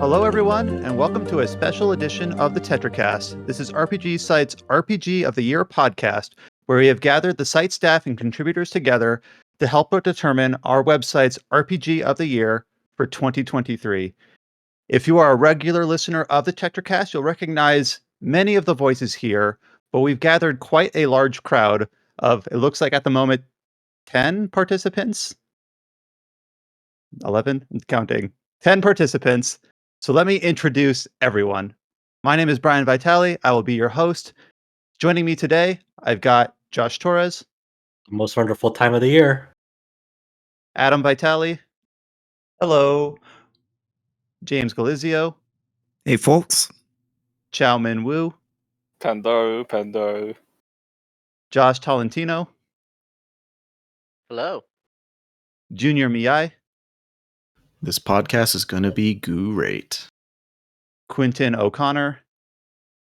Hello, everyone, and welcome to a special edition of the Tetracast. This is RPG Site's RPG of the Year podcast, where we have gathered the site staff and contributors together to help us determine our website's RPG of the Year for 2023. If you are a regular listener of the Tetracast, you'll recognize many of the voices here, but we've gathered quite a large crowd of, it looks like at the moment, 10 participants? 11? Counting. 10 participants. So let me introduce everyone. My name is Brian Vitale. I will be your host. Joining me today, I've got Josh Torres, Most wonderful time of the year. Adam Vitale, Hello. James Galizio, Hey, folks. Chow Min Wu, Pando. Josh Tolentino, Hello. Junior Miai, This podcast is going to be great. Quentin O'Connor,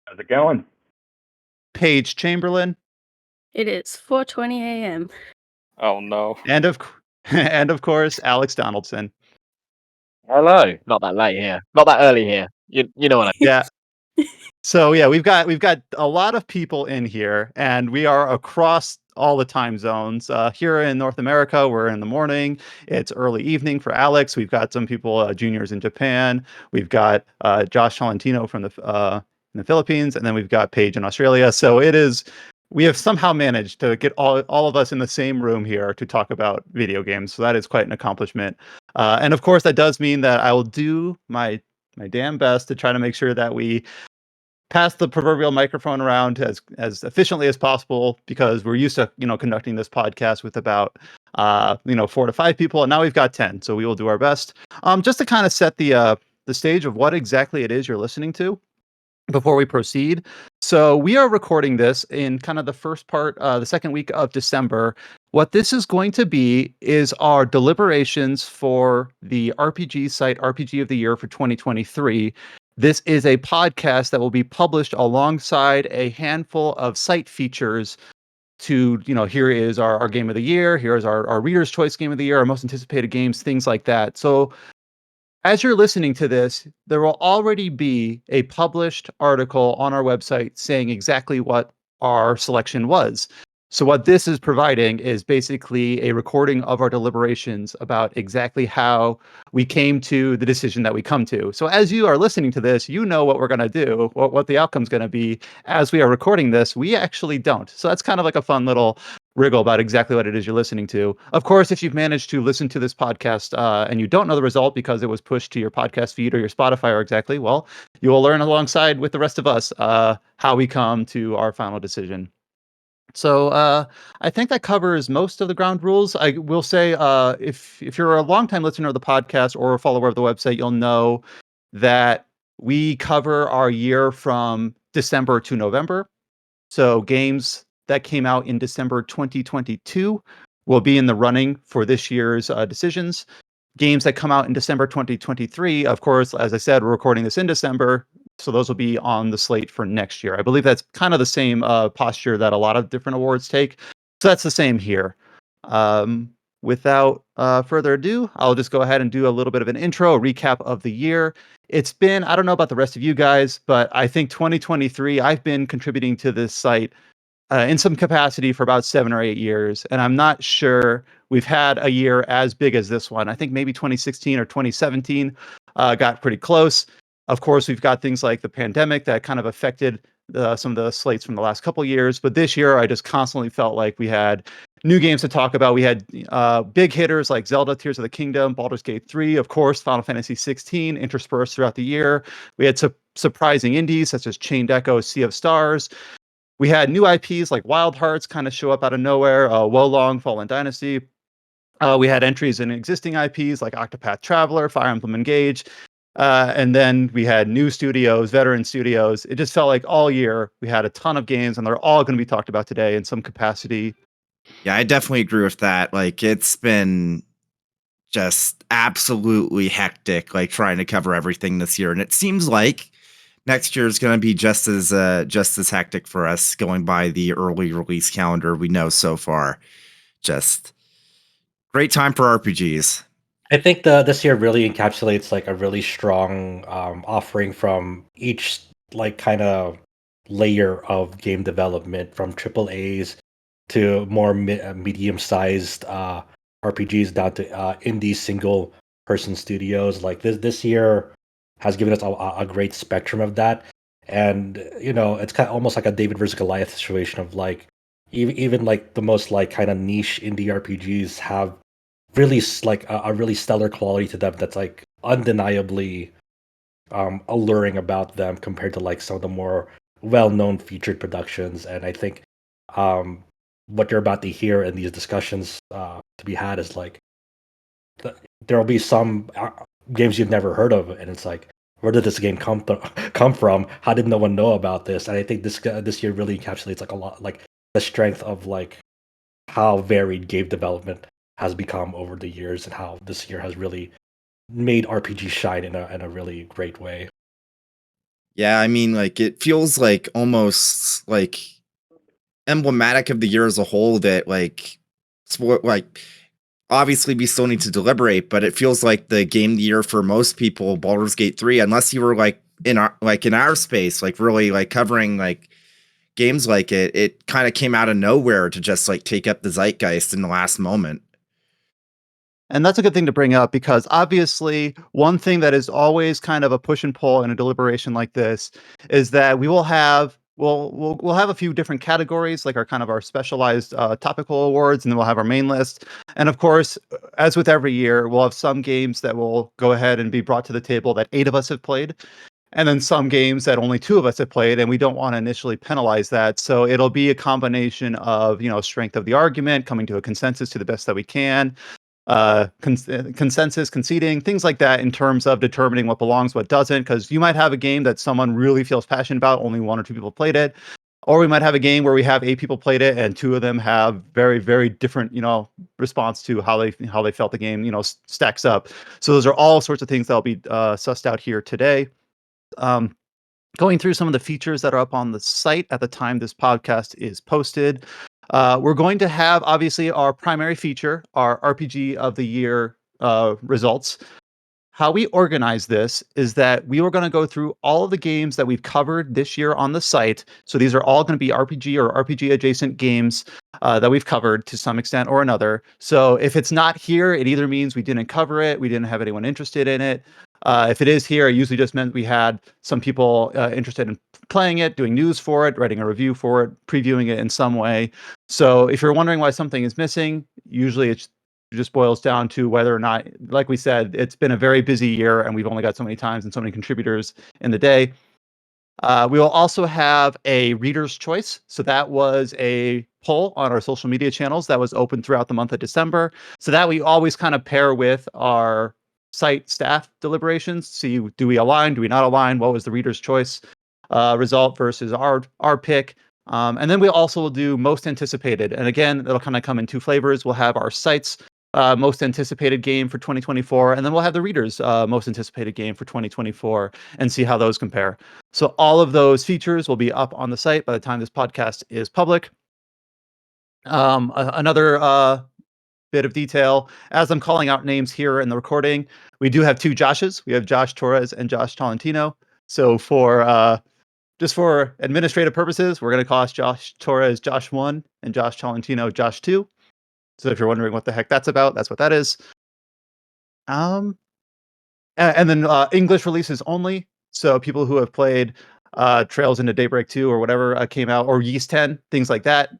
How's it going? Paige Chamberlain, It is 4:20 a.m. Oh no. and of course, Alex Donaldson. Hello. Not that late here. Not that early here. You know what I mean. Yeah. So yeah, we've got a lot of people in here, and we are across all the time zones. Here in North America, we're in the morning. It's early evening for Alex. We've got some people, juniors in Japan. We've got Josh Tolentino from in the Philippines, and then we've got Paige in Australia. So we have somehow managed to get all of us in the same room here to talk about video games. So that is quite an accomplishment. And of course, that does mean that I will do my damn best to try to make sure that we pass the proverbial microphone around as efficiently as possible, because we're used to conducting this podcast with about 4 to 5 people, and now we've got 10. So we will do our best. Just to kind of set the stage of what exactly it is you're listening to before we proceed. So we are recording this in kind of the first part, the second week of December. What this is going to be is our deliberations for the RPG site RPG of the Year for 2023. This is a podcast that will be published alongside a handful of site features to, here is our game of the year, here's our reader's choice game of the year, our most anticipated games, things like that. So as you're listening to this, there will already be a published article on our website saying exactly what our selection was. So what this is providing is basically a recording of our deliberations about exactly how we came to the decision that we come to. So as you are listening to this, you know what we're going to do, what the outcome's going to be. As we are recording this, we actually don't. So that's kind of like a fun little wriggle about exactly what it is you're listening to. Of course, if you've managed to listen to this podcast and you don't know the result because it was pushed to your podcast feed or your Spotify or exactly, well, you will learn alongside with the rest of us how we come to our final decision. So I think that covers most of the ground rules. I will say if you're a longtime listener of the podcast or a follower of the website, you'll know that we cover our year from December to November. So games that came out in December 2022 will be in the running for this year's decisions. Games that come out in December 2023, of course, as I said, we're recording this in December, so those will be on the slate for next year. I believe that's kind of the same posture that a lot of different awards take. So that's the same here. Without further ado, I'll just go ahead and do a little bit of an intro, a recap of the year. It's been, I don't know about the rest of you guys, but I think 2023, I've been contributing to this site in some capacity for about 7 or 8 years. And I'm not sure we've had a year as big as this one. I think maybe 2016 or 2017 got pretty close. Of course, we've got things like the pandemic that kind of affected some of the slates from the last couple years. But this year, I just constantly felt like we had new games to talk about. We had big hitters like Zelda Tears of the Kingdom, Baldur's Gate 3, of course, Final Fantasy 16 interspersed throughout the year. We had surprising indies such as Chained Echo, Sea of Stars. We had new IPs like Wild Hearts kind of show up out of nowhere, Wolong, Fallen Dynasty. We had entries in existing IPs like Octopath Traveler, Fire Emblem Engage. And then we had new studios, veteran studios. It just felt like all year we had a ton of games, and they're all going to be talked about today in some capacity. Yeah, I definitely agree with that. Like, it's been just absolutely hectic, like trying to cover everything this year. And it seems like next year is going to be just as hectic for us, going by the early release calendar we know so far. Just great time for RPGs. I think this year really encapsulates like a really strong offering from each like kind of layer of game development, from triple A's to more medium sized RPGs down to indie single person studios. Like this year has given us a great spectrum of that, and it's kind of almost like a David versus Goliath situation of like even like the most like kind of niche indie RPGs have really like a really stellar quality to them that's like undeniably alluring about them compared to like some of the more well-known featured productions. And I think um, what you're about to hear in these discussions to be had is like there will be some games you've never heard of, and it's like, where did this game come from? How did no one know about this? And I think this year really encapsulates like a lot, like the strength of like how varied game development has become over the years, and how this year has really made RPG shine in a really great way. Yeah, I mean, like it feels like almost like emblematic of the year as a whole that like obviously we still need to deliberate, but it feels like the game of the year for most people, Baldur's Gate 3, unless you were like in our space, like really like covering like games like it kind of came out of nowhere to just like take up the zeitgeist in the last moment. And that's a good thing to bring up because obviously one thing that is always kind of a push and pull in a deliberation like this is that we'll have a few different categories, like our kind of our specialized topical awards, and then we'll have our main list. And of course, as with every year, we'll have some games that will go ahead and be brought to the table that 8 of us have played, and then some games that only 2 of us have played, and we don't want to initially penalize that. So it'll be a combination of, strength of the argument, coming to a consensus to the best that we can, consensus, conceding, things like that in terms of determining what belongs, what doesn't. Because you might have a game that someone really feels passionate about, only 1 or 2 people played it, or we might have a game where we have 8 people played it and 2 of them have very, very different, response to how they felt the game, stacks up. So those are all sorts of things that'll be sussed out here today. Um, Going through some of the features that are up on the site at the time this podcast is posted. We're going to have obviously our primary feature, our RPG of the year results. How we organize this is that we were going to go through all of the games that we've covered this year on the site. So these are all going to be RPG or RPG adjacent games that we've covered to some extent or another. So if it's not here, it either means we didn't cover it, we didn't have anyone interested in it. If it is here, it usually just meant we had some people interested in playing it, doing news for it, writing a review for it, previewing it in some way. So if you're wondering why something is missing, usually it just boils down to whether or not, like we said, it's been a very busy year and we've only got so many times and so many contributors in the day. We will also have a reader's choice. So that was a poll on our social media channels that was open throughout the month of December. So that we always kind of pair with our site staff deliberations. See, do we align? Do we not align? What was the reader's choice result versus our pick? And then we also will do most anticipated. And again, it'll kind of come in 2 flavors. We'll have our sites most anticipated game for 2024, and then we'll have the readers most anticipated game for 2024 and see how those compare. So all of those features will be up on the site by the time this podcast is public. Another bit of detail, as I'm calling out names here in the recording, we do have 2 Joshes. We have Josh Torres and Josh Tolentino. So for just for administrative purposes, we're going to call Josh Torres Josh 1 and Josh Tolentino Josh 2. So if you're wondering what the heck that's about, that's what that is. Um, and then English releases only. So people who have played Trails into Daybreak 2 or whatever came out, or Yeast 10, things like that,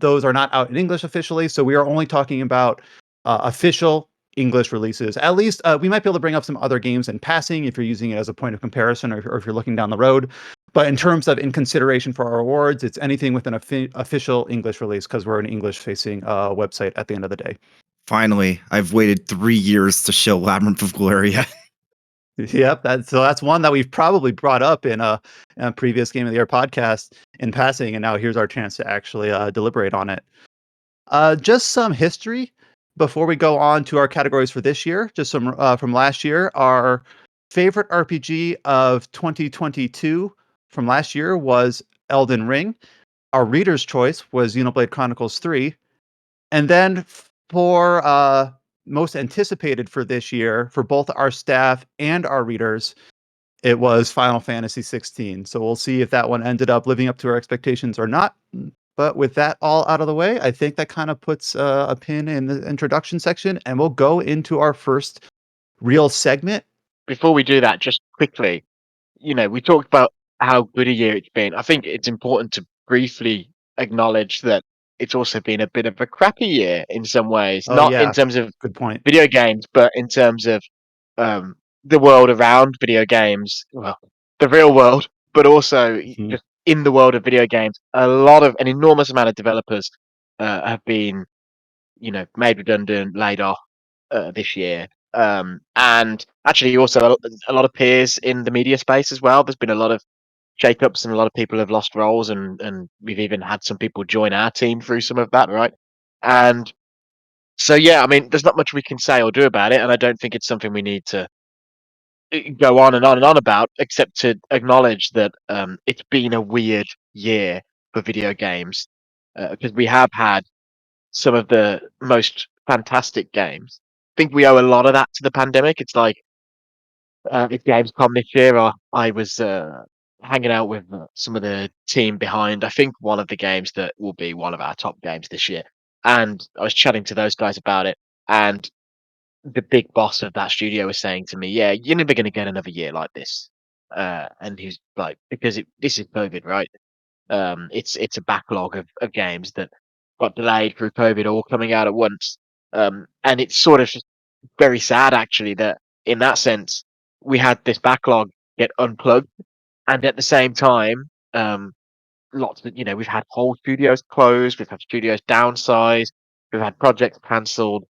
those are not out in English officially. So we are only talking about official English releases. At least we might be able to bring up some other games in passing if you're using it as a point of comparison, or if you're looking down the road. But in terms of in consideration for our awards, it's anything with an official English release, because we're an English-facing website at the end of the day. Finally, I've waited 3 years to show Labyrinth of Gloria. Yep, that's one that we've probably brought up in a previous Game of the Year podcast in passing, and now here's our chance to actually deliberate on it. Just some history before we go on to our categories for this year. Just some from last year. Our favorite RPG of 2022 from last year was Elden Ring. Our reader's choice was Xenoblade Chronicles 3. And then for most anticipated for this year for both our staff and our readers, it was Final Fantasy 16. So we'll see if that one ended up living up to our expectations or not. But with that all out of the way, I think that kind of puts a pin in the introduction section, and we'll go into our first real segment. Before we do that, just quickly, we talked about how good a year it's been. I think it's important to briefly acknowledge that it's also been a bit of a crappy year in some ways, Oh not in yeah, terms of good point. video games, but in terms of the world around video games, well, the real world, but also Mhm. just in the world of video games. An enormous amount of developers have been, made redundant, laid off this year. And actually, also a lot of peers in the media space as well. There's been a lot of shake-ups and a lot of people have lost roles, and we've even had some people join our team through some of that, right? And so, yeah, I mean, there's not much we can say or do about it, and I don't think it's something we need to go on and on and on about, except to acknowledge that it's been a weird year for video games because we have had some of the most fantastic games. I think we owe a lot of that to the pandemic. It's like at Gamescom this year, I was hanging out with some of the team behind, I think, one of the games that will be one of our top games this year. And I was chatting to those guys about it. And the big boss of that studio was saying to me, "Yeah, you're never going to get another year like this." And he's like, "Because this is COVID, right? It's a backlog of games that got delayed through COVID, all coming out at once. And it's sort of just very sad, actually, that in that sense we had this backlog get unplugged, and at the same time, lots of we've had whole studios closed, we've had studios downsized, we've had projects cancelled.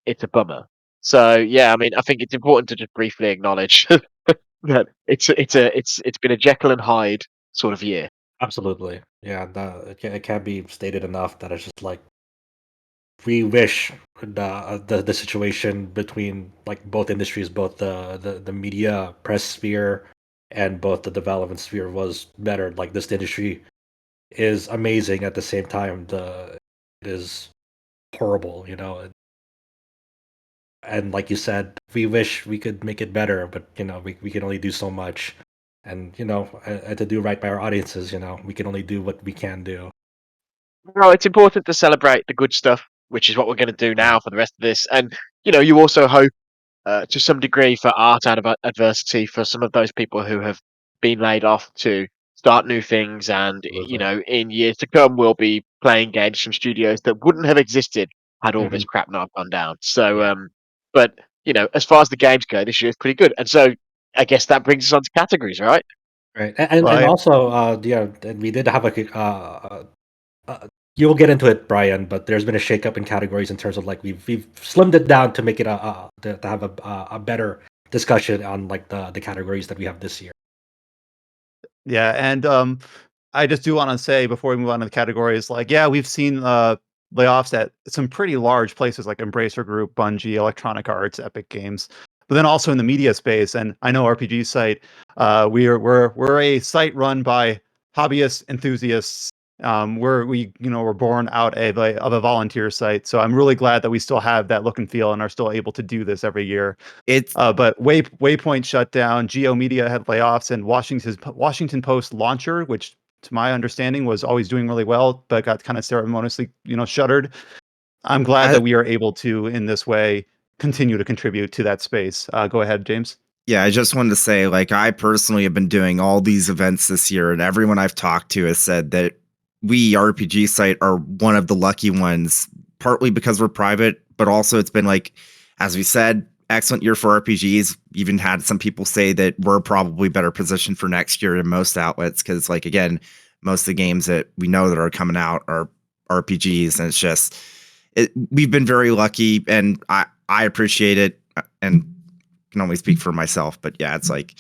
It's a bummer. So yeah, I mean, I think it's important to just briefly acknowledge that it's been a Jekyll and Hyde sort of year. Absolutely. Yeah, it can't be stated enough that it's just like we wish the situation between like both industries, both the media press sphere and both the development sphere was better. Like this industry is amazing at the same time. It is horrible, and like you said, we wish we could make it better, but we can only do so much. And and to do right by our audiences, we can only do what we can do. Well, it's important to celebrate the good stuff, which is what we're going to do Yeah. now for the rest of this. And you also hope, to some degree, for art out of adversity for some of those people who have been laid off to start new things. And Absolutely. in years to come, we'll be playing games from studios that wouldn't have existed had all this Mhm. crap not gone down. So, Yeah. but as far as the games go, this year is pretty good. And so, I guess that brings us on to categories, right? Right. And Well, also, yeah, and we did have you'll get into it, Brian, but there's been a shakeup in categories in terms of like we've slimmed it down to make it to have a better discussion on like the categories that we have this year. yeah, and I just do want to say before we move on to the categories, like, yeah, we've seen layoffs at some pretty large places like Embracer Group, Bungie, Electronic Arts, Epic Games, but then also in the media space. And I know RPG site, we're a site run by hobbyist enthusiasts. We're born out of a volunteer site, so I'm really glad that we still have that look and feel and are still able to do this every year. It's But Waypoint shut down. Geo Media had layoffs, and Washington Post Launcher, which to my understanding was always doing really well, but got kind of ceremoniously, shuttered. I'm glad I that we are able to, in this way, continue to contribute to that space. Go ahead, James. Yeah, I just wanted to say, like, I personally have been doing all these events this year, and everyone I've talked to has said that we RPG site are one of the lucky ones, partly because we're private, but also it's been like, as we said, excellent year for RPGs. Even had some people say that we're probably better positioned for next year than most outlets, because, like, again, most of the games that we know that are coming out are RPGs, and it's just we've been very lucky, and I appreciate it, and can only speak for myself, but yeah, it's like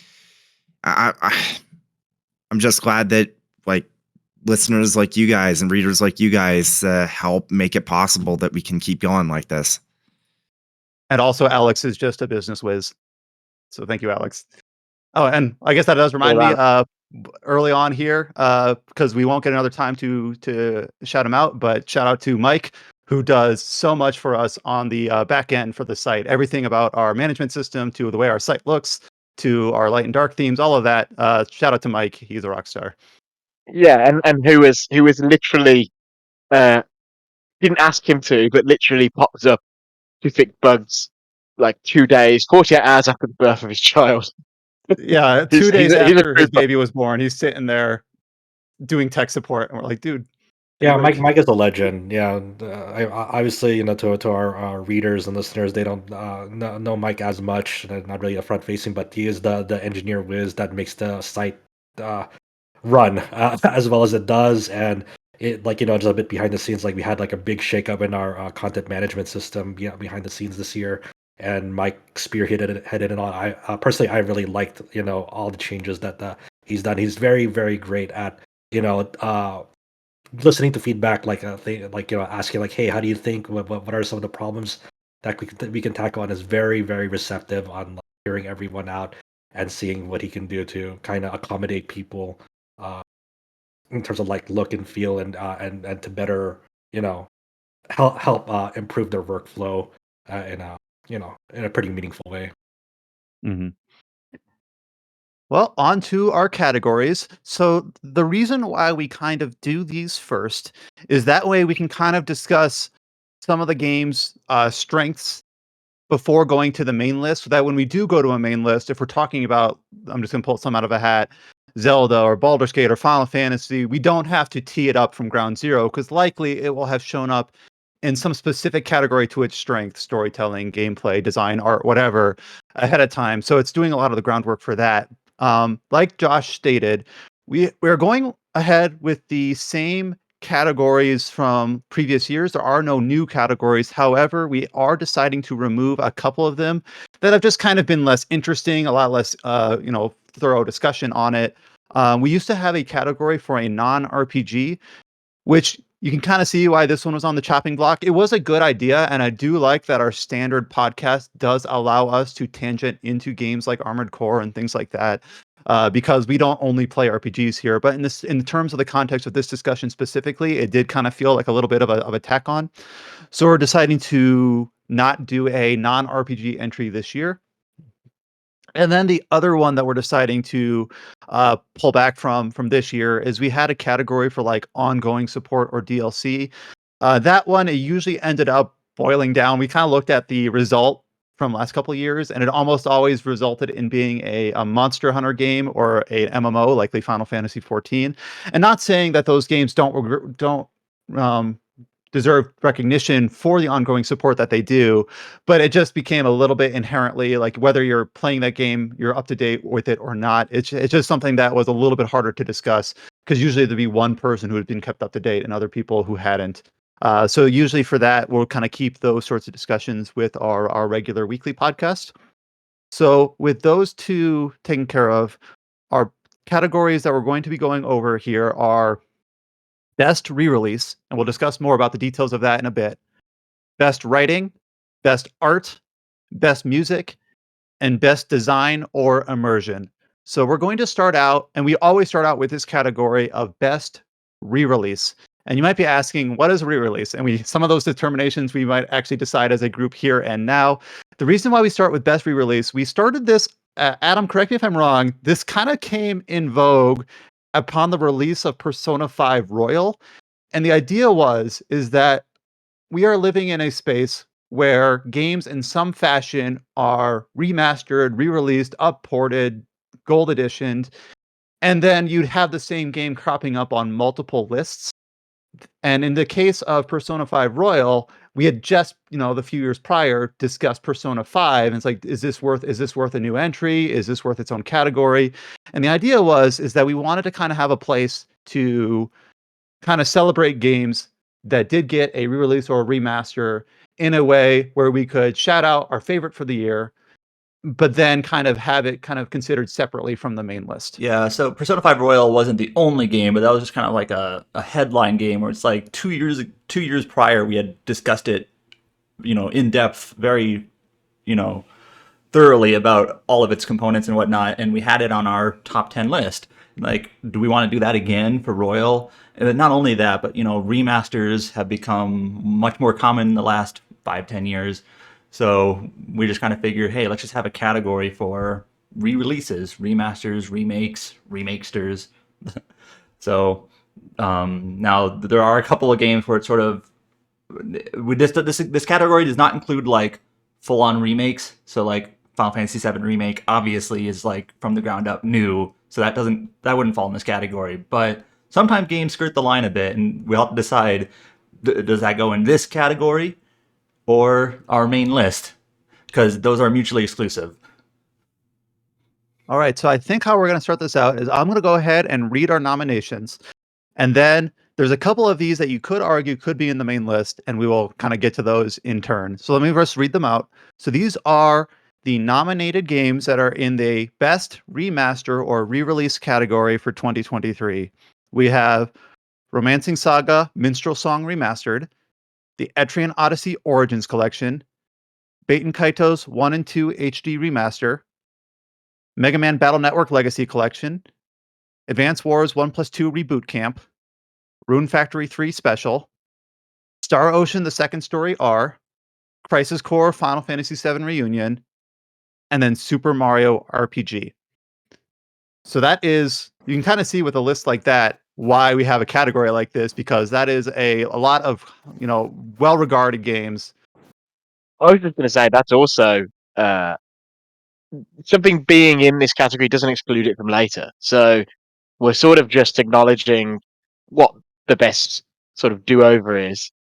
I'm just glad that like listeners like you guys and readers like you guys help make it possible that we can keep going like this. And also, Alex is just a business whiz. So thank you, Alex. Oh, and I guess that does All remind me, that. early on here, because we won't get another time to shout him out, but shout out to Mike, who does so much for us on the back end for the site. Everything about our management system to the way our site looks to our light and dark themes, all of that. Shout out to Mike. He's a rock star. Yeah, and who was literally didn't ask him to, but literally pops up to fix bugs like 2 days, 48 hours after the birth of his child. Yeah, He's 2 days he's a after his trooper. baby was born, he's sitting there doing tech support, and we're like, dude, take a Yeah, break. Mike is a legend. Yeah, obviously, to our readers and listeners, they don't know Mike as much. Not really a front facing, but he is the engineer whiz that makes the site uh, run as well as it does. And it, like, just a bit behind the scenes, like we had like a big shakeup in our content management system, behind the scenes this year. And Mike spearheaded it, headed it on. I personally, I really liked all the changes that he's done. He's very, very great at listening to feedback, like asking like, hey, how do you think, what are some of the problems that we can tackle, and is very, very receptive on like, hearing everyone out and seeing what he can do to kind of accommodate people uh, in terms of like look and feel, and to better help improve their workflow in a pretty meaningful way. Mhm. Well, on to our categories. So the reason why we kind of do these first is that way we can kind of discuss some of the game's strengths before going to the main list, so that when we do go to a main list, if we're talking about, I'm just going to pull some out of a hat, Zelda or Baldur's Gate or Final Fantasy, we don't have to tee it up from ground zero because likely it will have shown up in some specific category to its strength, storytelling, gameplay, design, art, whatever, ahead of time. So it's doing a lot of the groundwork for that. Like Josh stated, we're going ahead with the same categories from previous years. There are no new categories. However, we are deciding to remove a couple of them that have just kind of been less interesting, a lot less, thorough discussion on it. We used to have a category for a non-RPG, which you can kind of see why this one was on the chopping block. It was a good idea, and I do like that our standard podcast does allow us to tangent into games like Armored Core and things like that, because we don't only play RPGs here. But in terms of the context of this discussion specifically, it did kind of feel like a little bit of a tack on. So we're deciding to not do a non-RPG entry this year. And then the other one that we're deciding to pull back from this year is we had a category for like ongoing support or DLC. That one, it usually ended up boiling down. We kind of looked at the result from last couple of years, and it almost always resulted in being a Monster Hunter game or a MMO, like the Final Fantasy 14. And not saying that those games don't um, deserve recognition for the ongoing support that they do, but it just became a little bit inherently like whether you're playing that game, you're up to date with it or not. It's just something that was a little bit harder to discuss because usually there'd be one person who had been kept up to date and other people who hadn't. So usually for that, we'll kind of keep those sorts of discussions with our regular weekly podcast. So with those two taken care of, our categories that we're going to be going over here are best re-release, and we'll discuss more about the details of that in a bit. Best writing, best art, best music, and best design or immersion. So we're going to start out, and we always start out with this category of best re-release. And you might be asking, what is a re-release? And some of those determinations we might actually decide as a group here and now. The reason why we start with best re-release, we started this. Adam, correct me if I'm wrong. This kind of came in vogue upon the release of Persona 5 Royal, and the idea is that we are living in a space where games in some fashion are remastered, re-released, upported, gold editioned, and then you'd have the same game cropping up on multiple lists. And in the case of Persona 5 Royal, we had just, the few years prior discussed Persona 5. And it's like, is this worth a new entry? Is this worth its own category? And the idea is that we wanted to kind of have a place to kind of celebrate games that did get a re-release or a remaster in a way where we could shout out our favorite for the year, but then kind of have it kind of considered separately from the main list. Yeah, so Persona 5 Royal wasn't the only game, but that was just kind of like a headline game where it's like 2 years prior we had discussed it, in depth, very, thoroughly about all of its components and whatnot, and we had it on our top 10 list. Like, do we want to do that again for Royal? And not only that, but remasters have become much more common in the last 5-10 years. So we just kind of figure, hey, let's just have a category for re-releases, remasters, remakes, remakesters. So now there are a couple of games where it's sort of this category does not include like full-on remakes. So like Final Fantasy VII Remake obviously is like from the ground up new, so that wouldn't fall in this category. But sometimes games skirt the line a bit, and we have to decide: does that go in this category or our main list? Because those are mutually exclusive. All right, so I think how we're going to start this out is I'm going to go ahead and read our nominations. And then there's a couple of these that you could argue could be in the main list, and we will kind of get to those in turn. So let me first read them out. So these are the nominated games that are in the best remaster or re-release category for 2023. We have Romancing Saga Minstrel Song Remastered, the Etrian Odyssey Origins Collection, Baten Kaitos 1 and 2 HD Remaster, Mega Man Battle Network Legacy Collection, Advance Wars 1+2 Reboot Camp, Rune Factory 3 Special, Star Ocean The Second Story R, Crisis Core Final Fantasy VII Reunion, and then Super Mario RPG. So that is, you can kind of see with a list like that why we have a category like this, because that is a lot of, well-regarded games. I was just going to say that's also something being in this category doesn't exclude it from later. So we're sort of just acknowledging what the best sort of do-over is,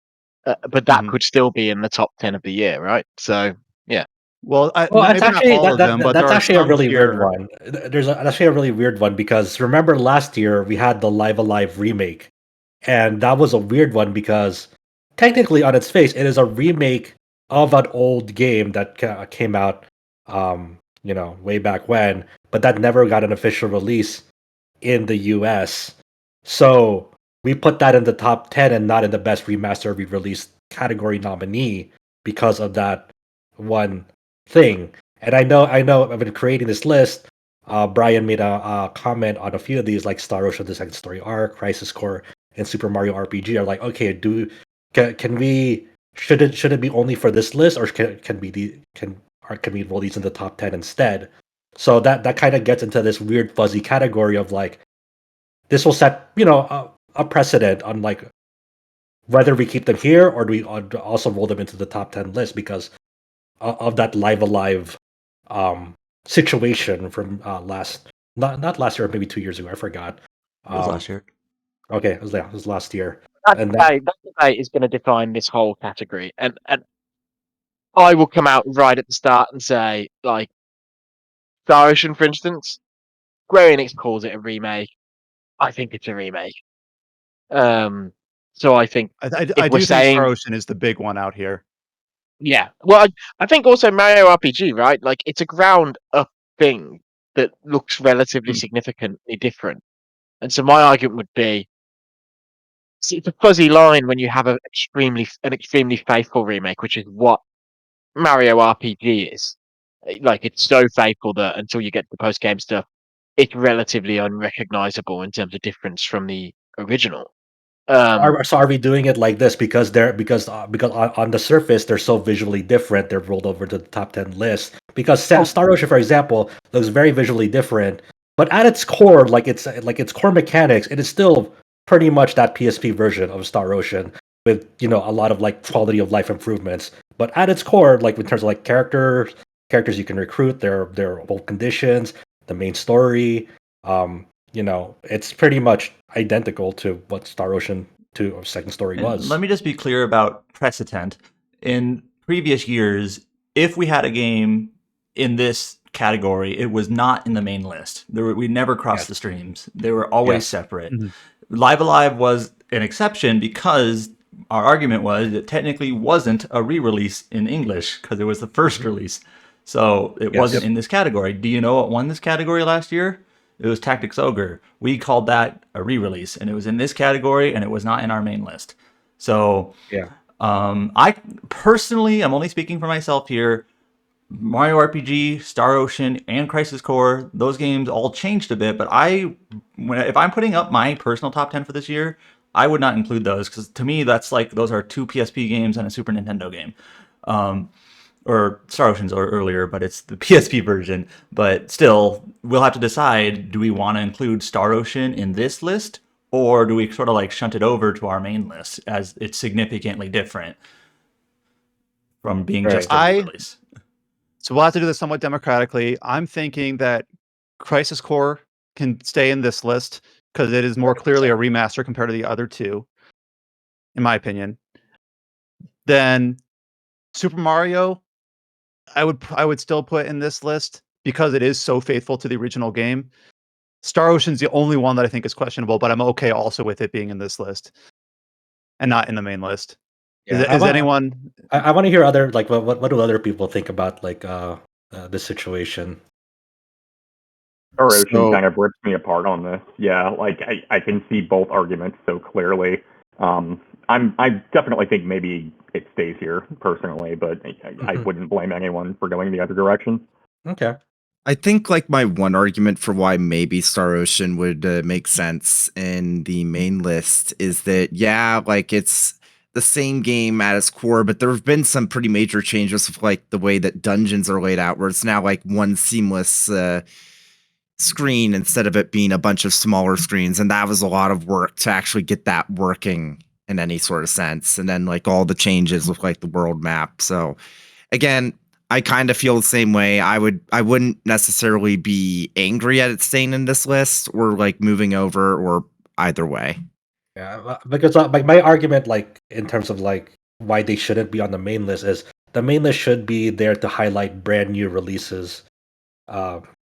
but that Mhm. could still be in the top 10 of the year, right? So yeah. Well, Well, it's maybe not actually all of them, but there that's are actually a some really weird here. one. There's actually a really weird one because remember last year we had the Live Alive remake, and that was a weird one because technically on its face it is a remake of an old game that came out, way back when, but that never got an official release in the US. So we put that in the top 10 and not in the best remaster re-release category nominee because of that one thing. And I know I've been creating this list. Brian made a comment on a few of these, like Star Ocean: The Second Story R, Crisis Core, and Super Mario RPG. Are like, okay, can we should it be only for this list, or can we roll these in the top 10 instead? So that kind of gets into this weird fuzzy category of like this will set a precedent on like whether we keep them here or do we also roll them into the top 10 list because of that Live Alive situation from last not last year, maybe 2 years ago. I forgot. It was last year. Okay, it was last year. That And then debate is going to define this whole category, and I will come out right at the start and say, like, Star Ocean, for instance, Square Enix calls it a remake. I think it's a remake. So I think if I we're do think Star saying, Ocean is the big one out here. yeah, well, I think also Mario RPG, right? Like, it's a ground up thing that looks relatively significantly different. And so my argument would be, see, it's a fuzzy line when you have an extremely faithful remake, which is what Mario RPG is. Like, it's so faithful that until you get to the post game stuff, it's relatively unrecognizable in terms of difference from the original. are we doing it like this because on the surface they're so visually different they're rolled over to the top 10 list because Oh, Star Ocean, for example, looks very visually different, but at its core, its core mechanics, it is still pretty much that PSP version of Star Ocean with a lot of like quality of life improvements. But at its core, like in terms of like characters you can recruit, their whole conditions, the main story, it's pretty much identical to what Star Ocean 2 or Second Story And was. let me just be clear about precedent. In previous years, if we had a game in this category, it was not in the main list. We never crossed Yes. the streams. They were always Yes. separate. Mhm. Live Alive was an exception because our argument was it technically wasn't a re-release in English because it was the first release. So it Yes. wasn't in this category. Do you know what won this category last year? It was Tactics Ogre. We called that a re-release, and it was in this category, and it was not in our main list. So Yeah. I personally, I'm only speaking for myself here. Mario RPG, Star Ocean, and Crisis Core, those games all changed a bit, but if I'm putting up my personal top 10 for this year, I would not include those because to me, that's like those are two PSP games and a Super Nintendo game. Or Star Ocean's earlier, but it's the PSP version. But still, we'll have to decide, do we want to include Star Ocean in this list? Or do we sort of like shunt it over to our main list as it's significantly different from being just a re-release? So we'll have to do this somewhat democratically. I'm thinking that Crisis Core can stay in this list because it is more clearly a remaster compared to the other two, in my opinion. Then Super Mario, I would still put in this list because it is so faithful to the original game. Star Ocean's the only one that I think is questionable, but I'm okay also with it being in this list and not in the main list. Yeah, Is anyone? I want to hear other like what do other people think about like the situation. Star Ocean So- kind of rips me apart on this. Yeah, like I can see both arguments so clearly. I definitely think maybe it stays here personally, but I wouldn't blame anyone for going the other direction. Okay. I think like my one argument for why maybe Star Ocean would make sense in the main list is that, yeah, like it's the same game at its core, but there have been some pretty major changes with like the way that dungeons are laid out, where it's now like one seamless screen instead of it being a bunch of smaller screens. And that was a lot of work to actually get that working in any sort of sense. And then like all the changes with like the world map. So again, I kind of feel the same way. I wouldn't necessarily be angry at it staying in this list or like moving over or either way. Yeah, because like my argument, like in terms of like why they shouldn't be on the main list, is the main list should be there to highlight brand new releases,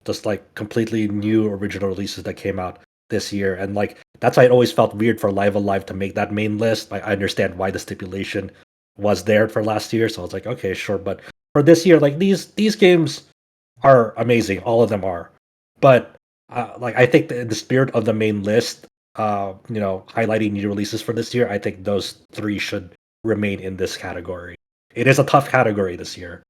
just like completely new original releases that came out this year, and like that's why it always felt weird for Live Alive to make that main list. I understand why the stipulation was there for last year, so I was like, okay, sure, but for this year, like these games are amazing, all of them are, but like I think the spirit of the main list, highlighting new releases for this year, I think those three should remain in this category. It is a tough category this year.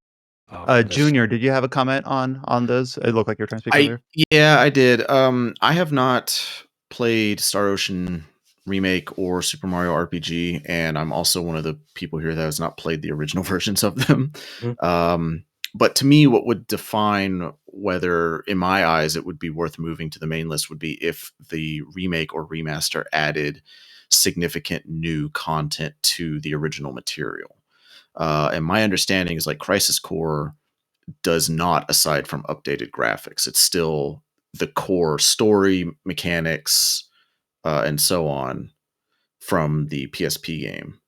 Junior, did you have a comment on those? It looked like you were trying to speak earlier. Yeah, I did. I have not played Star Ocean Remake or Super Mario RPG, and I'm also one of the people here that has not played the original versions of them. But to me, what would define whether, in my eyes, it would be worth moving to the main list would be if the remake or remaster added significant new content to the original material. And my understanding is like Crisis Core does not, aside from updated graphics. It's still the core story mechanics and so on from the PSP game.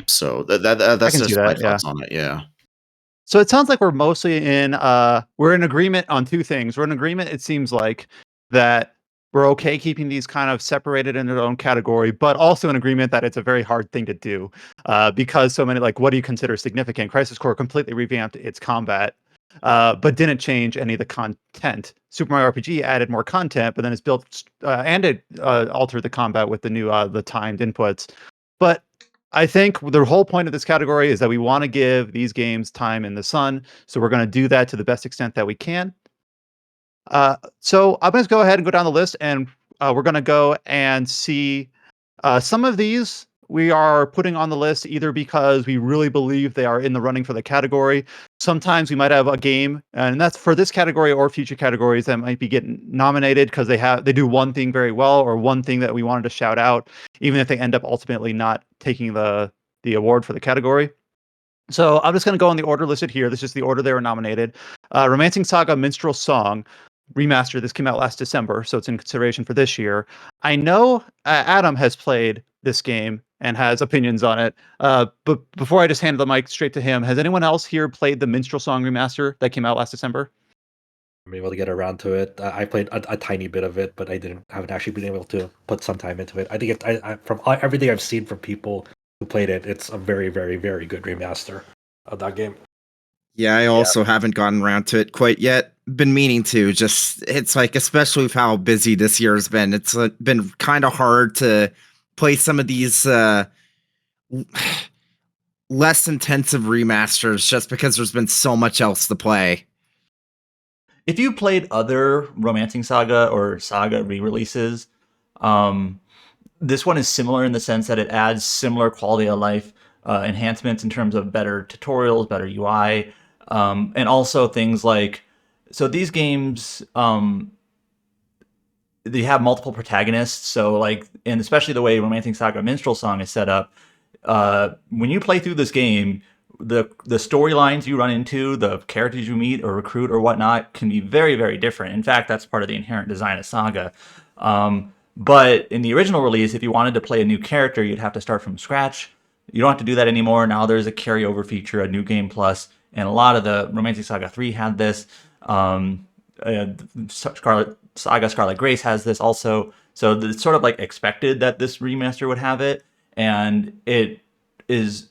So that's can see just my that, yeah. thoughts on it. Yeah. So it sounds like we're in agreement on two things. We're in agreement, it seems like, that we're okay keeping these kind of separated in their own category, but also in agreement that it's a very hard thing to do because so many, like, what do you consider significant? Crisis Core completely revamped its combat, but didn't change any of the content. Super Mario RPG added more content, but then it's built and it altered the combat with the new the timed inputs. But I think the whole point of this category is that we want to give these games time in the sun. So we're going to do that to the best extent that we can. So I'm going to go ahead and go down the list, and we're going to go and see some of these we are putting on the list either because we really believe they are in the running for the category. Sometimes we might have a game, and that's for this category or future categories that might be getting nominated because they do one thing very well or one thing that we wanted to shout out, even if they end up ultimately not taking the award for the category. So I'm just going to go on the order listed here. This is the order they were nominated. Romancing Saga Minstrel Song Remaster. This came out last December, so it's in consideration for this year. I know Adam has played this game and has opinions on it. But before I just hand the mic straight to him, has anyone else here played the Minstrel Song Remaster that came out last December? I'm able to get around to it. I played a tiny bit of it, but haven't actually been able to put some time into it. I think from everything I've seen from people who played it, it's a very, very, very good remaster of that game. Yeah, I also haven't gotten around to it quite yet. Been meaning to. Just it's like, especially with how busy this year has been, it's been kind of hard to play some of these less intensive remasters just because there's been so much else to play. If you played other Romancing Saga or Saga re-releases, this one is similar in the sense that it adds similar quality of life enhancements in terms of better tutorials, better UI, and also things like, so these games, they have multiple protagonists. So like, and especially the way Romancing Saga Minstrel Song is set up, when you play through this game, the storylines you run into, the characters you meet or recruit or whatnot can be very, very different. In fact, that's part of the inherent design of Saga. But in the original release, if you wanted to play a new character, you'd have to start from scratch. You don't have to do that anymore. Now there's a carryover feature, a new game plus, and a lot of the Romancing Saga 3 had this. Scarlet Grace has this also. So it's sort of like expected that this remaster would have it, and it is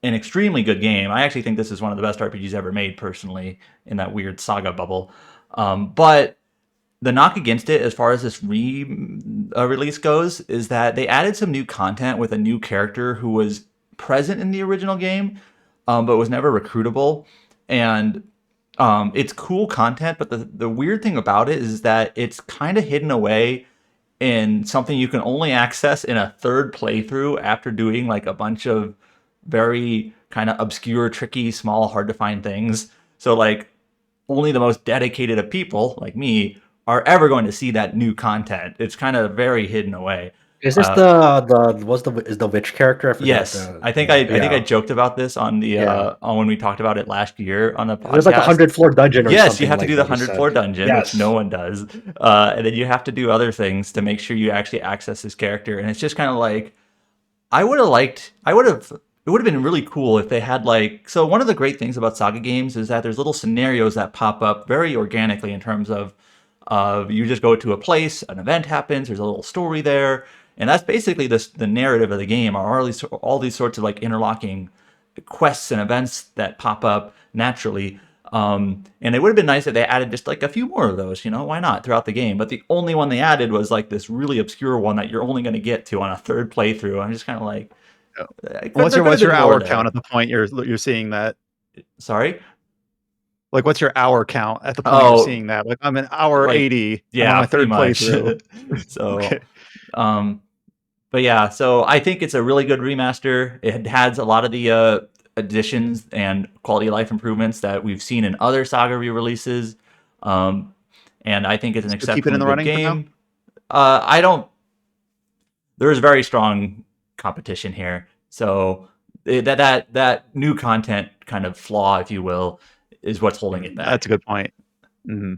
an extremely good game. I actually think this is one of the best RPGs ever made, personally, in that weird Saga bubble. But the knock against it, as far as this release goes, is that they added some new content with a new character who was present in the original game, but was never recruitable. And it's cool content, but the weird thing about it is that it's kind of hidden away in something you can only access in a third playthrough after doing like a bunch of very kind of obscure, tricky, small, hard to find things. So like only the most dedicated of people like me are ever going to see that new content. It's kind of very hidden away. Is this is the witch character? I forgot. Yes, I think I joked about this on the on when we talked about it last year on the podcast. There's like a 100-floor dungeon. Or yes, something you have to like do the 100-floor dungeon, yes. which no one does, and then you have to do other things to make sure you actually access this character. And it's just kind of like, it would have been really cool if they had like, so one of the great things about Saga games is that there's little scenarios that pop up very organically in terms of you just go to a place, an event happens, there's a little story there, and that's basically the narrative of the game, are all these sorts of like interlocking quests and events that pop up naturally. And it would have been nice if they added just like a few more of those, why not, throughout the game. But the only one they added was like this really obscure one that you're only going to get to on a third playthrough. I'm just kind of like, what's your hour count at the point you're seeing that? Sorry? Like, what's your hour count at the point you're seeing that? Like, I'm an hour 80. Yeah, I'm on my third playthrough. So, okay. But yeah, so I think it's a really good remaster. It has a lot of the additions and quality of life improvements that we've seen in other Saga re-releases. And I think it's an exceptionally good game. There's very strong competition here. So that new content kind of flaw, if you will, is what's holding it back. That's a good point. Mm-hmm.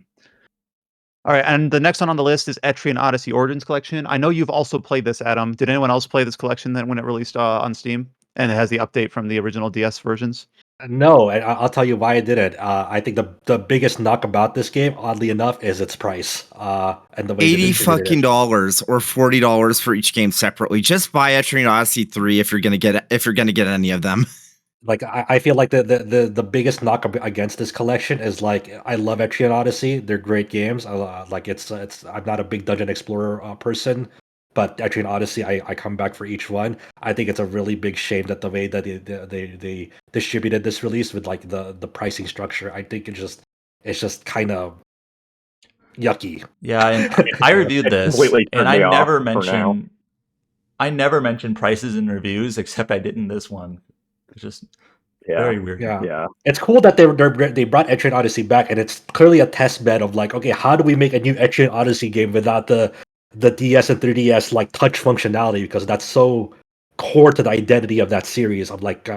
All right, and the next one on the list is Etrian Odyssey Origins Collection. I know you've also played this, Adam. Did anyone else play this collection then when it released on Steam? And it has the update from the original DS versions? No, I'll tell you why I didn't. I think the biggest knock about this game, oddly enough, is its price. And the way $80 fucking dollars or $40 for each game separately. Just buy Etrian Odyssey 3 if you're gonna get any of them. Like I feel like the biggest knock against this collection is like, I love Etrian Odyssey. They're great games. Like it's I'm not a big dungeon explorer person, but Etrian Odyssey, I come back for each one. I think it's a really big shame that the way that they distributed this release with like the pricing structure, I think it's just kind of yucky. Yeah, and I reviewed this, and I never mentioned prices in reviews, except I did in this one. It's just very weird. Yeah. It's cool that they brought Etrian Odyssey back, and it's clearly a test bed of like, okay, how do we make a new Etrian Odyssey game without the DS and 3DS like touch functionality, because that's so core to the identity of that series of like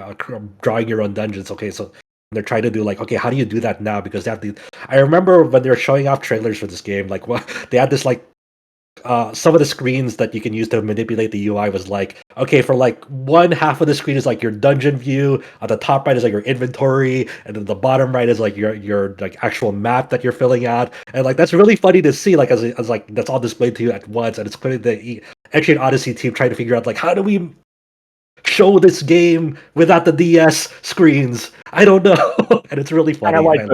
drawing your own dungeons. Okay, so they're trying to do like, okay, how do you do that now? Because they have the. I remember when they were showing off trailers for this game, like they had this like. Some of the screens that you can use to manipulate the UI was like, okay, for like one half of the screen is like your dungeon view, on the top right is like your inventory, and then the bottom right is like your like actual map that you're filling out, and like that's really funny to see, like as like that's all displayed to you at once, and it's clearly the Etrian Odyssey team trying to figure out like, how do we show this game without the DS screens? I don't know, and it's really funny. I like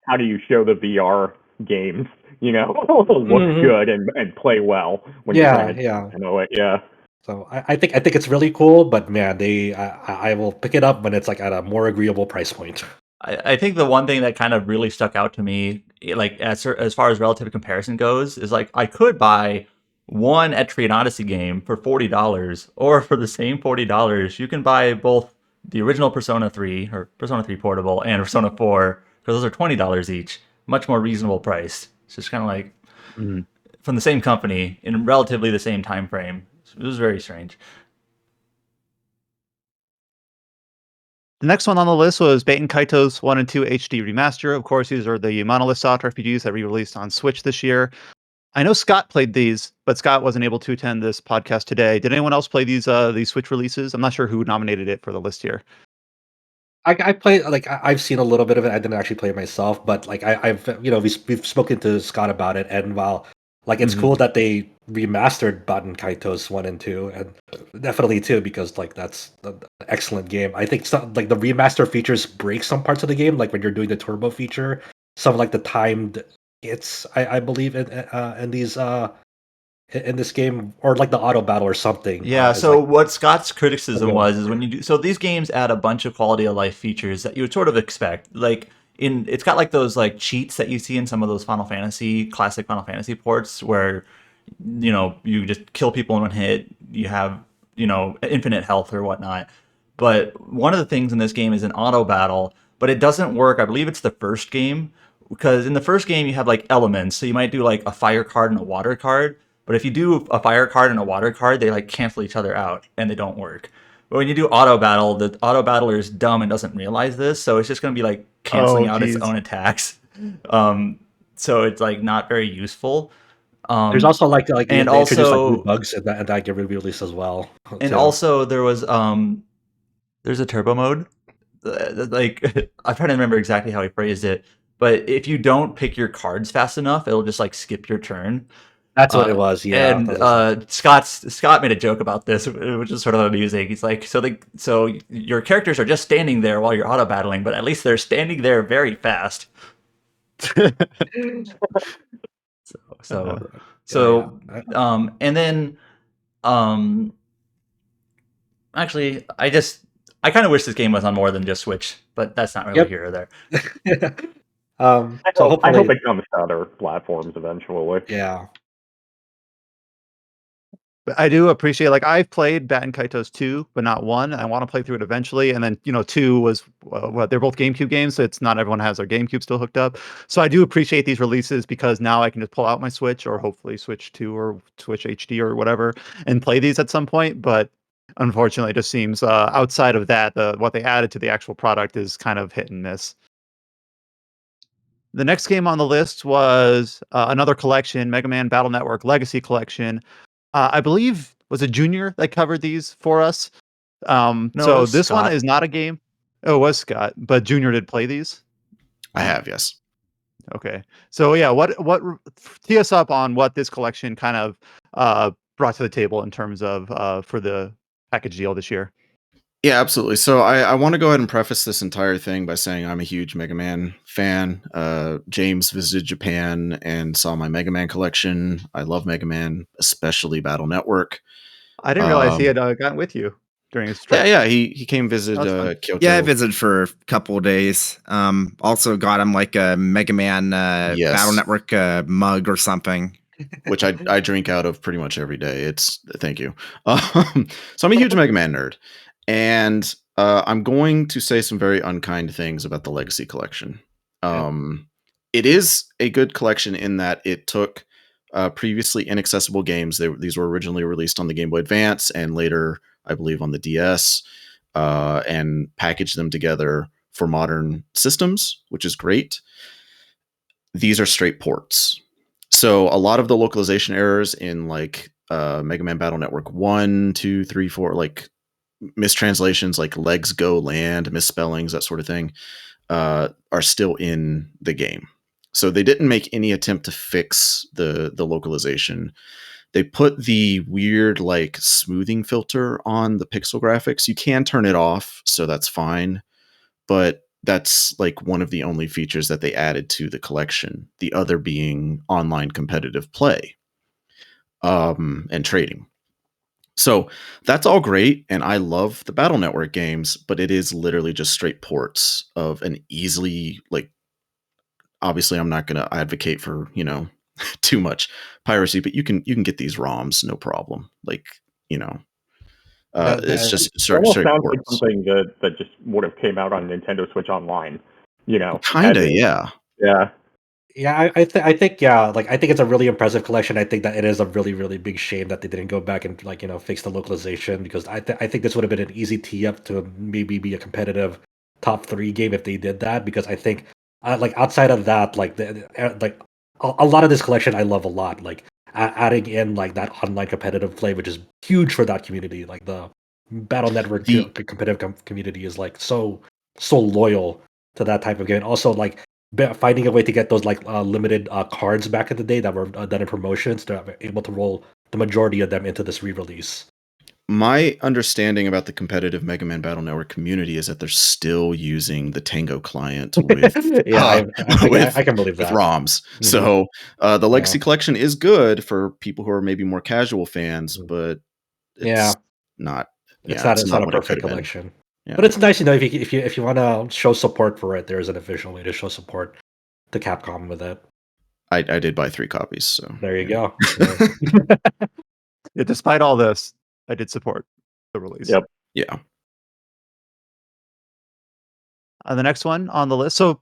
how do you show the VR games? Look good and play well when you're trying to know it. Yeah. So I think it's really cool, but man, I will pick it up when it's like at a more agreeable price point. I think the one thing that kind of really stuck out to me, like as far as relative comparison goes, is like I could buy one Etrian Odyssey game for $40, or for the same $40, you can buy both the original Persona 3 or Persona 3 Portable and Persona 4, because those are $20 each, much more reasonable price. It's just kind of like from the same company in relatively the same time frame. It was very strange. The next one on the list was Baten Kaito's 1 and 2 HD Remaster. Of course, these are the Monolith Soft RPGs that re-released on Switch this year. I know Scott played these, but Scott wasn't able to attend this podcast today. Did anyone else play these Switch releases? I'm not sure who nominated it for the list here. I play like I've seen a little bit of it. I didn't actually play it myself, but like I've we've spoken to Scott about it, and while like it's cool that they remastered Baten Kaitos 1 and 2, and definitely 2, because like that's an excellent game. I think some, like the remaster features break some parts of the game, like when you're doing the turbo feature, some of like the timed hits I believe in these in this game, or like the auto battle or something. Yeah, Is so like what Scott's criticism okay. was is when you do so these games add a bunch of quality of life features that you would sort of expect. Like it's got like those like cheats that you see in some of those classic Final Fantasy ports where you just kill people in one hit, you have, infinite health or whatnot. But one of the things in this game is an auto battle, but it doesn't work. I believe it's the first game, because in the first game you have like elements, so you might do like a fire card and a water card. But if you do a fire card and a water card, they like cancel each other out and they don't work. But when you do auto battle, the auto battler is dumb and doesn't realize this, so it's just going to be like canceling Oh, out its geez. own attacks. So it's like not very useful. There's also like they And introduced like new also bugs in that get released as well and too. also there was there's a turbo mode. Like I'm trying to remember exactly how he phrased it, but if you don't pick your cards fast enough, it'll just like skip your turn. That's what it was. Yeah, And that was Scott made a joke about this, which is sort of amusing. He's like, so your characters are just standing there while you're auto battling, but at least they're standing there very fast. So and then actually, I kind of wish this game was on more than just Switch, but that's not really Yep. here or there. So I hope hopefully, it comes to other platforms eventually. yeah. But I do appreciate, like, I've played Baten Kaitos 2, but not 1. I want to play through it eventually. And then, 2 was, they're both GameCube games, so it's not everyone has their GameCube still hooked up. So I do appreciate these releases, because now I can just pull out my Switch, or hopefully Switch 2 or Switch HD or whatever, and play these at some point. But unfortunately, it just seems outside of that, what they added to the actual product is kind of hit and miss. The next game on the list was another collection, Mega Man Battle Network Legacy Collection. I believe, was it Junior that covered these for us? No, it So was this one Scott. is not a game. Oh, it was Scott, but Junior did play these. I have, yes. Okay, so yeah, tee us up on what this collection kind of brought to the table in terms of for the package deal this year. Yeah, absolutely. So I want to go ahead and preface this entire thing by saying I'm a huge Mega Man fan. James visited Japan and saw my Mega Man collection. I love Mega Man, especially Battle Network. I didn't realize he had gotten with you during his trip. Yeah, he came visit Oh, that's fun. Kyoto. Yeah, I visited for a couple of days. Also got him like a Mega Man Yes. Battle Network mug or something. Which I drink out of pretty much every day. Thank you. So I'm a huge Mega Man nerd, and I'm going to say some very unkind things about the Legacy Collection. It is a good collection in that it took previously inaccessible games. These were originally released on the Game Boy Advance and later, I believe, on the DS, and packaged them together for modern systems, which is great. These are straight ports. So a lot of the localization errors in like Mega Man Battle Network 1, 2, 3, 4, like mistranslations like legs go land, misspellings, that sort of thing, are still in the game. So they didn't make any attempt to fix the localization. They put the weird like smoothing filter on the pixel graphics. You can turn it off, so that's fine. But that's like one of the only features that they added to the collection. The other being online competitive play and trading. So that's all great, and I love the Battle Network games, but it is literally just straight ports of an easily like. Obviously, I'm not going to advocate for too much piracy, but you can get these ROMs no problem. Like you know, it's just It almost straight sounds like ports. something that just would have came out on Nintendo Switch Online. Kinda, yeah. Yeah. Yeah, I think yeah, like I think it's a really impressive collection. I think that it is a really really big shame that they didn't go back and fix the localization because I think this would have been an easy tee up to maybe be a competitive top 3 game if they did that because I think like outside of that like like a lot of this collection I love a lot like adding in like that online competitive play which is huge for that community like the Battle Network The competitive community is like so loyal to that type of game. Also like finding a way to get those like limited cards back in the day that were done in promotions to be able to roll the majority of them into this re-release. My understanding about the competitive Mega Man Battle Network community is that they're still using the Tango client with Yeah, with I can believe with that. ROMs. Mhm. So the Yeah, Legacy Collection is good for people who are maybe more casual fans, mhm. but Yeah, it's not. Yeah, it's it's not not a what it could perfect have been. collection, Yeah, but it's nice if you want to show support for it. There's an official way to show support to Capcom with it. I did buy 3 copies, so There you yeah. go. Yeah. Yeah, despite all this, I did support the release. Yep. Yeah. The next one on the list. So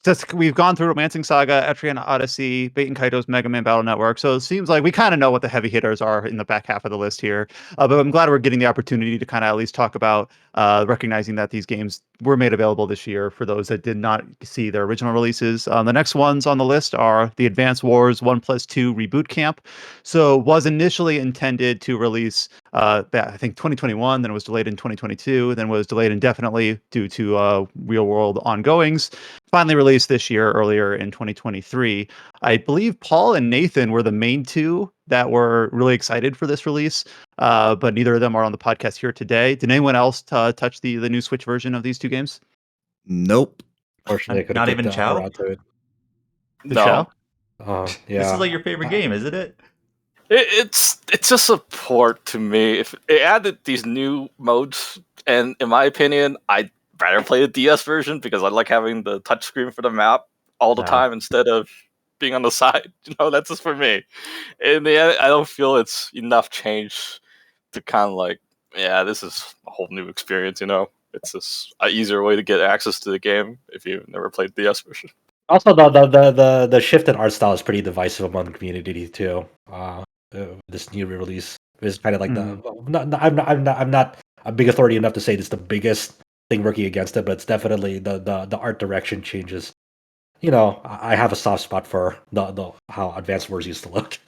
just we've gone through Romancing Saga, Etrian Odyssey, Baten Kaito's Mega Man Battle Network. So it seems like we kind of know what the heavy hitters are in the back half of the list here. But I'm glad we're getting the opportunity to kind of at least talk about recognizing that these games were made available this year for those that did not see their original releases. The next ones on the list are the Advance Wars 1+2 Reboot Camp. So was initially intended to release I think 2021, then it was delayed in 2022, then was delayed indefinitely due to real world ongoings. Finally released this year, earlier in 2023. I believe Paul and Nathan were the main two that were really excited for this release, but neither of them are on the podcast here today. Did anyone else touch the new Switch version of these two games? Nope. Fortunately, I couldn't Not get even Chow? around to it. The Chow? No, This is Yeah. like your favorite game, isn't it? it's just a port to me. If it added these new modes, and in my opinion, I'd rather play the DS version because I like having the touchscreen for the map all the Yeah. time instead of being on the side. That's just for me. In the end, I don't feel it's enough change to kind of like, yeah, this is a whole new experience. It's just an easier way to get access to the game if you've never played the DS version. Also, the shift in art style is pretty divisive among the community too. This new release is kind of like Mhm. I'm not a big authority enough to say it's the biggest thing working against it, but it's definitely the art direction changes. I have a soft spot for the how Advanced Wars used to look.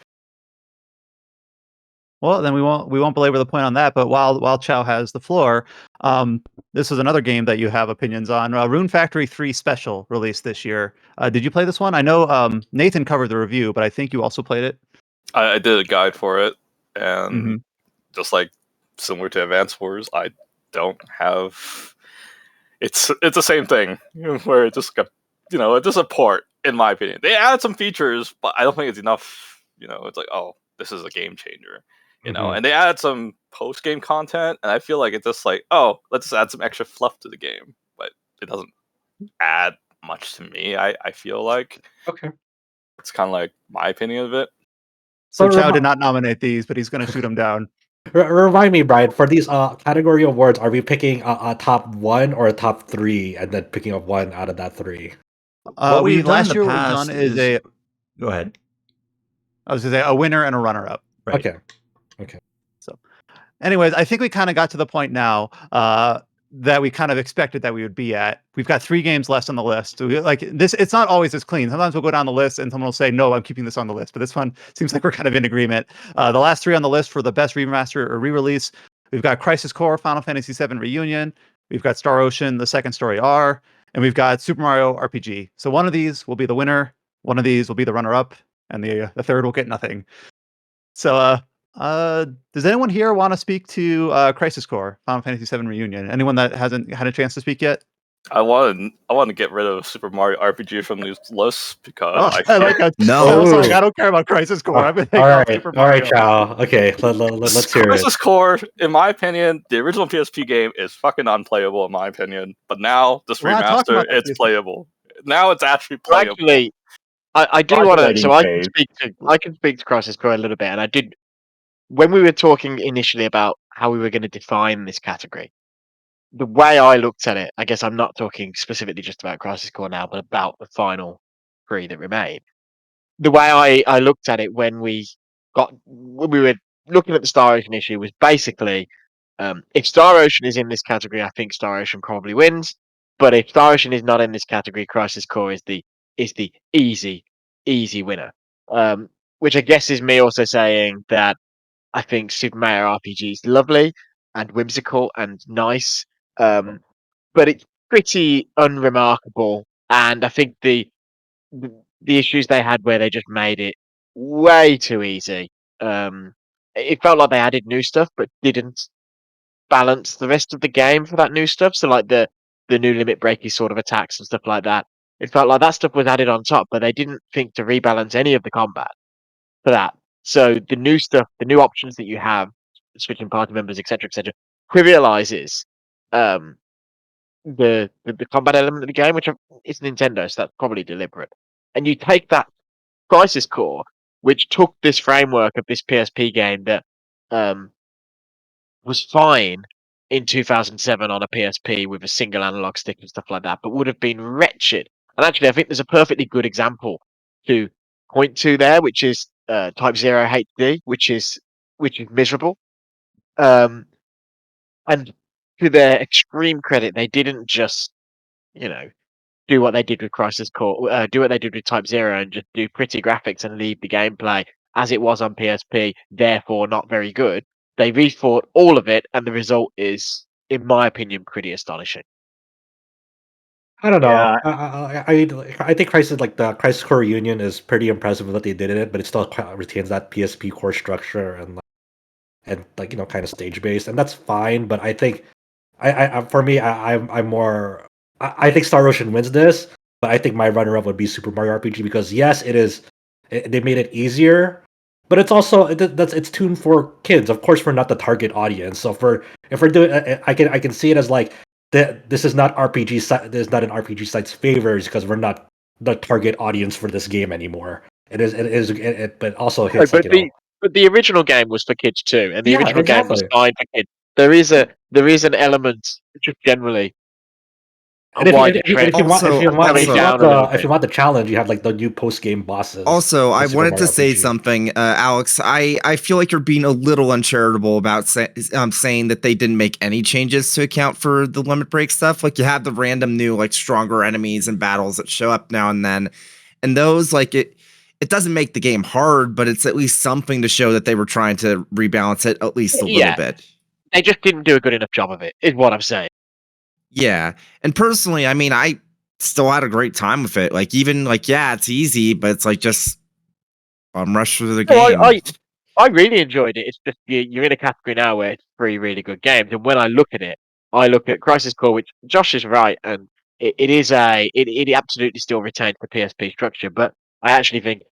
Well, then we won't belabor the point on that. But while Chow has the floor, um, this is another game that you have opinions on. Rune Factory 3 Special released this year. Did you play this one? I know Nathan covered the review, but I think you also played it. I did a guide for it, and Hmm. just like similar to Advance Wars, I don't have. It's the same thing where it just got it's just a port in my opinion. They added some features, but I don't think it's enough. It's like, oh, this is a game changer. Mhm. And they added some post game content, and I feel like it's just like, oh, let's just add some extra fluff to the game, but it doesn't add much to me. I feel like Okay. it's kind of like my opinion of it. So So Chow did not nominate these, but he's going to shoot them down. remind me, Brian, for these category awards, are we picking a top 1 or a top 3, and then picking up one out of that 3? What We we've done in last the year what we've done past is is go ahead. I was going to say a winner and a runner up. Right. Okay. So, anyways, I think we kind of got to the point now that we kind of expected that we would be at. We've got 3 games left on the list. So like this, it's not always as clean. Sometimes we'll go down the list and someone will say, "No, I'm keeping this on the list." But this one seems like we're kind of in agreement. The last 3 on the list for the best remaster or re-release, we've got Crisis Core, Final Fantasy VII Reunion, we've got Star Ocean, The Second Story R, and we've got Super Mario RPG. So one of these will be the winner, one of these will be the runner-up, and the third will get nothing. So, does anyone here want to speak to Crisis Core, Final Fantasy VII Reunion? Anyone that hasn't had a chance to speak yet? I want to get rid of Super Mario RPG from these lists because Oh, I I feel like that. No. I was like, Ooh. I don't care about Crisis Core. I'm gonna All take out right, Super all right, Mario. Chow. Okay, let's hear it. Crisis Core, in my opinion, the original PSP game is fucking unplayable in my opinion. But now this We're not talking remaster, about that it's PSP. playable. Now it's actually So playable. actually, I do want to. Modulating So phase. I can speak to Crisis Core a little bit, and I did when we were talking initially about how we were going to define this category. The way I looked at it, I guess I'm not talking specifically just about Crisis Core now, but about the final three that remain. The way I looked at it when we were looking at the Star Ocean issue was basically if Star Ocean is in this category, I think Star Ocean probably wins. But if Star Ocean is not in this category, Crisis Core is the easy winner. Which I guess is me also saying that I think Super Mario RPG is lovely and whimsical and nice, but it's pretty unremarkable. And I think the issues they had where they just made it way too easy. It felt like they added new stuff, but didn't balance the rest of the game for that new stuff. So like the new limit breaky sort of attacks and stuff like that. It felt like that stuff was added on top, but they didn't think to rebalance any of the combat for that. So the new stuff, the new options that you have, switching party members, etc., trivializes um, the combat element of the game, which is Nintendo, so that's probably deliberate. And you take that Crisis Core, which took this framework of this PSP game that um, was fine in 2007 on a PSP with a single analog stick and stuff like that, but would have been wretched. And actually, I think there's a perfectly good example to point to there, which is Type Zero HD, which is miserable. Um, and to their extreme credit, they didn't just you know do what they did with Crisis Core, do what they did with Type Zero, and just do pretty graphics and leave the gameplay as it was on PSP, therefore not very good. They rethought all of it, and the result is, in my opinion, pretty astonishing. I don't know. Yeah, I think Crisis like the Crisis Core Reunion is pretty impressive with what they did in it, but it still retains that PSP core structure and like kind of stage based, and that's fine. But I think for me, I'm more. I think Star Ocean wins this, but I think my runner up would be Super Mario RPG because yes, it is. They made it easier, but it's also it's tuned for kids. Of course, we're not the target audience. So if we're doing, I can see it as like that. This is not RPG site. This is not an RPG site's favors because we're not the target audience for this game anymore. It is. It is. But also No, hits like but the original game was for kids too, and the yeah, original game was exactly. fine for kids. There is an element just generally And on why the trend if you want Also, coming down a little if bit. you want the challenge, you have like the new post game bosses. Also, I in Super wanted to Mario say RPG. something, Alex. I feel like you're being a little uncharitable about saying that they didn't make any changes to account for the limit break stuff. Like you have the random new, like stronger enemies and battles that show up now and then, and those like it doesn't make the game hard, but it's at least something to show that they were trying to rebalance it at least a little Yeah, bit. they just didn't do a good enough job of it, is what I'm saying. Yeah, and personally, I mean, I still had a great time with it. Like even like yeah, it's easy, but it's like just rush through the No, game. I really enjoyed it. It's just you're in a category now where it's three really good games, and when I look at it, I look at Crisis Core, which Josh is right, and it absolutely still retains the PSP structure. But I actually think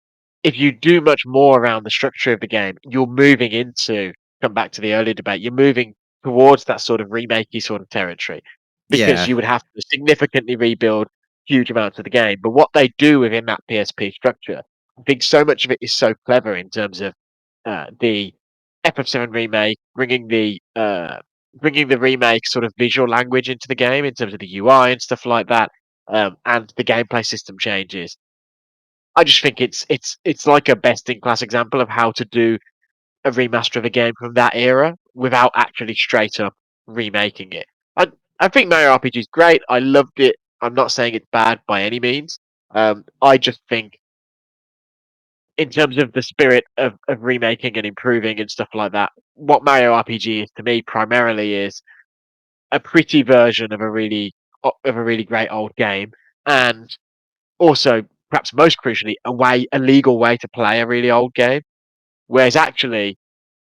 if you do much more around the structure of the game, you're moving into come back to the earlier debate. You're moving towards that sort of remakey sort of territory because Yeah. you would have to significantly rebuild huge amounts of the game. But what they do within that PSP structure, I think so much of it is so clever in terms of the FF7 remake, bringing the remake sort of visual language into the game in terms of the UI and stuff like that, and the gameplay system changes. I just think it's like a best in class example of how to do a remaster of a game from that era without actually straight up remaking it. I think Mario RPG is great. I loved it. I'm not saying it's bad by any means. I just think in terms of the spirit of remaking and improving and stuff like that, what Mario RPG is to me primarily is a pretty version of a really great old game, and also perhaps most crucially, a legal way to play a really old game. Whereas actually,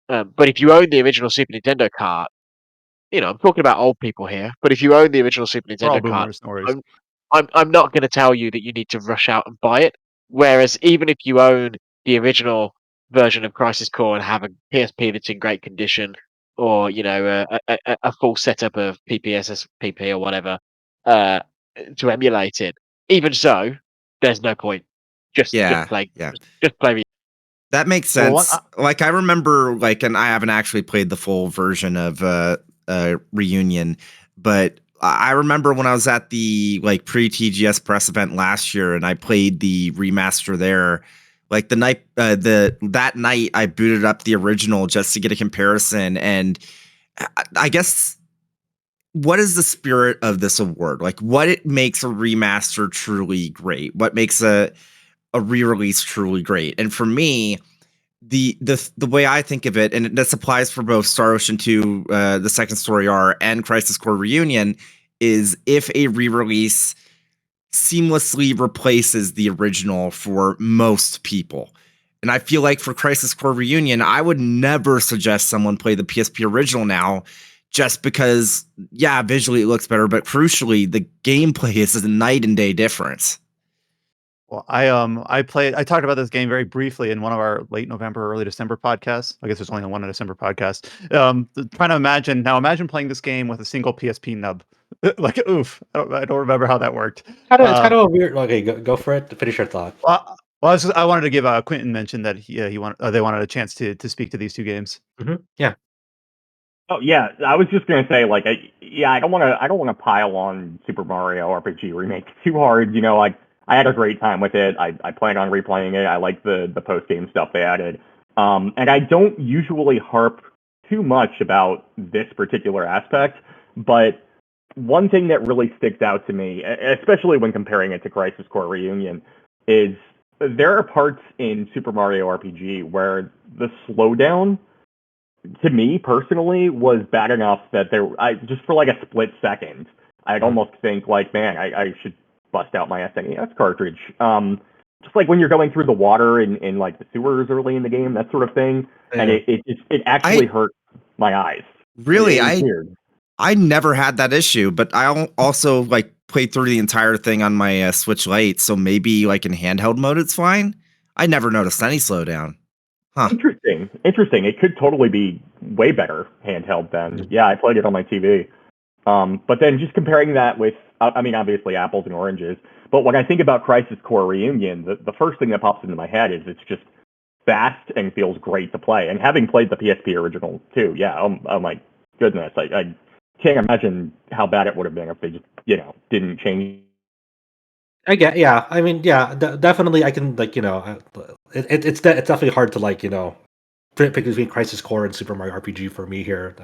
but if you own the original Super Nintendo cart, I'm talking about old people here, but if you own the original Super We're all Nintendo card, boomers, no worries. I'm not going to tell you that you need to rush out and buy it. Whereas even if you own the original version of Crisis Core and have a PSP that's in great condition, or a full setup of PPSSPP or whatever uh, to emulate it, even so, there's no point. Just Yeah, play, yeah. just play. That makes Well, one, sense. Like I remember, like, and I haven't actually played the full version of Reunion, but I remember when I was at the like pre-TGS press event last year, and I played the remaster there. Like the night, that night, I booted up the original just to get a comparison, and I guess what is the spirit of this award? Like, what it makes a remaster truly great? What makes a re-release truly great? And for me, the way I think of it, and this applies for both Star Ocean 2, the Second Story R, and Crisis Core Reunion, is if a re-release seamlessly replaces the original for most people. And I feel like for Crisis Core Reunion, I would never suggest someone play the PSP original now, just because, yeah, visually it looks better, but crucially, the gameplay is a night and day difference. Well, I talked about this game very briefly in one of our late November, early December podcasts. I guess there's only one in December podcast. Trying to imagine playing this game with a single PSP nub. Like, oof, I don't remember how that worked. It's kind of a weird. Okay, go for it. Finish your thought. I wanted to give Quentin mention that they wanted a chance to speak to these two games. Yeah. Oh yeah, I was just gonna say like I don't want to pile on Super Mario RPG Remake too hard. I had a great time with it. I plan on replaying it. I like the post game stuff they added. And I don't usually harp too much about this particular aspect, but one thing that really sticks out to me, especially when comparing it to Crisis Core Reunion, is there are parts in Super Mario RPG where the slowdown, to me personally, was bad enough that I just for like a split second, I'd almost think like, man, I should bust out my SNES cartridge. Just like when you're going through the water in like the sewers early in the game, that sort of thing, and it actually hurt my eyes. Really, It was weird. I never had that issue, but I also like played through the entire thing on my Switch Lite, so maybe like in handheld mode it's fine. I never noticed any slowdown. Huh. Interesting. It could totally be way better handheld than. Yeah, I played it on my TV. But then just comparing that with, I mean, obviously apples and oranges. But when I think about Crisis Core Reunion, the first thing that pops into my head is it's just fast and feels great to play. And having played the PSP original too, yeah, oh my goodness, I can't imagine how bad it would have been if they just, didn't change. Yeah. I mean, yeah, definitely. I can it's definitely hard to pick between Crisis Core and Super Mario RPG for me here.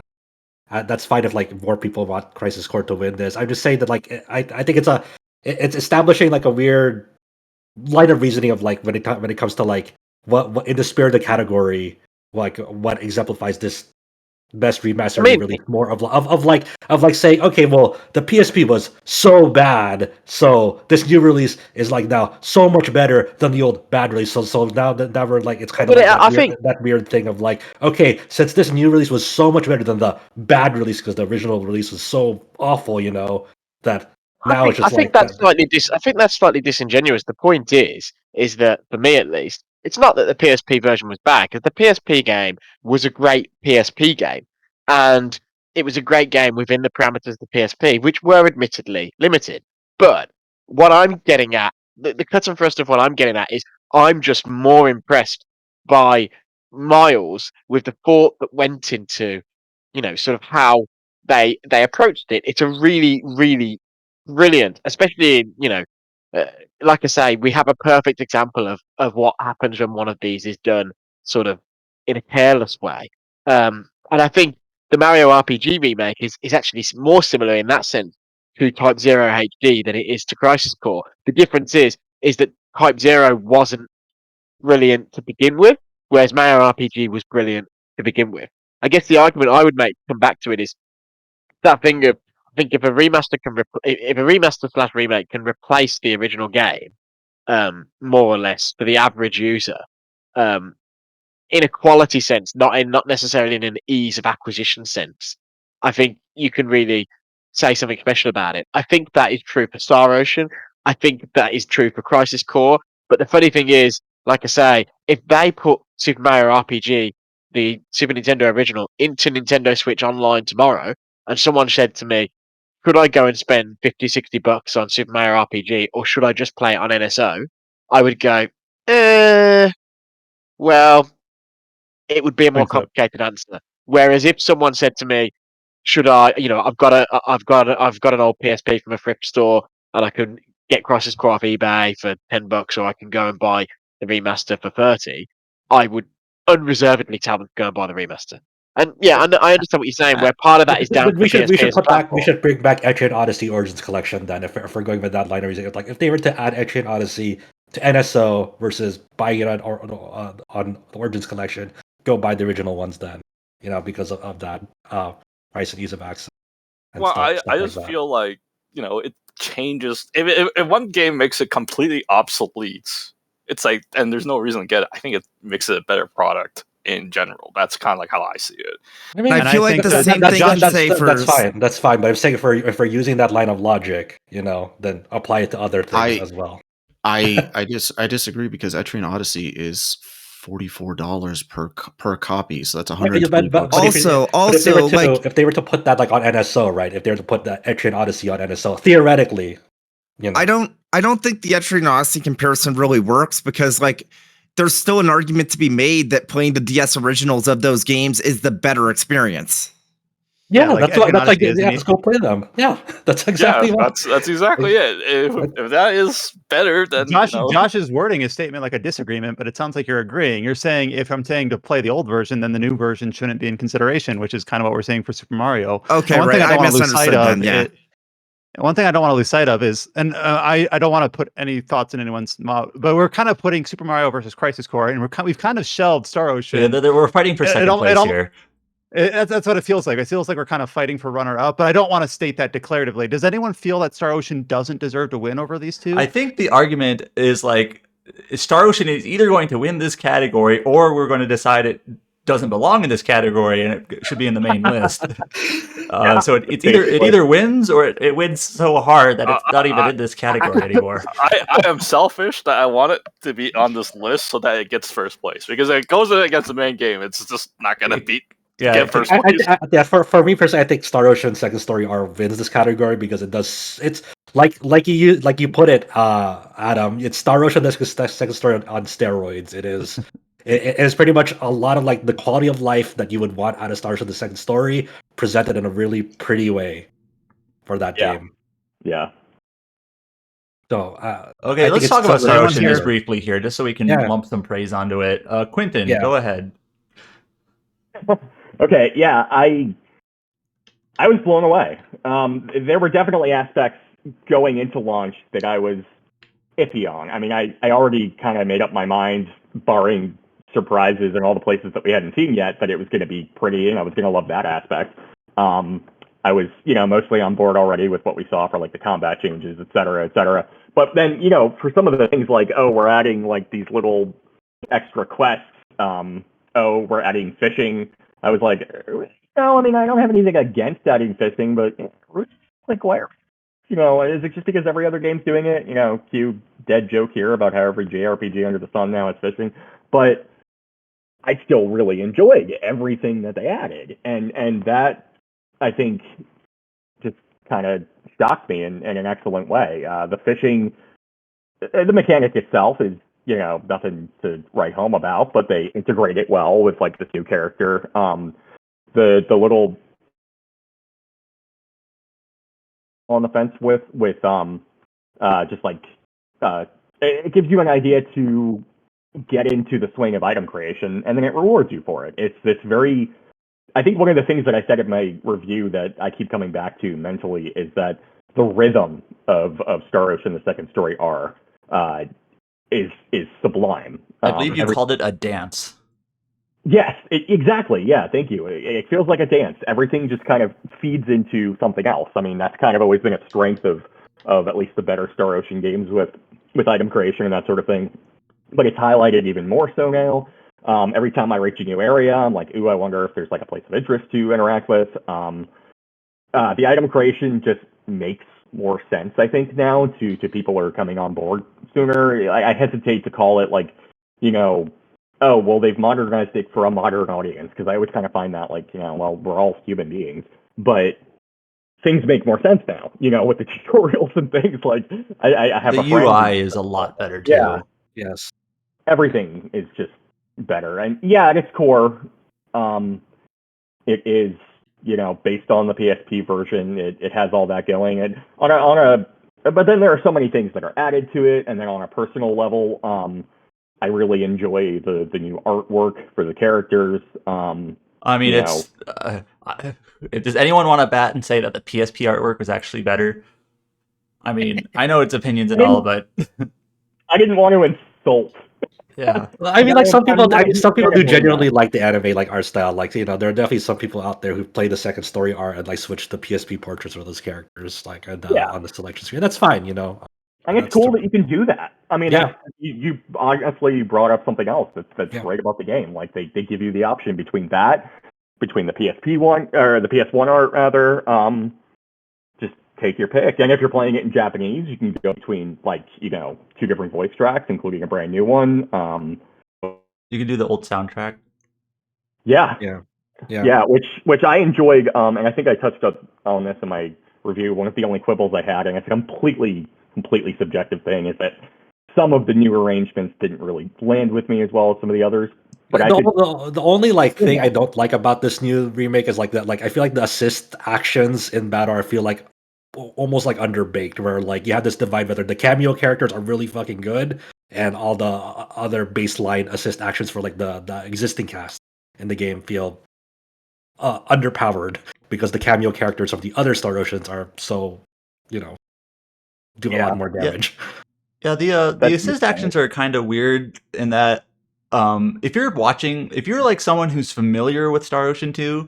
That's fine if like more people want Crisis Core to win this. I'm just saying that I think it's establishing like a weird line of reasoning of like when it comes to like what in the spirit of the category, like what exemplifies this best remaster re-release more of like saying, okay, well, the PSP was so bad, so this new release is like now so much better than the old bad release. So now that we're like, it's kind of like that weird thing of like, okay, since this new release was so much better than the bad release because the original release was so awful, that now it's just I think that's slightly disingenuous. The point is that for me at least, it's not that the PSP version was bad, because the PSP game was a great PSP game, and it was a great game within the parameters of the PSP, which were admittedly limited. But what I'm getting at, the cut and thrust of what I'm getting at is, I'm just more impressed by Miles with the thought that went into, sort of how they approached it. It's a really, really brilliant, especially uh, like I say, we have a perfect example of what happens when one of these is done sort of in a careless way. And I think the Mario RPG remake is actually more similar in that sense to Type Zero HD than it is to Crisis Core. The difference is that Type Zero wasn't brilliant to begin with, whereas Mario RPG was brilliant to begin with. I guess the argument I would make, come back to it, is that thing of, I think if a remaster if a remaster slash remake can replace the original game, more or less for the average user, um, in a quality sense, not necessarily in an ease of acquisition sense, I think you can really say something special about it. I think that is true for Star Ocean. I think that is true for Crisis Core. But the funny thing is, like I say, if they put Super Mario RPG, the Super Nintendo original, into Nintendo Switch Online tomorrow, and someone said to me, could I go and spend 50, $60 on Super Mario RPG, or should I just play it on NSO? I would go, well, it would be a more Thanks, complicated answer. Whereas if someone said to me, should I, I've got an old PSP from a thrift store, and I can get Crisis Core off eBay for $10, or I can go and buy the remaster for 30, I would unreservedly tell them to go and buy the remaster. And yeah, I understand what you're saying. Where part of that is down to We the should PSP as a put back we platform. should bring back Etrian Odyssey Origins Collection then if we're going with that line of reasoning. Like if they were to add Etrian Odyssey to NSO versus buying it on the Origins Collection, go buy the original ones then. Because of that price and ease of access and Well, stuff I like just that. feel like it changes. If one game makes it completely obsolete, it's like, and there's no reason to get it. I think it makes it a better product in general. That's kind of like how I see it. I mean, I And feel I like think the that same thing can say for that's fine. That's fine. But I'm saying if we're using that line of logic, then apply it to other things as well. I disagree because Etrian Odyssey is $44 per copy, so that's $120. If they were to put that like on NSO, right? If they were to put that Etrian Odyssey on NSO, theoretically, I don't think the Etrian Odyssey comparison really works because like there's still an argument to be made that playing the DS originals of those games is the better experience. Yeah, like that's Etrian like Odyssey is let's go play them. Yeah, that's exactly Yeah, what. that's exactly it. If that is better, then Josh is wording his statement like a disagreement, but it sounds like you're agreeing. You're saying if I'm saying to play the old version, then the new version shouldn't be in consideration, which is kind of what we're saying for Super Mario. Okay, And one right. thing I I don't want to lose sight misunderstood of then. Yeah. one thing I don't want to lose sight of is, and I don't want to put any thoughts in anyone's mouth, but we're kind of putting Super Mario versus Crisis Core, and we've kind of shelved Star Ocean. We're fighting for second place here. That's what it feels like. It feels like we're kind of fighting for runner-up, but I don't want to state that declaratively. Does anyone feel that Star Ocean doesn't deserve to win over these two? I think the argument is like Star Ocean is either going to win this category or we're going to decide it doesn't belong in this category and it should be in the main list. So it either wins or it wins so hard that it's not even in this category anymore. I am selfish that I want it to be on this list so that it gets first place, because it goes against the main game. It's just not going to beat. Yeah, get first place. For me personally, I think Star Ocean Second Story R wins this category because it's like you put it, Adam. It's Star Ocean Second Story on steroids. It is. It is pretty much a lot of like the quality of life that you would want out of Star Ocean the Second Story presented in a really pretty way for that game. Yeah. So okay, let's talk about Star Ocean just briefly here, just so we can lump some praise onto it. Quentin, go ahead. Okay, yeah, I was blown away. There were definitely aspects going into launch that I was iffy on. I mean, I already kind of made up my mind, barring surprises and all the places that we hadn't seen yet, that it was going to be pretty and I was going to love that aspect. I was, mostly on board already with what we saw for like the combat changes, et cetera, et cetera. But then, for some of the things like, we're adding like these little extra quests. We're adding fishing. I was like, no, I mean, I don't have anything against adding fishing, but like, where? Is it just because every other game's doing it? Cue dead joke here about how every JRPG under the sun now is fishing. But I still really enjoyed everything that they added. And that, I think, just kind of shocked me in an excellent way. The fishing, the mechanic itself is, nothing to write home about, but they integrate it well with like this new character. The little on the fence with just like it gives you an idea to get into the swing of item creation, and then it rewards you for it. It's this very, I think one of the things that I said in my review that I keep coming back to mentally is that the rhythm of Star Ocean: The Second Story R is sublime. I believe you called it a dance. Yes, exactly. Yeah, thank you. It feels like a dance. Everything just kind of feeds into something else. I mean, that's kind of always been a strength of at least the better Star Ocean games with item creation and that sort of thing. But it's highlighted even more so now. Every time I reach a new area, I'm like, ooh, I wonder if there's like a place of interest to interact with. the item creation just makes more sense, I think, now to people who are coming on board sooner. I hesitate to call it like, oh, well, they've modernized it for a modern audience, because I always kind of find that like, well, we're all human beings, but things make more sense now, with the tutorials and things. Like, I have The a friend UI is a lot better too. Yeah. Yes. Everything is just better. And yeah, at its core, it is, based on the PSP version. It has all that going. And but then there are so many things that are added to it. And then on a personal level, I really enjoy the new artwork for the characters. I mean, it's. Does anyone want to bat and say that the PSP artwork was actually better? I mean, I know it's opinions and all, but I didn't want to insult. yeah. Well, I mean, like some people do genuinely that. like the anime like art style. Like, there are definitely some people out there who play the second story art and like switch to PSP portraits of those characters, like on the selection screen. That's fine, And it's cool that you can do that. I mean, Yeah. you honestly brought up something else that's great about the game. Like they give you the option between the PSP one or the PS1 art rather. Just take your pick. And if you're playing it in Japanese, you can go between like two different voice tracks, including a brand new one. You can do the old soundtrack. Yeah, which I enjoyed. And I think I touched on this in my review. One of the only quibbles I had, and it's a completely subjective thing, is that some of the new arrangements didn't really land with me as well as some of the others. But the only thing I don't like about this new remake is like that. Like, I feel like the assist actions in battle, I feel like almost like underbaked, where like you have this divide whether the cameo characters are really fucking good and all the other baseline assist actions for like the existing cast in the game feel underpowered because the cameo characters of the other Star Oceans are so do a lot more damage. Yeah, the assist actions are kind of weird in that if you're like someone who's familiar with Star Ocean 2,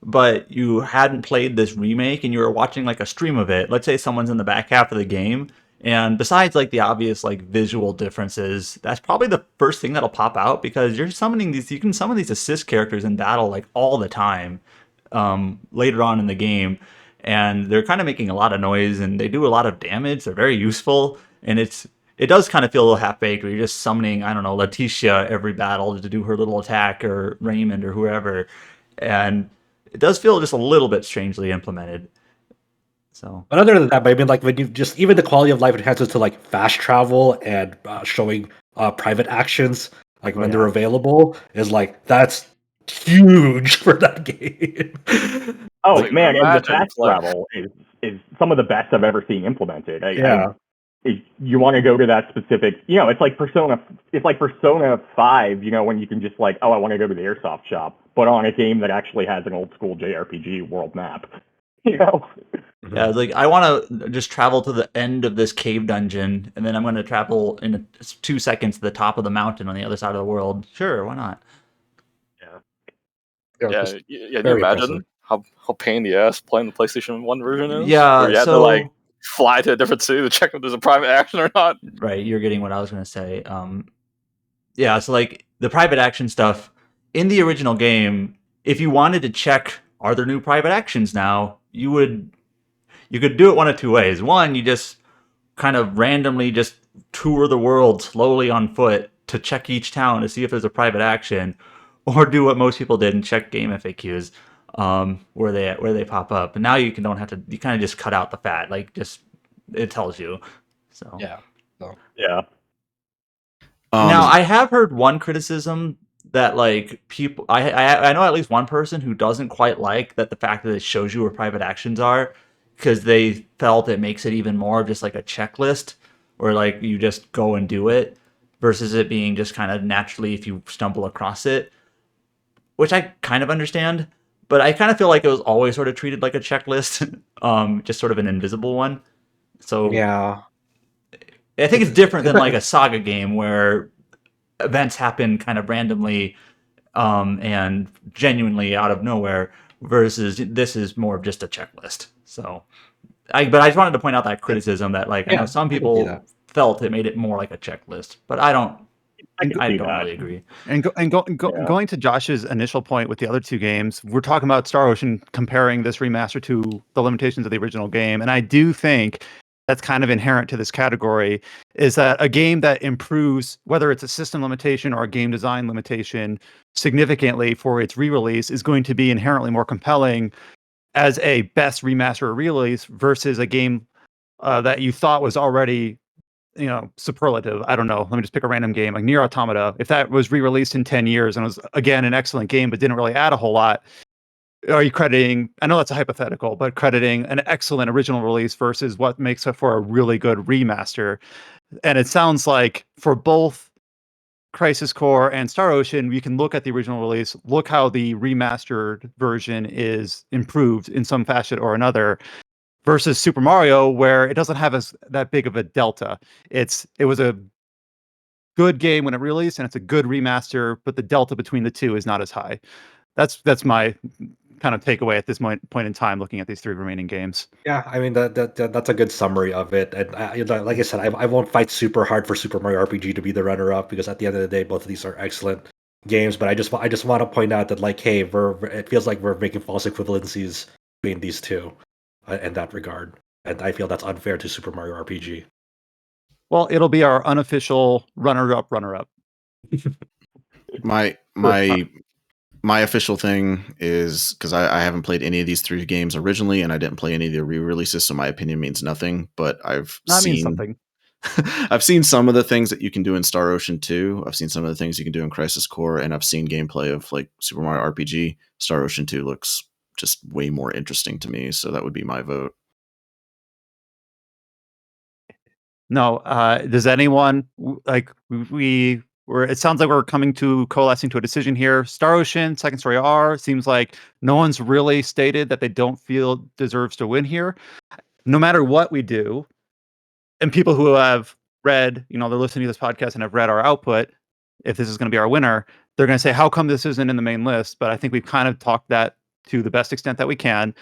but you hadn't played this remake and you were watching like a stream of it, let's say someone's in the back half of the game, and besides like the obvious like visual differences, that's probably the first thing that'll pop out, because you can summon these assist characters in battle like all the time later on in the game, and they're kind of making a lot of noise and they do a lot of damage. They're very useful, and it does kind of feel a little half-baked where you're just summoning, I don't know, Letitia every battle to do her little attack, or Raymond or whoever. And it does feel just a little bit strangely implemented. So, but other than that, I mean, like when you just even the quality of life enhancements to like fast travel and showing private actions, like when they're available, is like that's huge for that game. Oh man, and the fast travel is some of the best I've ever seen implemented. You want to go to that specific, it's like Persona 5, when you can just like, oh, I want to go to the airsoft shop, but on a game that actually has an old school JRPG world map. Yeah, like I want to just travel to the end of this cave dungeon, and then I'm going to travel in 2 seconds to the top of the mountain on the other side of the world. Sure, why not? Yeah, you imagine how pain in the ass playing the PlayStation 1 version is? Yeah, where you had to like fly to a different city to check if there's a private action or not. Right, you're getting what I was going to say. Yeah, so like the private action stuff in the original game, if you wanted to check are there new private actions now, you could do it one of two ways. One, you just kind of randomly just tour the world slowly on foot to check each town to see if there's a private action, or do what most people did and check game FAQs where they pop up. And now you don't have to. You kind of just cut out the fat. Like just it tells you. So yeah. Now I have heard one criticism that like people I know at least one person who doesn't quite like that the fact that it shows you where private actions are, because they felt it makes it even more just like a checklist where like you just go and do it versus it being just kind of naturally if you stumble across it, which I kind of understand, but I kind of feel like it was always sort of treated like a checklist, just sort of an invisible one. So yeah, I think it's different than like a Saga game where events happen kind of randomly and genuinely out of nowhere, versus this is more of just a checklist. So, but I just wanted to point out that criticism that like I know some people felt it made it more like a checklist, but I don't I can I see don't that. really agree. And Yeah. going to Josh's initial point with the other two games, we're talking about Star Ocean comparing this remaster to the limitations of the original game, and I do think that's kind of inherent to this category is that a game that improves, whether it's a system limitation or a game design limitation, significantly for its re-release is going to be inherently more compelling as a best remaster or re-release versus a game that you thought was already superlative. I don't know. Let me just pick a random game like Nier Automata. If that was re-released in 10 years and was again an excellent game but didn't really add a whole lot, are you crediting, I know that's a hypothetical, but crediting an excellent original release versus what makes it for a really good remaster? And it sounds like for both Crisis Core and Star Ocean, we can look at the original release, look how the remastered version is improved in some fashion or another, versus Super Mario, where it doesn't have that big of a delta. It was a good game when it released, and it's a good remaster, but the delta between the two is not as high. That's my kind of takeaway at this point in time, looking at these three remaining games. Yeah, I mean that's a good summary of it. And like I said, I won't fight super hard for Super Mario RPG to be the runner-up because at the end of the day, both of these are excellent games. But I just want to point out that like, hey, it feels like we're making false equivalencies between these two in that regard, and I feel that's unfair to Super Mario RPG. Well, it'll be our unofficial runner-up. My my my official thing is because I haven't played any of these three games originally, and I didn't play any of the re-releases, so my opinion means nothing. But That means something. I've seen some of the things that you can do in Star Ocean 2. I've seen some of the things you can do in Crisis Core, and I've seen gameplay of like Super Mario RPG. Star Ocean 2 looks just way more interesting to me, so that would be my vote. No, does anyone like it sounds like we're coming to coalescing to a decision here. Star Ocean, Second Story R seems like no one's really stated that they don't feel deserves to win here. No matter what we do, and people who have read, they're listening to this podcast and have read our output, if this is going to be our winner, they're going to say, how come this isn't in the main list? But I think we've kind of talked that to the best extent that we can.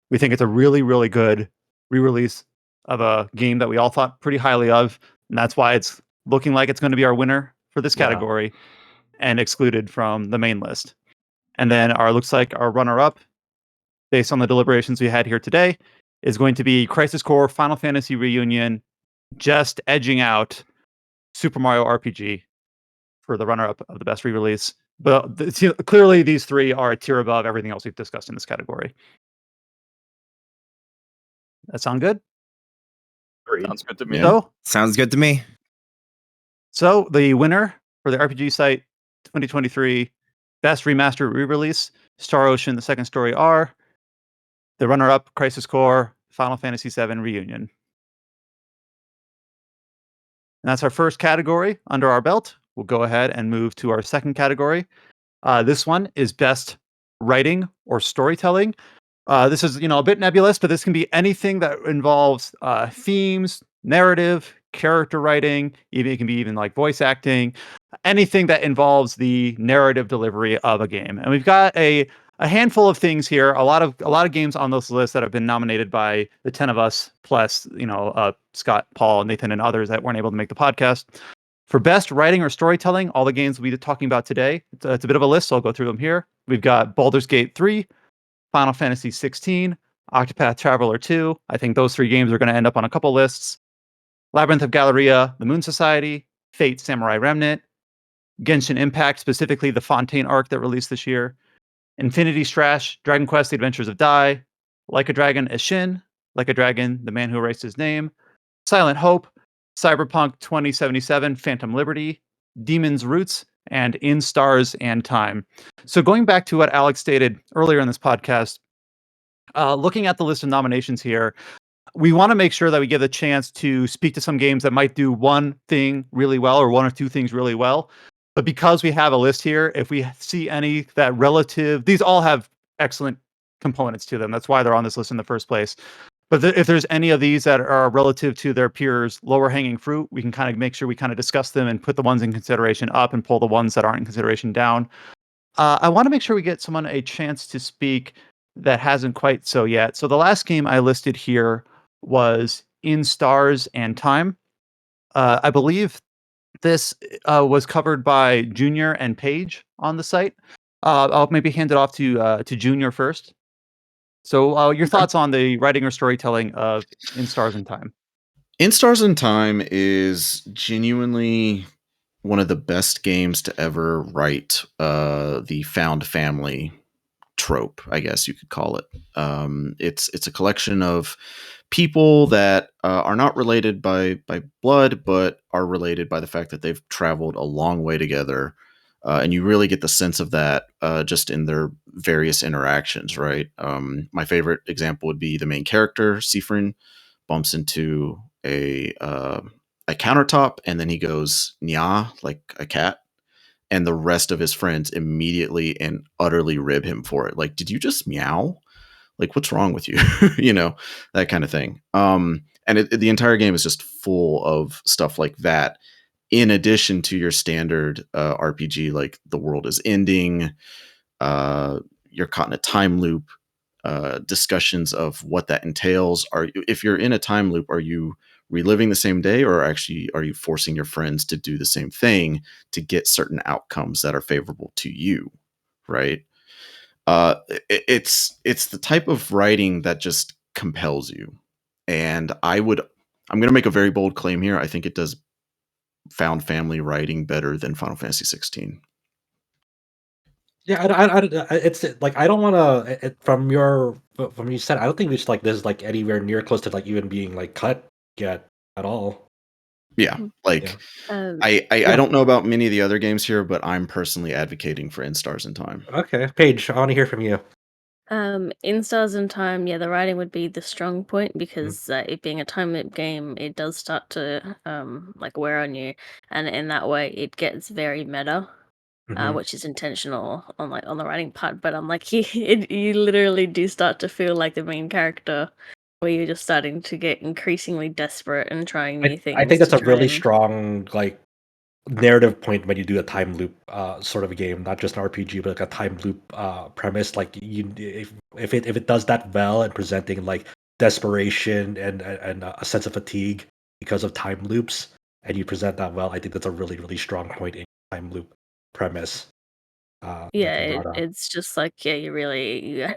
We think it's a really, really good re-release of a game that we all thought pretty highly of, and that's why it's looking like it's going to be our winner for this Yeah. category and excluded from the main list. And then looks like our runner-up, based on the deliberations we had here today, is going to be Crisis Core Final Fantasy Reunion, just edging out Super Mario RPG for the runner-up of the best re-release. But clearly, these three are a tier above everything else we've discussed in this category. That sound good? Agreed. Sounds good to me. Yeah. Sounds good to me. So the winner for the RPG Site 2023 Best Remastered Re-Release, Star Ocean: The Second Story R. The runner-up, Crisis Core Final Fantasy VII Reunion. And that's our first category under our belt. We'll go ahead and move to our second category. This one is Best Writing or Storytelling. This is, a bit nebulous, but this can be anything that involves themes, narrative, character writing. Even it can be even like voice acting, anything that involves the narrative delivery of a game. And we've got a handful of things here. A lot of games on this list that have been nominated by the 10 of us, plus Scott, Paul, Nathan, and others that weren't able to make the podcast. For best writing or storytelling, all the games we'll be talking about today. It's a bit of a list, so I'll go through them here. We've got Baldur's Gate 3. Final Fantasy 16, Octopath Traveler 2. I think those three games are going to end up on a couple lists. Labyrinth of Galleria, The Moon Society, Fate Samurai Remnant, Genshin Impact, specifically the Fontaine arc that released this year, Infinity Strash, Dragon Quest: The Adventures of Dai, Like a Dragon: Ishin, Like a Dragon: The Man Who Erased His Name, Silent Hope, Cyberpunk 2077, Phantom Liberty, Demon's Roots, and In Stars and Time. So going back to what Alex stated earlier in this podcast, looking at the list of nominations here, we want to make sure that we give a chance to speak to some games that might do one thing really well or one or two things really well. But because we have a list here, if we see any that these all have excellent components to them. That's why they're on this list in the first place. But if there's any of these that are relative to their peers, lower hanging fruit, we can kind of make sure we kind of discuss them and put the ones in consideration up and pull the ones that aren't in consideration down. I want to make sure we get someone a chance to speak that hasn't quite so yet. So the last game I listed here was In Stars and Time. I believe This was covered by Junior and Paige on the site. I'll maybe hand it off to Junior first. So, your Okay. thoughts on the writing or storytelling of In Stars and Time? In Stars and Time is genuinely one of the best games to ever write the found family trope, I guess you could call it. It's a collection of people that are not related by blood, but are related by the fact that they've traveled a long way together. And you really get the sense of that just in their various interactions, right? My favorite example would be the main character, Sifrin, bumps into a countertop, and then he goes nya like a cat, and the rest of his friends immediately and utterly rib him for it. Like, did you just meow? Like, what's wrong with you? That kind of thing. And the entire game is just full of stuff like that. In addition to your standard RPG, like the world is ending, you're caught in a time loop, discussions of what that entails. If you're in a time loop, are you reliving the same day, or actually are you forcing your friends to do the same thing to get certain outcomes that are favorable to you, right? It's the type of writing that just compels you, and I'm going to make a very bold claim here. I think it does found family writing better than Final Fantasy 16. Yeah, it's like I don't want to. From you said, I don't think it's like this is like anywhere near close to like even being like cut yet at all. Yeah, like Yeah. I don't know about many of the other games here, but I'm personally advocating for In Stars in Time. Okay, Paige, I want to hear from you. In Stars and Time, yeah, the writing would be the strong point because it being a time loop game, it does start to like wear on you, and in that way, it gets very meta, Mhm. which is intentional on like on the writing part. But I'm like, you literally do start to feel like the main character, where you're just starting to get increasingly desperate and trying new I think things that's to a try really and. strong like narrative point when you do a time loop sort of a game, not just an RPG, but like a time loop premise. Like if it does that well and presenting like desperation and a sense of fatigue because of time loops, and you present that well, I think that's a really really strong point in time loop premise that Yeah, you brought up. it's just like, yeah, you really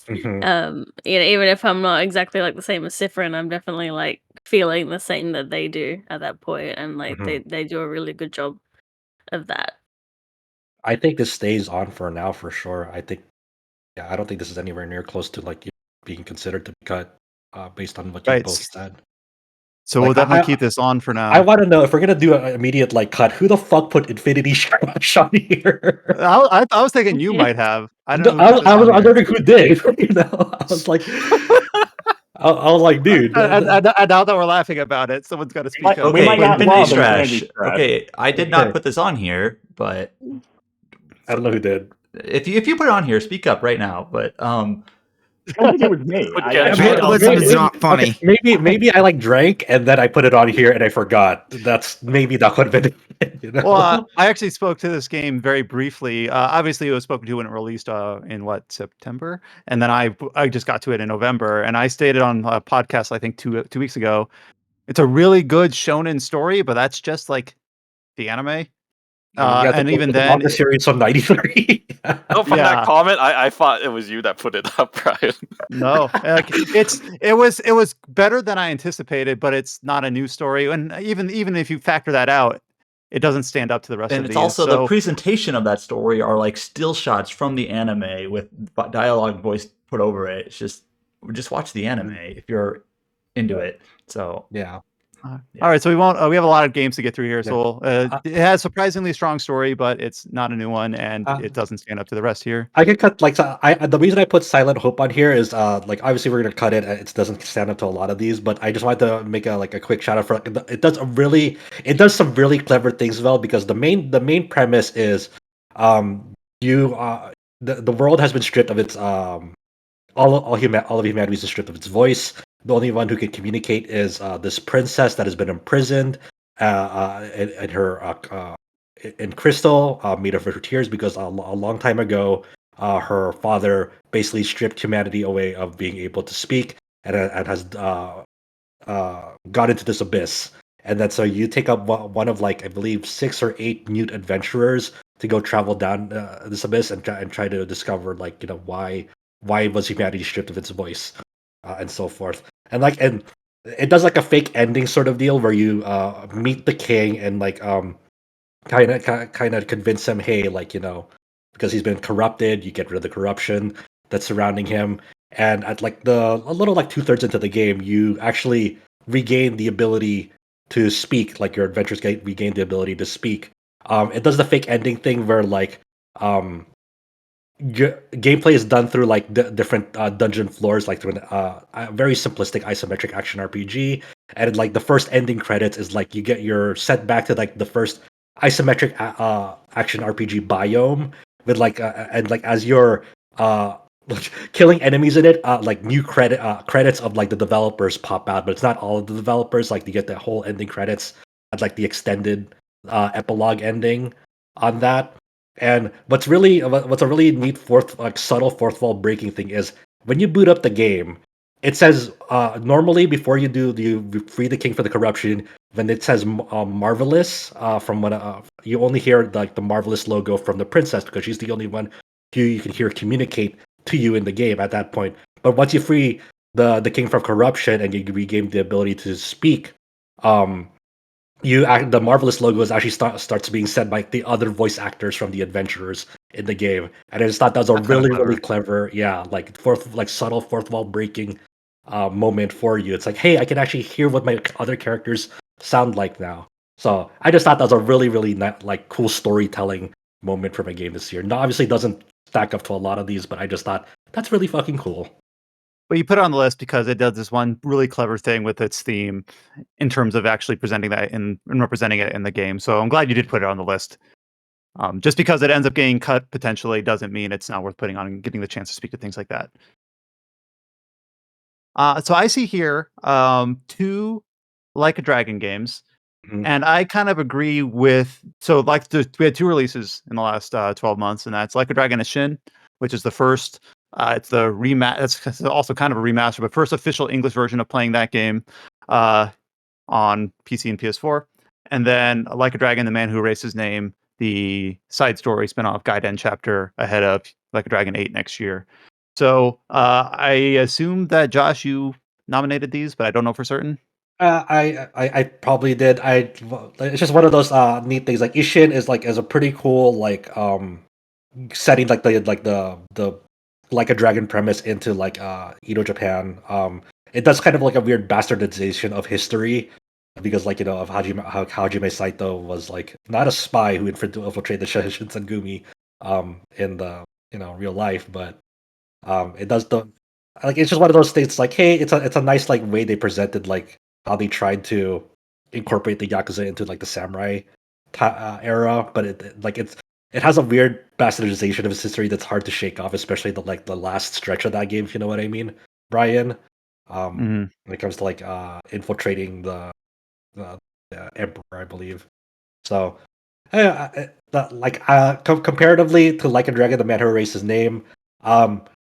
Mhm. even if I'm not exactly like the same as Sifrin, I'm definitely like feeling the same that they do at that point, and like Mhm. they do a really good job of that. I think this stays on for now for sure. I think yeah, I don't think this is anywhere near close to like being considered to be cut based on what you Right. both said. So we'll Like definitely keep this on for I now. want to know if we're gonna do an immediate like cut. Who the fuck put Infinity Crush on here? I was thinking you Yeah. might have. I don't No, know who put this I was on here. wondering who did. You know, I was like, I was like, dude. And now that we're laughing about it, someone's got to speak up. We Okay, might not Infinity love Infinity Trash. Trash. Okay, I did not Okay, put this on here, but I don't know who did. if you put it on here, speak up right now. But I don't think it was me. But I Genshin, thought it was Capitalism is somebody. not Okay, funny. maybe I like drank and then I put it on here and I forgot. That could have been it, you Well, know. I actually spoke to this game very briefly. Obviously, it was spoken to when it released in what September, and then I just got to it in November, and I stated on a podcast I think two weeks ago. It's a really good shonen story, but that's just like the anime. Yeah, And even the then, manga series from '93. oh, from that yeah, comment, I thought it was you that put it up, Brian. no, like it was better than I anticipated, but it's not a new story. And even if you factor that out, it doesn't stand up to the rest and of it's these. also the So presentation of that story are like still shots from the anime with dialogue voice put over it. It's just watch the anime if you're into it. So Yeah, all right, so we won't. We have a lot of games to get through here. yeah. So it has surprisingly strong story, but it's not a new one, and Uh, it doesn't stand up to the rest here. I could cut like so the reason I put Silent Hope on here is like obviously we're gonna cut it. It doesn't stand up to a lot of these, but I just wanted to make a quick shout out for it does some really clever things well because the main premise is you the world has been stripped of its all of humanity is stripped of its voice. The only one who can communicate is this princess that has been imprisoned in her in crystal, made of her tears, because a long time ago, her father basically stripped humanity away of being able to speak, and has got into this abyss. and then so you take up one of like I believe 6 or 8 mute adventurers to go travel down this abyss and try to discover like why was humanity stripped of its voice and so forth. And it does like a fake ending sort of deal where you meet the king and like kind of convince him, hey, like because he's been corrupted, you get rid of the corruption that's surrounding him, and at like a little like 2/3 into the game, you actually regain the ability to speak. Like your adventures regain the ability to speak. It does the fake ending thing where like um gameplay is done through like different dungeon floors, like through a very simplistic isometric action RPG. And like the first ending credits is like you're sent back to like the first isometric action RPG biome with like and like as you're uh like, killing enemies in it, like new credits of like the developers pop out, but it's not all of the developers. Like you get the whole ending credits at like the extended epilogue ending on that. And what's a really neat subtle fourth wall breaking thing is when you boot up the game, it says normally before you free the king for the corruption. When it says marvelous, from what you only hear like the marvelous logo from the princess because she's the only one who you can hear communicate to you in the game at that point. But once you free the king from corruption and you regain the ability to speak, um, the marvelous logo is actually starts being said by the other voice actors from the adventurers in the game, and I just thought that was a That's kind of really clever. clever, yeah, like subtle fourth wall breaking moment for you. It's like, hey, I can actually hear what my other characters sound like now. So I just thought that was a really like cool storytelling moment from a game this year. Now, obviously, it doesn't stack up to a lot of these, but I just thought that's really fucking cool. But you put it on the list because it does this one really clever thing with its theme in terms of actually presenting that and representing it in the game. So I'm glad you did put it on the list. Just because it ends up getting cut potentially doesn't mean it's not worth putting on and getting the chance to speak to things like that. So I see here two Like a Dragon games, Mhm. and I kind of agree with. So we had two releases in the last 12 months, and that's Like a Dragon Shin, which is the first. It's the It's also kind of a remaster, but first official English version of playing that game uh, on PC and PS4. And then Like a Dragon, The Man Who Erased His Name, the side story spinoff Gaiden chapter ahead of Like a Dragon 8 next year. So I assume that Josh, you nominated these, but I don't know for certain. I probably did. It's just one of those neat things. Like Ishin is a pretty cool like setting like the like a dragon premise into like Edo Japan. It does kind of like a weird bastardization of history because like of how Hajime Saito was like not a spy who infiltrated the Shinsengumi in the real life, but it does the like it's just one of those things like hey, it's a nice like way they presented like how they tried to incorporate the Yakuza into like the samurai era, but it has a weird bastardization of its history that's hard to shake off, especially the last stretch of that game, if you know what I mean, Brian. Mhm. When it comes to like infiltrating the, the emperor, I believe. So, comparatively to Like a Dragon, the Man Who Erased His Name,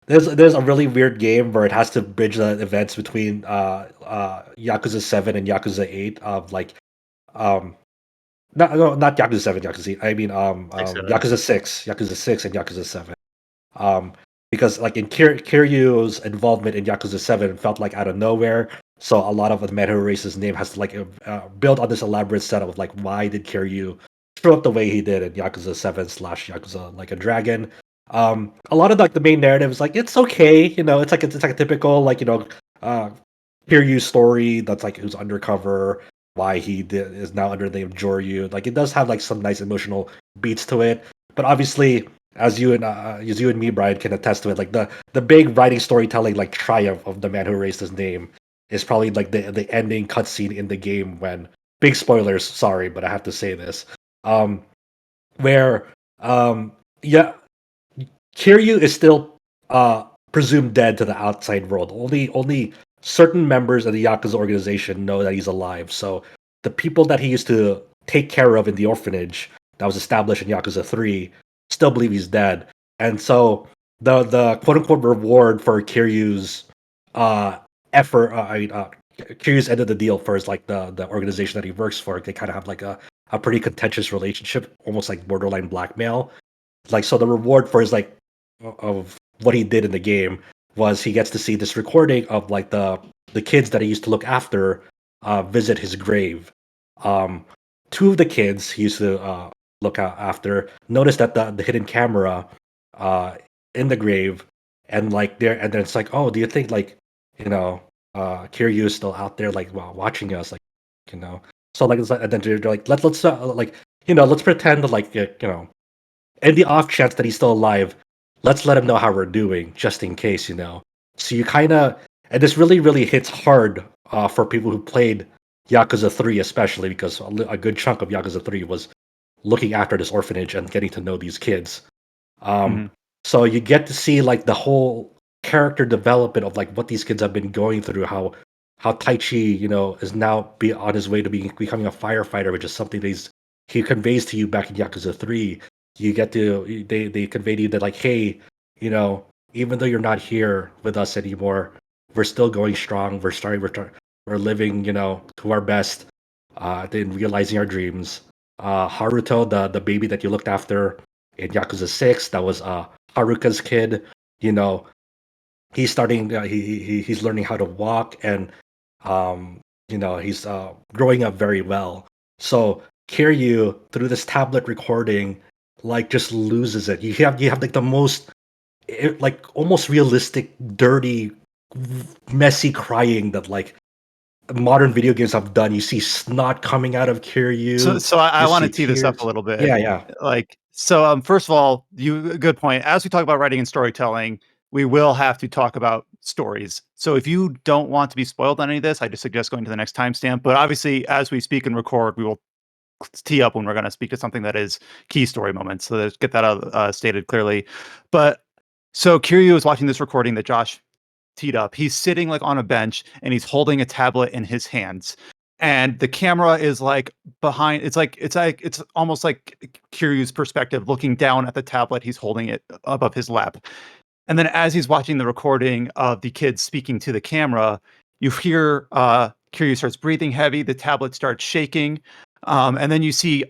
there's a really weird game where it has to bridge the events between Yakuza 7 and Yakuza 8 of like um not Yakuza 7, Yakuza 8. I mean Yakuza 6 and Yakuza 7. Um, because like in Kiryu's involvement in Yakuza 7 felt like out of nowhere. So a lot of the Man Who Erased His Name has to like build on this elaborate setup of like why did Kiryu screw up the way he did in Yakuza 7 slash Yakuza Like a Dragon. A lot of like the main narrative is like it's okay, it's like a typical like uh Kiryu story that's like who's undercover, why is now under the name Joryu. Like it does have like some nice emotional beats to it, but obviously as you and me, Brian, can attest to it. Like the big writing storytelling like triumph of the Man Who Erased His Name is probably like the ending cutscene in the game when big spoilers. Sorry, but I have to say this. Um, where yeah, Kiryu is still presumed dead to the outside world. Only certain members of the Yakuza organization know that he's alive. So the people that he used to take care of in the orphanage that was established in Yakuza 3 still believe he's dead. And so the quote unquote reward for Kiryu's uh effort Kiryu's ended the deal for his like the organization that he works for. They kind of have like a pretty contentious relationship, almost like borderline blackmail. Like so, the reward for his like of what he did in the game was he gets to see this recording of like the kids that he used to look after visit his grave. Um, Two of the kids he used to look after noticed that the hidden camera uh, in the grave, and like there, and then it's like, oh, do you think like you know Kiryu is still out there like watching us, like you know? So like, and then they're like, let's like let's pretend like in the off chance that he's still alive, let's let him know how we're doing, just in case, you know. So you kind of, and this really, really hits hard for people who played Yakuza 3, especially because a good chunk of Yakuza 3 was looking after this orphanage and getting to know these kids. Um, Mhm. so you get to see like the whole character development of like what these kids have been going through, how Taichi, is now on his way to becoming a firefighter, which is something he conveys to you back in Yakuza 3. You get to they convey to you that like, hey, even though you're not here with us anymore, we're still going strong. We're living, to our best, then realizing our dreams. Haruto, the baby that you looked after in Yakuza 6, that was Haruka's kid. You know, he's starting. He's learning how to walk, and he's growing up very well. So Kiryu, through this tablet recording, like just loses it. You have like the most like almost realistic, dirty, messy crying that like modern video games have done. You see snot coming out of So Kiryu. so I You want to see tee this up a tears. little bit. Yeah, yeah. Like, so, first of all, good point. As we talk about writing and storytelling, we will have to talk about stories. So if you don't want to be spoiled on any of this, I just suggest going to the next timestamp. But obviously, as we speak and record, we will tee up when we're going to speak to something that is key story moments. So let's get that stated clearly. But so Kiryu is watching this recording that Josh teed up. He's sitting like on a bench and he's holding a tablet in his hands. And the camera is like behind, it's almost like Kiryu's perspective looking down at the tablet. He's holding it above his lap. And then as he's watching the recording of the kids speaking to the camera, you hear Kiryu starts breathing heavy, the tablet starts shaking. And then you see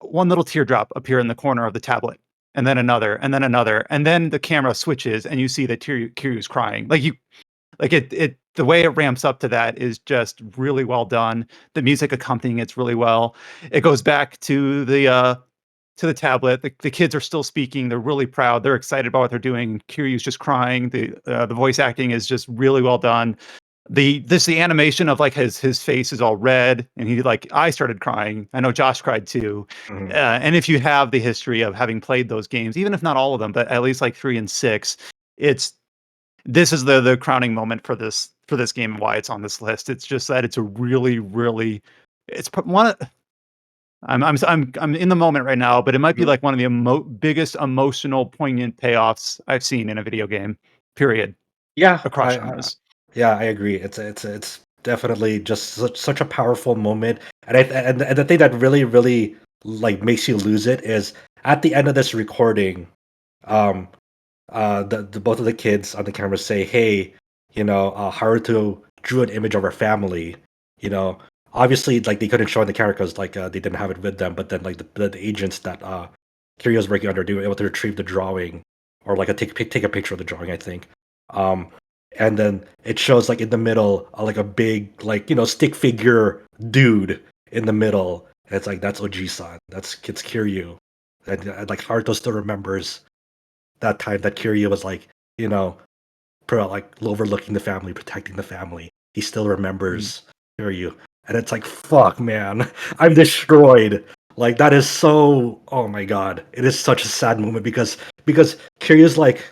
one little teardrop appear in the corner of the tablet, and then another, and then another, and then the camera switches, and you see that Kiryu's crying. The way it ramps up to that is just really well done. The music accompanying it's really well. It goes back to the tablet. The kids are still speaking. They're really proud. They're excited about what they're doing. Kiryu's just crying. The voice acting is just really well done. The animation of like his face is all red, and I started crying. I know Josh cried too. Mhm. And if you have the history of having played those games, even if not all of them, but at least like 3 and 6, it's this is the crowning moment for this game and why it's on this list. It's just that it's a really, really, it's one of, I'm in the moment right now, but it might be Mhm. like one of the biggest emotional, poignant payoffs I've seen in a video game. Period. Yeah, Across genres. yeah, I agree. It's definitely just such a powerful moment, and the thing that really really like makes you lose it is at the end of this recording, um, the both of the kids on the camera say, "Hey, Haruto drew an image of our family." You know, obviously, like they couldn't show in the camera because like they didn't have it with them, but then like the agents that Kirio's working under, they were able to retrieve the drawing or like take a picture of the drawing, I think. Um, and then it shows like in the middle, like a big like stick figure dude in the middle. And it's like that's Oji-san, it's Kiryu, and like Haruto still remembers that time that Kiryu was like you know like overlooking the family, protecting the family. He still Mm. remembers Kiryu, and it's like fuck, man, I'm destroyed. Like that is so. Oh my god, it is such a sad moment because Kiryu's like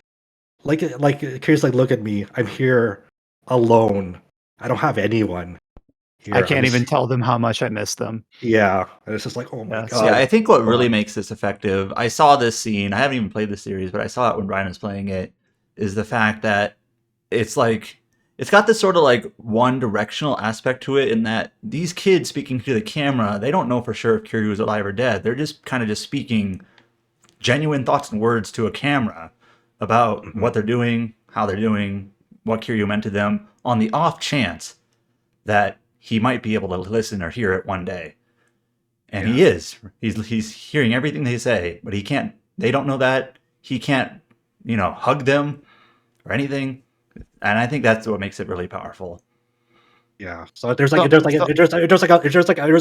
Kiryu's like, look at me, I'm here alone. I don't have anyone I here. I'm can't even just tell them how much I miss them. yeah, and it's just like oh my Yes. Yeah, god. I think what really Fuck. makes this effective, I saw this scene, I haven't even played the series, but I saw it when Ryan was playing it, is the fact that it's like, it's got this sort of like one directional aspect to it in that these kids speaking to the camera, they don't know for sure if Kiryu is alive or dead. They're just kind of just speaking genuine thoughts and words to a camera about Mhm. what they're doing, how they're doing, what Kiryu meant to them, on the off chance that he might be able to listen or hear it one day. And he is. He's hearing everything they say, but he can't. They don't know that. He can't, hug them or anything. And I think that's what makes it really powerful. Yeah. So there's like a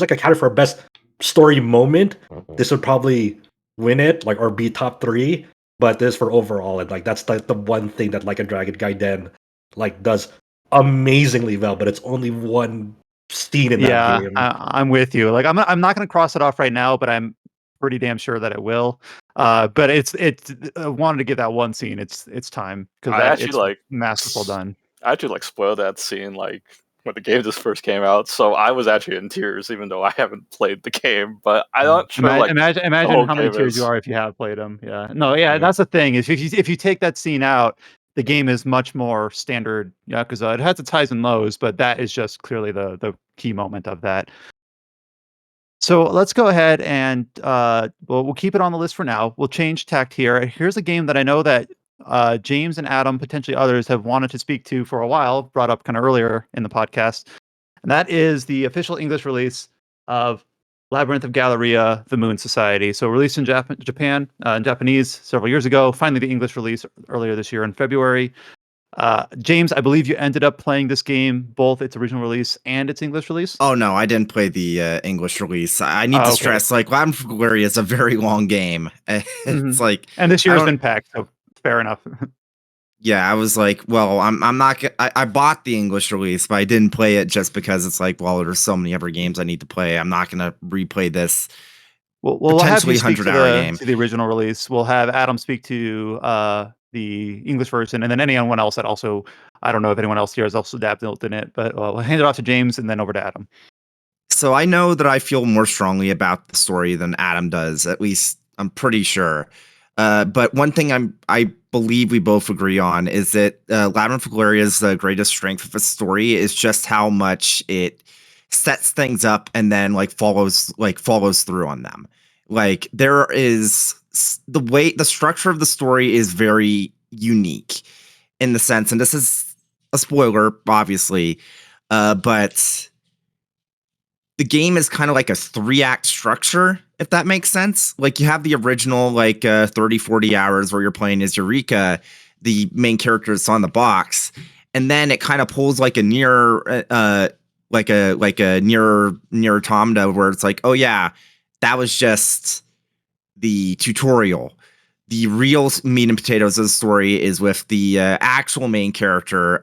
category for best story moment. This would probably win it, or be top 3. But this for overall, and that's the one thing that Like a Dragon Gaiden does amazingly well. But it's only one scene in that game. I'm with you. Like I'm not going to cross it off right now, but I'm pretty damn sure that it will. But it's I wanted to get that one scene. It's time because it's masterful done. I actually spoiled that scene when the game just first came out, so I was actually in tears, even though I haven't played the game. But I'm not sure. Imagine how many tears you are if you have played them. Yeah, no, that's the thing. Is if you take that scene out, the game is much more standard. Yeah, because it has its highs and lows, but that is just clearly the key moment of that. So let's go ahead and we'll keep it on the list for now. We'll change tact here. Here's a game that I know that James and Adam, potentially others, have wanted to speak to for a while, brought up kind of earlier in the podcast. And that is the official English release of Labyrinth of Galleria, The Moon Society. So released in Japan, in Japanese several years ago. Finally, the English release earlier this year in February. James, I believe you ended up playing this game, both its original release and its English release. Oh no, I didn't play the English release. I need to stress, Labyrinth of Galleria is a very long game. It's and this year's been packed, so fair enough. Yeah, I was like, well, I'm not. I bought the English release, but I didn't play it just because it's there's so many other games I need to play. I'm not gonna replay this. We'll have you speak to the original release. We'll have Adam speak to the English version, and then anyone else that also, I don't know if anyone else here has also dabbled in it, but we'll hand it off to James and then over to Adam. So I know that I feel more strongly about the story than Adam does. At least I'm pretty sure. But one thing I believe we both agree on is that Labyrinth of Galeria's greatest strength of the story is just how much it sets things up and then follows through on them. There is the structure of the story is very unique in the sense, and this is a spoiler, obviously, but the game is kind of like a 3-act structure, if that makes sense. You have the original 30, 40 hours where you're playing as Eureka, the main character that's on the box, and then it kind of pulls a near near automata where it's oh yeah, that was just the tutorial. The real meat and potatoes of the story is with the actual main character.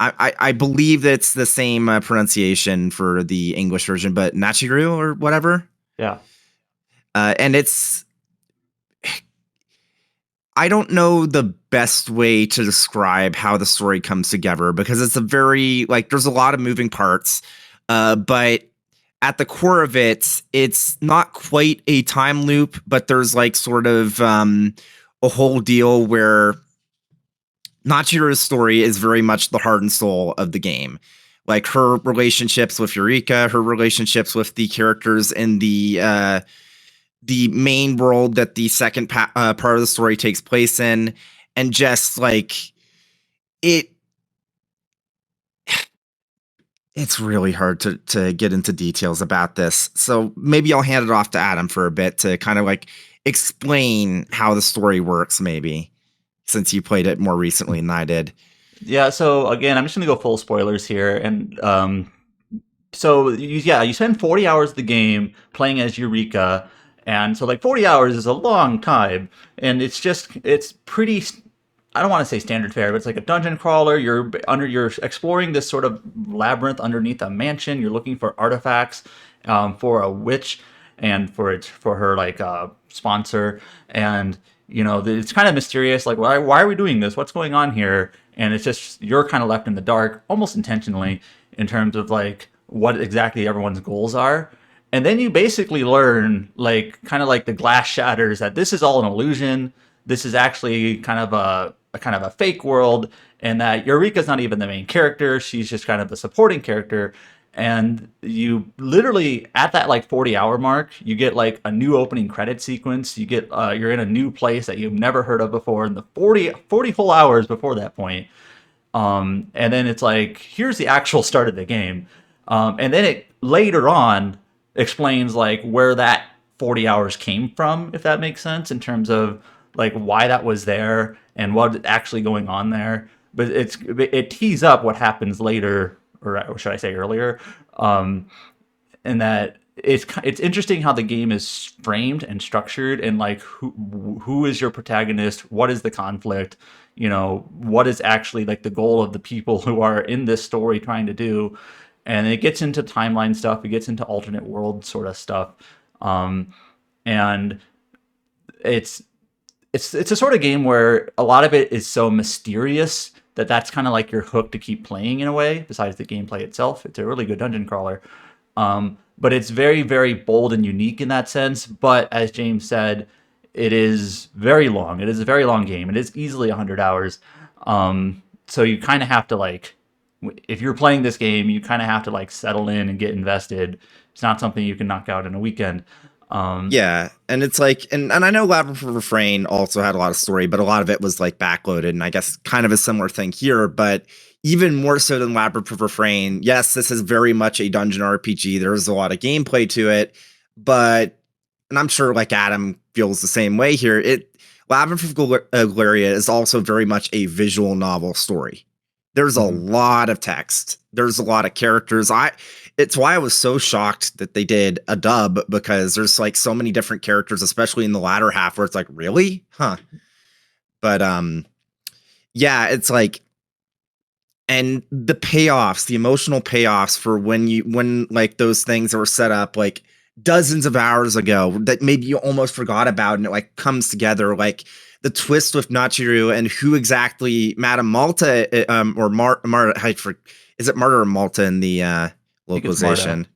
I believe it's the same pronunciation for the English version, but Nachiru or whatever. Yeah. And it's... I don't know the best way to describe how the story comes together because it's a very... there's a lot of moving parts, but at the core of it, it's not quite a time loop, but there's sort of a whole deal where Nachiru's story is very much the heart and soul of the game. Her relationships with Eureka, her relationships with the characters in the main world that the second part of the story takes place in, and just it's really hard to get into details about this. So maybe I'll hand it off to Adam for a bit to kind of explain how the story works, maybe, since you played it more recently than I did. Yeah, so again, I'm just going to go full spoilers here. And so, you spend 40 hours of the game playing as Eureka. And so 40 hours is a long time. And it's pretty... I don't want to say standard fare, but it's like a dungeon crawler. You're exploring this sort of labyrinth underneath a mansion. You're looking for artifacts for a witch and for her sponsor. And it's kind of mysterious. Why are we doing this? What's going on here? And it's just you're kind of left in the dark, almost intentionally, in terms of what exactly everyone's goals are. And then you basically learn the glass shatters that this is all an illusion. This is actually kind of a fake world, and that Eureka's not even the main character. She's just kind of the supporting character. And you literally, at that 40-hour mark, you get a new opening credit sequence. You get you're in a new place that you've never heard of before. In the 40 full hours before that point, And then it's like, here's the actual start of the game. And then it later on explains like where that 40 hours came from, if that makes sense, in terms of like why that was there and what's actually going on there. But it tees up what happens later, or should I say earlier, and that it's interesting how the game is framed and structured, and like who is your protagonist, what is the conflict, what is actually like the goal of the people who are in this story trying to do. And it gets into timeline stuff, it gets into alternate world sort of stuff, and it's it's a sort of game where a lot of it is so mysterious that that's kind of like your hook to keep playing in a way. Besides the gameplay itself, it's a really good dungeon crawler. But it's very, very bold and unique in that sense. But as James said, it is very long. It is a very long game. It is easily 100 hours. So you kind of have to like, if you're playing this game, you kind of have to like settle in and get invested. It's not something you can knock out in a weekend. Yeah, and it's like, and I know Labyrinth of Refrain also had a lot of story, but a lot of it was like backloaded, and I guess kind of a similar thing here, but even more so than Labyrinth of Refrain, yes, this is very much a dungeon RPG. There's a lot of gameplay to it, but, and I'm sure like Adam feels the same way here, Labyrinth of Galeria is also very much a visual novel story. There's a lot of text. There's a lot of characters. It's why I was so shocked that they did a dub, because there's like so many different characters, especially in the latter half, where it's like, really? Huh. But yeah, it's like, and the payoffs, the emotional payoffs for when like those things that were set up like dozens of hours ago that maybe you almost forgot about, and it like comes together, like the twist with Nachiru and who exactly Madame Malta, or Marta, is it Marta or Malta in the localization?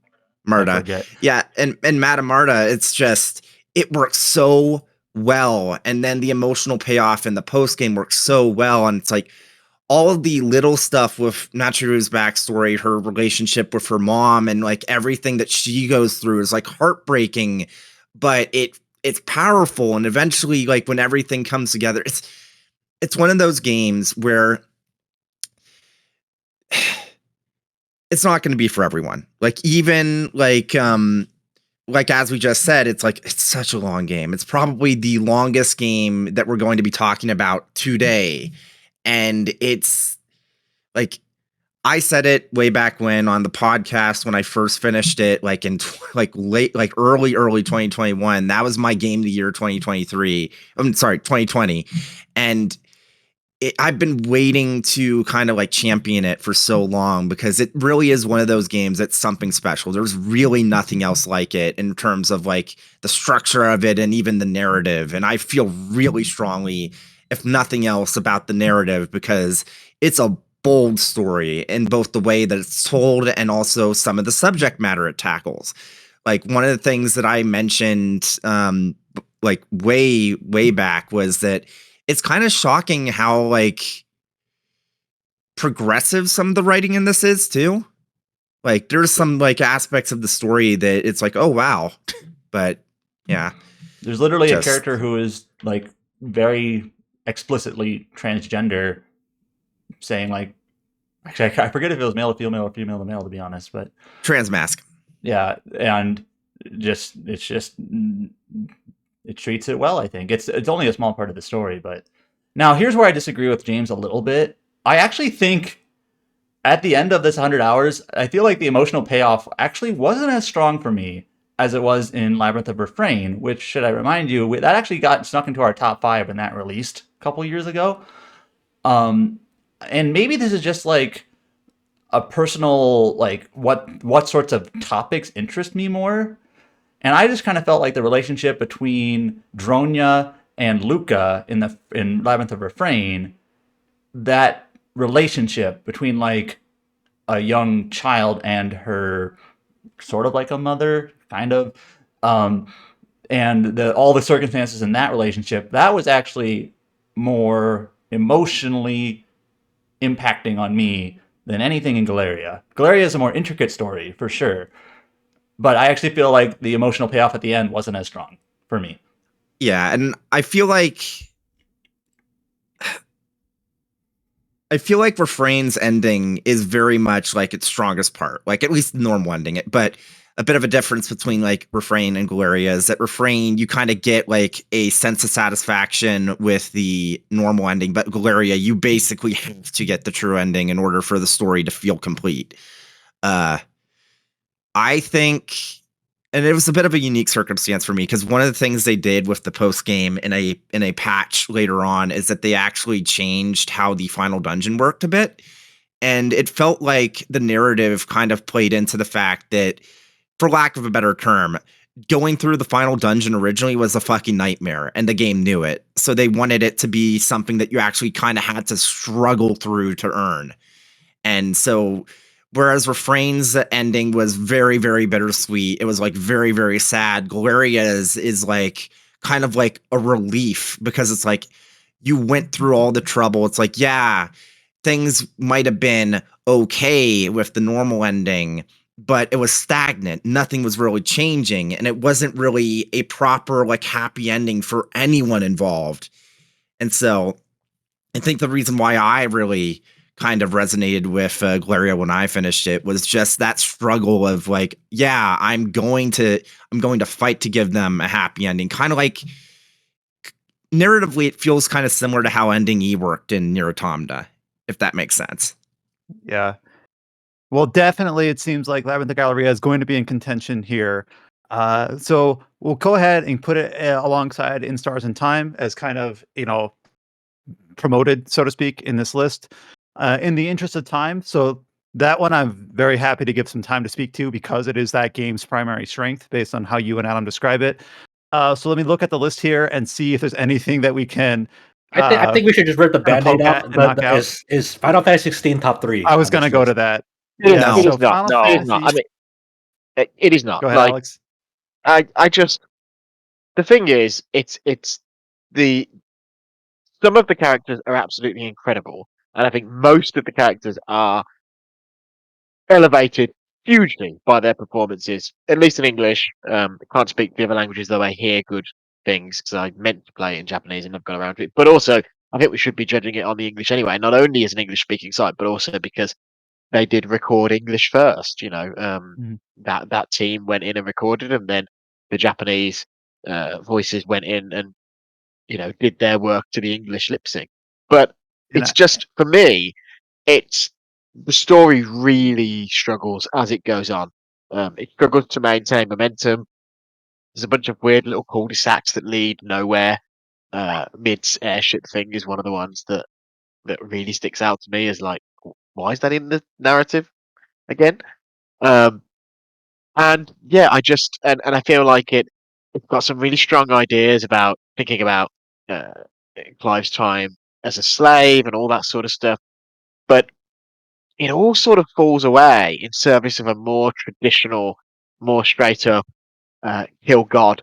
Marta. Yeah, and Madame Marta, it's just, it works so well, and then the emotional payoff in the post game works so well, and it's like all of the little stuff with Nachiru's backstory, her relationship with her mom, and like everything that she goes through is like heartbreaking, but it's powerful, and eventually like when everything comes together, it's one of those games where it's not going to be for everyone. Like even like as we just said, it's like, it's such a long game. It's probably the longest game that we're going to be talking about today. And it's like, I said it way back when on the podcast when I first finished it, like in early 2021. That was my game of the year 2023. I'm sorry, 2020. And I've been waiting to kind of like champion it for so long, because it really is one of those games that's something special. There's really nothing else like it in terms of like the structure of it and even the narrative. And I feel really strongly, if nothing else, about the narrative, because it's a bold story in both the way that it's told and also some of the subject matter it tackles. Like one of the things that I mentioned like way back was that it's kind of shocking how like progressive some of the writing in this is too. Like there's some like aspects of the story that it's like, oh wow. But yeah. There's literally a character who is like very explicitly transgender, saying like, actually I forget if it was male to female or female to male, to be honest, but transmask. Yeah, and it treats it well, I think. It's only a small part of the story, but now here's where I disagree with James a little bit. I actually think at the end of this 100 hours, I feel like the emotional payoff actually wasn't as strong for me as it was in Labyrinth of Refrain, which, should I remind you, that actually got snuck into our top 5 when that released a couple years ago. And maybe this is just like a personal, like what sorts of topics interest me more. And I just kind of felt like the relationship between Dronya and Luca in Labyrinth of Refrain, that relationship between like a young child and her, sort of like a mother, kind of, and all the circumstances in that relationship, that was actually more emotionally impacting on me than anything in Galeria. Galeria is a more intricate story, for sure. But I actually feel like the emotional payoff at the end wasn't as strong for me. Yeah, and I feel like I feel like Refrain's ending is very much like its strongest part, like at least the normal ending. But a bit of a difference between like Refrain and Galeria is that Refrain, you kind of get like a sense of satisfaction with the normal ending, but Galeria, you basically have to get the true ending in order for the story to feel complete. I think, and it was a bit of a unique circumstance for me because one of the things they did with the post game in a patch later on is that they actually changed how the final dungeon worked a bit, and it felt like the narrative kind of played into the fact that, for lack of a better term, going through the final dungeon originally was a fucking nightmare, and the game knew it. So they wanted it to be something that you actually kind of had to struggle through to earn. And so, whereas Refrain's ending was very, very bittersweet, it was like very, very sad. Galeria's is like kind of like a relief because it's like you went through all the trouble. It's like, yeah, things might have been okay with the normal ending, but it was stagnant. Nothing was really changing, and it wasn't really a proper, like, happy ending for anyone involved. And so I think the reason why I really kind of resonated with Galeria when I finished it was just that struggle of like, yeah, I'm going to fight to give them a happy ending. Kind of like narratively, it feels kind of similar to how ending E worked in Nier Automata, if that makes sense. Yeah. Well, definitely, it seems like Labyrinth of Galleria is going to be in contention here. So we'll go ahead and put it alongside In Stars and Time as kind of, promoted, so to speak, in this list. In the interest of time, so that one I'm very happy to give some time to speak to because it is that game's primary strength based on how you and Adam describe it. So let me look at the list here and see if there's anything that we can I think we should just rip the kind of band-aid poke off. at and knock out. Is Final Fantasy 16 top 3 I was on going to this go to list? that. It is, Yeah, No. it so is not. Final No. It is not. I Fantasy. mean, it is not. Go ahead, Like, Alex. I just the thing is, it's the some of the characters are absolutely incredible, and I think most of the characters are elevated hugely by their performances, at least in English. I can't speak the other languages, though I hear good things because I meant to play it in Japanese and I've got around to it. But also, I think we should be judging it on the English anyway, not only as an English speaking site, but also because they did record English first. Mhm. That team went in and recorded, and then the Japanese voices went in and did their work to the English lip sync. But And it's just for me, it's the story really struggles as it goes on. It struggles to maintain momentum. There's a bunch of weird little cul-de-sacs that lead nowhere. Mid's airship thing is one of the ones that really sticks out to me as like, why is that in the narrative again? Um, and yeah, and I feel like it's got some really strong ideas about thinking about uh, Clive's time as a slave and all that sort of stuff. But it all sort of falls away in service of a more traditional, more straight up kill god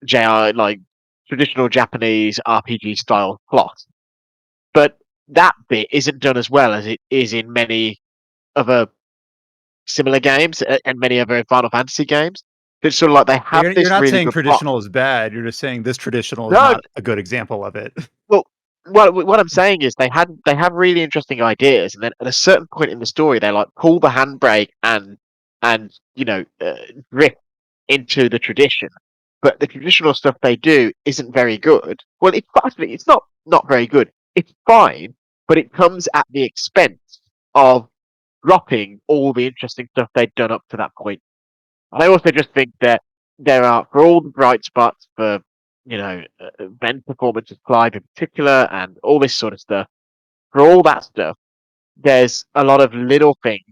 JR like traditional Japanese RPG style plot. But that bit isn't done as well as it is in many other similar games and many other Final Fantasy games. It's sort of like they have you're this not really saying good plot. traditional is bad. You're just saying this traditional is No, not a good example of it. well, what I'm saying is they have really interesting ideas, and then at a certain point in the story, they like pull the handbrake and drift into the tradition. But the traditional stuff they do isn't very good. Well, it's actually it's not very good. It's fine, but it comes at the expense of dropping all the interesting stuff they'd done up to that point. And I also just think that there are, for all the bright spots for, Ben performance of Clive in particular and all this sort of stuff, for all that stuff, there's a lot of little things.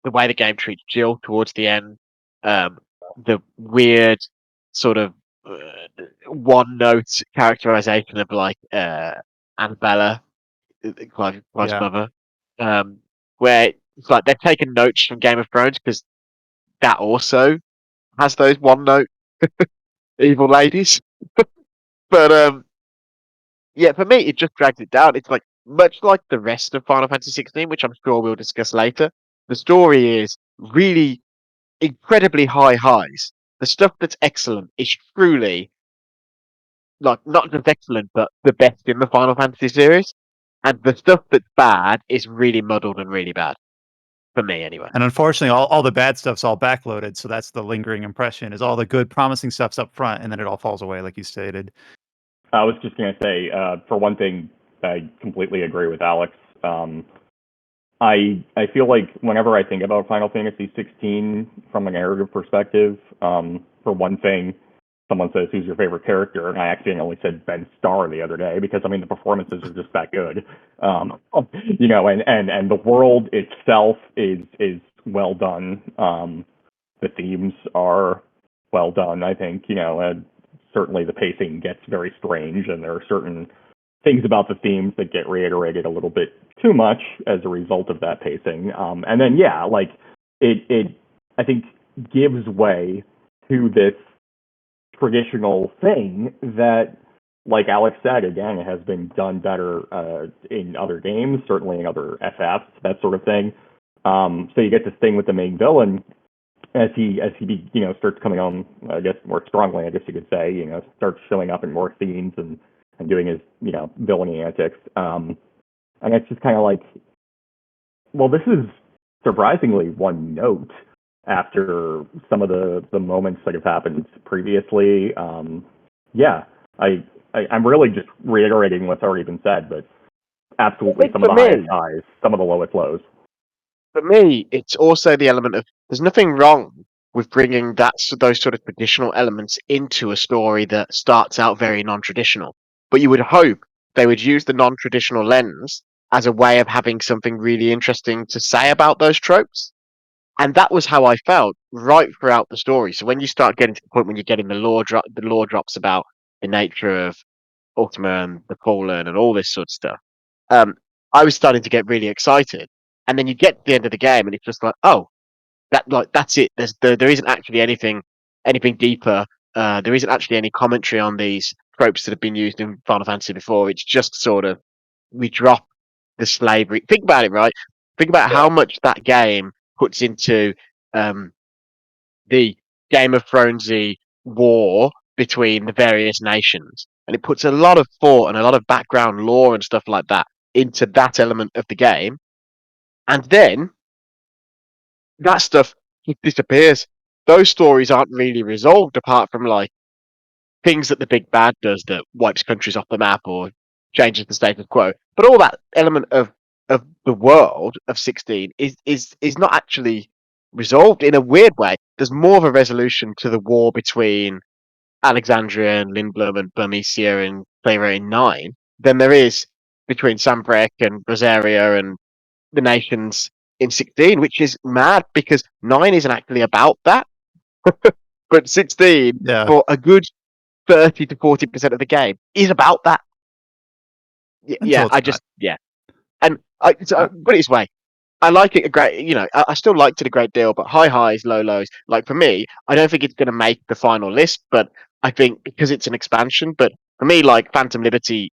The way the game treats Jill towards the end, the weird sort of one note characterization of like Annabella, Clive's Yeah. mother, where it's like they've taken notes from Game of Thrones because that also has those one note evil ladies. But yeah, for me, it just drags it down. It's like much like the rest of Final Fantasy 16, which I'm sure we'll discuss later. The story is really incredibly high highs. The stuff that's excellent is truly like not just excellent, but the best in the Final Fantasy series. and the stuff that's bad is really muddled and really bad for me, anyway. And unfortunately, all the bad stuff's all backloaded, so that's the lingering impression. Is all the good, promising stuff's up front, and then it all falls away, like you stated. I was just gonna say, for one thing, I completely agree with Alex. I feel like whenever I think about Final Fantasy 16 from a narrative perspective, for one thing, someone says who's your favorite character, and I accidentally said Ben Starr the other day because I mean the performances are just that good. You know, and the world itself is well done. The themes are well done. I think and certainly the pacing gets very strange, and there are certain things about the themes that get reiterated a little bit too much as a result of that pacing. And then like it I think gives way to this traditional thing that, like Alex said, again, it has been done better in other games, certainly in other FFs, that sort of thing. So you get this thing with the main villain as he starts coming on, I guess more strongly, I guess you could say, starts showing up in more scenes and doing his villainy antics. And it's just kind of like, well, this is surprisingly one note after some of the moments that have happened previously. Yeah, I'm really just reiterating what's already been said, but absolutely some of the highest highs, some of the lowest lows. For me, it's also the element of there's nothing wrong with bringing those sort of traditional elements into a story that starts out very non-traditional. But you would hope they would use the non-traditional lens as a way of having something really interesting to say about those tropes. And that was how I felt right throughout the story. So when you start getting to the point when you're getting the lore drops about the nature of Ultima and the Fallen and all this sort of stuff, um, I was starting to get really excited. And then you get to the end of the game, and it's just like, oh, that's it. There isn't actually anything deeper. There isn't actually any commentary on these tropes that have been used in Final Fantasy before. It's just sort of we drop the slavery. Think about it, right? Think about how much that game puts into um, the Game of Thronesy war between the various nations, and it puts a lot of thought and a lot of background lore and stuff like that into that element of the game, and then that stuff just disappears. Those stories aren't really resolved apart from like things that the big bad does that wipes countries off the map or changes the status quo. But all that element of the world of 16 is not actually resolved in a weird way. There's more of a resolution to the war between Alexandria and Lindblom and Burmecia and Clara in 9 than there is between Sambrek and Rosaria and the nations in 16, which is mad because 9 isn't actually about that. But 16, Yeah, for a good 30 to 40% of the game, is about that. until it's not. And put it this way, I like it a great, I still liked it a great deal, but high highs, low lows. Like for me, I don't think it's going to make the final list, but I think because it's an expansion. But for me, like Phantom Liberty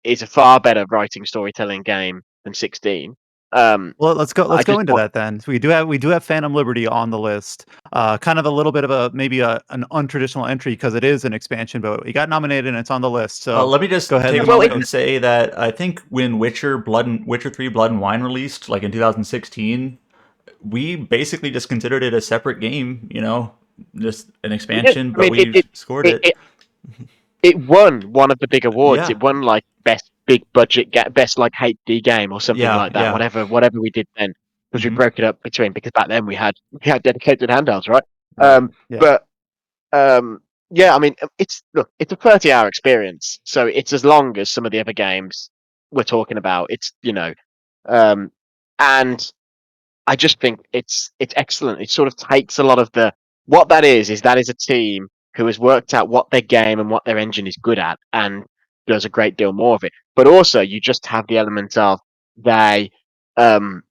is a far better writing storytelling game than 16. Well, let's go. I Let's go just into want, that then. So we do have Phantom Liberty on the list. Kind of a little bit of an untraditional entry because it is an expansion, but it got nominated and it's on the list. So Let me just go ahead. take a well, moment and say that I think when Witcher 3 Blood and Wine released, like in 2016, we basically just considered it a separate game, just an expansion, I but mean, we scored it, it. it, it won one of the big awards. Yeah, It won like best big budget, best like HD game or something yeah, like that. yeah. Whatever we did then, because we Hmm. broke it up between because back then we had dedicated handhelds, right? Right. Yeah. But yeah, I mean, it's a 30-hour experience, so it's as long as some of the other games we're talking about. Um, and I just think it's excellent. It sort of takes a lot of the what that is a team who has worked out what their game and what their engine is good at and does a great deal more of it. But also you just have the element of they um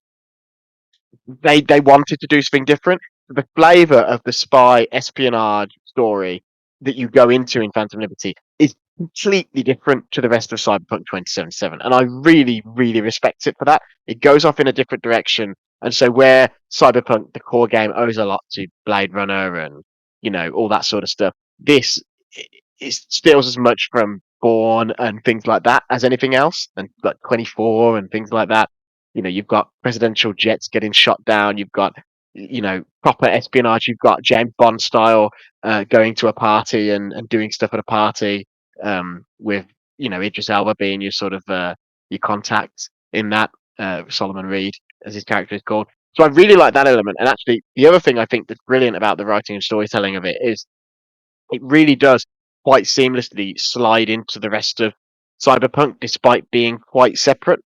they wanted to do something different. The flavor of the spy espionage story that you go into in Phantom Liberty is completely different to the rest of Cyberpunk 2077, and I really, really respect it for that. It goes off in a different direction, and so where Cyberpunk, the core game, owes a lot to Blade Runner and all that sort of stuff, this it steals as much from Spawn and things like that as anything else, and like 24 and things like that. You've got presidential jets getting shot down. You've got proper espionage. You've got James Bond style going to a party and doing stuff at a party with Idris Elba being your sort of your contact in that, Solomon Reed as his character is called. So I really like that element. And actually, the other thing I think that's brilliant about the writing and storytelling of it is it really does quite seamlessly slide into the rest of Cyberpunk, despite being quite separate.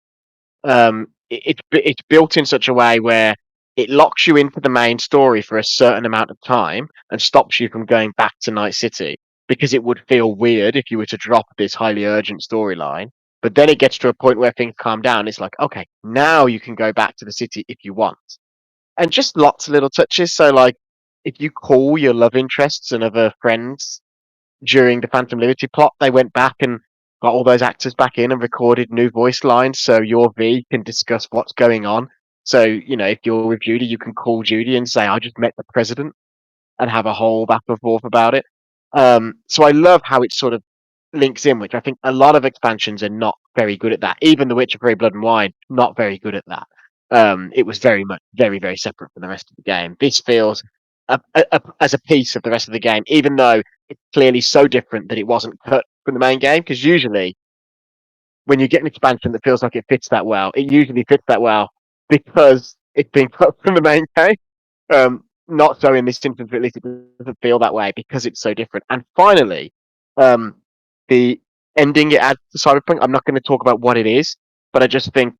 It's built in such a way where it locks you into the main story for a certain amount of time and stops you from going back to Night City, because it would feel weird if you were to drop this highly urgent storyline. But then it gets to a point where things calm down. It's like, okay, now you can go back to the city if you want, and just lots of little touches. So, like, if you call your love interests and other friends during the Phantom Liberty plot, they went back and got all those actors back in and recorded new voice lines, so your V can discuss what's going on. So, if you're with Judy, you can call Judy and say, "I just met the president," and have a whole back and forth about it. So I love how it sort of links in, which I think a lot of expansions are not very good at that. Even The Witcher 3 Blood and Wine, not very good at that. It was very much very, very separate from the rest of the game. This feels as a piece of the rest of the game, even though it's clearly so different that it wasn't cut from the main game. Because usually, when you get an expansion that feels like it fits that well, it usually fits that well because it's been cut from the main game. Not so in this instance, at least it doesn't feel that way because it's so different. And finally, the ending it adds to Cyberpunk, I'm not going to talk about what it is, but I just think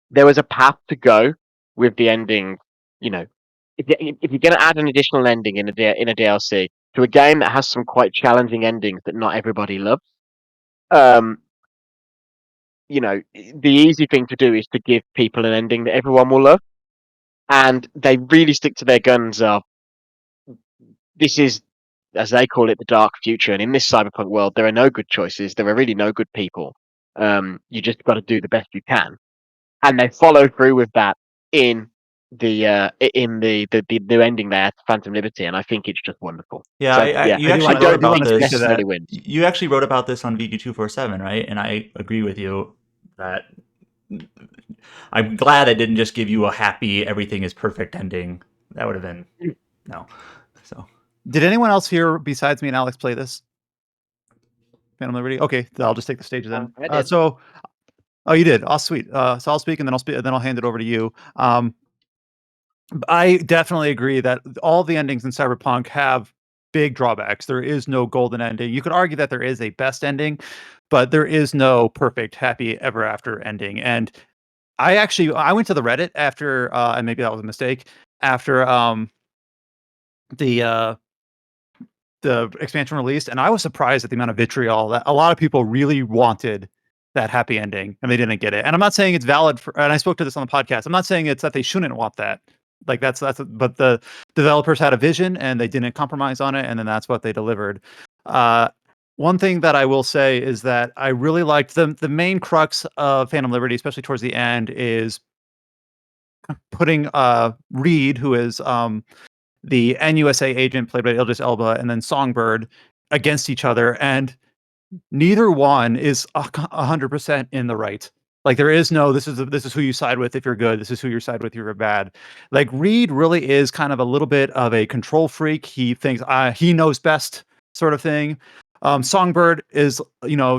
there was a path to go with the ending. If you're going to add an additional ending in a DLC to a game that has some quite challenging endings that not everybody loves, um, the easy thing to do is to give people an ending that everyone will love, and they really stick to their guns of, this is, as they call it, the dark future. And in this cyberpunk world, there are no good choices. There are really no good people. You just got to do the best you can. And they follow through with that in the new ending there, Phantom Liberty, and I think it's just wonderful. Yeah, So I, yeah, you I do actually want wrote I do about want to speak this. to that. necessarily wins. You actually wrote about this on VG247, right? And I agree with you that I'm glad I didn't just give you a happy, everything is perfect ending. That would have been no. So Did anyone else here besides me and Alex play this Phantom Liberty? Okay, then I'll just take the stage then. I did. Oh, you did. Oh, sweet. So I'll speak, and then I'll hand it over to you. I definitely agree that all the endings in Cyberpunk have big drawbacks. There is no golden ending. You could argue that there is a best ending, but there is no perfect happy ever after ending. And I went to the Reddit after, and maybe that was a mistake, after the uh the expansion released, and I was surprised at the amount of vitriol that a lot of people really wanted that happy ending and they didn't get it. And I'm not saying it's valid for, and I spoke to this on the podcast. I'm not saying it's that they shouldn't want that. Like but the developers had a vision and they didn't compromise on it, and then that's what they delivered. Uh, One thing that I will say is that I really liked the main crux of Phantom Liberty, especially towards the end, is putting Reed, who is the NUSA agent played by Idris Elba, and then Songbird against each other, and neither one is 100% in the right. Like, there is no, this is who you side with if you're good. This is who you side with if you're bad. Like, Reed really is kind of a little bit of a control freak. He thinks he knows best, sort of thing. Songbird is,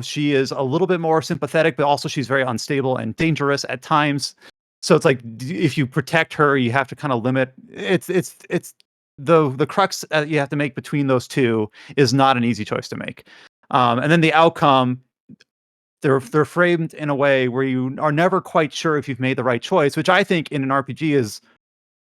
she is a little bit more sympathetic, but also she's very unstable and dangerous at times. So it's like, if you protect her, you have to kind of limit. It's the crux that you have to make between those two is not an easy choice to make. And then the outcome, they're framed in a way where you are never quite sure if you've made the right choice, which I think in an RPG is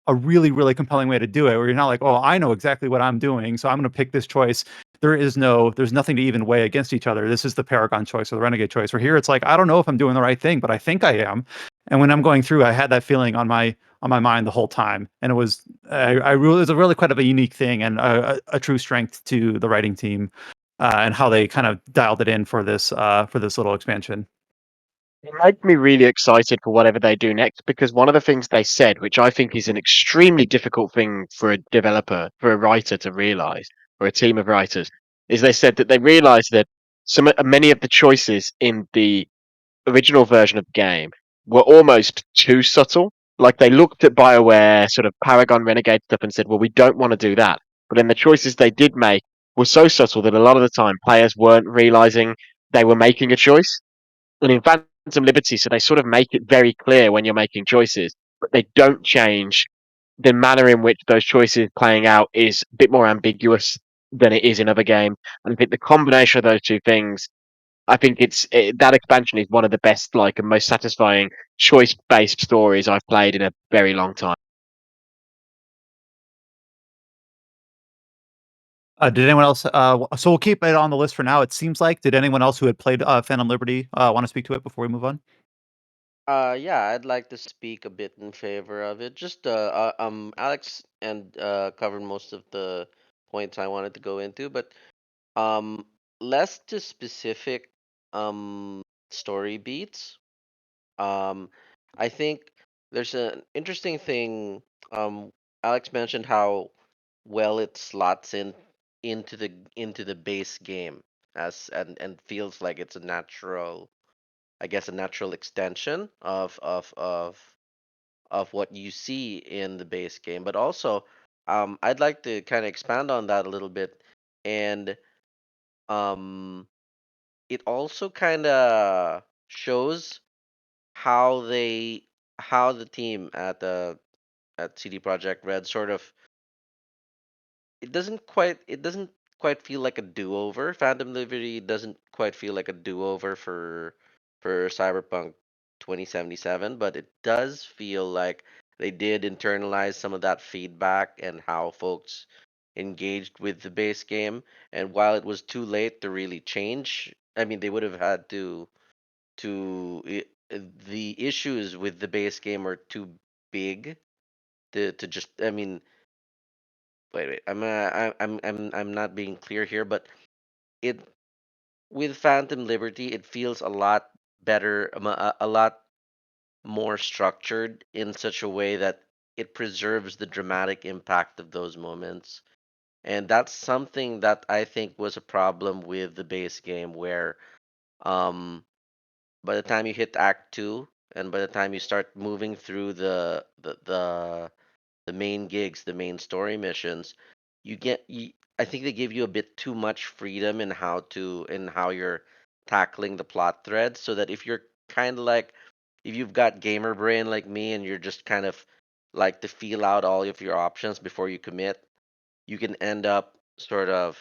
a really, really compelling way to do it, where you're not like, oh, I know exactly what I'm doing, so I'm going to pick this choice. There's nothing to even weigh against each other. This is the Paragon choice or the Renegade choice. Where here it's like, I don't know if I'm doing the right thing, but I think I am. And when I'm going through, I had that feeling on my mind the whole time, and it was it was a really quite of a unique thing and a true strength to the writing team and how they kind of dialed it in for this little expansion. It made me really excited for whatever they do next, because one of the things they said, which I think is an extremely difficult thing for a developer, for a writer to realize, or a team of writers, is they said that they realized that many of the choices in the original version of the game were almost too subtle. Like they looked at BioWare sort of Paragon Renegade stuff and said, "Well, we don't want to do that." But then the choices they did make were so subtle that a lot of the time players weren't realizing they were making a choice. And in Phantom Liberty, so they sort of make it very clear when you're making choices, but they don't change the manner in which those choices playing out is a bit more ambiguous than it is in other games. And I think the combination of those two things, I think that expansion is one of the best, like, and most satisfying choice-based stories I've played in a very long time. Did anyone else? So we'll keep it on the list for now. It seems like. Did anyone else who had played Phantom Liberty want to speak to it before we move on? Yeah, I'd like to speak a bit in favor of it. Just Alex and covered most of the points I wanted to go into, but um, less to specific story beats. Um, I think there's an interesting thing. Alex mentioned how well it slots into the base game as and feels like it's a natural, I guess, a natural extension of what you see in the base game. But also, I'd like to kind of expand on that a little bit, and um, it also kind of shows how they how the team at CD Projekt Red sort of it doesn't quite feel like a do-over. Phantom Liberty doesn't quite feel like a do-over for Cyberpunk 2077, but it does feel like they did internalize some of that feedback and how folks engaged with the base game. And while it was too late to really change, I mean, they would have had the issues with the base game are too big to just. I mean, wait. I'm not being clear here, but it with Phantom Liberty, it feels a lot better, a lot more structured in such a way that it preserves the dramatic impact of those moments. And that's something that I think was a problem with the base game, where um, by the time you hit Act Two, and by the time you start moving through the main gigs, the main story missions, I think they give you a bit too much freedom in how you're tackling the plot threads, so that if you're kind of like if you've got gamer brain like me and you're just kind of like to feel out all of your options before you commit, you can end up sort of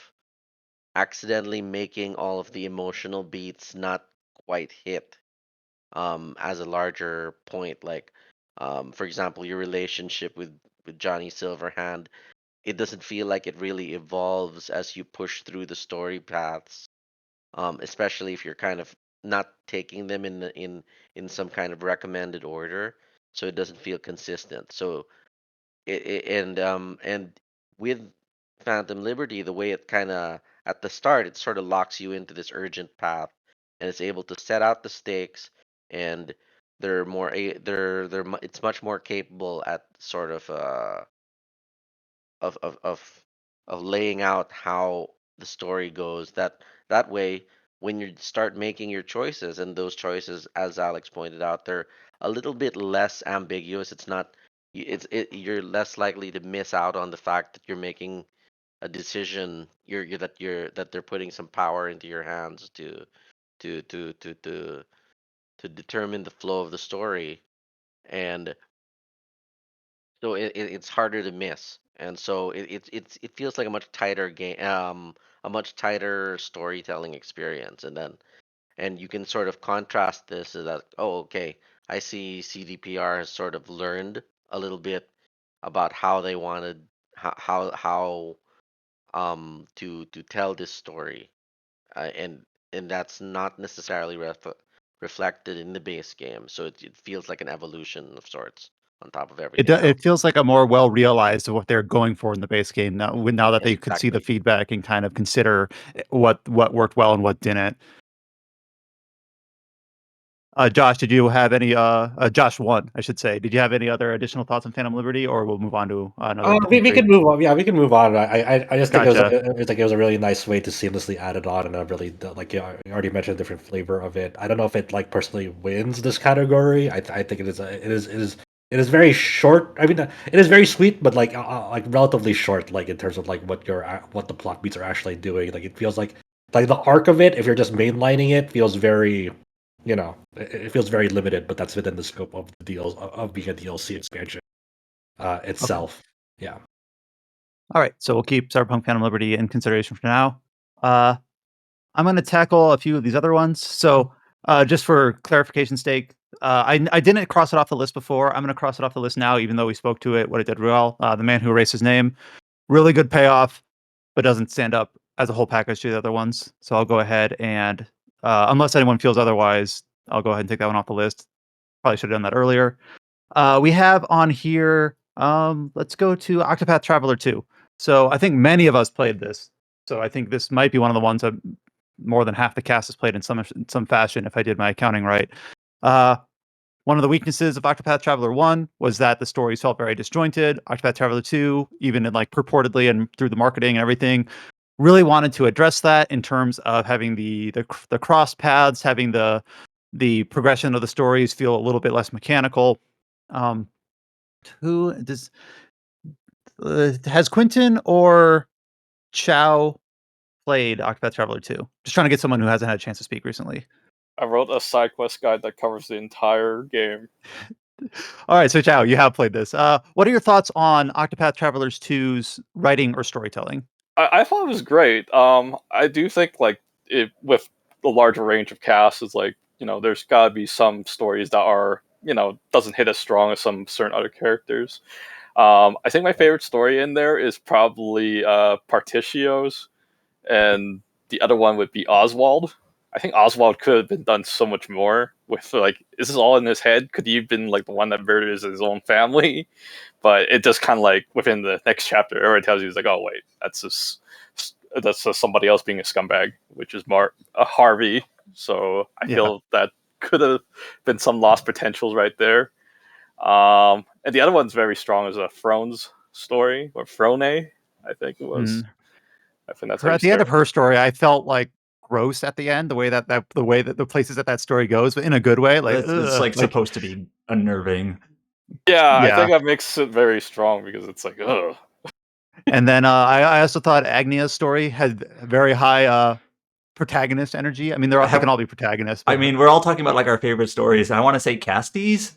accidentally making all of the emotional beats not quite hit as a larger point, like for example your relationship with Johnny Silverhand. It doesn't feel like it really evolves as you push through the story paths, especially if you're kind of not taking them in some kind of recommended order, so it doesn't feel consistent. So and with Phantom Liberty, the way it kind of at the start, it sort of locks you into this urgent path, and it's able to set out the stakes, and it's much more capable at sort of of of of laying out how the story goes. That way, when you start making your choices, and those choices, as Alex pointed out, they're a little bit less ambiguous. It's not you're less likely to miss out on the fact that you're making a decision. That they're putting some power into your hands to to to to to determine the flow of the story, and so it's harder to miss, and so it feels like a much tighter game, a much tighter storytelling experience. And you can sort of contrast this as that, oh, okay, I see CDPR has sort of learned a little bit about how they wanted how to tell this story, and that's not necessarily reflected in the base game, so it feels like an evolution of sorts on top of everything else. It feels like a more well realized of what they're going for in the base game now that they could see the Exactly. feedback and kind of consider what worked well and what didn't. Josh, did you have any? Josh one, I should say. Did you have any other additional thoughts on Phantom Liberty, or we'll move on to another We entry? can move on. Yeah, we can move on. I just think Gotcha. it was a really nice way to seamlessly add it on, and a really like you already mentioned a different flavor of it. I don't know if it like personally wins this category. I think it is very short. I mean, it is very sweet, but like relatively short, like in terms of like what the plot beats are actually doing. Like it feels like the arc of it, if you're just mainlining it, feels very, it feels very limited. But that's within the scope of the deals of being a DLC expansion itself. Yeah. All right, so we'll keep Cyberpunk Phantom Liberty in consideration for now. I'm going to tackle a few of these other ones. So, just for clarification's sake, I didn't cross it off the list before. I'm going to cross it off the list now, even though we spoke to it. What it did well. The Man Who Erased His Name, really good payoff, but doesn't stand up as a whole package to the other ones. So I'll go ahead and, unless anyone feels otherwise, I'll go ahead and take that one off the list. Probably should have done that earlier. We have on here, let's go to Octopath Traveler 2. So I think many of us played this. So I think this might be one of the ones that more than half the cast has played in some fashion, if I did my accounting right. One of the weaknesses of Octopath Traveler 1 was that the stories felt very disjointed. Octopath Traveler 2, even in like purportedly and through the marketing and everything, really wanted to address that in terms of having the cross paths, having the progression of the stories feel a little bit less mechanical. Who does has Quentin or Chow played Octopath Traveler 2? Just trying to get someone who hasn't had a chance to speak recently. I wrote a side quest guide that covers the entire game. All right, so Chow, you have played this. What are your thoughts on Octopath Travelers 2's writing or storytelling? I thought it was great. I do think like with the larger range of casts, is like there's got to be some stories that are doesn't hit as strong as some certain other characters. I think my favorite story in there is probably Partitio's, and the other one would be Oswald. I think Oswald could have been done so much more with like, is this all in his head? Could he have been like the one that murders his own family? But it just kind of like within the next chapter, everyone tells you, it's like, oh wait, that's just somebody else being a scumbag, which is Harvey. So I feel that could have been some lost potentials right there. And the other one's very strong, is a Frone's story, or Frone, I think it was. I think that's At the end of her story, I felt like gross at the end, the way that the places that story goes, but in a good way. Like it's like supposed to be unnerving. Yeah, I think that makes it very strong because it's like, ugh. And then I also thought Agnia's story had very high protagonist energy. I mean, they can all be protagonists. I mean, we're all talking about like our favorite stories. I want to say Cassie's.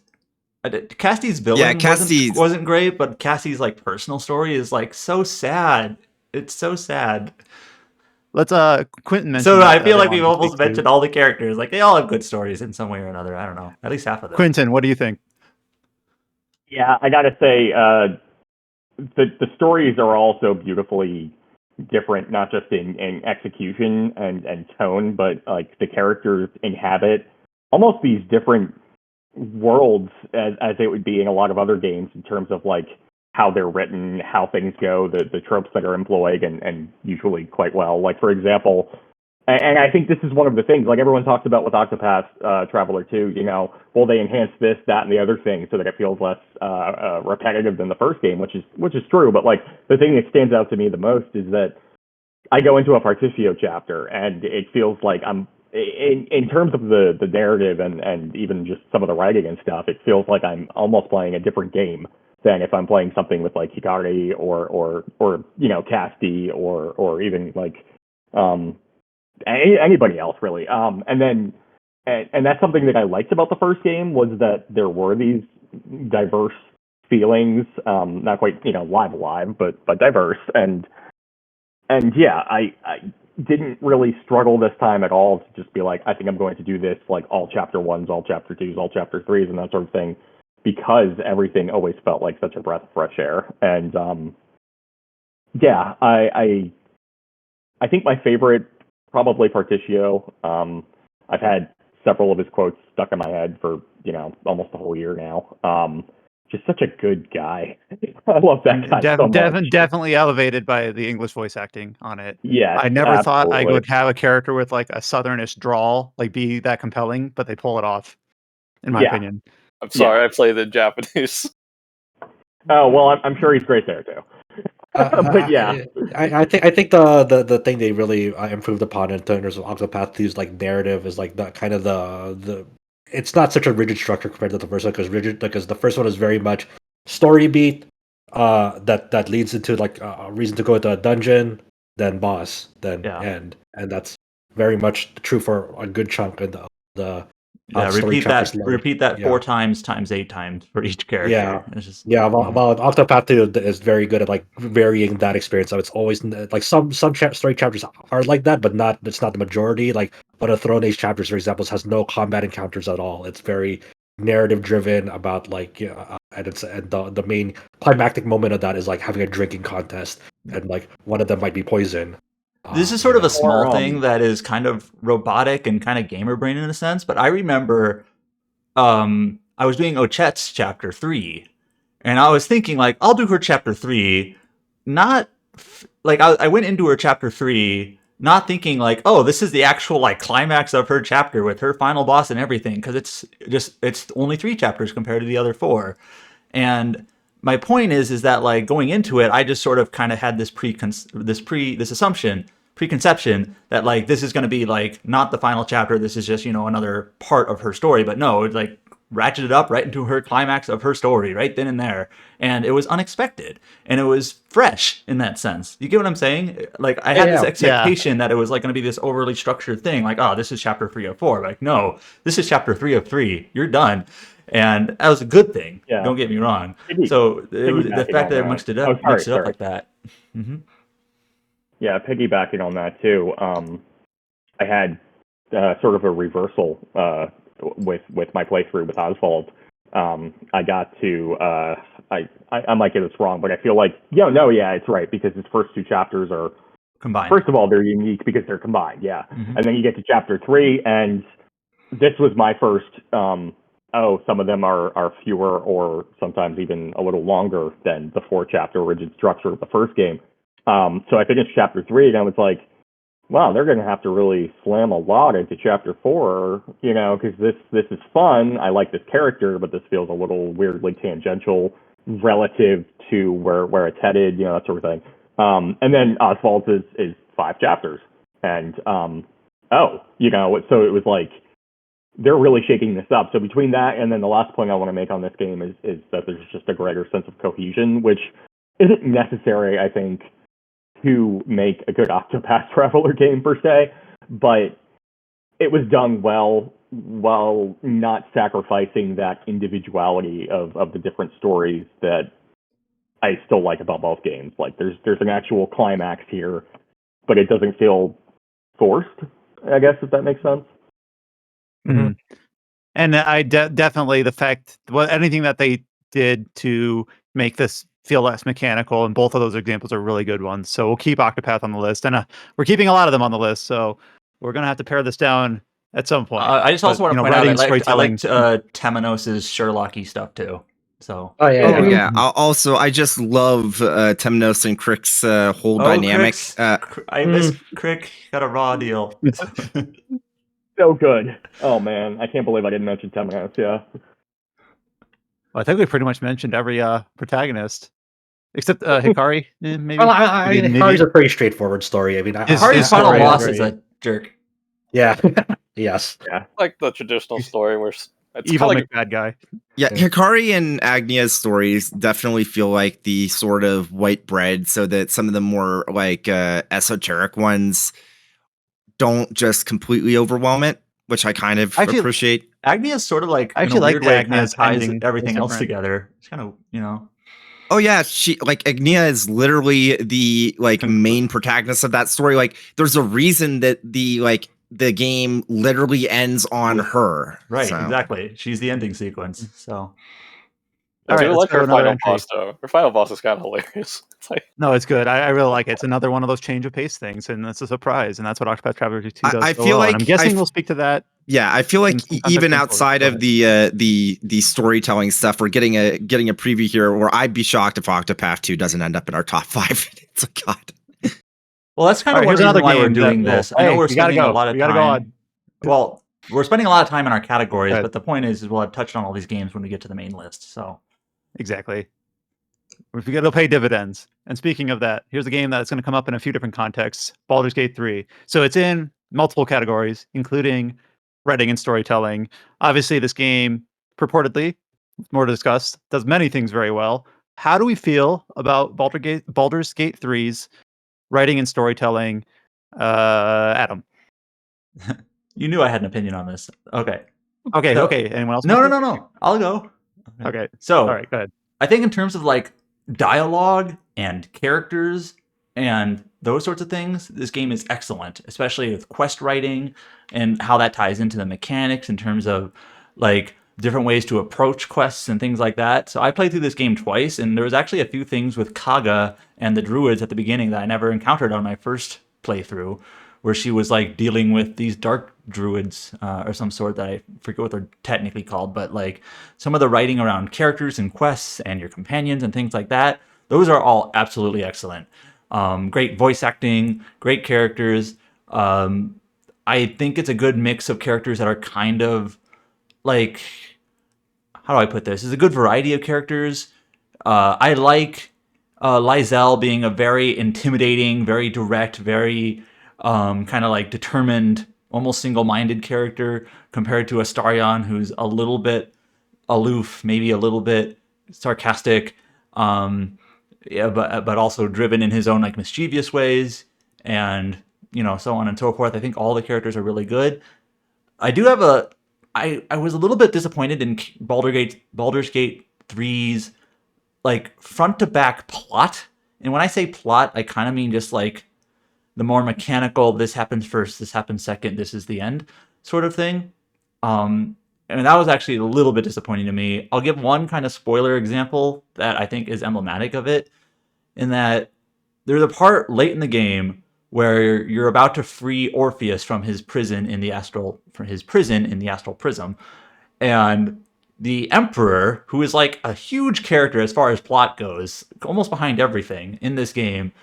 Cassie's villain wasn't great, but Cassie's like personal story is like so sad. It's so sad. Let's Quentin mentioned. So I feel like we've almost mentioned all the characters. Like they all have good stories in some way or another. I don't know. At least half of them. Quentin, what do you think? Yeah, I gotta say, the stories are all so beautifully different, not just in execution and tone, but like the characters inhabit almost these different worlds as it would be in a lot of other games in terms of like how they're written, how things go, the tropes that are employed, and usually quite well. Like, for example, and I think this is one of the things, like everyone talks about with Octopath Traveler 2, well, they enhance this, that, and the other thing so that it feels less repetitive than the first game, which is true. But like the thing that stands out to me the most is that I go into a Partitio chapter and it feels like I'm in terms of the narrative and even just some of the writing and stuff, it feels like I'm almost playing a different game than if I'm playing something with like Hikari or Casti or even like anybody else really. And that's something that I liked about the first game, was that there were these diverse feelings, not quite live, but diverse, and yeah, I didn't really struggle this time at all to just be like, I think I'm going to do this like all chapter 1s, all chapter 2s, all chapter 3s, and that sort of thing, because everything always felt like such a breath of fresh air. And yeah, I think my favorite, probably Partitio. I've had several of his quotes stuck in my head for almost a whole year now. Just such a good guy. I love that guy so much. Definitely elevated by the English voice acting on it. Yeah, I never thought I would have a character with like a southernish drawl like be that compelling, but they pull it off. in my Yeah. opinion. I'm sorry, I played in Japanese. Oh well, I'm sure he's great there too. But yeah, I think the thing they really improved upon in terms of Octopath 2's like narrative is like the kind of the it's not such a rigid structure compared to the first one because the first one is very much story beat that leads into like a reason to go into a dungeon, then boss, then Yeah. end, and that's very much true for a good chunk of the Yeah, story chapters. repeat that Yeah. 4 times 8 times for each character. It's just Yeah, while Octopath 2 is very good at like varying that experience. So it's always like some story chapters are like that, but not it's not the majority. Like one of Throne Age chapters, for example, has no combat encounters at all. It's very narrative driven about like and the main climactic moment of that is like having a drinking contest, and like one of them might be poison. This is sort of a small Or, thing that is kind of robotic and kind of gamer brain in a sense, but I remember I was doing Ochet's chapter 3, and I was thinking like I'll do her chapter 3, not like I went into her chapter 3 not thinking like, oh, this is the actual like climax of her chapter with her final boss and everything, because it's only 3 chapters compared to the other 4. And my point is that like going into it, I just sort of kind of had this preconception that like this is going to be like not the final chapter. This is just, another part of her story. But no, it like ratcheted up right into her climax of her story right then and there. And it was unexpected and it was fresh in that sense. You get what I'm saying? Like I had this expectation that it was like going to be this overly structured thing. Like, oh, this is chapter 3 of 4. Like, no, this is chapter 3 of 3. You're done. And that was a good thing. Yeah. Don't get me wrong. So the fact that it mixed it up like that. Mm-hmm. Yeah, piggybacking on that too. I had sort of a reversal with my playthrough with Oswald. I got to I might get this wrong, but I feel like it's right because his first 2 chapters are combined. First of all, they're unique because they're combined. Yeah, Mm-hmm. and then you get to chapter 3, and this was my first. Some of them are fewer or sometimes even a little longer than the 4-chapter rigid structure of the first game. So I finished chapter 3 and I was like, wow, they're going to have to really slam a lot into chapter 4, because this is fun. I like this character, but this feels a little weirdly tangential relative to where it's headed, that sort of thing. And then Oswald is 5 chapters. And, so it was like, they're really shaking this up. So between that and then the last point I want to make on this game is that there's just a greater sense of cohesion, which isn't necessary, I think, to make a good Octopath Traveler game per se, but it was done well while not sacrificing that individuality of the different stories that I still like about both games. Like there's an actual climax here, but it doesn't feel forced, I guess, if that makes sense. Mm-hmm. And I definitely anything that they did to make this feel less mechanical, and both of those examples are really good ones. So we'll keep Octopath on the list, and we're keeping a lot of them on the list. So we're gonna have to pare this down at some point. I just also want to point out I liked Temenos's Sherlocky stuff too. So I just love Temnos and Crick's whole dynamic. I miss Crick. Got a raw deal. So good. Oh man, I can't believe I didn't mention Temenos. Yeah. Well, I think we pretty much mentioned every protagonist except Hikari. Maybe. Well, Hikari's a pretty straightforward story. I mean, Hikari's final boss is a jerk. Yeah. Yes. Yeah. Like the traditional story where it's evil like bad guy. Yeah, Hikari and Agnia's stories definitely feel like the sort of white bread, so that some of the more like esoteric ones don't just completely overwhelm it, which I kind of appreciate. Agnia's sort of like I actually like Agnia's ties everything else together. It's kind of Oh yeah, she like Agnia is literally the like main protagonist of that story. Like, there's a reason that the game literally ends on her. Right, so. Exactly. She's the ending sequence. So I do like her final boss though. Her final boss is kind of hilarious. No, it's good. I really like it. It's another one of those change of pace things, and that's a surprise. And that's what Octopath Traveler 2 does. I feel like I'm guessing we'll speak to that. Yeah, I feel like even outside of the storytelling stuff, we're getting a preview here where I'd be shocked if Octopath 2 doesn't end up in our top 5. It's like, God. Well, that's kind of why we're doing this. I know we're spending a lot of time. Well, we're spending a lot of time in our categories, Good. but the point is we'll have touched on all these games when we get to the main list. So Exactly. It'll pay dividends. And speaking of that, here's a game that's going to come up in a few different contexts. Baldur's Gate 3. So it's in multiple categories, including writing and storytelling. Obviously, this game purportedly, more to discuss, does many things very well. How do we feel about Baldur's Gate 3's writing and storytelling? Adam. you knew I had an opinion on this. Okay. Okay, So- okay. Anyone else? No. I'll go. Okay. So All right, go ahead. I think in terms of like dialogue and characters and those sorts of things, this game is excellent, especially with quest writing and how that ties into the mechanics in terms of like different ways to approach quests and things like that. So I played through this game twice, and there was actually a few things with Kaga and the druids at the beginning that I never encountered on my first playthrough, where she was like dealing with these dark druids or some sort that I forget what they're technically called, but like some of the writing around characters and quests and your companions and things like that, those are all absolutely excellent. Great voice acting, great characters. I think it's a good mix of characters that are kind of like, how do I put this? It's a good variety of characters. I like Lizelle being a very intimidating, very direct, very kind of like determined, almost single-minded character compared to Astarion, who's a little bit aloof, maybe a little bit sarcastic, yeah, but also driven in his own like mischievous ways, and so on and so forth. I think all the characters are really good. I do have I was a little bit disappointed in Baldur's Gate 3's like front to back plot. And when I say plot, I kind of mean just like the more mechanical, this happens first, this happens second, this is the end sort of thing. And that was actually a little bit disappointing to me. I'll give one kind of spoiler example that I think is emblematic of it, in that there's a part late in the game where you're about to free Orpheus from his prison in the astral prism, and the Emperor, who is like a huge character as far as plot goes, almost behind everything in this game,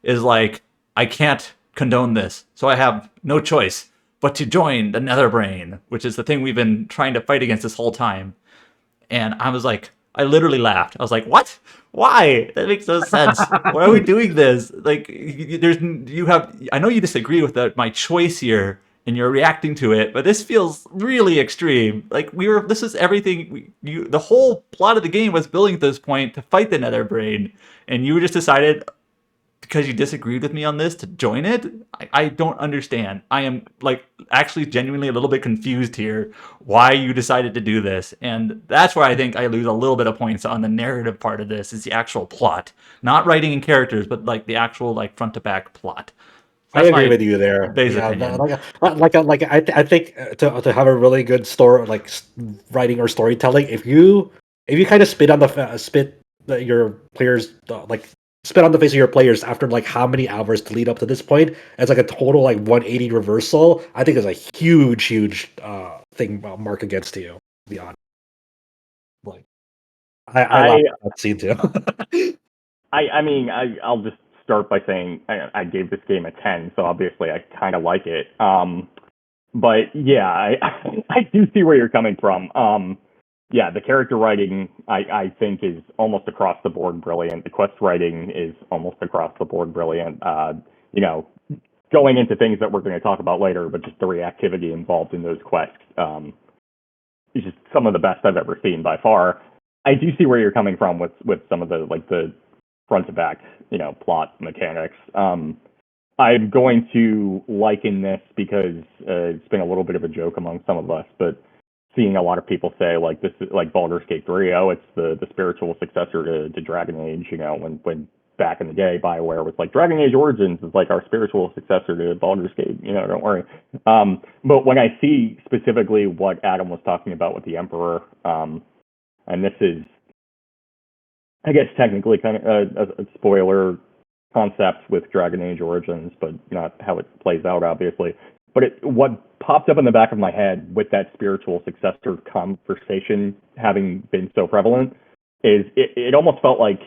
is like, I can't condone this, so I have no choice but to join the Netherbrain, which is the thing we've been trying to fight against this whole time. And I was like, I literally laughed. I was like, what? Why? That makes no sense. Why are we doing this? Like, I know you disagree with my choice here, and you're reacting to it, but this feels really extreme. Like, this is everything, the whole plot of the game was building at this point to fight the Netherbrain, and you just decided, because you disagreed with me on this, to join it. I don't understand. I am like actually genuinely a little bit confused here why you decided to do this. And that's where I think I lose a little bit of points on the narrative part of this, is the actual plot. Not writing and characters, but like the actual like front to back plot. I agree with you there. Basic opinion. I think to have a really good story, like writing or storytelling, if you kind of your players like spit on the face of your players after like how many hours to lead up to this point, as like a total like 180 reversal, I think is a huge thing mark against you. To be honest, like I like that scene too. I mean, I'll just start by saying I gave this game a 10, so obviously I kind of like it. But yeah, I do see where you're coming from. Yeah, the character writing I think is almost across the board brilliant. The quest writing is almost across the board brilliant. You know, going into things that we're going to talk about later, but just the reactivity involved in those quests is just some of the best I've ever seen by far. I do see where you're coming from with some of the front to back, plot mechanics. I'm going to liken this because it's been a little bit of a joke among some of us, but seeing a lot of people say like this is like Baldur's Gate 3, it's the spiritual successor to Dragon Age, when back in the day BioWare was like Dragon Age Origins is like our spiritual successor to Baldur's Gate, don't worry. But when I see specifically what Adam was talking about with the Emperor, and this is, I guess, technically kind of a spoiler concept with Dragon Age Origins, but not how it plays out, obviously. But what popped up in the back of my head with that spiritual successor conversation having been so prevalent is it almost felt like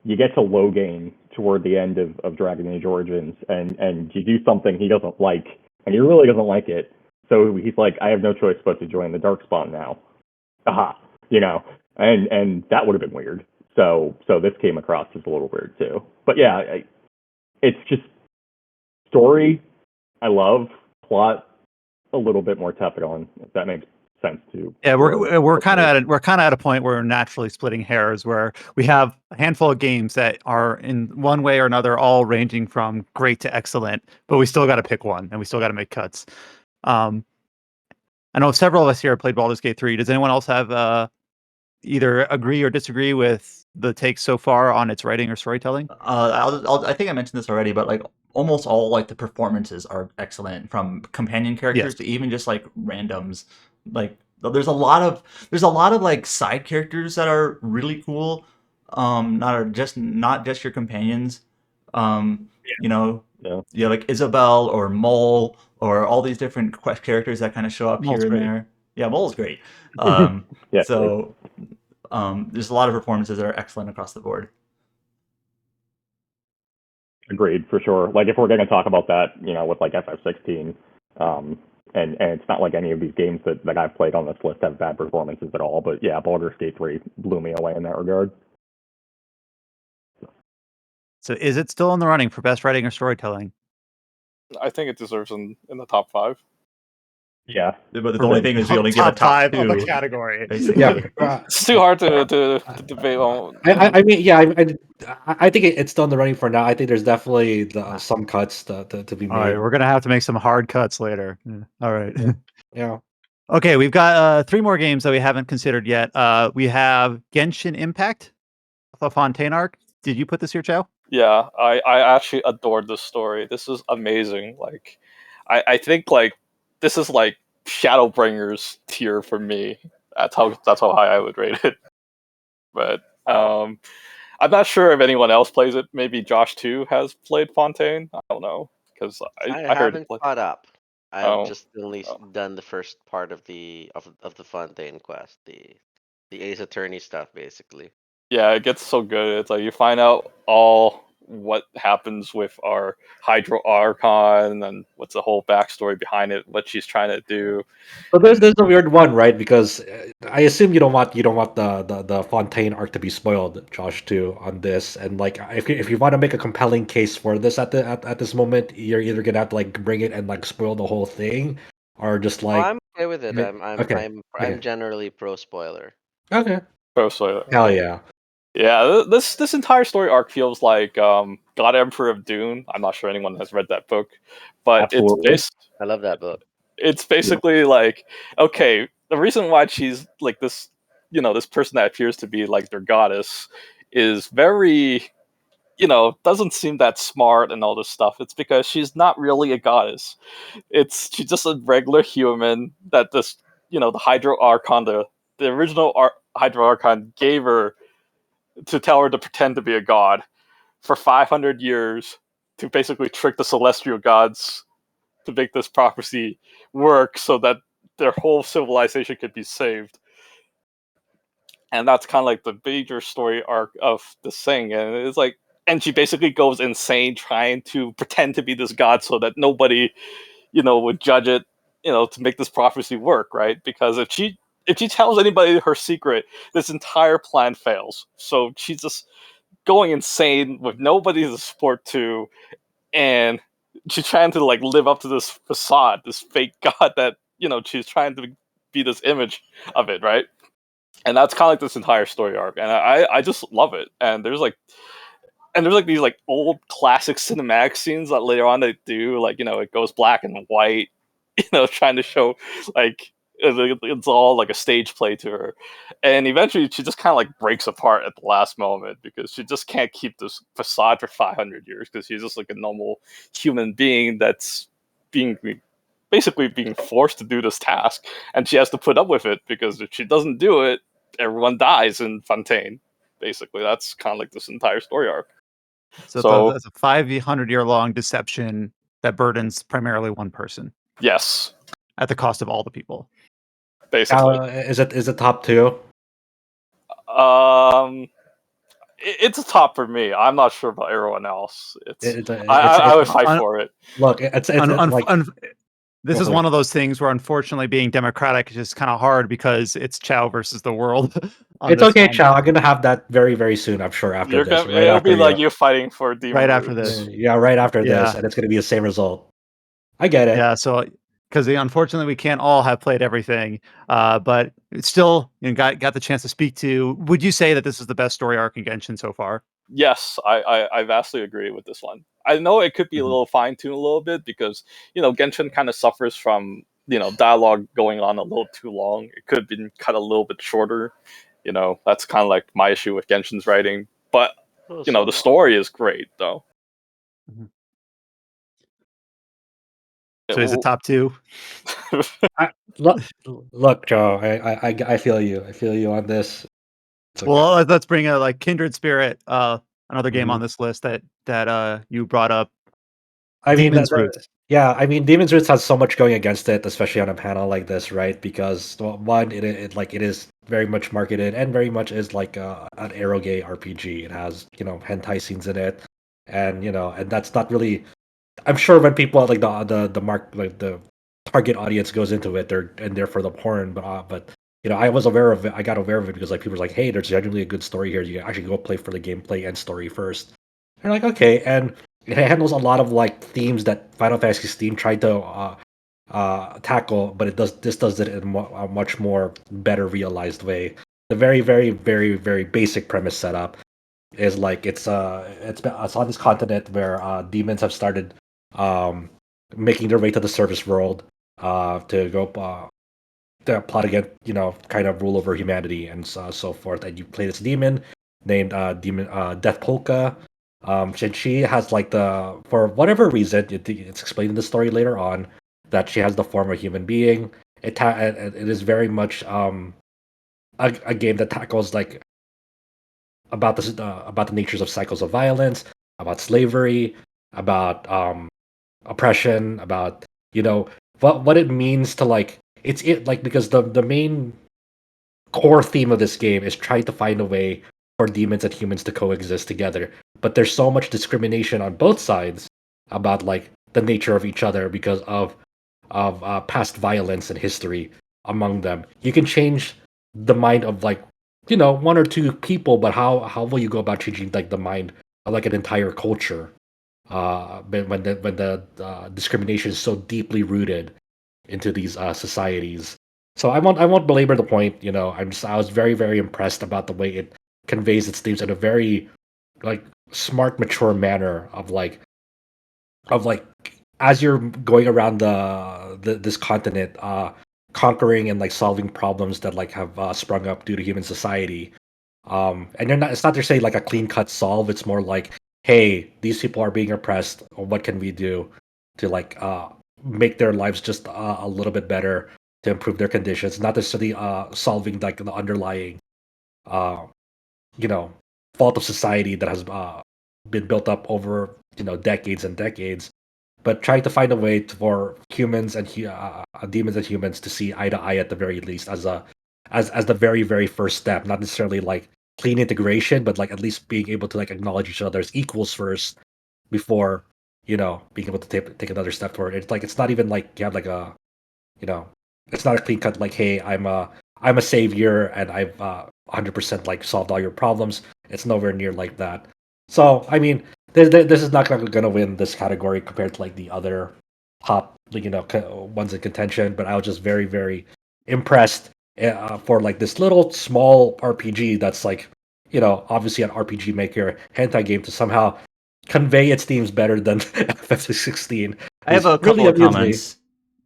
you get to low game toward the end of Dragon Age Origins, and you do something he doesn't like, and he really doesn't like it. So he's like, I have no choice but to join the Darkspawn now. Aha, and that would have been weird. So this came across as a little weird too. But yeah, it's just story. I love plot a little bit more tepid on, if that makes sense too. Yeah, we're kind of at a point where we're naturally splitting hairs, where we have a handful of games that are in one way or another all ranging from great to excellent, but we still got to pick one and we still got to make cuts. I know several of us here have played Baldur's Gate 3. Does anyone else have either agree or disagree with the takes so far on its writing or storytelling? I think I mentioned this already, but like almost all like the performances are excellent, from companion characters to even just like randoms. Like there's a lot of like side characters that are really cool. Not just your companions. Yeah, like Isabel or Mole or all these different characters that kind of show up Mole's here and great. there. Yeah, Mole's great. Yeah, So there's a lot of performances that are excellent across the board. agreed, for sure. Like, if we're going to talk about that, with like FF16, and it's not like any of these games that I've played on this list have bad performances at all, but yeah, Baldur's Gate 3 blew me away in that regard. So is it still in the running for best writing or storytelling? I think it deserves in the top 5. Yeah. But the only thing is we only get a top top 5 two of a category. basically. Yeah, It's too hard to debate on. I mean, yeah, I think it's still in the running for now. I think there's definitely some cuts to be All right, made. we're gonna have to make some hard cuts later. All right. Yeah. Okay, we've got 3 more games that we haven't considered yet. We have Genshin Impact, the Fontaine arc. Did you put this here, Chow? Yeah, I actually adored this story. This is amazing. Like, I think like this is like Shadowbringers tier for me. That's how high I would rate it. But I'm not sure if anyone else plays it. Maybe Josh too has played Fontaine. I don't know, because I I heard it haven't play. caught up. I've Oh, just only done the first part of the Fontaine quest, the Ace Attorney stuff, basically. yeah, it gets so good. It's like you find out all what happens with our Hydro Archon and what's the whole backstory behind it, what she's trying to do. But there's a weird one, right? Because I assume you don't want the Fontaine arc to be spoiled, Josh, too, on this. And like, if you want to make a compelling case for this at this moment, you're either gonna have to like bring it and like spoil the whole thing, or just Oh, like I'm okay with it. okay, I'm generally pro spoiler. okay, So hell yeah. yeah, this entire story arc feels like God Emperor of Dune. I'm not sure anyone has read that book, but Absolutely. I love that book. it's basically like, okay, the reason why she's like this, this person that appears to be like their goddess is very, doesn't seem that smart and all this stuff. It's because she's not really a goddess. She's just a regular human that this, the Hydro Archon, the original Hydro Archon gave her to tell her to pretend to be a god for 500 years to basically trick the celestial gods to make this prophecy work so that their whole civilization could be saved. And that's kind of like the major story arc of this thing. And it's like, and she basically goes insane trying to pretend to be this god so that nobody, would judge it, to make this prophecy work, right? Because if she tells anybody her secret, this entire plan fails. So she's just going insane with nobody to support to, and she's trying to like live up to this facade, this fake god that she's trying to be this image of it, right? And that's kind of like this entire story arc, and I just love it. And there's like these like old classic cinematic scenes that later on they do, like it goes black and white, trying to show like it's all like a stage play to her, and eventually she just kind of like breaks apart at the last moment because she just can't keep this facade for 500 years because she's just like a normal human being that's being basically being forced to do this task, and she has to put up with it because if she doesn't do it, everyone dies in Fontaine. Basically, that's kind of like this entire story arc. So it's a 500-year long deception that burdens primarily one person Yes, at the cost of all the people. basically. Is it top 2? It's a top for me. I'm not sure about everyone else. I would fight for it. Look, it's like This Go is for one it. of those things where, unfortunately, being democratic is just kind of hard because it's Chow versus the world on It's this okay, one. Chow. I'm gonna have that very, very soon. I'm sure after You're this, gonna, right it'll after be like you. you fighting for demon Right after roots. this. Yeah, right after this, Yeah. and it's gonna be the same result. I get it. Yeah, so because unfortunately we can't all have played everything, but it's still got the chance to speak to. Would you say that this is the best story arc in Genshin so far? Yes, I vastly agree with this one. I know it could be a Mhm. little fine tuned a little bit because Genshin kind of suffers from dialogue going on a little too long. It could have been cut a little bit shorter. That's kind of like my issue with Genshin's writing. But Oh, the so story is great though. Mhm. It So is it will- top two? I, look, look, Joe. I feel you. I feel you on this. It's okay. Well, let's bring a Kindred Spirit, another game on Mhm. this list that you brought up, I mean, Demon's Roots. yeah, I mean, Demon's Roots has so much going against it, especially on a panel like this, right? Because well, one, it is very much marketed and very much is like an eroge RPG. It has hentai scenes in it, and and that's not really. I'm sure when people like the target audience goes into it, they're and there for the porn, but I was aware of it. I got aware of it because like people were like, hey, there's genuinely a good story here. You can actually go play for the gameplay and story first. And like, okay, and it handles a lot of like themes that Final Fantasy Steam tried to tackle, but this does it in a much more better realized way. The very, very, very, very basic premise setup is like it's on this continent where demons have started um, making their way to the surface world to go to plot against kind of rule over humanity and so forth. And you play this demon named demon Death Polka. And she has like the for whatever reason it's explained in the story later on that she has the form of a human being. It is very much a game that tackles like about the natures of cycles of violence, about slavery, about oppression, about what it means to like it like because the main core theme of this game is trying to find a way for demons and humans to coexist together. But there's so much discrimination on both sides about like the nature of each other because of past violence and history among them. You can change the mind of like one or two people, but how will you go about changing like the mind of like an entire culture? When the discrimination is so deeply rooted into these societies. So I won't belabor the point. I was very very impressed about the way it conveys its themes in a very like smart, mature manner of like as you're going around this continent, conquering and like solving problems that like have sprung up due to human society. And you're not. It's not to say like a clean cut solve. It's more like, hey, these people are being oppressed. What can we do to like make their lives just a little bit better to improve their conditions? Not necessarily solving like the underlying uh, you know fault of society that has been built up over decades and decades, but trying to find a way for humans and demons and humans to see eye to eye at the very least as the very very first step, not necessarily like clean integration, but like at least being able to like acknowledge each other as equals first before being able to take another step forward. It's like it's not even like you have like a you know, it's not a clean cut like, hey, I'm a savior and I've 100% like solved all your problems. It's nowhere near like that. So I mean, this is not gonna win this category compared to like the other top like, ones in contention. But I was just very very impressed for like this little small RPG that's like obviously an RPG maker hentai game to somehow convey its themes better than FF16 I have is a really couple of amused me. comments.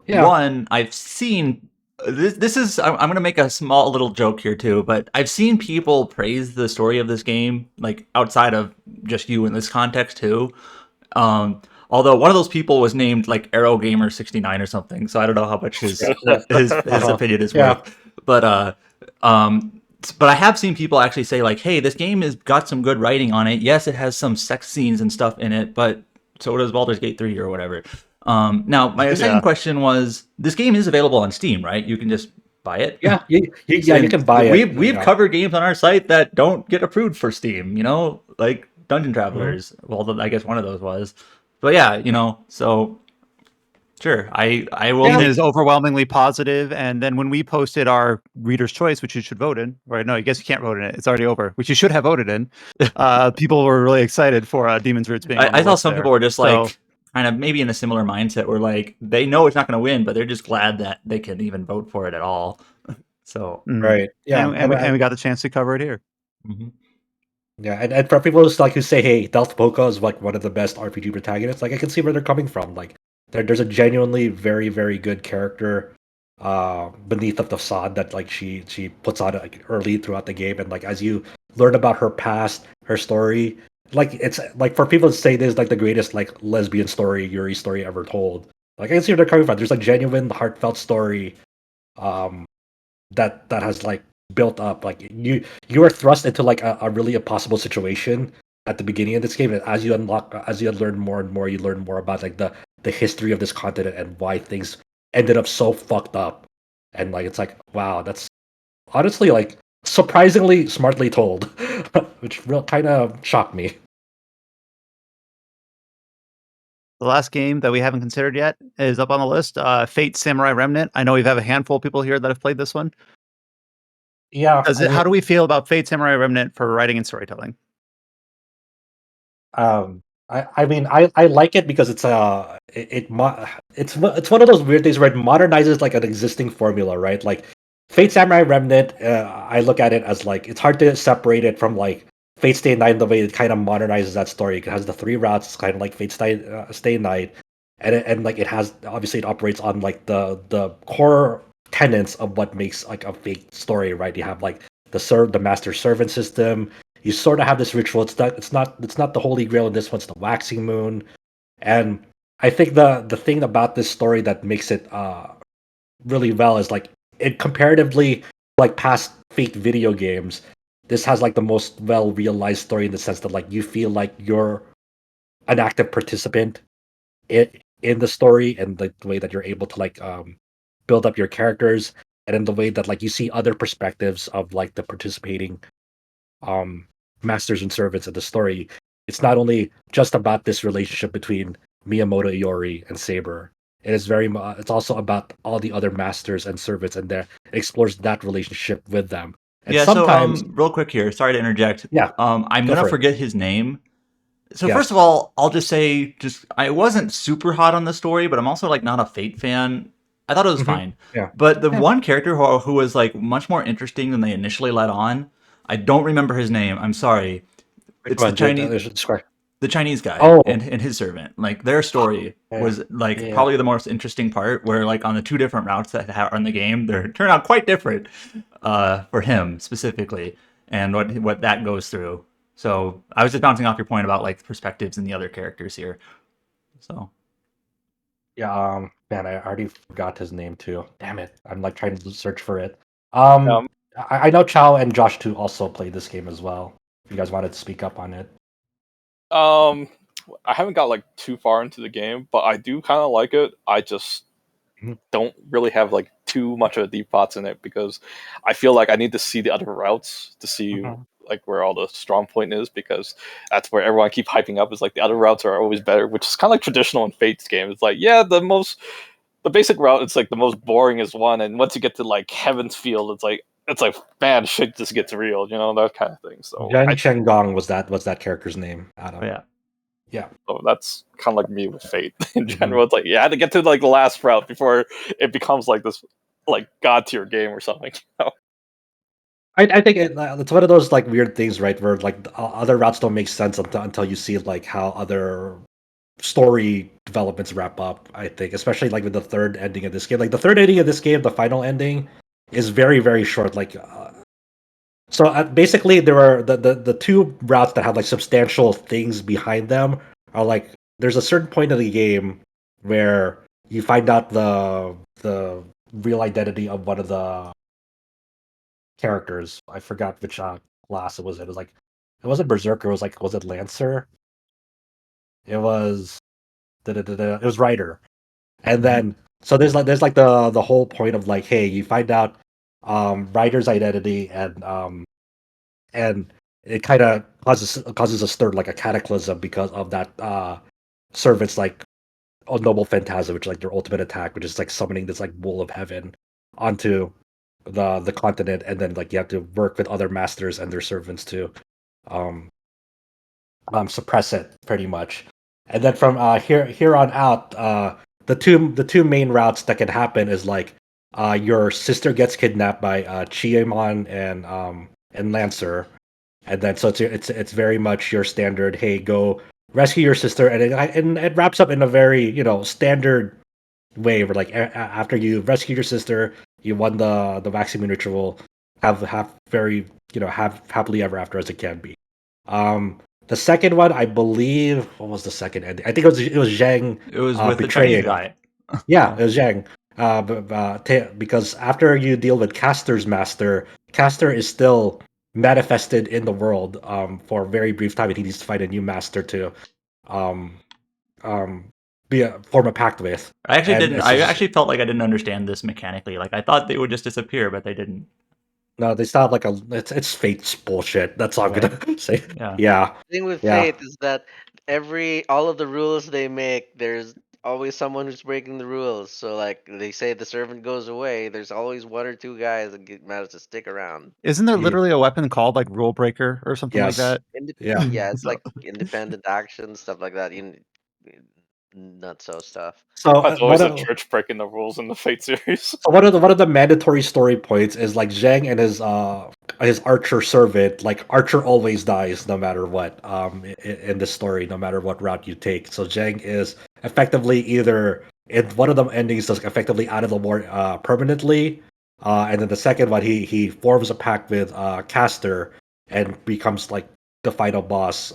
Yeah. One, I've seen this is I'm going to make a small little joke here too, but I've seen people praise the story of this game like outside of just you in this context too. Although one of those people was named like Arrow Gamer 69 or something, so I don't know how much his Yeah. his Uh-huh. opinion is Yeah. worth. But but I have seen people actually say like, "Hey, this game has got some good writing on it. Yes, it has some sex scenes and stuff in it, but so does Baldur's Gate 3 or whatever." Now, my second Yeah. question was, this game is available on Steam, right? You can just buy it. Yeah. You And can buy it. we've covered games on our site that don't get approved for Steam. Like Dungeon Mhm. Travelers. Well, I guess one of those was. But yeah, so Sure. I will Dean take. is overwhelmingly positive, and then when we posted our reader's choice, which you should vote in, right? No, I guess you can't vote in it; it's already over. Which you should have voted in. People were really excited for Demon's Roots being on the I thought list some there. people were just So, like kind of maybe in a similar mindset where like they know it's not going to win, but they're just glad that they can even vote for it at all. So, Right. Yeah. and we got the chance to cover it here. mhm. Yeah, and for people just like who say, "Hey, Delta Polka is like one of the best RPG protagonists," like I can see where they're coming from. Like, there's a genuinely very very good character beneath of the facade that like she puts on like early throughout the game, and like as you learn about her past, her story, like it's like for people to say this is like the greatest like lesbian story, Yuri story ever told. Like I can see where they're coming from. There's a genuine, heartfelt story um that has like built up. Like you are thrust into like a really impossible situation at the beginning of this game, and as you learn more and more, you learn more about like the history of this continent and why things ended up so fucked up. And like it's like wow, that's honestly like surprisingly smartly told, which real kind of shocked me. The last game that we haven't considered yet is up on the list. Fate Samurai Remnant. I know we have a handful of people here that have played this one. Yeah, I How mean, do we feel about Fate Samurai Remnant for writing and storytelling? I mean I like it because it's one of those weird things where it modernizes like an existing formula, right? Like Fate Samurai Remnant, I look at it as like it's hard to separate it from like Fate Stay Night the way it kind of modernizes that story. It has the three routes, kind of like Stay Night, and like it has obviously it operates on like the core tenets of what makes like a Fate story, right? You have like the master servant system. You sort of have this ritual. It's not the holy grail in this one. It's the waxing moon, and I think the thing about this story that makes it really well is like it comparatively like past Fate video games. This has like the most well realized story in the sense that like you feel like you're an active participant in the story, and the way that you're able to like build up your characters, and in the way that like you see other perspectives of like the participating um masters and servants of the story. It's not only just about this relationship between Miyamoto Iori and Saber. It is it's also about all the other masters and servants, and there it explores that relationship with them. And Yeah, so sometimes, real quick here, sorry to interject. yeah, I'm go gonna for it. forget his name. So first of Yes. all, I'll just say just I wasn't super hot on the story, but I'm also like not a Fate fan. I thought it was Hmm. fine. Yeah. But the Yeah. one character who was like much more interesting than they initially let on, I don't remember his name. I'm sorry. Which It's one? Describe. the Chinese guy Oh, and his servant. Like their story yeah, was like yeah. probably the most interesting part. Where like on the two different routes that are in the game, they turn out quite different for him specifically, and what that goes through. So I was just bouncing off your point about like perspectives and the other characters here. So Yeah, man, I already forgot his name too. Damn it. I'm like trying to search for it. Um, I know Chow and Josh too also played this game as well. If you guys wanted to speak up on it. um, I haven't got like too far into the game, but I do kind of like it. I just Mhm. don't really have like too much of a deep thoughts in it because I feel like I need to see the other routes to see Mhm. like where all the strong point is because that's where everyone keep hyping up is like the other routes are always better, which is kind of like traditional in Fate's game. It's like yeah, the basic route it's like the most boring is one, and once you get to like Heaven's Field, it's like man, shit just gets real, that kind of thing. So Zhen I Shenggong was that character's name, oh, Adam. yeah. Yeah. so that's kind of like me with Fate in Mhm. general. It's like you had to get to like the last route before it becomes like this like god tier game or something. I think it's one of those like weird things, right? Where like other routes don't make sense until you see like how other story developments wrap up. I think, especially like with the third ending of this game, like the third ending of this game, the final ending is very very short. Like, so basically, there are the two routes that have like substantial things behind them are like there's a certain point of the game where you find out the real identity of one of the characters. I forgot which class it was. It was like it wasn't Berserker. It was like was it Lancer? It was it was Rider. And Mhm. then so there's like the whole point of like, hey, you find out Ryder's identity, and it kind of causes a stir like a cataclysm because of that servant's like Noble Phantasm, which is like their ultimate attack, which is like summoning this like bull of heaven onto the continent, and then like you have to work with other masters and their servants to um, suppress it pretty much. And then from here on out, the two main routes that can happen is like your sister gets kidnapped by Chiemon and Lancer, and then so it's very much your standard. Hey, go rescue your sister, and it wraps up in a very standard way where like after you rescue your sister, you won the vaccine ritual, have very have happily ever after as it can be. The second one, I believe, what was the second ending? I think it was Zhang It was with the Chinese betraying. guy. Yeah, it was Zhang. Because after you deal with Castor's master, Castor is still manifested in the world for a very brief time, and he needs to find a new master to um, um, form a pact with. I actually And didn't. it's I just, actually felt like I didn't understand this mechanically. Like I thought they would just disappear, but they didn't. no, they still have like it's Fate's bullshit. That's all I'm Right. gonna say. Yeah. Yeah, The thing with yeah. Fate is that all of the rules they make, there's always someone who's breaking the rules. So like they say the servant goes away, there's always one or two guys that manage to stick around. Isn't there Ye- literally a weapon called like Rule Breaker or something like Yes. that? Yeah. Yeah, it's So like independent action stuff like that. Nutso stuff. So That's always a church breaking the rules in the Fate series. So one of the mandatory story points is like Zhang and his archer servant. Like Archer always dies no matter what. In the story, no matter what route you take. So Zhang is effectively either in one of the endings is effectively out of the war permanently, and then the second one he forms a pact with Castor and becomes like the final boss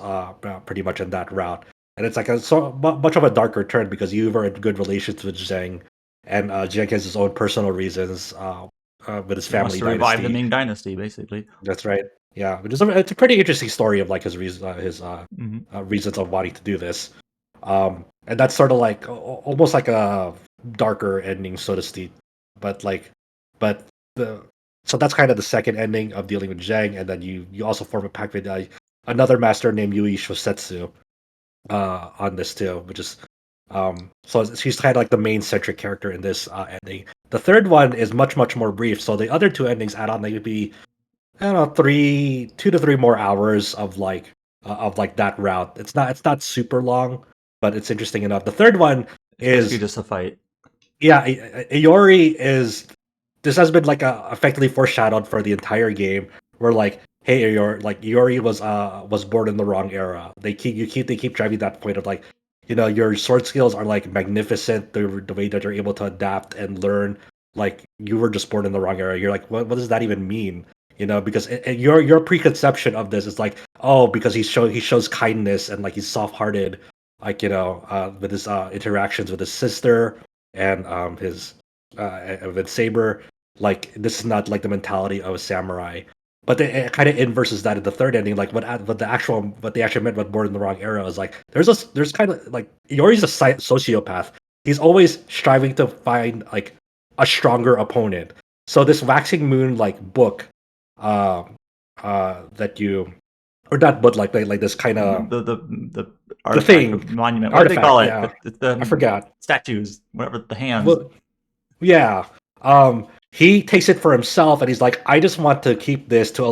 pretty much in that route. And it's like much of a darker turn because you were in good relations with Zhang, and Jack has his own personal reasons with his He wants family to revive the dynasty. Ming Dynasty, basically. That's right. Yeah, it's a pretty interesting story of like his Hmm. reasons of wanting to do this, and that's sort of like almost like a darker ending, so to speak. But like, but the so that's kind of the second ending of dealing with Zhang, and then you also form a pact with another master named Yui Shosetsu on this too, which is so she's kind of like the main centric character in this ending. The third one is much more brief. So the other two endings add on maybe I don't know 2 to 3 more hours of like that route. It's not super long, but it's interesting enough. The third one It's basically is just a fight. yeah, Iori is this has been like effectively foreshadowed for the entire game. Where like, hey, Iori was born in the wrong era. They keep driving that point of like, your sword skills are like magnificent. The way that you're able to adapt and learn, like you were just born in the wrong era. You're like, what does that even mean? Because your preconception of this is like, oh, because he shows kindness and like he's soft hearted, like with his interactions with his sister and his with Saber. Like this is not like the mentality of a samurai, but it kind of inverses that in the third ending. Like what they actually meant with born in the wrong era is like there's kind of like Yori's a sociopath. He's always striving to find like a stronger opponent. So this Waxing Moon like book, uh, that you or not, but like this kind of The the artifact or thing monument. What do they artifact. call it? Yeah, The I forgot. statues, whatever. The hands. Well, yeah. He takes it for himself, and he's like, I just want to keep this to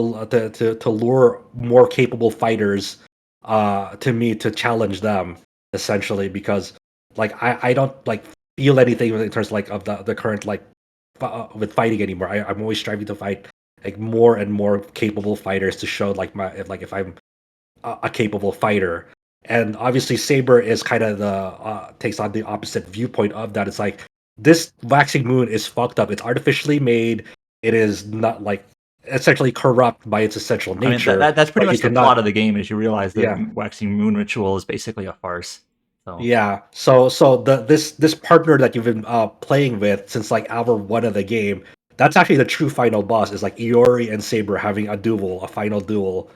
lure more capable fighters to me to challenge them essentially because like I don't like feel anything in terms like of the current like with fighting anymore. I'm always striving to fight like more and more capable fighters to show like if I'm a capable fighter. And obviously, Saber is kind of the takes on the opposite viewpoint of that. It's like this waxing moon is fucked up. It's artificially made. It is not like essentially corrupt by its essential I mean, nature. that's pretty But you much the plot cannot. of the game. Is you realize the Yeah, waxing moon ritual is basically a farce. So yeah. So this partner that you've been playing with since like hour one of the game, that's actually the true final boss. Is like Iori and Saber having a final duel,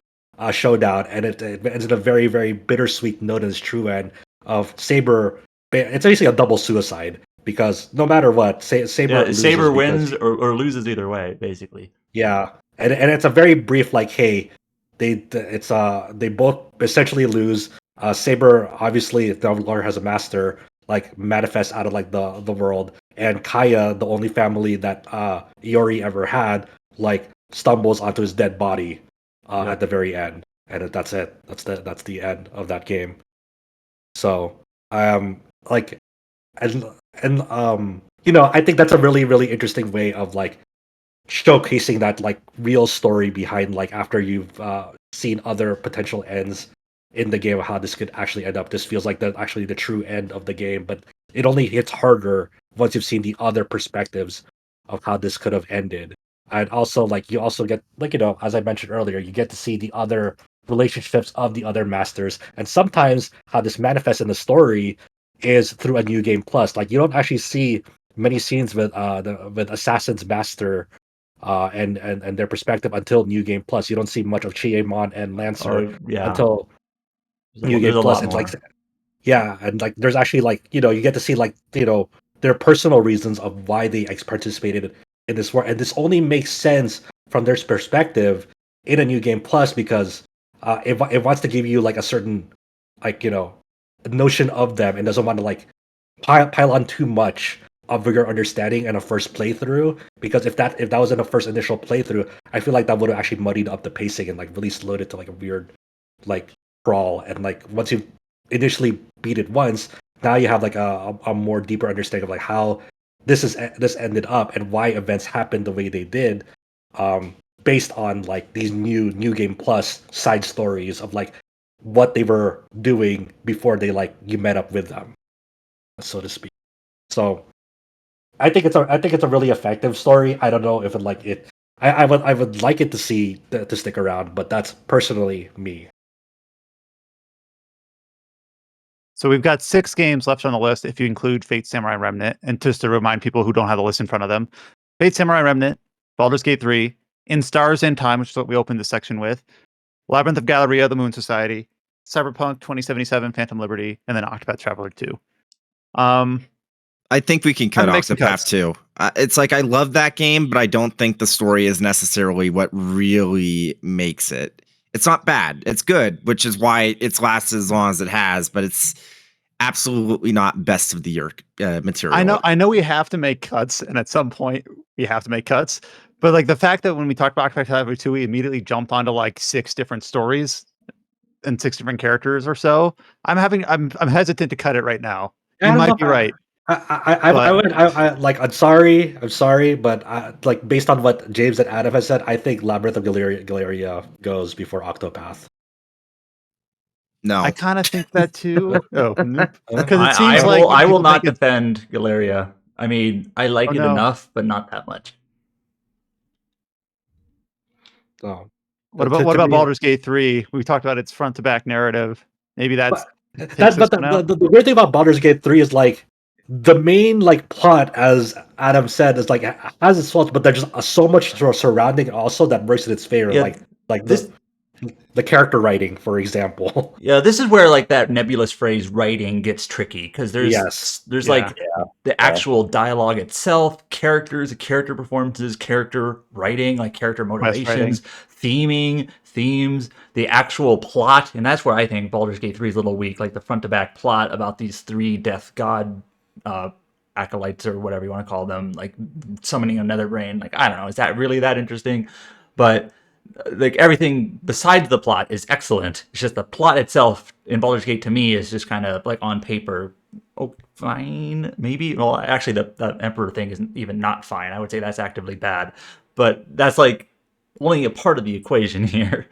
showdown, and it ends in a very bittersweet note in its true end of Saber. It's basically a double suicide because no matter what, Saber yeah, loses Saber because wins or loses either way, basically. yeah, and it's a very brief like, hey, they both essentially lose. Saber obviously no longer has a master, like manifest out of like the world, and Kaya, the only family that Iori ever had, like stumbles onto his dead body at the very end, and that's it. That's the end of that game. So like and I think that's a really really interesting way of like showcasing that like real story behind like after you've seen other potential ends in the game of how this could actually end up. This feels like actually the true end of the game, but it only hits harder once you've seen the other perspectives of how this could have ended. And also like you also get like as I mentioned earlier, you get to see the other relationships of the other masters, and sometimes how this manifests in the story is through a new game plus. Like you don't actually see many scenes with with Assassin's Master and their perspective until New Game Plus. You don't see much of Chiemon and Lancer Oh yeah, until New there's Game a Plus. lot It's like more. yeah, and like there's actually like you get to see like their personal reasons of why they participated in this war, and this only makes sense from their perspective in a New Game Plus because it wants to give you like a certain like notion of them and doesn't want to like pile on too much of your understanding in a first playthrough, because if that was in a first initial playthrough, I feel like that would have actually muddied up the pacing and like really slowed it to like a weird like crawl. And like once you initially beat it once, now you have like a more deeper understanding of like how this ended up and why events happened the way they did, based on like these new game plus side stories of like what they were doing before they like you met up with them, so to speak. So I think it's a really effective story. I don't know if it like it. I would like it to see to stick around, but that's personally me. So we've got 6 games left on the list if you include Fate Samurai Remnant. And just to remind people who don't have the list in front of them, Fate Samurai Remnant, Baldur's Gate 3, In Stars in Time, which is what we opened the section with, Labyrinth of Galleria, The Moon Society, Cyberpunk 2077, Phantom Liberty, and then Octopath Traveler 2. I think we can Time cut to make some Octopath cuts. too. It's like I love that game, but I don't think the story is necessarily what really makes it. It's not bad. It's good, which is why it's lasted as long as it has. But it's absolutely not best of the year material. I know we have to make cuts, and at some point we have to make cuts. But like the fact that when we talked about Octopath Traveler 2, we immediately jumped onto like 6 different stories and 6 different characters or so. I'm hesitant to cut it right now. You I don't know. might be right, I but would. Like. I'm sorry, but like based on what James and Adam has said, I think Labyrinth of Galeria goes before Octopath. I No, kind of think that too. Oh, nope. Huh? Because it I seems like when I will people think not it's defend Galeria. I mean, I oh like it no, enough, but not that much. So, what to about me, Baldur's Gate 3? We talked about its front to back narrative. Maybe that but takes this but one out. the weird thing about Baldur's Gate 3 is like the main like plot, as Adam said, is like has its faults, but there's just so much surrounding also that works in its favor. Yeah, Like this the character writing, for example. Yeah, this is where like that nebulous phrase writing gets tricky because Yes. there's Yeah. like the actual dialogue itself, characters, character performances, character writing, like character Quest writing. motivations, theming, themes, the actual plot, and that's where I think Baldur's Gate 3 is a little weak, like the front to back plot about these 3 death god uh acolytes or whatever you want to call them, like summoning another brain. Like I don't know, is that really that interesting? But like everything besides the plot is excellent. It's just the plot itself in Baldur's Gate to me is just kind of like on paper, oh fine, maybe. Well, actually, the Emperor thing isn't even not fine. I would say that's actively bad, but that's like only a part of the equation here.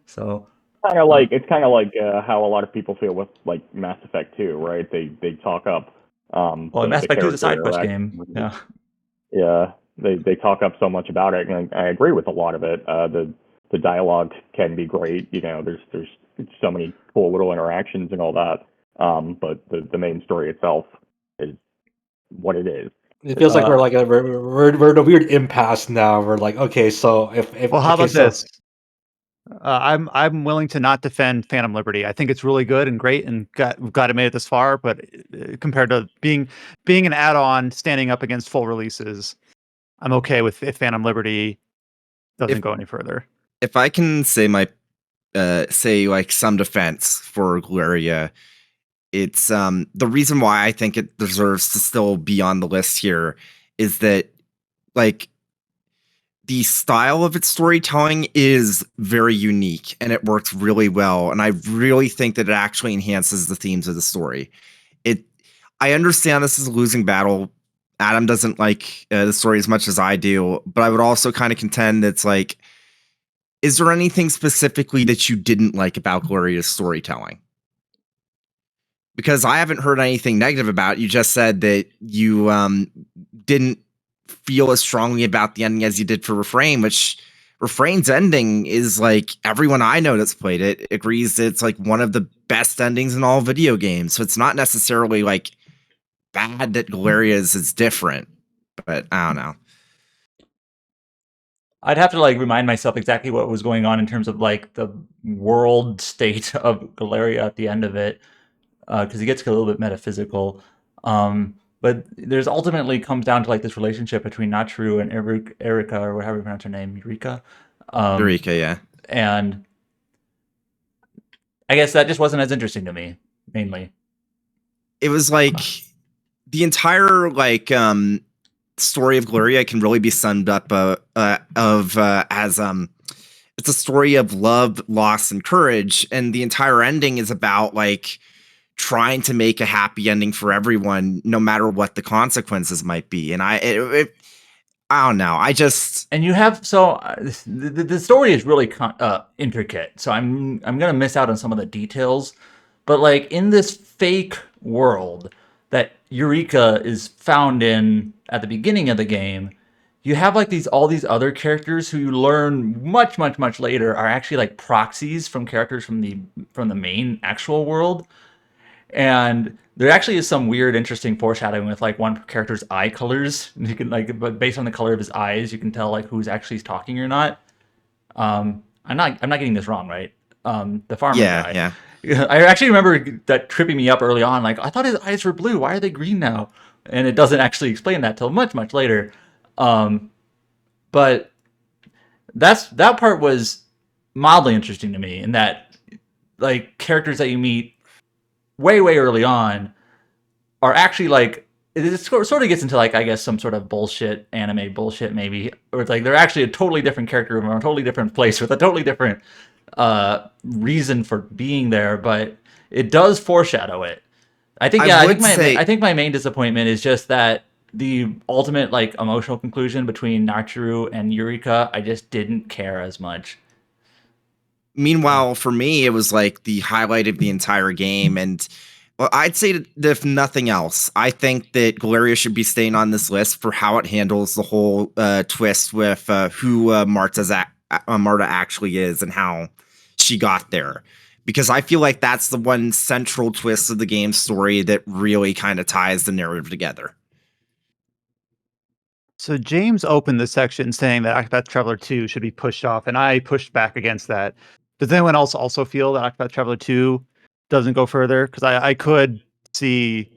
So Kind of uh, like it's kind of like how a lot of people feel with like Mass Effect 2, right? They talk up well, Mass the Effect 2 is a character side quest game. interaction. Yeah. Yeah, they talk up so much about it, and I agree with a lot of it. The dialogue can be great. There's so many cool little interactions and all that. But the main story itself is what it is. It feels like Uh, we're in a weird impasse now. We're like, okay, so if Well, how okay, about so this? I'm willing to not defend Phantom Liberty. I think it's really good and great, and got it made it this far. But compared to being an add-on, standing up against full releases, I'm okay with if Phantom Liberty doesn't if go any further. if I can say my say like some defense for Gloria, it's the reason why I think it deserves to still be on the list here is that like the style of its storytelling is very unique and it works really well. And I really think that it actually enhances the themes of the story. I understand this is a losing battle. Adam doesn't like the story as much as I do, but I would also kind of contend that's like, is there anything specifically that you didn't like about Gloria's storytelling? Because I haven't heard anything negative about it. You just said that you didn't feel as strongly about the ending as you did for Refrain, which Refrain's ending is like everyone I know that's played it agrees that it's like one of the best endings in all video games. So it's not necessarily like bad that Galeria's is different, but I don't know. I'd have to like remind myself exactly what was going on in terms of like the world state of Galeria at the end of it, because it gets a little bit metaphysical. But there's ultimately comes down to like this relationship between Natru and Erika, or however you pronounce her name, Eureka. Eureka, yeah. And I guess that just wasn't as interesting to me, mainly. It was like the entire like story of Gloria can really be summed up as it's a story of love, loss, and courage, and the entire ending is about like trying to make a happy ending for everyone, no matter what the consequences might be. And I don't know. And you have the story is really intricate. So I'm gonna miss out on some of the details, but like in this fake world that Eureka is found in at the beginning of the game, you have like all these other characters who you learn much later are actually like proxies from characters from the main actual world. And there actually is some weird, interesting foreshadowing with like one character's eye colors. You can like, but based on the color of his eyes, you can tell like who's actually talking or not. I'm not getting this wrong, right? The farmer guy. Yeah. I actually remember that tripping me up early on. Like I thought his eyes were blue. Why are they green now? And it doesn't actually explain that till much later. But that part was mildly interesting to me in that like characters that you meet way early on are actually like it sort of gets into like I guess some sort of bullshit anime bullshit maybe, or it's like they're actually a totally different character from a totally different place with a totally different reason for being there, but it does foreshadow it. I think my main disappointment is just that the ultimate like emotional conclusion between Naturu and Eureka, I just didn't care as much. Meanwhile, for me, it was like the highlight of the entire game. And well, I'd say that if nothing else, I think that Galeria should be staying on this list for how it handles the whole twist with who Marta actually is and how she got there. Because I feel like that's the one central twist of the game story that really kind of ties the narrative together. So James opened this section saying that Octopath Traveler 2 should be pushed off, and I pushed back against that. Does anyone else also feel that Octopath Traveler 2 doesn't go further? Because I could see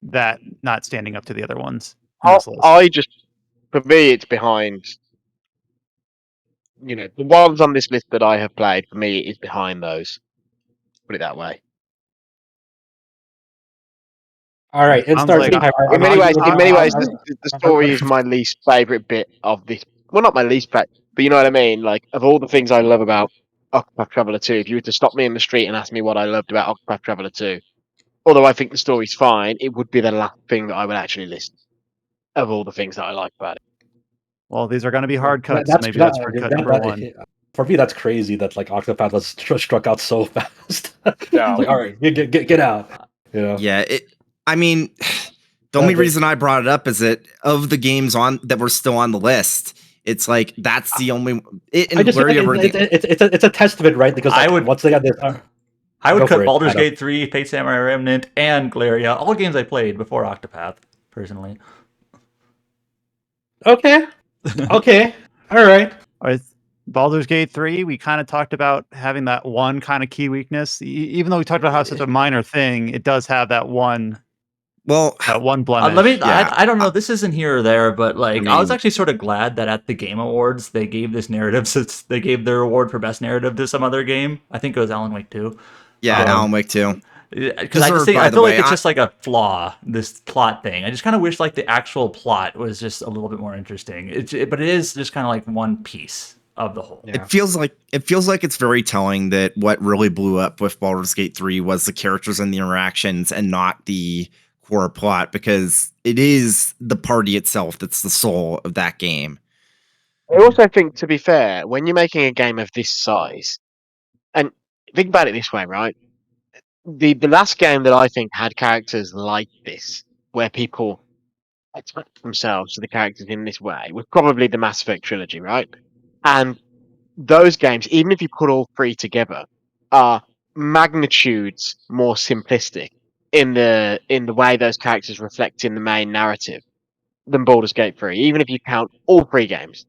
that not standing up to the other ones on this list. For me, it's behind. The ones on this list that I have played, for me, is behind those. Put it that way. All right, it starts. In many ways, the story is my least favorite bit of this. Well, not my least favorite, but you know what I mean. Like of all the things I love about Octopath Traveler 2, if you were to stop me in the street and ask me what I loved about Octopath Traveler 2, although I think the story's fine, it would be the last thing that I would actually list of all the things that I like about it. Well, these are going to be hard cuts. So maybe that's hard cut number one. For me, that's crazy that like Octopath was struck out so fast. Yeah. Like, all right, get out. You know? Yeah. I mean, the only reason I brought it up is that of the games that were still on the list, it's like that's the only. It's a testament, right? Because like, once they got this. I would cut Baldur's Gate 3, Fate Samurai Remnant, and Galeria, all games I played before Octopath, personally. Okay. All right. With Baldur's Gate 3, we kind of talked about having that one kind of key weakness. Even though we talked about how it's such a minor thing, it does have that one. Well, that one blemish. I don't know. This isn't here or there, but like I was actually sort of glad that at the Game Awards they gave this narrative. Since they gave their award for best narrative to some other game. I think it was Alan Wake 2. Yeah, Alan Wake 2. Because I Deserved, think by I the feel like way. it's just like a flaw, this plot thing. I just kind of wish like the actual plot was just a little bit more interesting. But it is just kind of like one piece of the whole. Yeah. It feels like it's very telling that what really blew up with Baldur's Gate 3 was the characters and the interactions and not the core plot, because it is the party itself that's the soul of that game. I also think, to be fair, when you're making a game of this size, and think about it this way, right? The last game that I think had characters like this, where people attach themselves to the characters in this way, was probably the Mass Effect trilogy, right? And those games, even if you put all three together, are magnitudes more simplistic in the way those characters reflect in the main narrative than Baldur's Gate 3, even if you count all three games.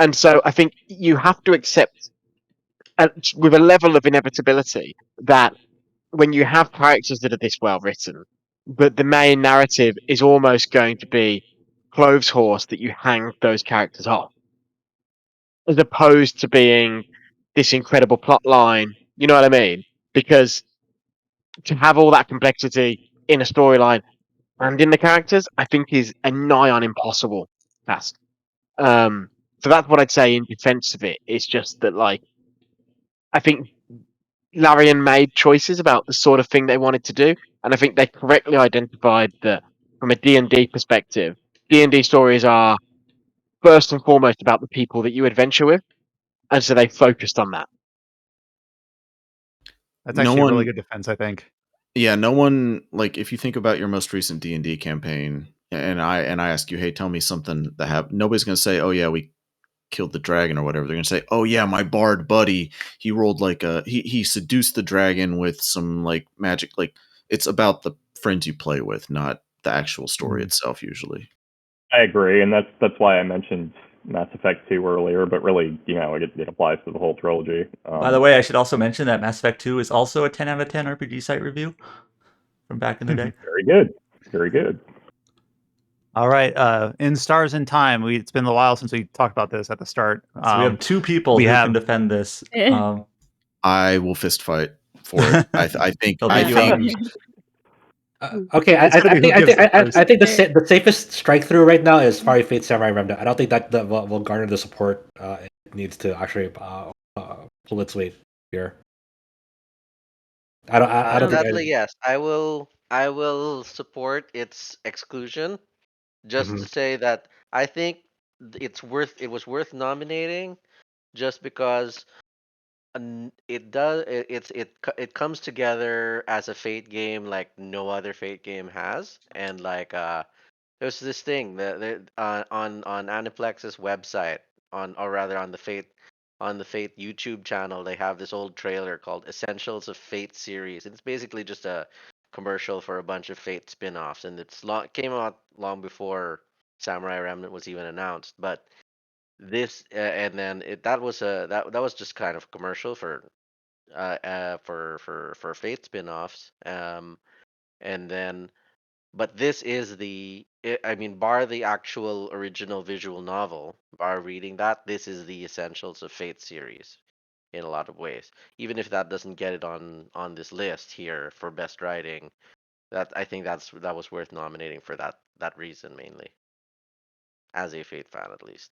And so I think you have to accept, with a level of inevitability, that when you have characters that are this well written, but the main narrative is almost going to be clothes horse that you hang those characters off, as opposed to being this incredible plot line. You know what I mean? Because to have all that complexity in a storyline and in the characters, I think is a nigh on impossible task. So that's what I'd say in defense of it. It's just that, like, I think Larian made choices about the sort of thing they wanted to do, and I think they correctly identified that from a D&D perspective, D&D stories are first and foremost about the people that you adventure with, and so they focused on that. That's No actually a really one, good defense, I think. yeah, no one, like, if you think about your most recent D&D campaign, and I ask you, hey, tell me something that happened. Nobody's gonna say, oh yeah, we killed the dragon or whatever. They're gonna say, oh yeah, my bard buddy, he rolled like he seduced the dragon with some like magic. Like, it's about the friends you play with, not the actual story itself usually. I agree, and that's why I mentioned Mass Effect 2 earlier, but really, it applies to the whole trilogy. By the way, I should also mention that Mass Effect 2 is also a 10 out of 10 RPG site review from back in the day. Very good. Very good. All right. In Stars in Time, it's been a while since we talked about this at the start. So we have two people who can defend this. I will fist fight for it. I think. They'll I beat you up. think. Okay, I think the safest strike through right now is Fiery Fate Samurai Remnant. I don't think that will garner the support it needs to actually pull its weight here. I don't think Sadly, yes. I will support its exclusion. Just to say that I think it was worth nominating, just because it comes together as a Fate game like no other Fate game has, and like there's this thing that on Aniplex's website, or rather on the Fate YouTube channel, they have this old trailer called Essentials of Fate series. It's basically just a commercial for a bunch of Fate spin-offs, and came out long before Samurai Remnant was even announced. But this and then that was just kind of a commercial for Fate spin-offs. And then but this is I mean, bar the actual original visual novel, bar reading that, this is the Essentials of Fate series in a lot of ways. Even if that doesn't get it on this list here for best writing, I think that was worth nominating for that reason mainly. As a Fate fan, at least.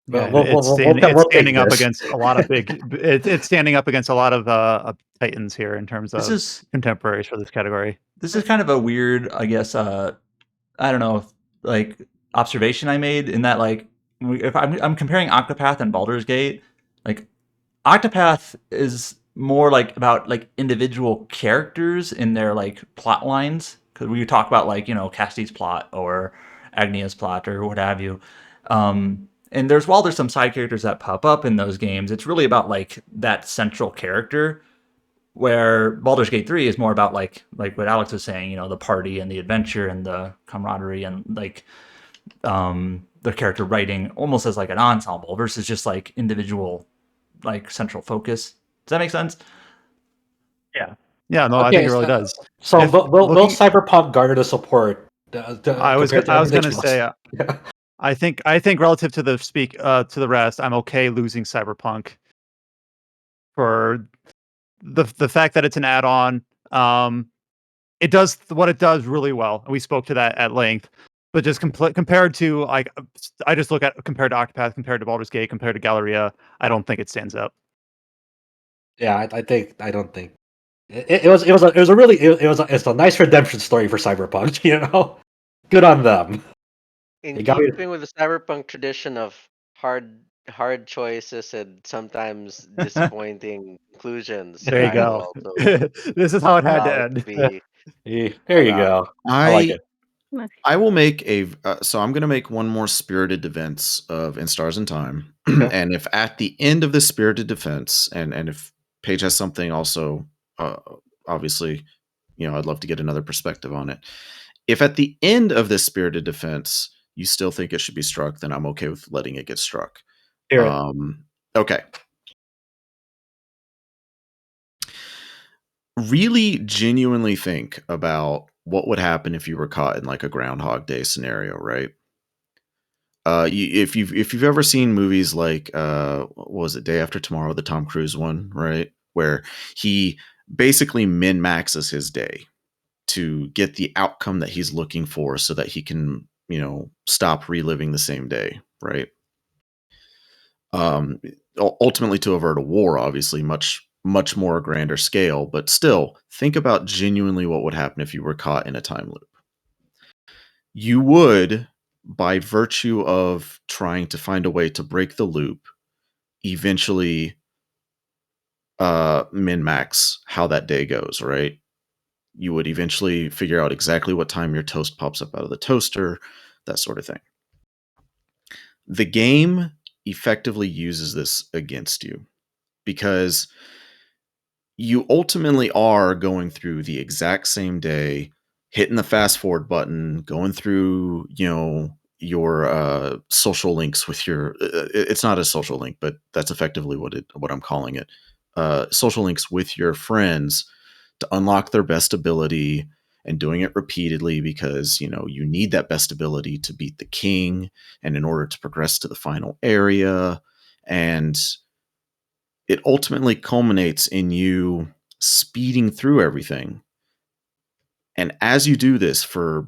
Yeah, we'll it's take standing up this. against a lot of it's standing up against a lot of titans here in terms This of is contemporaries for this category. this is kind of a weird, I guess. I don't know, like observation I made in that, like, if I'm comparing Octopath and Baldur's Gate, like Octopath is more like about like individual characters in their like plot lines, because we talk about like Cassidy's plot or Agnia's plot or what have you. And while there's some side characters that pop up in those games, it's really about like that central character. Where Baldur's Gate 3 is more about like what Alex was saying, the party and the adventure and the camaraderie and like the character writing almost as like an ensemble versus just like individual like central focus. Does that make sense? Yeah, no, I think it really does. So If will looking- Cyberpunk garner the support? I was compared to going to Xbox? say, I think relative to the rest, I'm okay losing Cyberpunk for the fact that it's an add-on. It does what it does really well, and we spoke to that at length. But just compared to like, I just look at compared to Octopath, compared to Baldur's Gate, compared to Galleria, I don't think it stands out. Yeah, I don't think it was a really it's a nice redemption story for Cyberpunk. Good on them. In They got me. keeping with the cyberpunk tradition of hard choices and sometimes disappointing conclusions, There you I will go. also This is how it had to allow it to end. be There you allowed. go. I like I it. Nice. I will make a so I'm going to make one more spirited defense of In Stars and Time, Okay. and if at the end of this spirited defense, and if Paige has something also, uh, obviously, I'd love to get another perspective on it. If at the end of this spirited defense you still think it should be struck, then I'm okay with letting it get struck. Hear it. Okay. Really genuinely think about what would happen if you were caught in like a Groundhog Day scenario, right? If you've ever seen movies like what was it, Day After Tomorrow, the Tom Cruise one, right, where he basically min maxes his day to get the outcome that he's looking for, so that he can stop reliving the same day, right? Um, Ultimately to avert a war, obviously, much more grander scale, but still, think about genuinely what would happen if you were caught in a time loop. You would, by virtue of trying to find a way to break the loop, eventually min max how that day goes, right? You would eventually figure out exactly what time your toast pops up out of the toaster, that sort of thing. The game effectively uses this against you, because you ultimately are going through the exact same day, hitting the fast forward button, going through, your social links with your it's not a social link, but that's effectively what I'm calling it. Social links with your friends to unlock their best ability, and doing it repeatedly because, you need that best ability to beat the king and in order to progress to the final area. And it ultimately culminates in you speeding through everything. And as you do this for,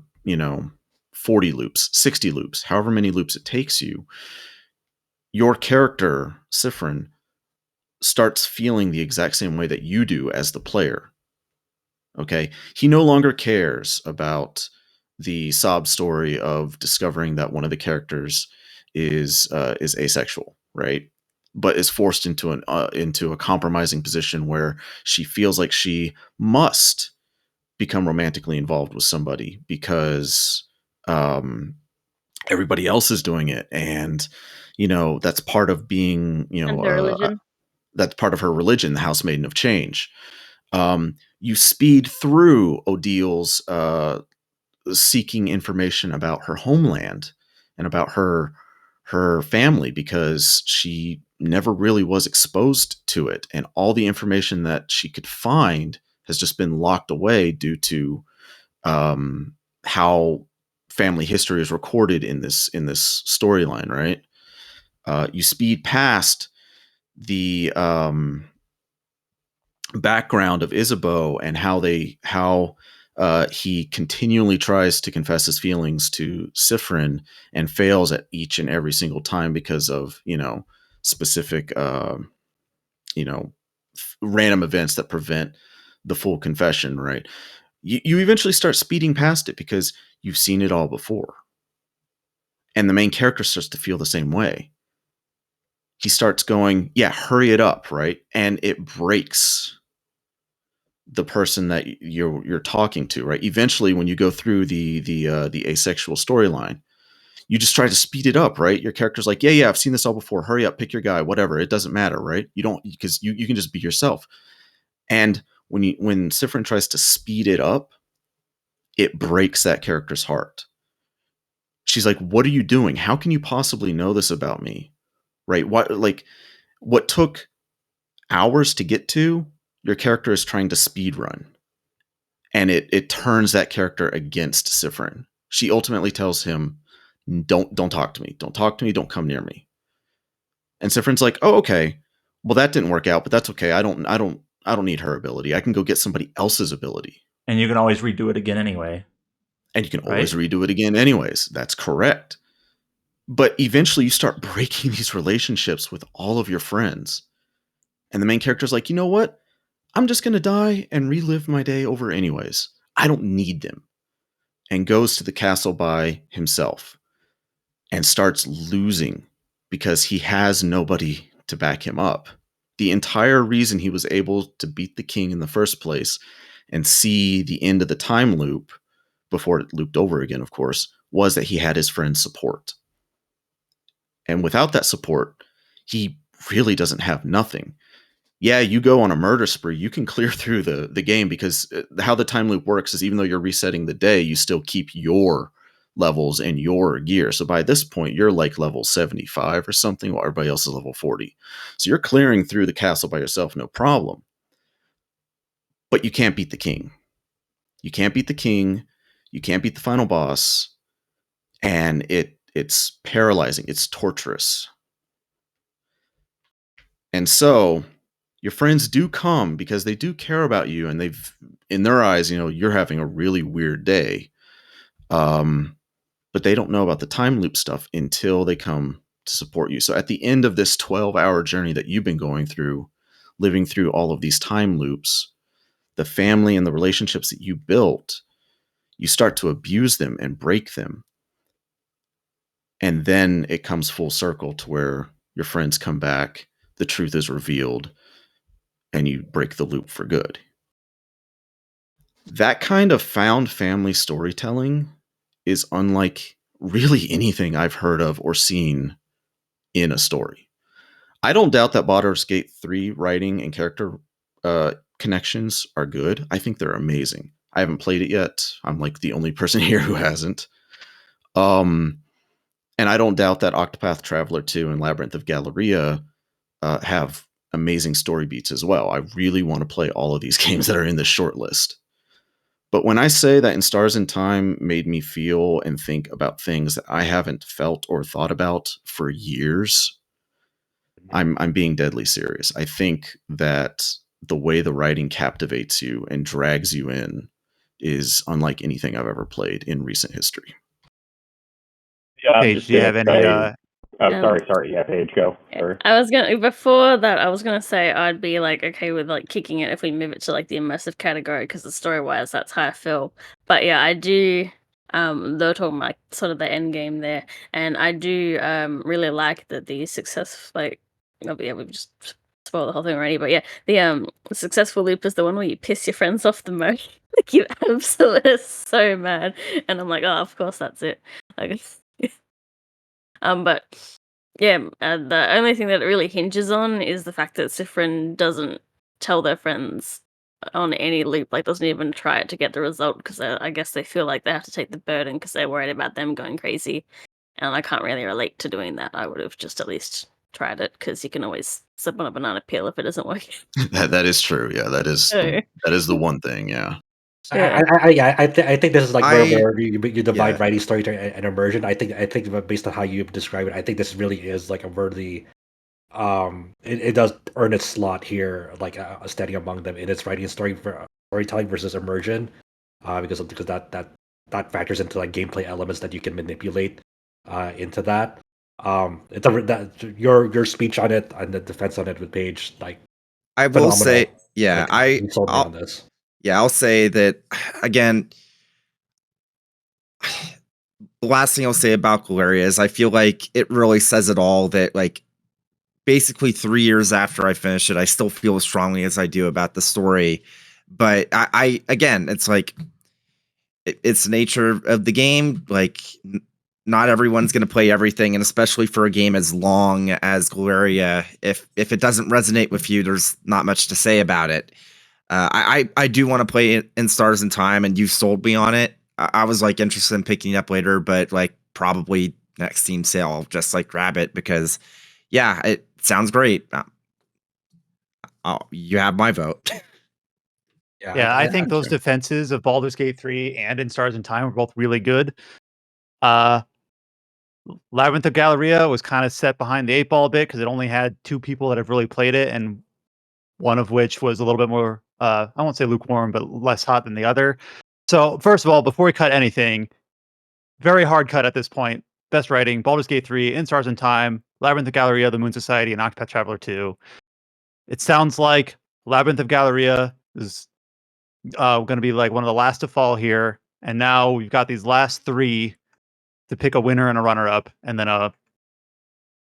40 loops, 60 loops, however many loops it takes you, your character, Sifrin, starts feeling the exact same way that you do as the player. Okay? He no longer cares about the sob story of discovering that one of the characters is asexual, right? But is forced into a compromising position where she feels like she must become romantically involved with somebody because um, everybody else is doing it, and that's part of being And her religion. that's part of her religion, the Housemaiden of Change. You speed through Odil's seeking information about her homeland and about her family, because she never really was exposed to it, and all the information that she could find has just been locked away due to how family history is recorded in this storyline, right? You speed past the background of Isabeau and how he continually tries to confess his feelings to Sifrin and fails at each and every single time because of specific random events that prevent the full confession, right? You eventually start speeding past it because you've seen it all before, and the main character starts to feel the same way. He starts going, yeah, hurry it up, right? And it breaks the person that you're talking to, right? Eventually, when you go through the asexual storyline, you just try to speed it up, right? Your character's like, yeah, I've seen this all before. Hurry up, pick your guy, whatever. It doesn't matter, right? You don't, because you can just be yourself. And when Sifrin tries to speed it up, it breaks that character's heart. She's like, what are you doing? How can you possibly know this about me? Right? What took hours to get to, your character is trying to speed run. And it turns that character against Sifrin. She ultimately tells him, don't talk to me. Don't talk to me. Don't come near me. And Sifrin's like, oh, okay. Well, that didn't work out, but that's okay. I don't I don't need her ability. I can go get somebody else's ability. And you can always redo it again anyway. And you can Right? always redo it again anyways. That's correct. But eventually you start breaking these relationships with all of your friends. And the main character's like, you know what? I'm just going to die and relive my day over anyways. I don't need them. And goes to the castle by himself and starts losing because he has nobody to back him up. The entire reason he was able to beat the king in the first place and see the end of the time loop before it looped over again, of course, was that he had his friend's support. And without that support, he really doesn't have nothing. Yeah, you go on a murder spree, you can clear through the game because how the time loop works is even though you're resetting the day, you still keep your levels and your gear. So by this point, you're like level 75 or something, while everybody else is level 40. So you're clearing through the castle by yourself, no problem. But you can't beat the king. You can't beat the king. You can't beat the final boss. And it's paralyzing. It's torturous. And so your friends do come because they do care about you and they've in their eyes, you're having a really weird day. But they don't know about the time loop stuff until they come to support you. So at the end of this 12-hour journey that you've been going through, living through all of these time loops, the family and the relationships that you built, you start to abuse them and break them. And then it comes full circle to where your friends come back, the truth is revealed, and you break the loop for good. That kind of found family storytelling is unlike really anything I've heard of or seen in a story. I don't doubt that Baldur's Gate 3 writing and character connections are good. I think they're amazing. I haven't played it yet. I'm like the only person here who hasn't. And I don't doubt that Octopath Traveler 2 and Labyrinth of Galleria have amazing story beats as well. I really want to play all of these games that are in this short list. But when I say that In Stars in Time made me feel and think about things that I haven't felt or thought about for years, I'm being deadly serious. I think that the way the writing captivates you and drags you in is unlike anything I've ever played in recent history. Yeah, Paige, just do you gonna have any? say. Oh, Um, sorry. Yeah, Paige, go. Sorry. I was gonna before that. I was gonna say I'd be like okay with like kicking it if we move it to like the immersive category because the story wise that's how I feel. But yeah, I do. They were talking about like, sort of the end game there, and I do really like that the success like oh yeah we've just spoiled the whole thing already. But yeah, the successful loop is the one where you piss your friends off the most. Like you absolutely so mad, and I'm like oh of course that's it. Like but yeah, the only thing that it really hinges on is the fact that Sifrin doesn't tell their friends on any loop, like doesn't even try it to get the result because I guess they feel like they have to take the burden because they're worried about them going crazy. And I can't really relate to doing that. I would have just at least tried it because you can always sip on a banana peel if it doesn't work. that is true. Yeah, that is So, the one thing. Yeah. yeah. I think this is like I where you divide yeah. writing storytelling and immersion. I think based on how you describe it, I think this really is like a worthy. It does earn its slot here, like standing among them in its writing and storytelling versus immersion, because that factors into like gameplay elements that you can manipulate into that. Your speech on it and the defense on it with Paige, like I will phenomenal. say, yeah, Like, you sold me on this. I'll say that again. The last thing I'll say about Galeria is I feel like it really says it all that like basically 3 years after I finish it, I still feel as strongly as I do about the story. But I again, it's like it's the nature of the game. Like not everyone's going to play everything, and especially for a game as long as Galeria, if it doesn't resonate with you, there's not much to say about it. I do want to play it in Stars in Time, and you sold me on it. I was like interested in picking it up later, but like probably next Steam sale, I'll just like grab it because, yeah, it sounds great. You have my vote. Yeah, I think I'm those sure. defenses of Baldur's Gate 3 and In Stars in Time were both really good. Uh, Labyrinth of Galleria was kind of set behind the eight ball a bit because it only had two people that have really played it, and one of which was a little bit more, I won't say lukewarm, but less hot than the other. So, first of all, before we cut anything, very hard cut at this point. Best writing: Baldur's Gate 3, In Stars and Time, Labyrinth of Galleria, The Moon Society, and Octopath Traveler 2. It sounds like Labyrinth of Galleria is going to be like one of the last to fall here, and now we've got these last three to pick a winner and a runner-up, and then a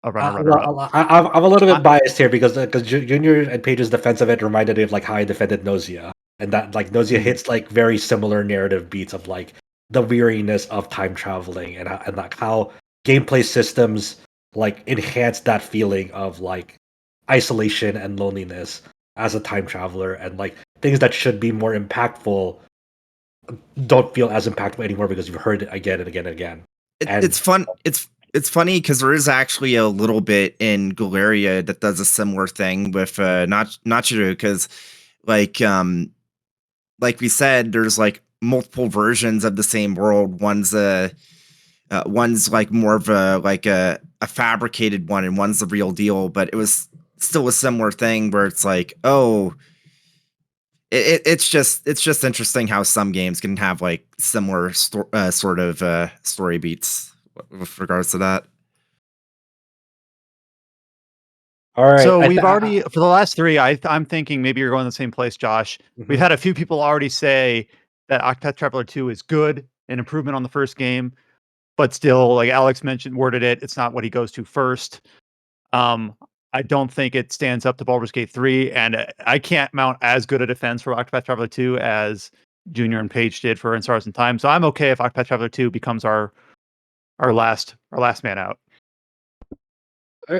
runner-runner-up. I'm a little I- bit biased here because Junior and Page's defense of it reminded me of like how I defended Nausea, and that like Nausea hits like very similar narrative beats of like the weariness of time traveling and like how gameplay systems like enhance that feeling of like isolation and loneliness as a time traveler, and like things that should be more impactful don't feel as impactful anymore because you've heard it again and again and again. It's fun. It's funny because there is actually a little bit in Galeria that does a similar thing with Nachiru, because like we said, there's like multiple versions of the same world. One's like more of a fabricated one, and one's the real deal. But it was still a similar thing where it's like, oh, it's just interesting how some games can have like similar sort of story beats with regards to that. All right. So we've already, for the last three, I'm thinking maybe you're going the same place, Josh. We've had a few people already say that Octopath Traveler 2 is good, an improvement on the first game, but still, like Alex worded it, it's not what he goes to first. I don't think it stands up to Baldur's Gate 3, and I can't mount as good a defense for Octopath Traveler 2 as Junior and Paige did for In Stars and Time. So I'm okay if Octopath Traveler 2 becomes our last man out.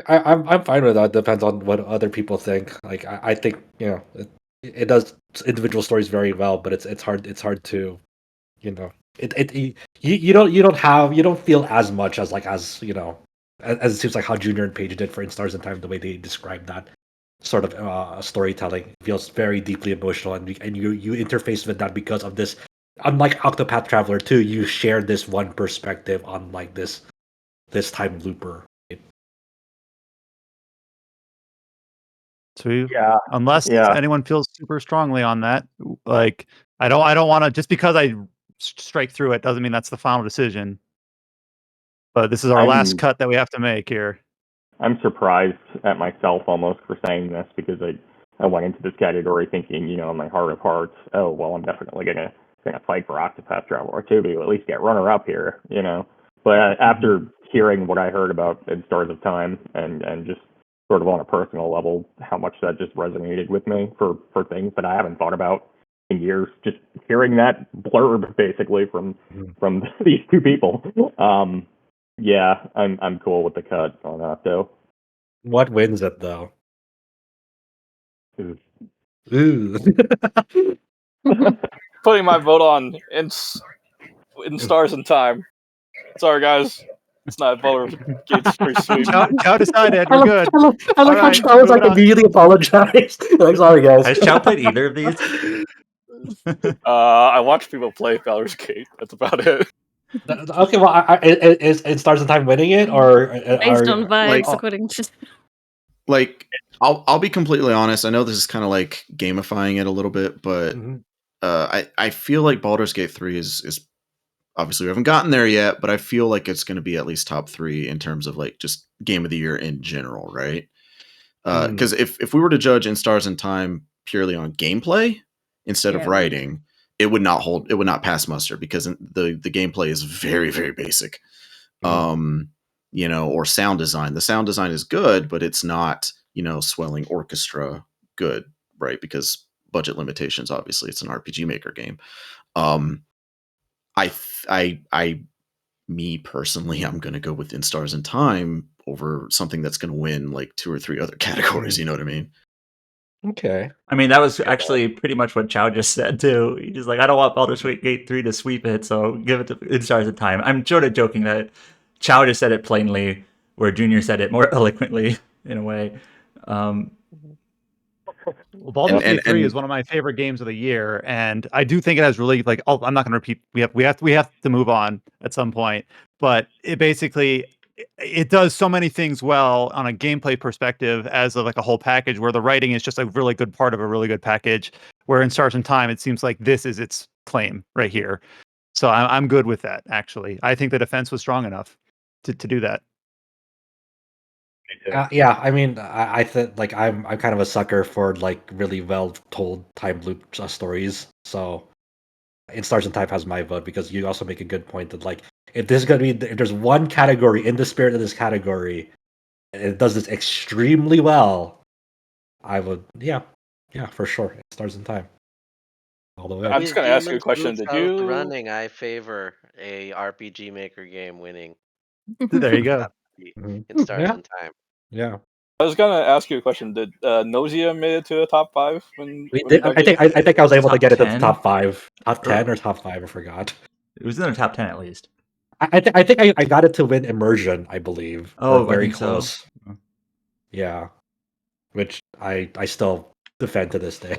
I'm fine with that. Depends on what other people think. Like I think it does individual stories very well, but it's hard to you don't feel as much as as it seems like how Junior and Paige did for In Stars and Time. The way they described that sort of storytelling feels very deeply emotional, and you interface with that because of this. Unlike Octopath Traveler 2, you share this one perspective on like this time looper. So Yeah. unless anyone feels super strongly on that, like I don't want to, just because I strike through it doesn't mean that's the final decision. But this is our last cut that we have to make here. I'm surprised at myself almost for saying this, because I went into this category thinking, in my heart of hearts, oh well, I'm definitely gonna fight for Octopath Traveler 2 to at least get runner up here, But after hearing what I heard about In Stars of Time and just sort of on a personal level, how much that just resonated with me for things that I haven't thought about in years, just hearing that blurb basically from these two people. Yeah, I'm cool with the cut on Octo. What wins it though? Ooh. Ooh. Putting my vote on in Stars and Time. Sorry, guys. It's not Baldur's Gate's pretty sweet. Chow decided. We're good. I like how Chow was like immediately apologized. Like, sorry guys. Has Chow played either of these? I watch people play Baldur's Gate. That's about it. Okay, well, is Stars and Time winning it, or Based on vibes, like- according to Like, I'll be completely honest. I know this is kind of like gamifying it a little bit, but I feel like Baldur's Gate 3 is obviously we haven't gotten there yet, but I feel like it's going to be at least top 3 in terms of like just game of the year in general, right? Because if we were to judge In Stars and Time purely on gameplay instead of writing, it would not pass muster, because the gameplay is very, very basic. Or sound design. The sound design is good, but it's not, swelling orchestra good, right? Because budget limitations, obviously, it's an RPG Maker game. Me personally, I'm going to go with In Stars and Time over something that's going to win like 2 or 3 other categories. You know what I mean? Okay. I mean, that was actually pretty much what Chow just said too. He's just like, I don't want Baldur's Gate 3 to sweep it, so give it to In Stars of Time. I'm sort of joking that Chow just said it plainly, where Junior said it more eloquently in a way. Well, Baldur's Gate 3 is one of my favorite games of the year, and I do think it has really I'm not going to repeat. We have to move on at some point, but it basically it does so many things well on a gameplay perspective as like a whole package, where the writing is just a really good part of a really good package. Where in Stars and Time, it seems like this is its claim right here. So I'm good with that. Actually, I think the defense was strong enough to do that. Yeah, I mean, I think like I'm kind of a sucker for like really well told time loop stories. So In Stars and Time has my vote because you also make a good point that like if this is gonna be if there's one category in the spirit of this category and it does this extremely well, I would yeah for sure. In Stars and Time all the way. I'm just With gonna ask you a Demon's question. Boots Did out you? running, I favor a RPG Maker game winning There you go. in Stars Yeah, and Time. yeah. I was gonna ask you a question. Did Nausea made it to the top 5 We when did, that I game? think I think I was able to Top get it to the 10? top 5, top Or- 10 or top 5. I forgot. It was in the top 10 at least. I think I got it to win Immersion, I believe, or Oh, I very think so. close. Yeah, which I still defend to this day.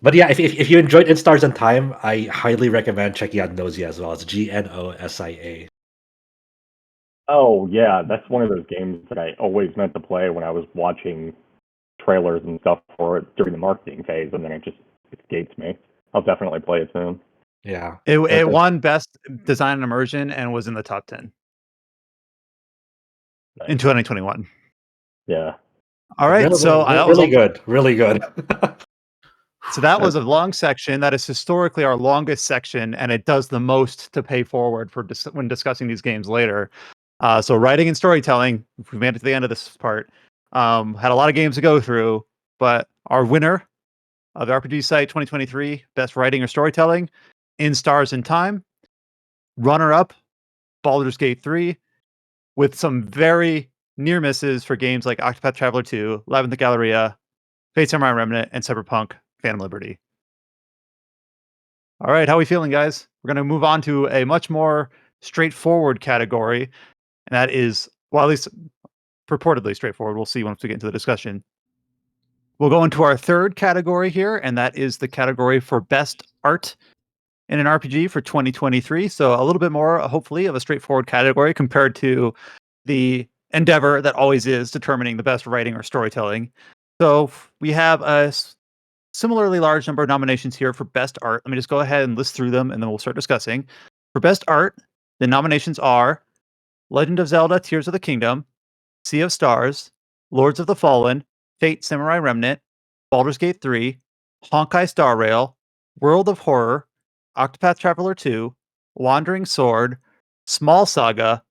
But yeah, if you enjoyed In Stars and Time, I highly recommend checking out Nosia as well. It's Gnosia. Oh yeah, that's one of those games that I always meant to play when I was watching trailers and stuff for it during the marketing phase, and then it just escapes me. I'll definitely play it soon. Yeah, It won best design and immersion and was in the top 10 in 2021. Yeah. All right, so that was really good, really good. So that was a long section. That is historically our longest section, and it does the most to pay forward for when discussing these games later. So writing and storytelling, we made it to the end of this part. Had a lot of games to go through, but our winner of the RPG Site 2023 Best Writing or Storytelling, In Stars and Time. Runner up, Baldur's Gate 3, with some very near misses for games like Octopath Traveler 2, Labyrinth Galleria, Fate Samurai Remnant, and Cyberpunk Phantom Liberty. All right, how are we feeling, guys? We're going to move on to a much more straightforward category, and that is, well, at least purportedly straightforward. We'll see once we get into the discussion. We'll go into our third category here, and that is the category for best art in an RPG for 2023. So a little bit more, hopefully, of a straightforward category compared to the endeavor that always is determining the best writing or storytelling. So we have a similarly large number of nominations here for best art. Let me just go ahead and list through them, and then we'll start discussing. For best art, the nominations are Legend of Zelda: Tears of the Kingdom, Sea of Stars, Lords of the Fallen, Fate Samurai Remnant, Baldur's Gate 3, Honkai Star Rail, World of Horror, Octopath Traveler 2, Wandering Sword, Small Saga,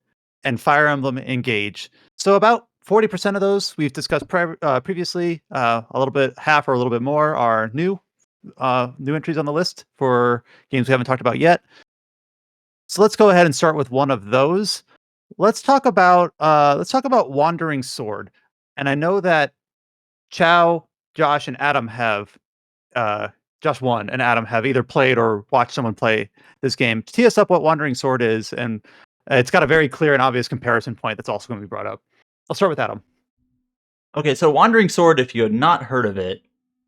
and Fire Emblem Engage. So about 40% of those we've discussed previously. A little bit, half or a little bit more are new entries on the list for games we haven't talked about yet. So let's go ahead and start with one of those. Let's talk about Wandering Sword. And I know that Chow, Josh, and Adam have Josh won and Adam have either played or watched someone play this game. Tee us up what Wandering Sword is, and it's got a very clear and obvious comparison point that's also going to be brought up. I'll start with Adam. Okay, so Wandering Sword, if you had not heard of it,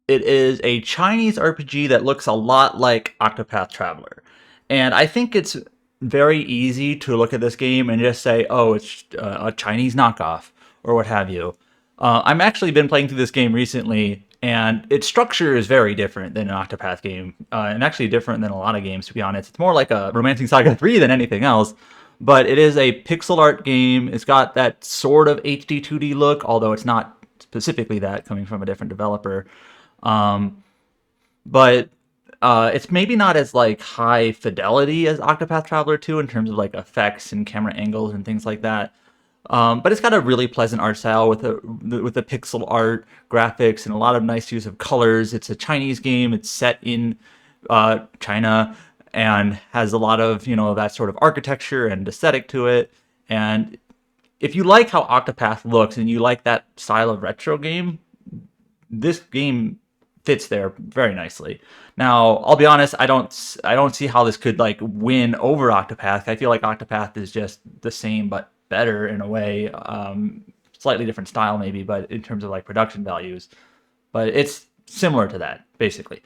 it is a Chinese RPG that looks a lot like Octopath Traveler. And I think it's very easy to look at this game and just say, oh, it's a Chinese knockoff or what have you. I've actually been playing through this game recently, and its structure is very different than an Octopath game, and actually different than a lot of games, to be honest. It's more like a Romancing Saga 3 than anything else. But it is a pixel art game. It's got that sort of HD 2D look, although it's not specifically that, coming from a different developer. But it's maybe not as like high fidelity as Octopath Traveler 2 in terms of like effects and camera angles and things like that. But it's got a really pleasant art style with the pixel art graphics and a lot of nice use of colors. It's a Chinese game. It's set in China and has a lot of that sort of architecture and aesthetic to it. And if you like how Octopath looks and you like that style of retro game, this game fits there very nicely. Now, I'll be honest, I don't see how this could like win over Octopath. I feel like Octopath is just the same but better in a way. Slightly different style maybe, but in terms of like production values. But it's similar to that, basically.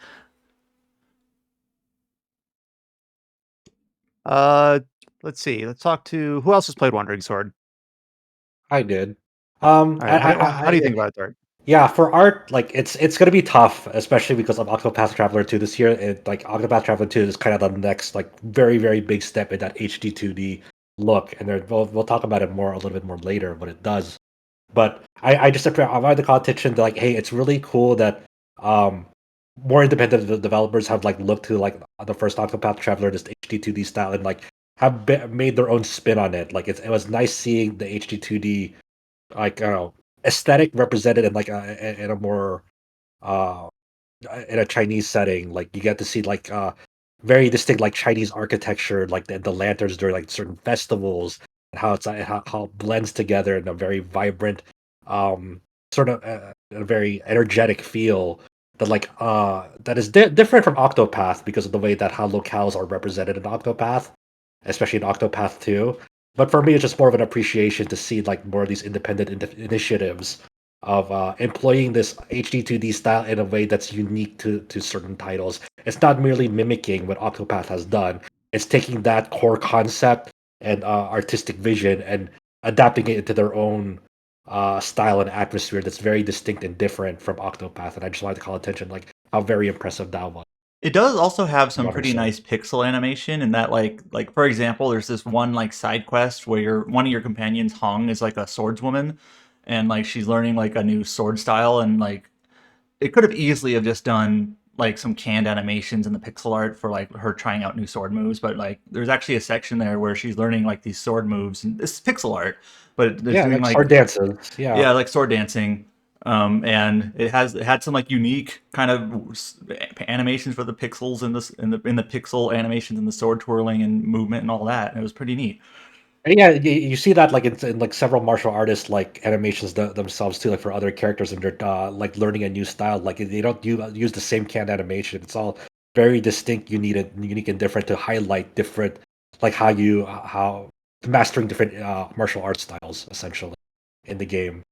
Let's let's see. Let's talk to who else has played Wandering Sword. I did. All right, how do you think about it, Dart? Yeah, for art, like it's gonna be tough, especially because of Octopath Traveler 2 this year. Like Octopath Traveler 2 is kind of the next like very, very big step in that HD 2D look. And we'll talk about it more a little bit more later, what it does. But I just I wanted to call attention to like, hey, it's really cool that um more independent developers have like looked to like the first Octopath Traveler, this HD 2D style, and like have made their own spin on it. Like it was nice seeing the HD 2D like aesthetic represented in like in a more uh in a Chinese setting. Like you get to see like very distinct like Chinese architecture, like the lanterns during like certain festivals, and how it's how it blends together in a very vibrant, sort of a very energetic feel that like that is different from Octopath because of the way that how locales are represented in Octopath, especially in Octopath 2. But for me, it's just more of an appreciation to see like more of these independent initiatives of employing this HD2D style in a way that's unique to certain titles. It's not merely mimicking what Octopath has done. It's taking that core concept and artistic vision and adapting it into their own style and atmosphere that's very distinct and different from Octopath. And I just wanted to call attention like how very impressive that was. It does also have some Modern pretty Soul. nice pixel animation in that like for example, there's this one like side quest where one of your companions, Hong, is like a swordswoman and like she's learning like a new sword style and like it could have easily have just done like some canned animations in the pixel art for like her trying out new sword moves, but like there's actually a section there where she's learning like these sword moves and this is pixel art, but there's Yeah, doing like sword dances. Yeah. like sword dancing. And it had some like unique kind of animations for the pixels and this in the pixel animations and the sword twirling and movement and all that. And it was pretty neat. And yeah, you see that like in like several martial artists like animations themselves too, like for other characters and they're like learning a new style. Like they don't use the same canned animation. It's all very distinct, unique and different to highlight different like how mastering different martial arts styles essentially in the game,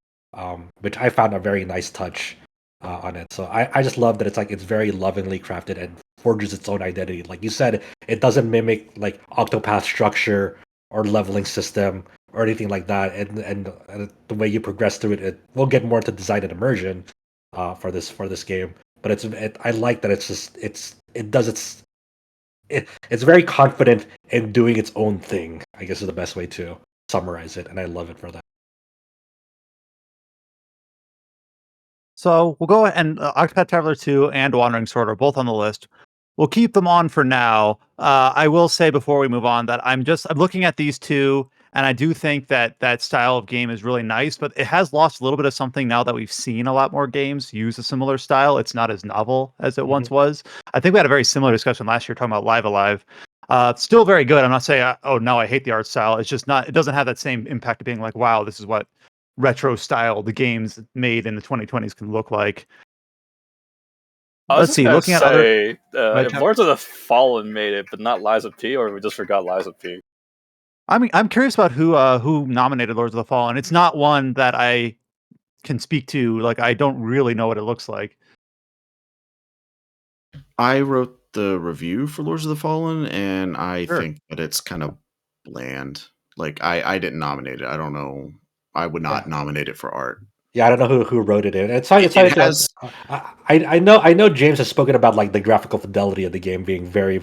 which I found a very nice touch on it. So I just love that it's very lovingly crafted and forges its own identity. Like you said, it doesn't mimic like Octopath structure or leveling system or anything like that. And the way you progress through it, we'll get more into design and immersion for this game. But I like that it's very confident in doing its own thing. I guess is the best way to summarize it, and I love it for that. So we'll go and Octopath Traveler 2 and Wandering Sword are both on the list. We'll keep them on for now. I will say before we move on that I'm looking at these two, and I do think that that style of game is really nice, but it has lost a little bit of something now that we've seen a lot more games use a similar style. It's not as novel as it once was. I think we had a very similar discussion last year talking about Live Alive. Still very good. I'm not saying, oh no, I hate the art style. It's just not. It doesn't have that same impact of being like, wow, this is what retro style the games made in the 2020s can look like. I was Let's just see. gonna Looking at other, say, right, if Jeff? Lords of the Fallen made it, but not Lies of P, or we just forgot Lies of P. I mean, I'm curious about who nominated Lords of the Fallen. It's not one that I can speak to. Like, I don't really know what it looks like. I wrote the review for Lords of the Fallen, and I Sure. think that it's kind of bland. Like I didn't nominate it. I don't know. I would not Yeah. nominate it for art. Yeah, I don't know who wrote it in. It has I know James has spoken about like the graphical fidelity of the game being very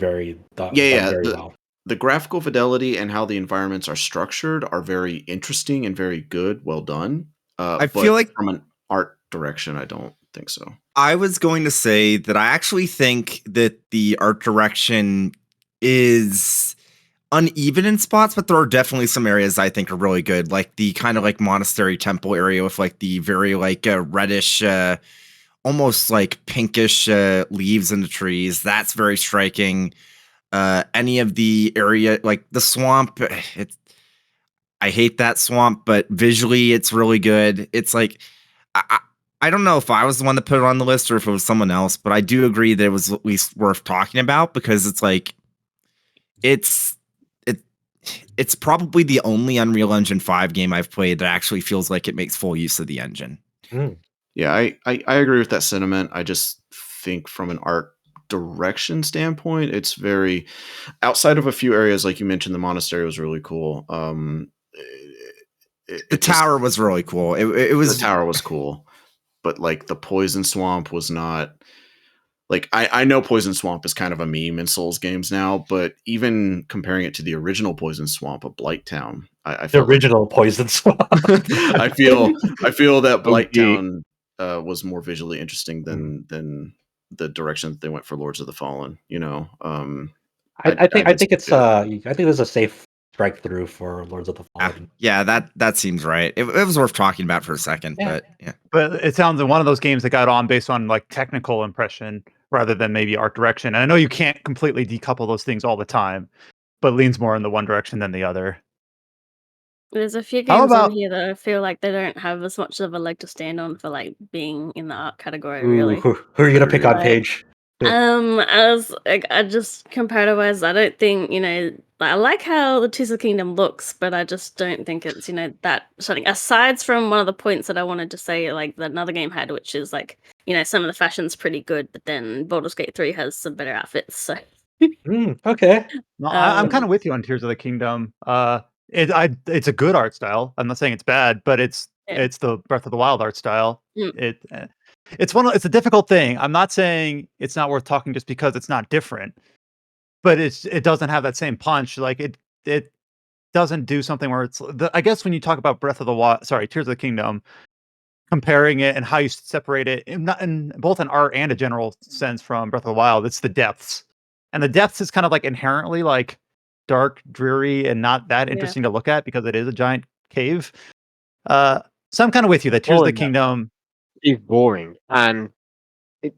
done very well. the graphical fidelity and how the environments are structured are very interesting and very good, well done. I But feel like from an art direction, I don't think so. I was going to say that I actually think that the art direction is uneven in spots, but there are definitely some areas I think are really good, like the kind of like monastery temple area with like the very like reddish, almost like pinkish leaves in the trees. That's very striking. Any of the area like the swamp, I hate that swamp, but visually it's really good. It's like I don't know if I was the one that put it on the list or if it was someone else, but I do agree that it was at least worth talking about because it's like it's it's probably the only Unreal Engine 5 game I've played that actually feels like it makes full use of the engine. Yeah, I agree with that sentiment. I just think from an art direction standpoint, it's very outside of a few areas, like you mentioned, the monastery was really cool. The tower was really cool. It was the tower was cool, but like the poison swamp was not. Like I know Poison Swamp is kind of a meme in Souls games now, but even comparing it to the original Poison Swamp of Blighttown, I The felt original Poison Swamp. I feel that OG. Blighttown was more visually interesting than the direction that they went for Lords of the Fallen. You know, I think would it's say that. I think there's a safe strike through for Lords of the Fallen. Yeah, that seems right. It was worth talking about for a second, Yeah. but yeah. But it sounds like one of those games that got on based on like technical impression rather than maybe art direction. And I know you can't completely decouple those things all the time, but leans more in the one direction than the other. There's a few How games on about here that I feel like they don't have as much of a leg to stand on for like being in the art category, Ooh, really. who are you gonna pick on, Like, Paige? as like, I just comparative-wise, I don't think I like how the Tears of the Kingdom looks, but I just don't think it's that stunning. Aside from one of the points that I wanted to say, like that another game had, which is like some of the fashion's pretty good, but then Baldur's Gate 3 has some better outfits. So, Okay. no, I'm kind um, of with you on Tears of the Kingdom. It's a good art style. I'm not saying it's bad, but it's yeah. the Breath of the Wild art style. Mm. It's a difficult thing. I'm not saying it's not worth talking just because it's not different, but it doesn't have that same punch. Like it doesn't do something where I guess when you talk about Breath of the Wild, sorry, Tears of the Kingdom, comparing it and how you separate it in both an art and a general sense from Breath of the Wild, it's the depths. And the depths is kind of like inherently like dark, dreary, and not that Yeah. interesting to look at because it is a giant cave. So I'm kind of with you that Tears of All the in that Kingdom. is boring, and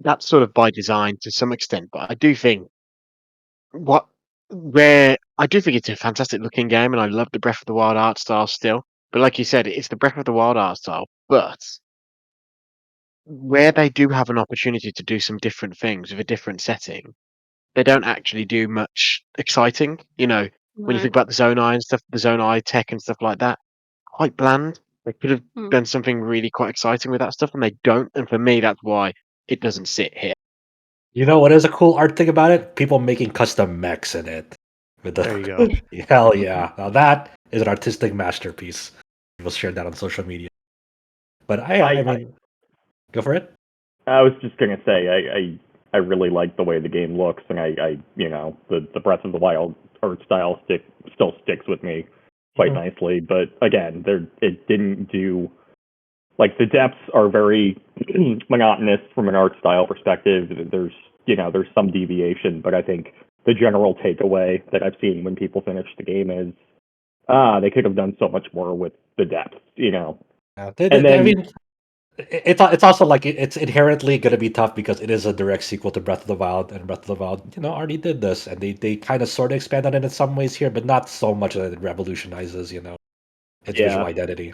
that's sort of by design to some extent. But I do think I do think it's a fantastic looking game, and I love the Breath of the Wild art style still. But like you said, it's the Breath of the Wild art style. But where they do have an opportunity to do some different things with a different setting, they don't actually do much exciting. When you No. think about the Zone Eye and stuff, the Zone Eye tech and stuff like that, quite bland. They could have Mm. done something really quite exciting with that stuff, and they don't. And for me, that's why it doesn't sit here. You know what is a cool art thing about it? People making custom mechs in it. With There you go. Hell yeah! Now that is an artistic masterpiece. People shared that on social media. But I mean, go for it. I was just gonna say I really like the way the game looks, and I the Breath of the Wild art style still sticks with me quite nicely. But again, it didn't do like the depths are very monotonous from an art style perspective. There's some deviation, but I think the general takeaway that I've seen when people finish the game is they could have done so much more with the depths. Yeah, And I then mean, it's also like it's inherently going to be tough because it is a direct sequel to Breath of the Wild, and Breath of the Wild, already did this, and they kind of sort of expand on it in some ways here, but not so much that it revolutionizes, its visual yeah, identity.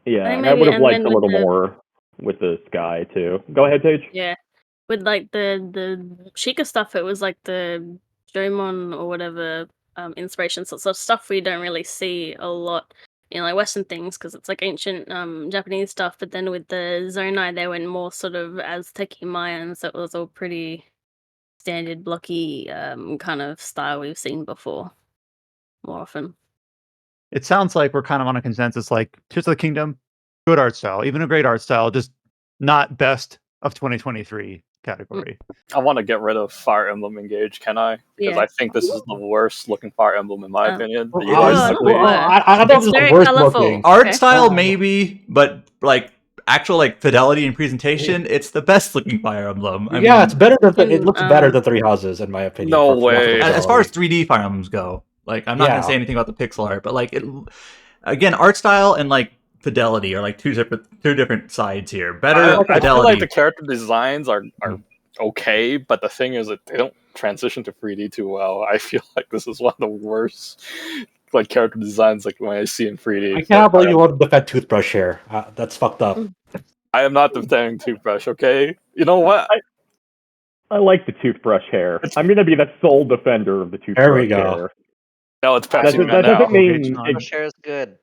I yeah, think and I maybe, would have and liked then a with little the more with the sky too. Go ahead, Paige. yeah, with like the Chica stuff, it was like the Jomon or whatever inspiration sorts of stuff we don't really see a lot in like Western things because it's like ancient Japanese stuff. But then with the Zonai, they went more sort of Aztec Mayan, so it was all pretty standard blocky kind of style we've seen before more often. It sounds like we're kind of on a consensus like Tears of the Kingdom, good art style, even a great art style, just not best of 2023 category. I want to get rid of Fire Emblem Engage, can I? Because Yeah. I think this is the worst looking Fire Emblem in my opinion. Well, You guys Oh, agree? I don't know if it's it's the very worst colorful. looking. Art Okay. style maybe, but like actual like fidelity and presentation, it's the best looking Fire Emblem. I Yeah, it's mean, better than it And looks better than Three Houses in my opinion. No For lack of way. better as far as fidelity. 3D Fire Emblems go, like I'm not gonna say Yeah, anything about the pixel art, but like it again, art style and like fidelity are like two different sides here. Better I feel like the fidelity. character designs are Mhm. okay, but the thing is that they don't transition to 3D too well. I feel like this is one of the worst like character designs like when I see in 3D. I for cannot believe Fire you Emblem. want to defend Toothbrush here. That's fucked up. I am not defending Toothbrush, okay? You know what? I like the toothbrush hair. I'm gonna be the sole defender of the There we toothbrush go. hair. No, it's That, passing that now. doesn't mean Gage-san. it, Share is good.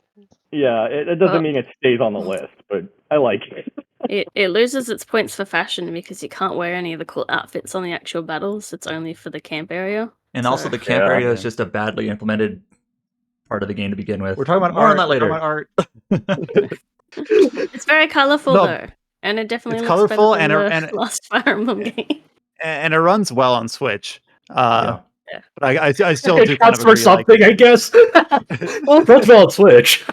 yeah, it doesn't mean it stays on the list, but I like it. It loses its points for fashion because you can't wear any of the cool outfits on the actual battles. It's only for the camp area. And also, So the camp Yeah. area is just a badly implemented part of the game to begin with. We're talking about More on art. that later. We're talking about art. it's very colorful No, though, and it definitely it's looks better colorful than and the last Fire Emblem game. and it runs well on Switch. Yeah. But I still It do kind counts of for agree. Like, something, I guess. Well, that's well on Switch.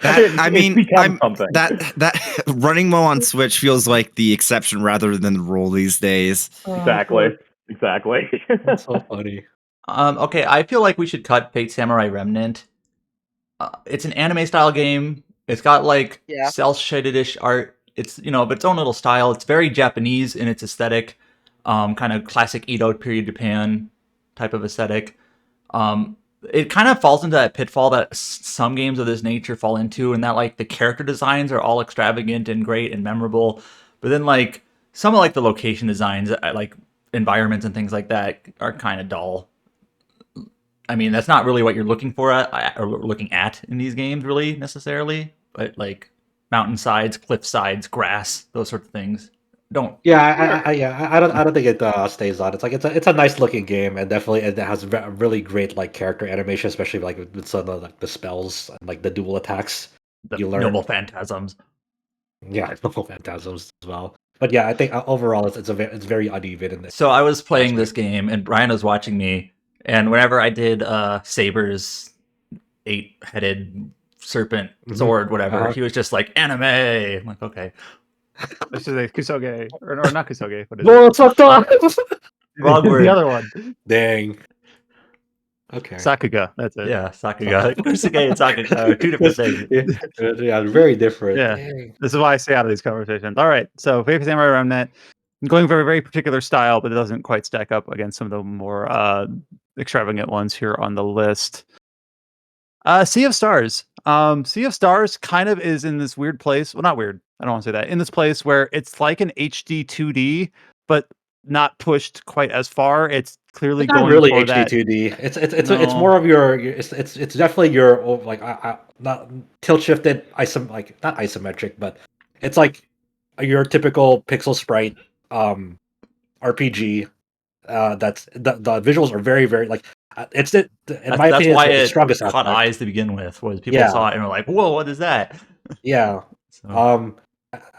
I mean, become something. that running well on Switch feels like the exception rather than the rule these days. Exactly. Exactly. That's so funny. Okay, I feel like we should cut Fate Samurai Remnant. It's an anime style game. It's got like Yeah. cell shaded-ish art. It's of its own little style. It's very Japanese in its aesthetic, kind of classic Edo period Japan type of aesthetic. It kind of falls into that pitfall that some games of this nature fall into, and that like the character designs are all extravagant and great and memorable, but then like some of like the location designs, like environments and things like that, are kind of dull. I mean, that's not really what you're looking for or looking at in these games, really necessarily. But like mountainsides, cliff sides, grass, those sorts of things. Don't. Yeah, I don't think it stays on. It's like it's a nice looking game, and definitely it has really great like character animation, especially like with some of like the spells and like the dual attacks The you learn. noble phantasms. Yeah, noble phantasms as well. But yeah, I think overall it's very uneven in this. So I was playing this game, and Brian was watching me, and whenever I did Saber's 8-headed serpent sword, whatever, he was just like anime. I'm like, okay. this is a Kusoge or not Kusoge. What is No, it? it's not that. Wrong The word. other one. Dang. Okay. Sakuga. That's it. Yeah, Sakuga. Kusuge and Sakuga are two different things. Yeah, very different. Yeah. Dang. This is why I stay out of these conversations. All right. So Fate Samurai Remnant, going for a very particular style, but it doesn't quite stack up against some of the more extravagant ones here on the list. Sea of Stars. Sea of Stars kind of is in this weird place. Well, not weird. I don't want to say that. In this place where it's like an HD 2D, but not pushed quite as far. It's clearly It's not going really for HD that. 2D. It's No. more of it's definitely your like not tilt shifted like not isometric, but it's like your typical pixel sprite RPG. That's the visuals are very like it's in my That's opinion why it's the it strongest caught aspect. eyes to begin with. Was people Yeah. saw it and were like, "Whoa, what is that?" Yeah. So,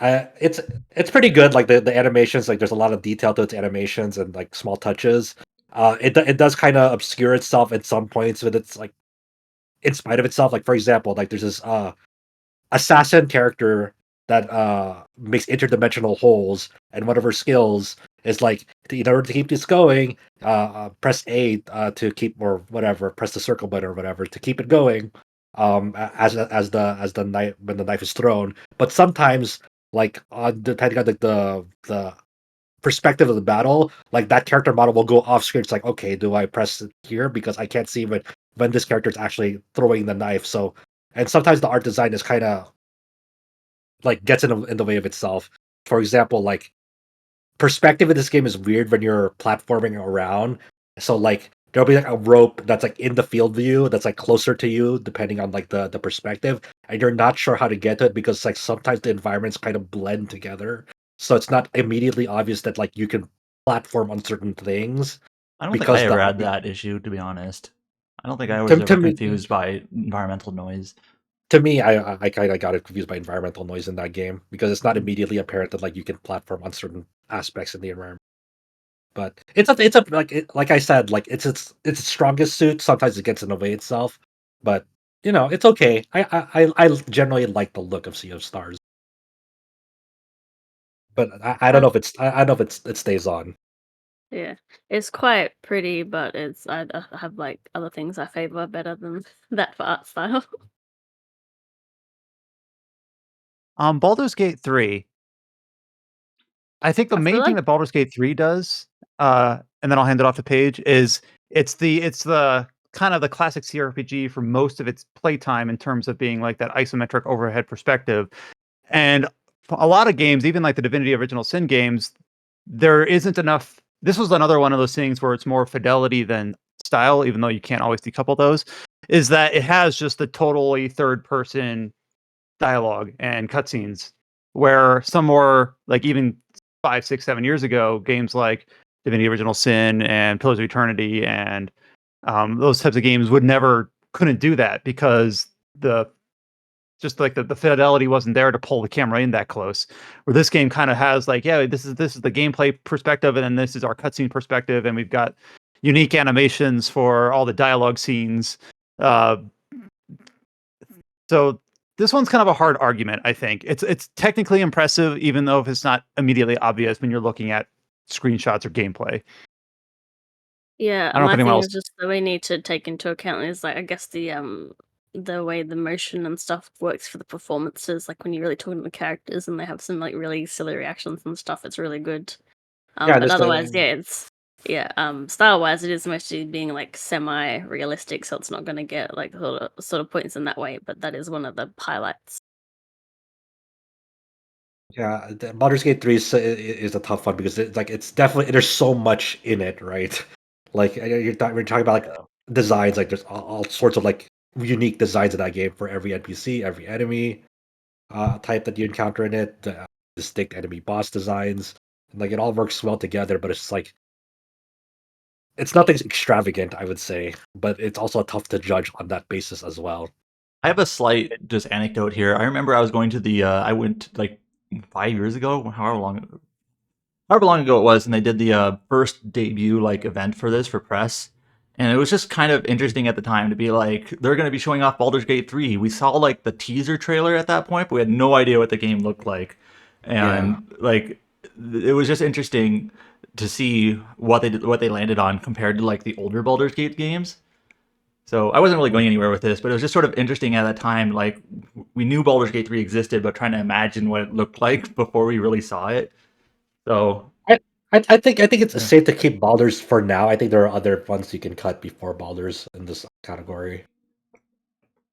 It's pretty good. Like the animations, like there's a lot of detail to its animations and like small touches. It does kind of obscure itself at some points, but it's like in spite of itself. Like for example, like there's this assassin character that makes interdimensional holes, and one of her skills is like in order to keep this going, press A to keep or whatever, press the circle button or whatever to keep it going. As the knife when the knife is thrown, but sometimes like depending on the perspective of the battle, like that character model will go off screen. It's like, okay, do I press it here because I can't see when this character is actually throwing the knife? So, and sometimes the art design is kind of like gets in the way of itself. For example, like perspective in this game is weird when you're platforming around. So like there'll be like a rope that's like in the field view that's like closer to you depending on like the perspective, and you're not sure how to get to it because like sometimes the environments kind of blend together. So it's not immediately obvious that like you can platform on certain things. I don't think Because I ever the had that issue, to be honest. I don't think I To- was to ever me- confused by environmental noise. to me, I kind of got it confused by environmental noise in that game because it's not immediately apparent that like you can platform on certain aspects in the environment. But it's a like I said, like it's strongest suit. Sometimes it gets in the way itself, but it's okay. I generally like the look of Sea of Stars, but I don't know if I don't know if it stays on. Yeah, it's quite pretty, but I have like other things I favor better than that for art style. Baldur's Gate 3. I think the I feel main thing like that Baldur's Gate 3 does, and then I'll hand it off to Paige, is it's the kind of the classic CRPG for most of its playtime in terms of being like that isometric overhead perspective. And a lot of games, even like the Divinity Original Sin games, there isn't enough. This was another one of those things where it's more fidelity than style, even though you can't always decouple those. Is that it has just the totally third person dialogue and cutscenes where some more like even 5, 6, 7 years ago, games like Divinity Original Sin and Pillars of Eternity and those types of games couldn't do that because the just like the fidelity wasn't there to pull the camera in that close. Where this game kind of has like, yeah, this is the gameplay perspective, and then this is our cutscene perspective, and we've got unique animations for all the dialogue scenes. Uh, so this one's kind of a hard argument. I think it's technically impressive, even though if it's not immediately obvious when you're looking at screenshots or gameplay. Yeah, I don't know if my anyone thing else. is just that we need to take into account is like I guess the way the motion and stuff works for the performances. Like when you're really talking to the characters and they have some like really silly reactions and stuff, it's really good. Yeah, But this otherwise, yeah, style wise, it is mostly being like semi realistic, so it's not going to get like sort of points in that way. But that is one of the highlights. yeah, Baldur's Gate 3 is a tough one because it's definitely there's so much in it, right? Like we're talking about like designs, like there's all sorts of like unique designs in that game for every NPC, every enemy type that you encounter in it, distinct enemy boss designs, and like it all works well together. But it's like it's nothing extravagant, I would say, but it's also tough to judge on that basis as well. I have a slight just anecdote here. I remember I was going to I went like 5 years ago, however long ago it was, and they did the first debut like event for this for press. And it was just kind of interesting at the time to be like, they're going to be showing off Baldur's Gate 3. We saw like the teaser trailer at that point, but we had no idea what the game looked like. And like, it was just interesting to see what they landed on compared to like the older Baldur's Gate games. So I wasn't really going anywhere with this, but it was just sort of interesting at that time. Like, we knew Baldur's Gate 3 existed, but trying to imagine what it looked like before we really saw it. So I think it's Yeah. safe to keep Baldur's for now. I think there are other ones you can cut before Baldur's in this category.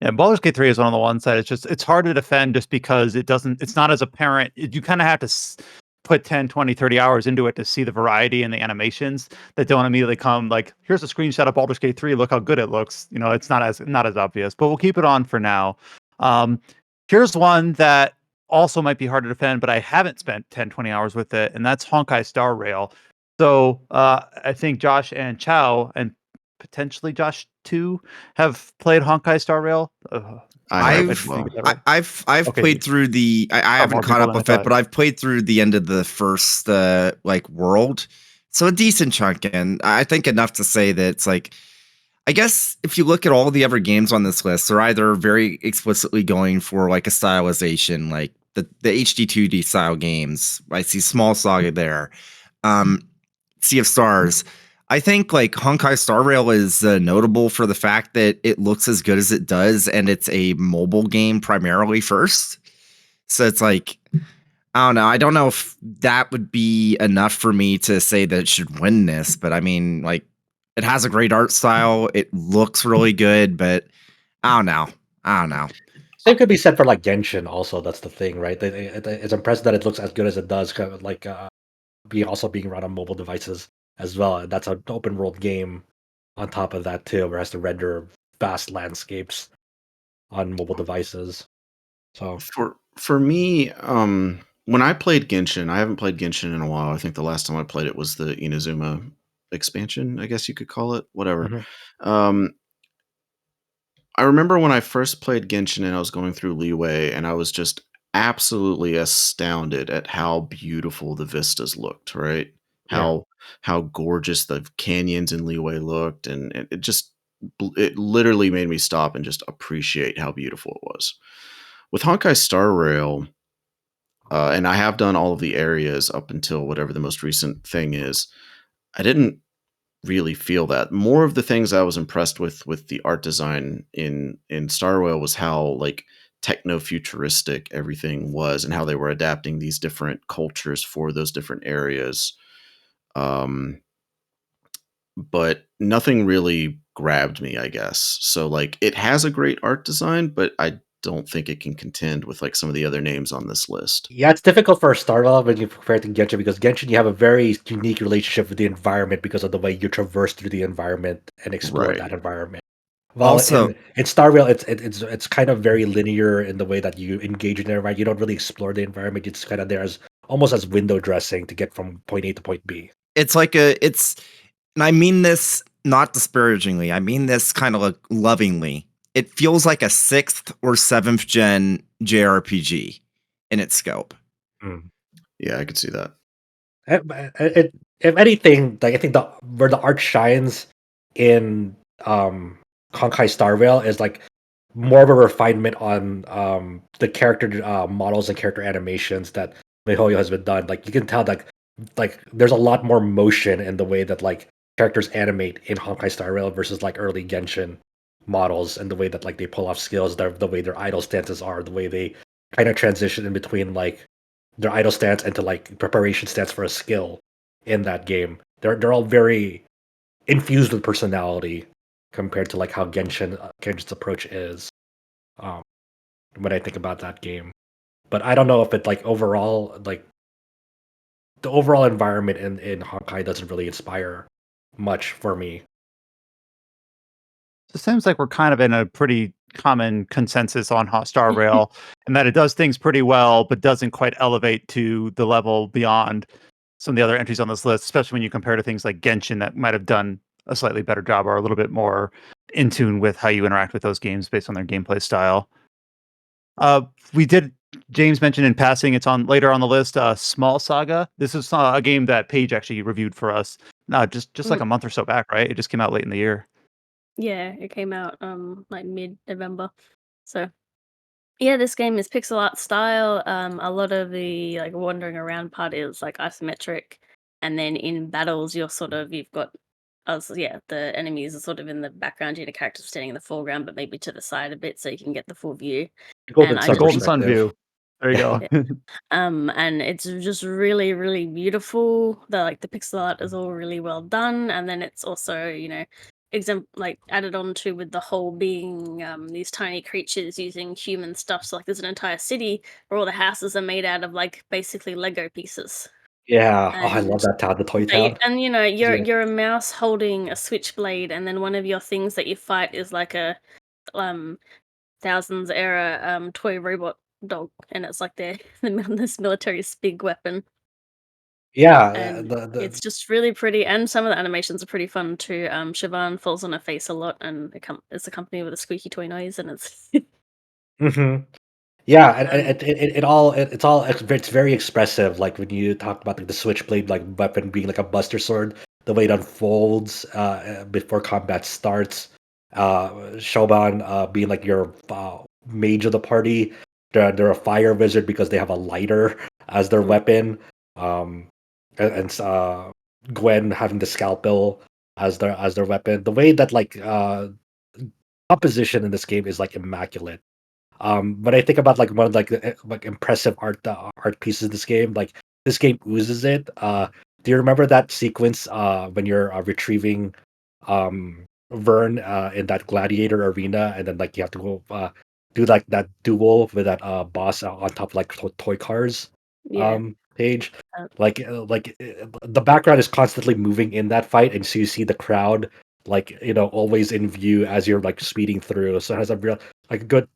Yeah, Baldur's Gate 3 is one of the ones that it's hard to defend just because it's not as apparent. You kind of have to put 10, 20, 30 hours into it to see the variety and the animations that don't immediately come like, here's a screenshot of Baldur's Gate 3, look how good it looks. It's not as obvious, but we'll keep it on for now. Um, Here's one that also might be hard to defend, but I haven't spent 10, 20 hours with it, and that's Honkai Star Rail. So I think Josh and Chow and potentially Josh too have played Honkai Star Rail. I have I as I've well. think that right. I've Okay, played through I haven't more caught people up than I with it, thought. but I've played through the end of the first like world. So a decent chunk in. I think enough to say that it's like, I guess if you look at all the other games on this list, they're either very explicitly going for like a stylization, like the HD 2D style games. I see Small Saga there. Sea of Stars. I think like Honkai Star Rail is notable for the fact that it looks as good as it does, and it's a mobile game primarily first. So it's like, I don't know. I don't know if that would be enough for me to say that it should win this, but I mean, like, it has a great art style. It looks really good, but I don't know. I don't know. Same could be said for like Genshin. Also, that's the thing, right? It's impressive that it looks as good as it does. Kind of like being run on mobile devices as well. And that's an open world game on top of that too, where it has to render vast landscapes on mobile devices. So For me, when I played Genshin, I haven't played Genshin in a while. I think the last time I played it was the Inazuma expansion, I guess you could call it, whatever. Mhm. I remember when I first played Genshin and I was going through Leeway, and I was just absolutely astounded at how beautiful the vistas looked, right? Yeah. How gorgeous the canyons in Leeway looked, and it literally made me stop and just appreciate how beautiful it was. With Honkai Star Rail, and I have done all of the areas up until whatever the most recent thing is. I didn't really feel that. More of the things I was impressed with the art design in Star Rail was how like techno futuristic everything was, and how they were adapting these different cultures for those different areas. Um, but nothing really grabbed me, I guess. So like it has a great art design, but I don't think it can contend with like some of the other names on this list. Yeah, it's difficult for a startup when you compare it to Genshin because Genshin you have a very unique relationship with the environment because of the way you traverse through the environment and explore Right. that environment. Well, Also, in Star Rail, it's kind of very linear in the way that you engage in the environment. You don't really explore the environment. It's kind of there as almost as window dressing to get from point A to point B. and I mean this not disparagingly. I mean this kind of like lovingly. It feels like a 6th or 7th gen JRPG in its scope. Mm. Yeah, I could see that. If anything, like I think the where the art shines in Honkai Star Rail is like more of a refinement on the character models and character animations that MiHoYo has been done. Like you can tell that like there's a lot more motion in the way that like characters animate in Honkai Star Rail versus like early Genshin models, and the way that like they pull off skills, the way their idle stances are, the way they kind of transition in between like their idle stance into like preparation stance for a skill in that game. They're all very infused with personality compared to like how Genshin's approach is. Um, when I think about that game, but I don't know if it like overall like the overall environment in Honkai doesn't really inspire much for me. It seems like we're kind of in a pretty common consensus on Hot Star Rail, and that it does things pretty well, but doesn't quite elevate to the level beyond some of the other entries on this list, especially when you compare to things like Genshin that might have done a slightly better job or a little bit more in tune with how you interact with those games based on their gameplay style. Uh, we did. James mentioned in passing, it's on later on the list. Small Saga. This is a game that Paige actually reviewed for us. Just like Mm. a month or so back, right? It just came out late in the year. Yeah, it came out like mid-November. So yeah, this game is pixel art style. A lot of the like wandering around part is like isometric, and then in battles you've got us yeah, the enemies are sort of in the background, the characters standing in the foreground, but maybe to the side a bit so you can get the full view. And Golden I The Sun just Golden Sun perspective. view. There you go. yeah. And it's just really, really beautiful. The pixel art is all really well done, and then it's also, like added on to with the whole being these tiny creatures using human stuff. So like there's an entire city where all the houses are made out of like basically Lego pieces. Yeah. Oh, I love And that town, the toy they town. and you know, you're Yeah. you're a mouse holding a switchblade, and then one of your things that you fight is like a um Thousands era toy robot dog, and it's like this military's big weapon, Yeah. and The it's just really pretty. And some of the animations are pretty fun too. Siobhan falls on her face a lot, and it's accompanied with a squeaky toy noise, and it's mhm. Yeah, and um it's very expressive. Like when you talk about like the switchblade like weapon being like a buster sword, the way it unfolds before combat starts. Shoban being like your mage of the party. They're a fire wizard because they have a lighter as their mm, weapon. Um, and Gwen having the scalpel as their weapon. The way that like composition in this game is like immaculate. But I think about like one of like impressive art pieces in this game. Like this game oozes it. Do you remember that sequence when you're retrieving Vern in that gladiator arena, and then like you have to go do like that duel with that boss on top of like toy cars yeah. page. Uh, The background is constantly moving in that fight, and so you see the crowd like always in view as you're like speeding through. So it has a real like a good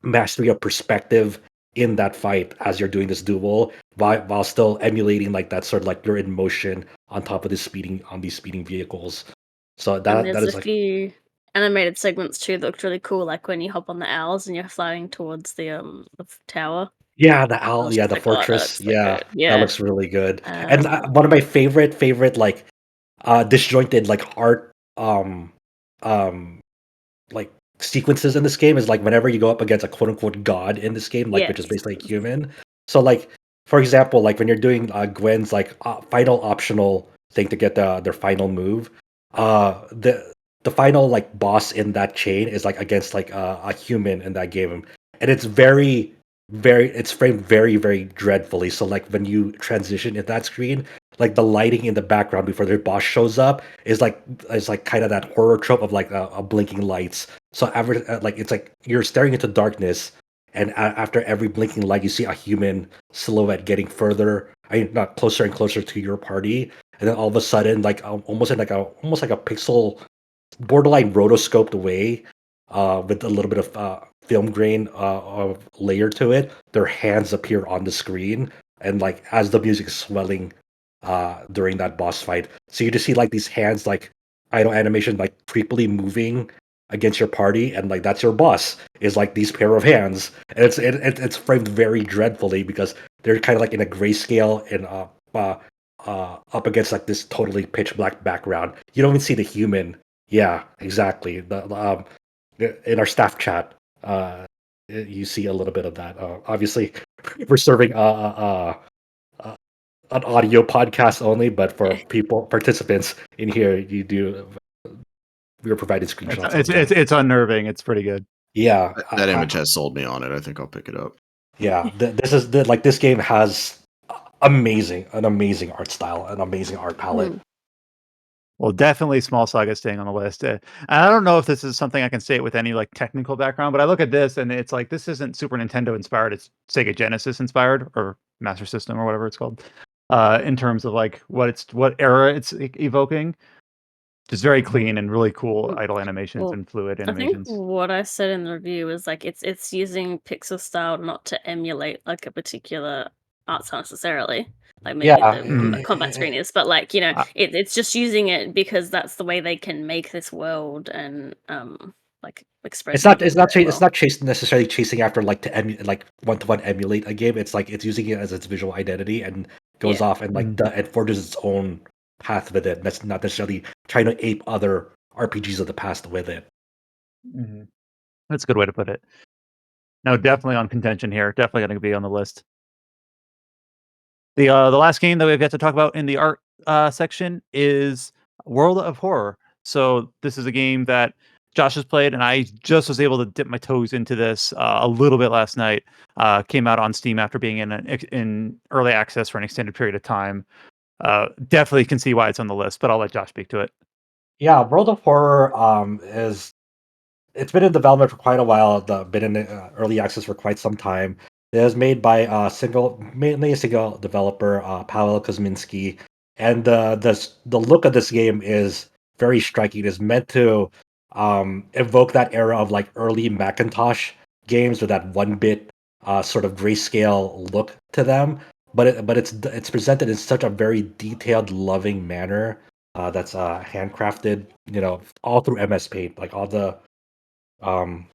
mastery of perspective in that fight as you're doing this duel while still emulating like that sort of like you're in motion on top of these speeding vehicles. So and that there's a is like few animated segments too that looked really cool, like when you hop on the owls and you're flying towards the tower. yeah, the I owl, was yeah, just the like, oh, that fortress, looks so yeah, good. that Yeah. looks really good. And Um, one of my favorite like disjointed like art um like sequences in this game is like whenever you go up against a quote unquote god in this game, like which is yes. basically like human. So like for example, like when you're doing Gwen's like final optional thing to get their final move, the final like boss in that chain is like against like a human in that game, and it's it's framed very dreadfully. So like when you transition in that screen, like the lighting in the background before their boss shows up is like kind of that horror trope of like a blinking lights. So like it's like you're staring into darkness, and after every blinking light, you see a human silhouette getting further, I mean, not closer and closer to your party, and then all of a sudden, like almost in like a almost like a pixel borderline rotoscoped way, with a little bit of film grain of layer to it. Their hands appear on the screen, and like as the music is swelling during that boss fight, so you just see like these hands like idle animation like creepily moving against your party, and like that's your boss is like these pair of hands, and it's framed very dreadfully because they're kind of like in a grayscale and up against like this totally pitch black background. You don't even see the human. Yeah, exactly. In our staff chat, you see a little bit of that. Obviously, we're serving an audio podcast only, but for people participants in here, you do. We were providing screenshots of that. It's unnerving. It's pretty good. Yeah, That image has sold me on it. I think I'll pick it up. yeah. This is like this game has an amazing art style, an amazing art palette. Well, definitely Small Saga staying on the list. And I don't know if this is something I can say it with any like technical background, but I look at this and it's like this isn't Super Nintendo inspired. It's Sega Genesis inspired or Master System or whatever it's called. In terms of like what era it's evoking. Just very clean and really cool idle animations Well, and fluid I think animations. what I said in the review is like it's using pixel style not to emulate like a particular art style necessarily. Like maybe Yeah, the combat screen is, but like Uh, it's just using it because that's the way they can make this world and like express it's not people very it's well. not necessarily chasing after like like one emulate a game. It's like it's using it as its visual identity and goes Yeah. off and like and forges its own path with it. That's not necessarily trying to ape other RPGs of the past with it. That's a good way to put it. No, definitely on contention here. Definitely going to be on the list. The last game that we've got to talk about in the art section is World of Horror. So this is a game that Josh has played, and I just was able to dip my toes into this a little bit last night. Came out on Steam after being in early access for an extended period of time. Definitely can see why it's on the list, but I'll let Josh speak to it. Yeah, World of Horror is it's been in development for quite a while. Been in early access for quite some time. It was made by mainly a single developer, Paweł Kuzminski, and the look of this game is very striking. It's meant to evoke that era of like early Macintosh games with that one bit sort of grayscale look to them. But it's presented in such a very detailed, loving manner that's handcrafted. You know, all through MS Paint, like all the um,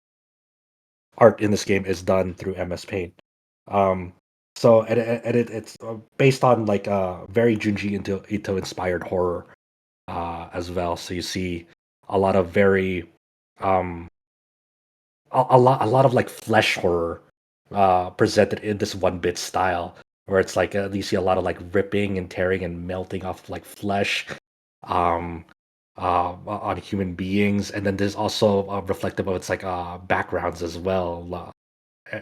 art in this game is done through MS Paint. Um, so it's based on like very Junji Ito inspired horror as well. So you see a lot of very um, a lot of like flesh horror presented in this one bit style, where it's like you see a lot of like ripping and tearing and melting off like flesh. Um, on human beings, and then there's also reflective of its like backgrounds as well.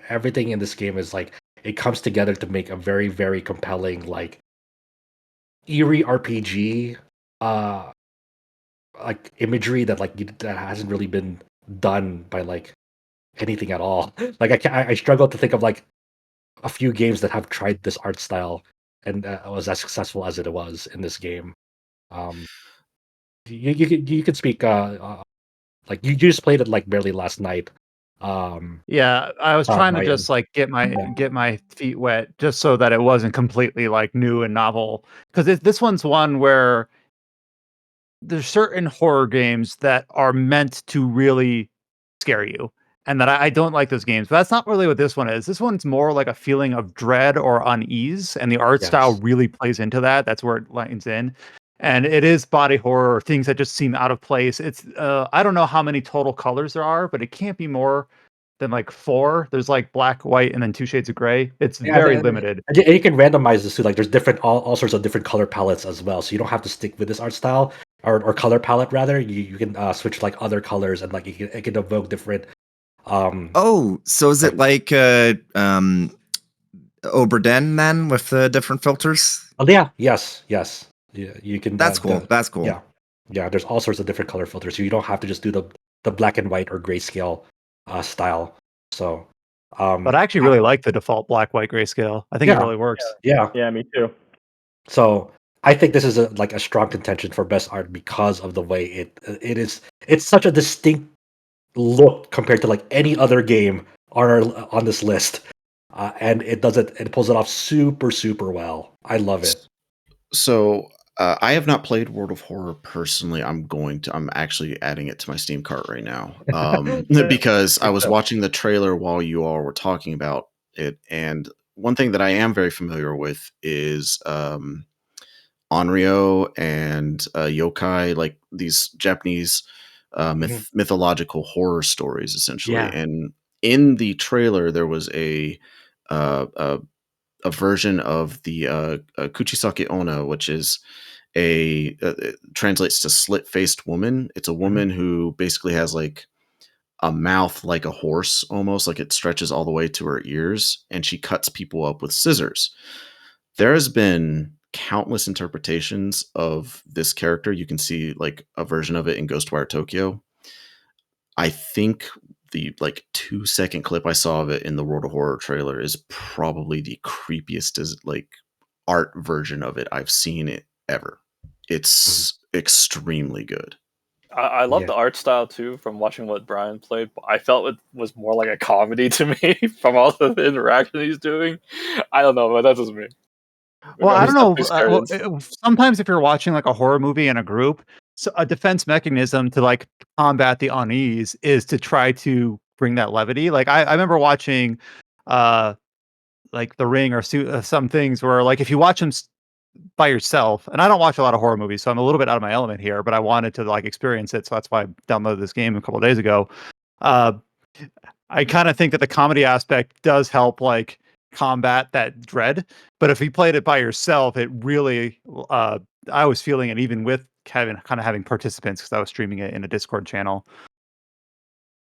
Everything in this game is like it comes together to make a very very compelling like eerie RPG uh like imagery that that hasn't really been done by like anything at all. Like I struggle to think of like a few games that have tried this art style and was as successful as it was in this game. Um, you could speak like you just played it like barely last night. Yeah, I was trying to Ryan. just like get my feet wet just so that it wasn't completely like new and novel. Because this one's one where there's certain horror games that are meant to really scare you, and that I don't like those games. But that's not really what this one is. This one's more like a feeling of dread or unease, and the art style Yes. really plays into that. That's where it lines in. And it is body horror, things that just seem out of place. It's I don't know how many total colors there are, but it can't be more than like four. There's like black, white, and then two shades of gray. It's Yeah, very limited. and you can randomize this too. Like there's different all sorts of different color palettes as well. So you don't have to stick with this art style or color palette rather. You can switch like other colors and like it can evoke different Oh, so is it like like Oberden then with the different filters? oh yeah, yes. Yeah, you can That's cool. That's cool. yeah. Yeah, there's all sorts of different color filters. So you don't have to just do the black and white or grayscale style. So But I actually really like the default black, white, grayscale. I think it yeah, really works. yeah. Yeah, me too. So I think this is like a strong contention for best art because of the way it is. It's such a distinct look compared to like any other game on this list, and it does it. It pulls it off super well. I love it. So I have not played World of Horror personally. I'm actually adding it to my Steam cart right now because I was watching the trailer while you all were talking about it, and one thing that I am very familiar with is Onryo and yokai, like these Japanese mythological horror stories, essentially. Yeah. And in the trailer, there was a uh, uh, a version of the Kuchisake Onna, which is it translates to slit-faced woman. It's a woman who basically has like a mouth like a horse, almost like it stretches all the way to her ears, and she cuts people up with scissors. There has been countless interpretations of this character. You can see like a version of it in Ghostwire Tokyo. I think the like 2-second clip I saw of it in the World of Horror trailer is probably the creepiest as like art version of it I've seen it ever. It's extremely good. I love Yeah. the art style too from watching what Brian played, but I felt it was more like a comedy to me from all the interaction he's doing. I don't know, but that's just me. Well, I'm I don't just not know. too experienced. Sometimes if you're watching like a horror movie in a group, so a defense mechanism to like combat the unease is to try to bring that levity. Like I remember watching, uh, like The Ring or some things where like if you watch them by yourself, and I don't watch a lot of horror movies, so I'm a little bit out of my element here, but I wanted to like experience it, so that's why I downloaded this game a couple of days ago. Uh, I kind of think that the comedy aspect does help like combat that dread. But if you played it by yourself, it really I was feeling it even with Kevin kind of having participants because I was streaming it in a Discord channel.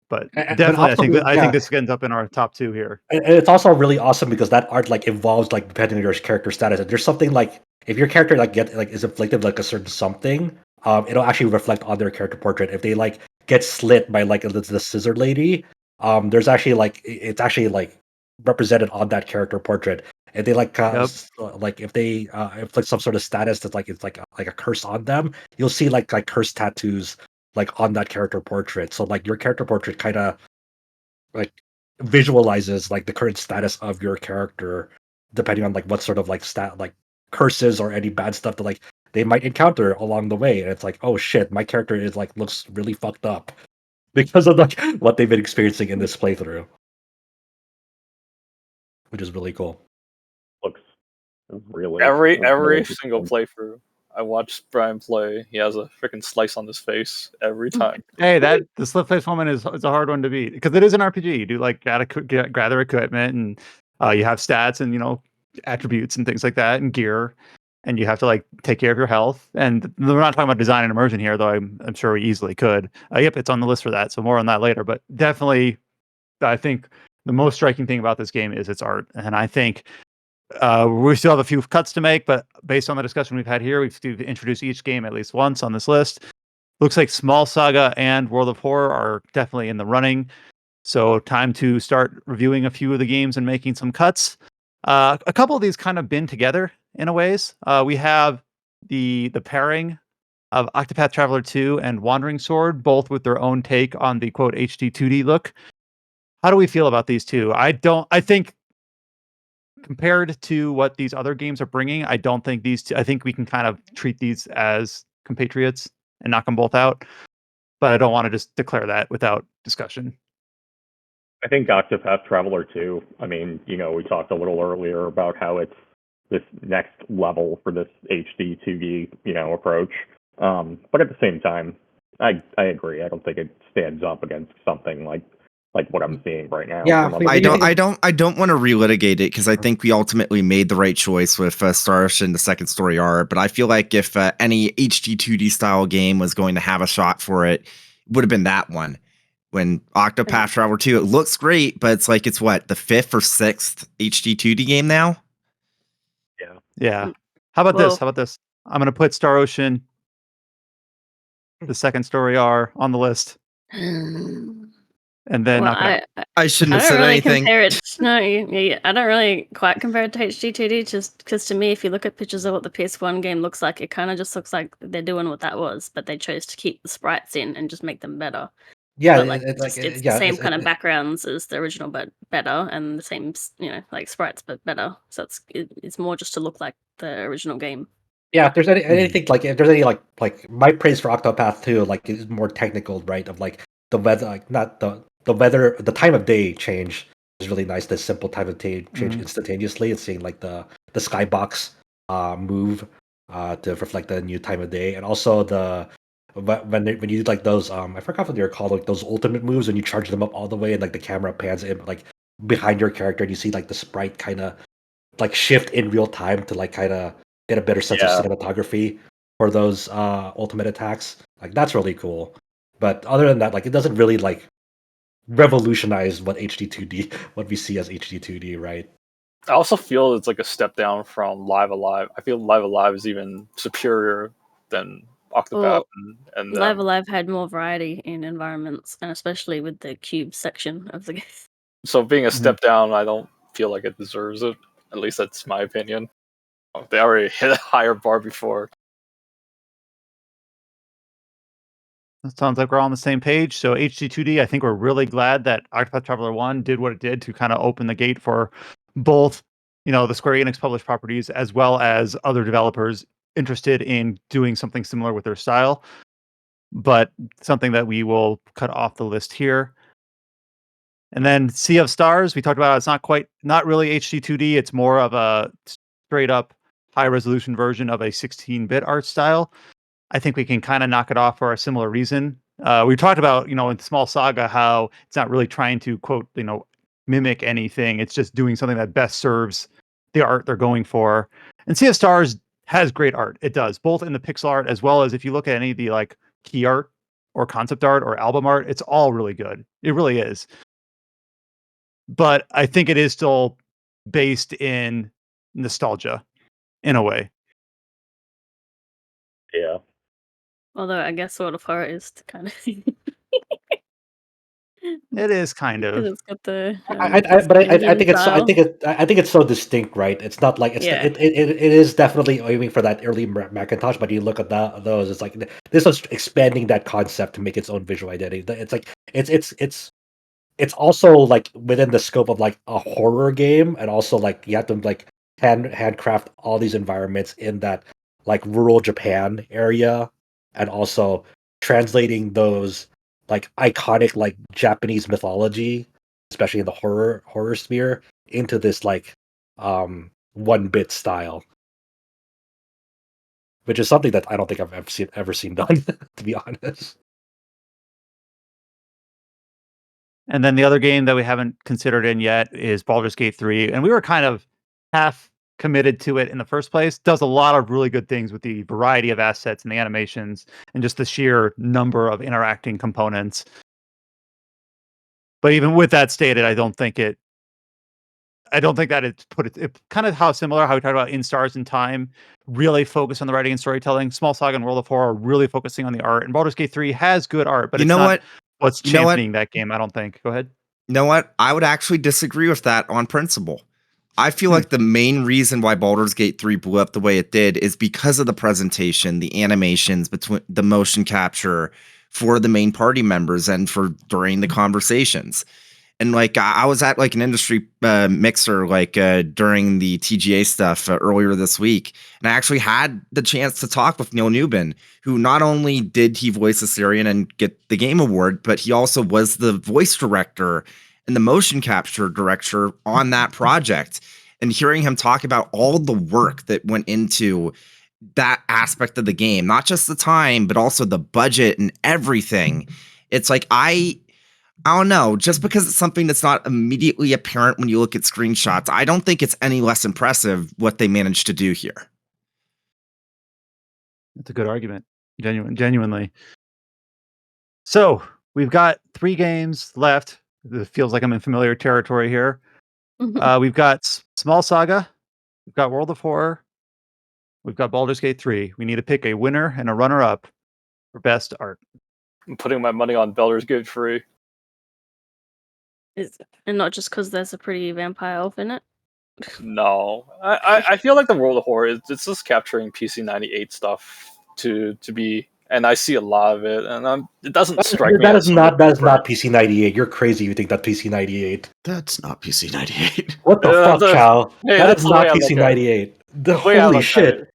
But But definitely also, I think yeah, this ends up in our top 2 here. and it's also really awesome because that art like evolves like depending on your character status. And there's something like if your character like get like is inflicted like a certain something, it'll actually reflect on their character portrait. If they like get slit by like the scissor lady, there's actually like it's actually like represented on that character portrait. And they like Yep. like if they inflict some sort of status that's like it's like a curse on them, you'll see like curse tattoos like on that character portrait. So like your character portrait kind of like visualizes like the current status of your character depending on like what sort of like stat like curses or any bad stuff that like they might encounter along the way. And it's like, oh shit, my character is like looks really fucked up because of like what they've been experiencing in this playthrough, which is really cool. Looks really Every single interesting. playthrough I watched Brian play, he has a freaking slice on his face every time. Hey, the slip face woman is a hard one to beat because it is an RPG. You do like gather equipment and you have stats and attributes and things like that and gear, and you have to like take care of your health. And we're not talking about design and immersion here, though. I'm sure we easily could. Yep, it's on the list for that. So more on that later. But definitely, I think the most striking thing about this game is its art, and I think we still have a few cuts to make. But based on the discussion we've had here, we've introduced each game at least once on this list. Looks like Small Saga and World of Horror are definitely in the running. So time to start reviewing a few of the games and making some cuts. A couple of these kind of been together in a ways. We have the pairing of Octopath Traveler 2 and Wandering Sword, both with their own take on the quote HD 2D look. How do we feel about these two? I think compared to what these other games are bringing, I don't think these two, I think we can kind of treat these as compatriots and knock them both out. But I don't want to just declare that without discussion. I think Octopath Traveler 2, I mean, we talked a little earlier about how it's this next level for this HD 2D, approach. But at the same time, I agree. I don't think it stands up against something like what I'm seeing right now. Yeah, from other I don't, games. I don't want to relitigate it because I think we ultimately made the right choice with Star Ocean, the second story art. But I feel like if any HD 2D style game was going to have a shot for it, it would have been that one. When Octopath Traveler 2, it looks great, but it's like it's what, the 5th or 6th HD 2D game now? Yeah. How about this? How about this? I'm going to put Star Ocean, the second story R, on the list, and then Well, knock it out. I shouldn't I have don't said really anything. compare it. No, I don't really quite compare it to HD2D, just because to me, if you look at pictures of what the PS1 game looks like, it kind of just looks like they're doing what that was, but they chose to keep the sprites in and just make them better. Yeah, But like it's like it's the yeah, same kind of backgrounds as the original, but better, and the same like sprites, but better. So it's more just to look like the original game. yeah. If there's anything like if there's any like my praise for Octopath 2 like is more technical, right? Of like the weather, like not the weather, the time of day change is really nice. The simple time of day change instantaneously, and seeing like the skybox move to reflect the new time of day, and also the when you do like those I forgot what they're called, like those ultimate moves when you charge them up all the way and like the camera pans in like behind your character and you see like the sprite kind of like shift in real time to like kind of get a better sense of Yeah. cinematography for those ultimate attacks. Like that's really cool. But other than that, like it doesn't really like revolutionize what HD2D what we see as HD2D, right? I also feel it's like a step down from Live Alive. I feel Live Alive is even superior than Octopath, Well, and Live Alive had more variety in environments, and especially with the cube section of the game. so being a step down, I don't feel like it deserves it. At least that's my opinion. They already hit a higher bar before. It sounds like we're all on the same page. So HD2D, I think we're really glad that Octopath Traveler 1 did what it did to kind of open the gate for both, the Square Enix published properties as well as other developers interested in doing something similar with their style. But something that we will cut off the list here. And then Sea of Stars, we talked about it's not really HD2D. It's more of a straight up high resolution version of a 16-bit art style. I think we can kind of knock it off for a similar reason. We talked about, in Small Saga, how it's not really trying to quote, mimic anything. It's just doing something that best serves the art they're going for. And Sea of Stars has great art. It does, both in the pixel art as well as if you look at any of the like key art or concept art or album art, it's all really good. It really is. But I think it is still based in nostalgia in a way. Yeah. Although I guess Sword of Horror is kind of It is kind because of. it's got the But I Scandinavian think it's style. I think it's so distinct, right? It's not like Yeah. it is definitely aiming for that early Macintosh, but you look at those, it's like this was expanding that concept to make its own visual identity. It's like it's also like within the scope of like a horror game, and also like you have to like handcraft all these environments in that like rural Japan area, and also translating those like iconic like Japanese mythology, especially in the horror sphere, into this like 1-bit style, which is something that I don't think I've ever seen done to be honest. And then the other game that we haven't considered in yet is Baldur's Gate 3. And we were kind of half committed to it in the first place. Does a lot of really good things with the variety of assets and the animations and just the sheer number of interacting components. But even with that stated, I don't think that it's it kind of how similar how we talked about In Stars and Time really focus on the writing and storytelling. Small Saga and World of Horror are really focusing on the art. And Baldur's Gate 3 has good art, but You it's know not what? what's You know what? championing that game, I don't think. Go ahead. You know what? I would actually disagree with that on principle. I feel Hmm. like the main reason why Baldur's Gate 3 blew up the way it did is because of the presentation, the animations, between the motion capture for the main party members and for during the conversations. And like I was at like an industry mixer like during the TGA stuff earlier this week, and I actually had the chance to talk with Neil Newbin, who not only did he voice Assyrian and get the game award, but he also was the voice director and the motion capture director on that project. And hearing him talk about all the work that went into that aspect of the game, not just the time, but also the budget and everything. It's like I don't know, just because it's something that's not immediately apparent when you look at screenshots, I don't think it's any less impressive what they managed to do here. That's a good argument. Genuinely. So we've got 3 games left. It feels like I'm in familiar territory here. We've got Small Saga, we've got World of Horror, we've got Baldur's Gate 3. We need to pick a winner and a runner-up for best art. I'm putting my money on Baldur's Gate 3. And not just because there's a pretty vampire elf in it. No, I feel like the World of Horror is it's just capturing PC 98 stuff to be and I see a lot of it, and it doesn't strike me That as is not different. PC98. You're crazy. You think that's PC98? That's not PC98. What the fuck, Chow? Hey, That that's is the way not I look at it. PC98. The way I Holy look at it. shit!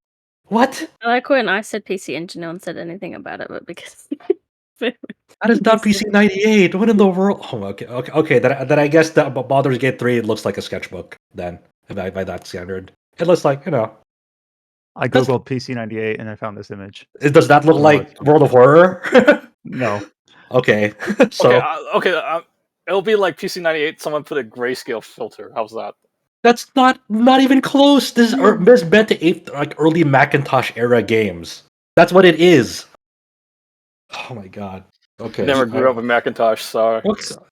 What? I like when I said PC Engine, no one said anything about it, but because That is not PC98. What in the world? Oh, okay. Then I guess that Baldur's Gate 3 it looks like a sketchbook. Then, by that standard, it looks like I googled PC98 and I found this image. Does that look I don't know like World of Horror? No. Okay, so it'll be like PC98. Someone put a grayscale filter. How's that? that's not even close. This is meant to like early Macintosh era games. That's what it is. Oh my god. Okay. Never grew up with Macintosh, sorry.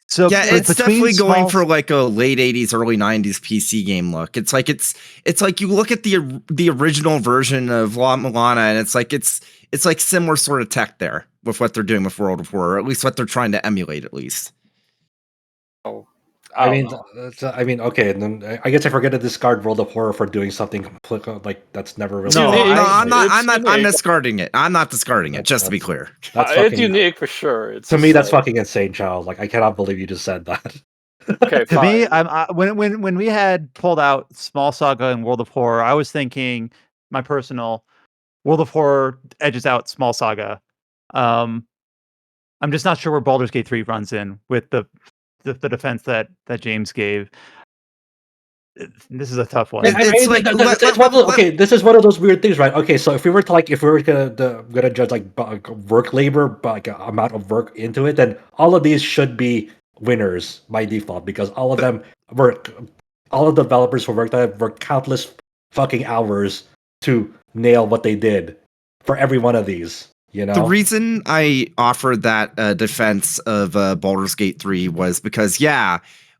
So Yeah, it's definitely between going small- for like a late '80s, early '90s PC game look. It's like you look at the original version of La Milana, and it's like similar sort of tech there with what they're doing with World of Horror, or at least what they're trying to emulate, at least. Oh, I mean, okay, and then I guess if we're gonna discard World of Horror for doing something like that's never really. No, I'm unique. not discarding it. I'm not discarding it. Just to be clear, That's it's fucking, unique for sure. It's to me, that's like, fucking insane, child. Like, I cannot believe you just said that. okay. To me, fine. when we had pulled out Small Saga and World of Horror, I was thinking my personal World of Horror edges out Small Saga. I'm just not sure where Baldur's Gate 3 runs in with the defense that James gave. This is a tough one. This is one of those weird things, right? Okay, so if we were gonna judge like work labor, like amount of work into it, then all of these should be winners by default because all of the developers who worked on it worked countless fucking hours to nail what they did for every one of these. You know, the reason I offered that defense of Baldur's Gate 3 was because,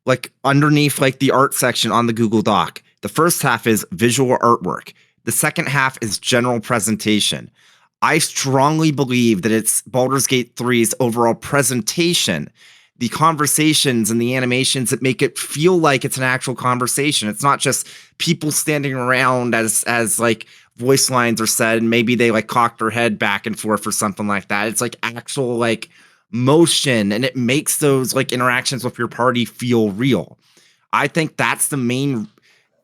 like underneath like the art section on the Google Doc, the first half is visual artwork. The second half is general presentation. I strongly believe that it's Baldur's Gate 3's overall presentation, the conversations and the animations that make it feel like it's an actual conversation. It's not just people standing around as like voice lines are said and maybe they like cock their head back and forth or something like that. It's like actual like motion, and it makes those like interactions with your party feel real. I think that's the main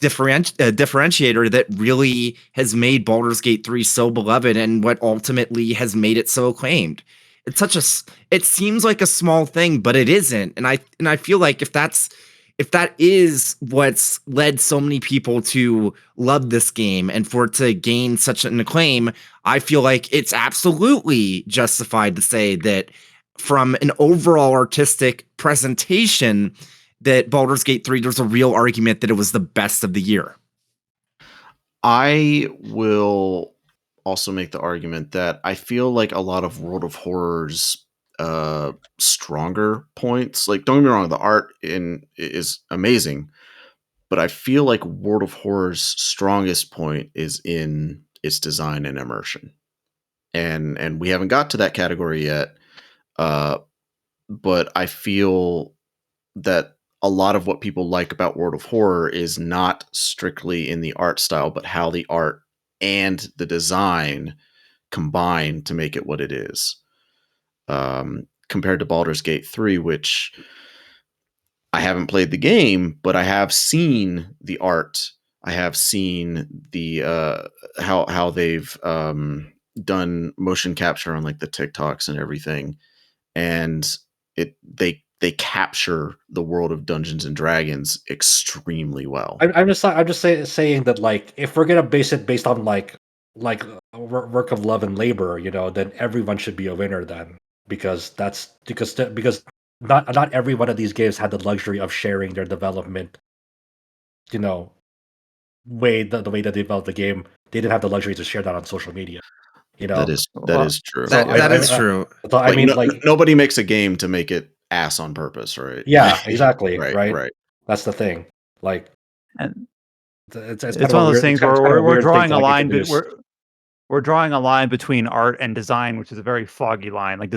differentiator that really has made Baldur's Gate 3 so beloved and what ultimately has made it so acclaimed. It seems like a small thing, but it isn't. And I feel like if that is what's led so many people to love this game and for it to gain such an acclaim, I feel like it's absolutely justified to say that from an overall artistic presentation that Baldur's Gate 3, there's a real argument that it was the best of the year. I will also make the argument that I feel like a lot of World of Horror's stronger points, like don't get me wrong, the art is amazing, but I feel like World of Horror's strongest point is in its design and immersion. And we haven't got to that category yet. But I feel that a lot of what people like about World of Horror is not strictly in the art style, but how the art and the design combine to make it what it is. Compared to Baldur's Gate 3, which I haven't played the game, but I have seen the art. I have seen the how they've done motion capture on like the TikToks and everything, and they capture the world of Dungeons and Dragons extremely well. I'm just saying that like if we're gonna base it based on like work of love and labor, you know, then everyone should be a winner then because not every one of these games had the luxury of sharing their development. You know, the way that they developed the game, they didn't have the luxury to share that on social media. You know, That is true. That is true. So I mean, nobody makes a game to make it ass on purpose, right? Yeah, exactly. Right. That's the thing. Like, And it's one of those things where we're drawing a line. We're drawing a line between art and design, which is a very foggy line. Like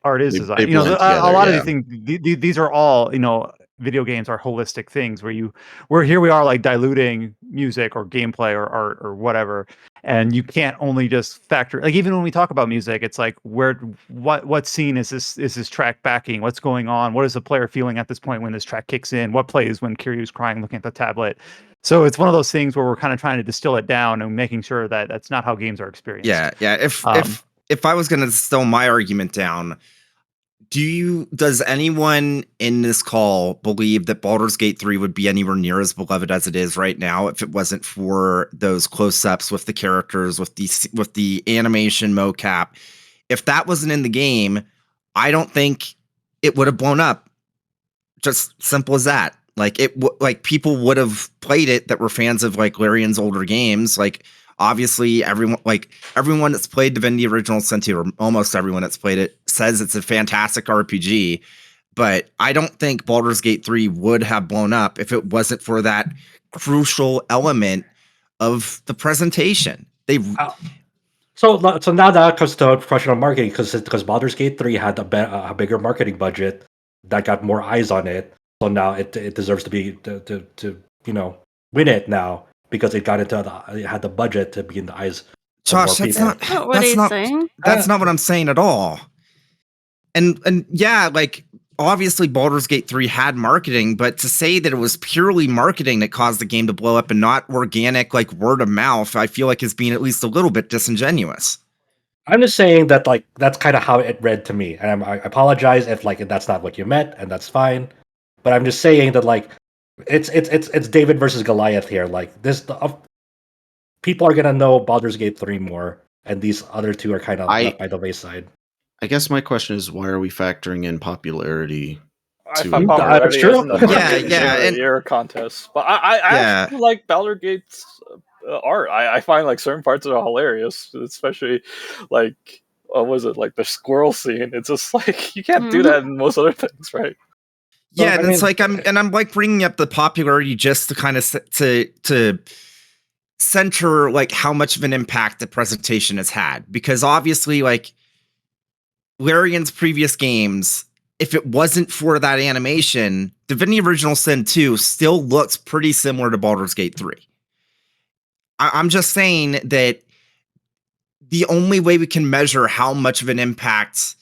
art is design. They You know, blend a together, lot of yeah. these things. These are all, you know, video games are holistic things where here we are like diluting music or gameplay or art or whatever, and you can't only just factor, like, even when we talk about music, it's like what scene is this track backing, what's going on, what is the player feeling at this point when this track kicks in, what plays when Kiryu's crying looking at the tablet. So it's one of those things where we're kind of trying to distill it down and making sure that that's not how games are experienced. Yeah. If I was going to distill my argument down, does anyone in this call believe that Baldur's Gate 3 would be anywhere near as beloved as it is right now if it wasn't for those close-ups with the characters, with the animation mocap? If that wasn't in the game, I don't think it would have blown up. Just simple as that. Like like people would have played it that were fans of like Larian's older games. Like obviously everyone that's played Divinity Original Sin 2, or almost everyone that's played it, says it's a fantastic RPG. But I don't think Baldur's Gate 3 would have blown up if it wasn't for that crucial element of the presentation. So now that comes to a question of marketing, because Baldur's Gate 3 had a bigger marketing budget that got more eyes on it. So now it deserves to be to win it now, because it had the budget to be in the eyes. Josh, What are you saying? That's not what I'm saying at all. And yeah, like obviously Baldur's Gate 3 had marketing, but to say that it was purely marketing that caused the game to blow up and not organic, like word of mouth, I feel like is being at least a little bit disingenuous. I'm just saying that like that's kind of how it read to me, and I apologize if like that's not what you meant, and that's fine. But I'm just saying that like it's David versus Goliath here. Like people are gonna know Baldur's Gate 3 more, and these other two are kind of left by the wayside. I guess my question is, why are we factoring in popularity? I find popularity isn't a year contest, but I actually like Baldur's Gate's art. I find like certain parts of it hilarious, especially like what was it, like the squirrel scene. It's just like you can't do that in most other things, right? Yeah, and it's like I'm like bringing up the popularity just to kind of to center like how much of an impact the presentation has had, because obviously like Larian's previous games, if it wasn't for that animation, Divinity Original Sin 2 still looks pretty similar to Baldur's Gate 3. I'm just saying that the only way we can measure how much of an impact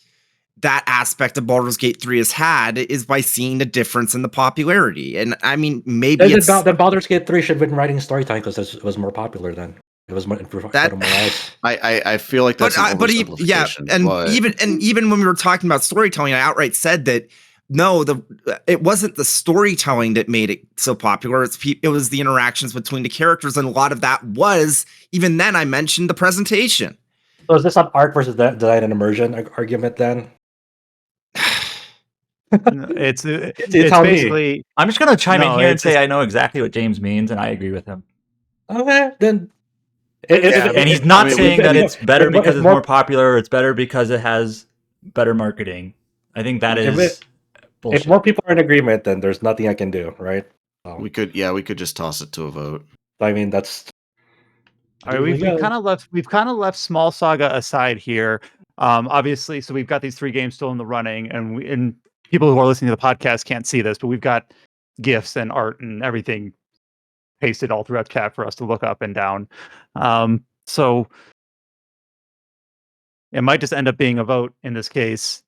that aspect of Baldur's Gate 3 has had is by seeing the difference in the popularity. And I mean, maybe then Baldur's Gate 3 should have been writing storytelling because it was more popular then. It was more I feel like that's even when we were talking about storytelling, I outright said that no, it wasn't the storytelling that made it so popular. It was the interactions between the characters, and a lot of that was, even then I mentioned the presentation. So is this an art versus design and immersion argument then? It's basically. I'm just gonna chime in here and say I know exactly what James means, and I agree with him. Okay, then. And he's not saying that it's better because it's more popular, or it's better because it has better marketing. I think that is bullshit. If more people are in agreement, then there's nothing I can do, right? We could just toss it to a vote. I mean, that's. All right, we've kind of left Small Saga aside here. Obviously, so we've got these 3 games still in the running, and people who are listening to the podcast can't see this, but we've got GIFs and art and everything pasted all throughout chat for us to look up and down. So it might just end up being a vote in this case.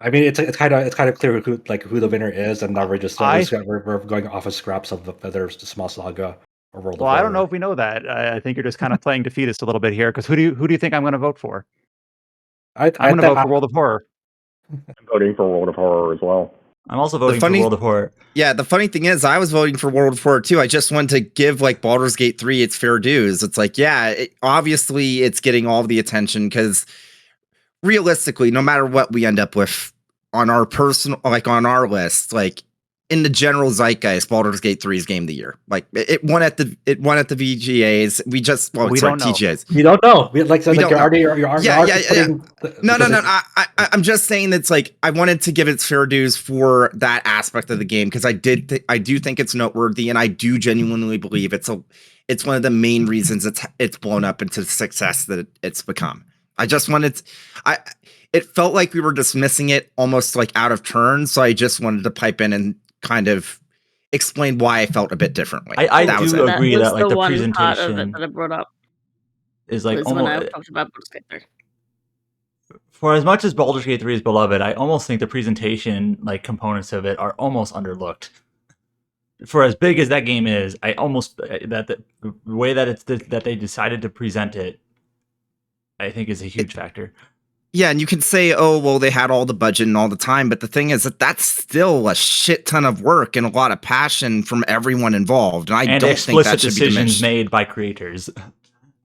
I mean, it's kind of clear who the winner is, and now we're just we're going off of scraps of whether it's the Small Saga or World of Horror. I don't know if we know that. I think you're just kind of playing defeatist a little bit here, because who do you think I'm going to vote for? I'm going to vote for World of Horror. I'm voting for World of Horror as well. I'm also voting for World of Horror. Yeah, the funny thing is, I was voting for World of Horror too. I just wanted to give like Baldur's Gate 3 its fair dues. It's like, obviously it's getting all the attention, because realistically, no matter what we end up with on our on our list, like in the general zeitgeist, Baldur's Gate 3 is Game of the Year. Like it won at the VGAs. We don't know. TGAs. We don't know. I'm just saying it's like I wanted to give its fair dues for that aspect of the game, because I do think it's noteworthy, and I do genuinely believe it's one of the main reasons it's blown up into the success that it's become. I just wanted it felt like we were dismissing it almost like out of turn. So I just wanted to pipe in and kind of explain why I felt a bit differently. I That was do it. That agree was that like the the one part of it presentation that I brought up is like was when I almost talked about Baldur's Gate 3. for as much as Baldur's Gate 3 is beloved, I almost think the presentation like components of it are almost underlooked. For as big as that game is, I almost that the way that that they decided to present it, I think is a huge factor. Yeah, and you can say, oh, well, they had all the budget and all the time, but the thing is that that's still a shit ton of work and a lot of passion from everyone involved, and I And don't think explicit that should be decisions diminished. made by creators.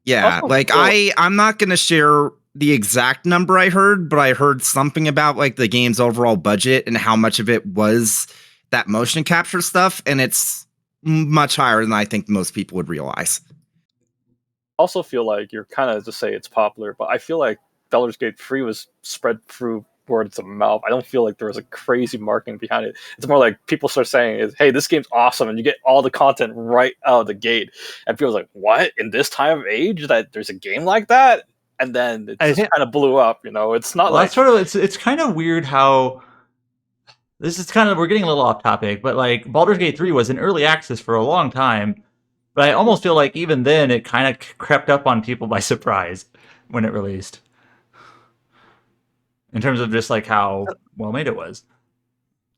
Yeah, Also, like well, I'm not gonna share the exact number I heard, but I heard something about like the game's overall budget and how much of it was that motion capture stuff, and it's much higher than I think most people would realize. also feel like you're kind of just say it's popular, but I feel like Baldur's Gate 3 was spread through word of mouth. I don't feel like there was a crazy marketing behind it. It's more like people start saying, "Is hey, this game's awesome," and you get all the content right out of the gate, and people's like, "What? In this time of age, that there's a game like that?" And then it I just think kind of blew up. It's not Well, like that's sort of it's kind of weird how this is kind of we're getting a little off topic, but like Baldur's Gate 3 was in early access for a long time, but I almost feel like even then it kind of crept up on people by surprise when it released. In terms of just like how well made it was.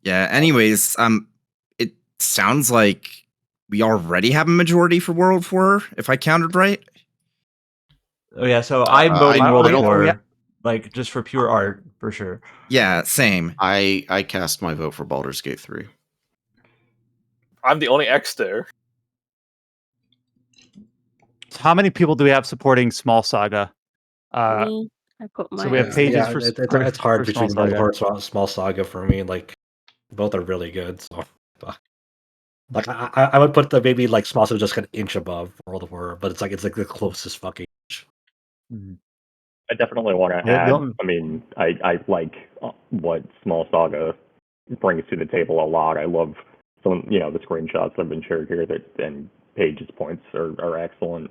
Yeah. Anyways, it sounds like we already have a majority for World 4, if I counted right. Oh yeah, so I'm I voting don't- World I don't- War, like just for pure art for sure. Yeah, same. I cast my vote for Baldur's Gate 3. I'm the only X there. how many people do we have supporting Small Saga? Me, I put my so we have X pages there. Yeah, for it's hard for Small between World Saga. of War and Small Saga for me. Like both are really good. So, like I would put the maybe like Small Saga just an inch above World of War, but it's like the closest fucking inch. I definitely want to Yeah, add. the- I mean, I like what Small Saga brings to the table a lot. I love some, the screenshots that have been shared here and Paige's points are excellent.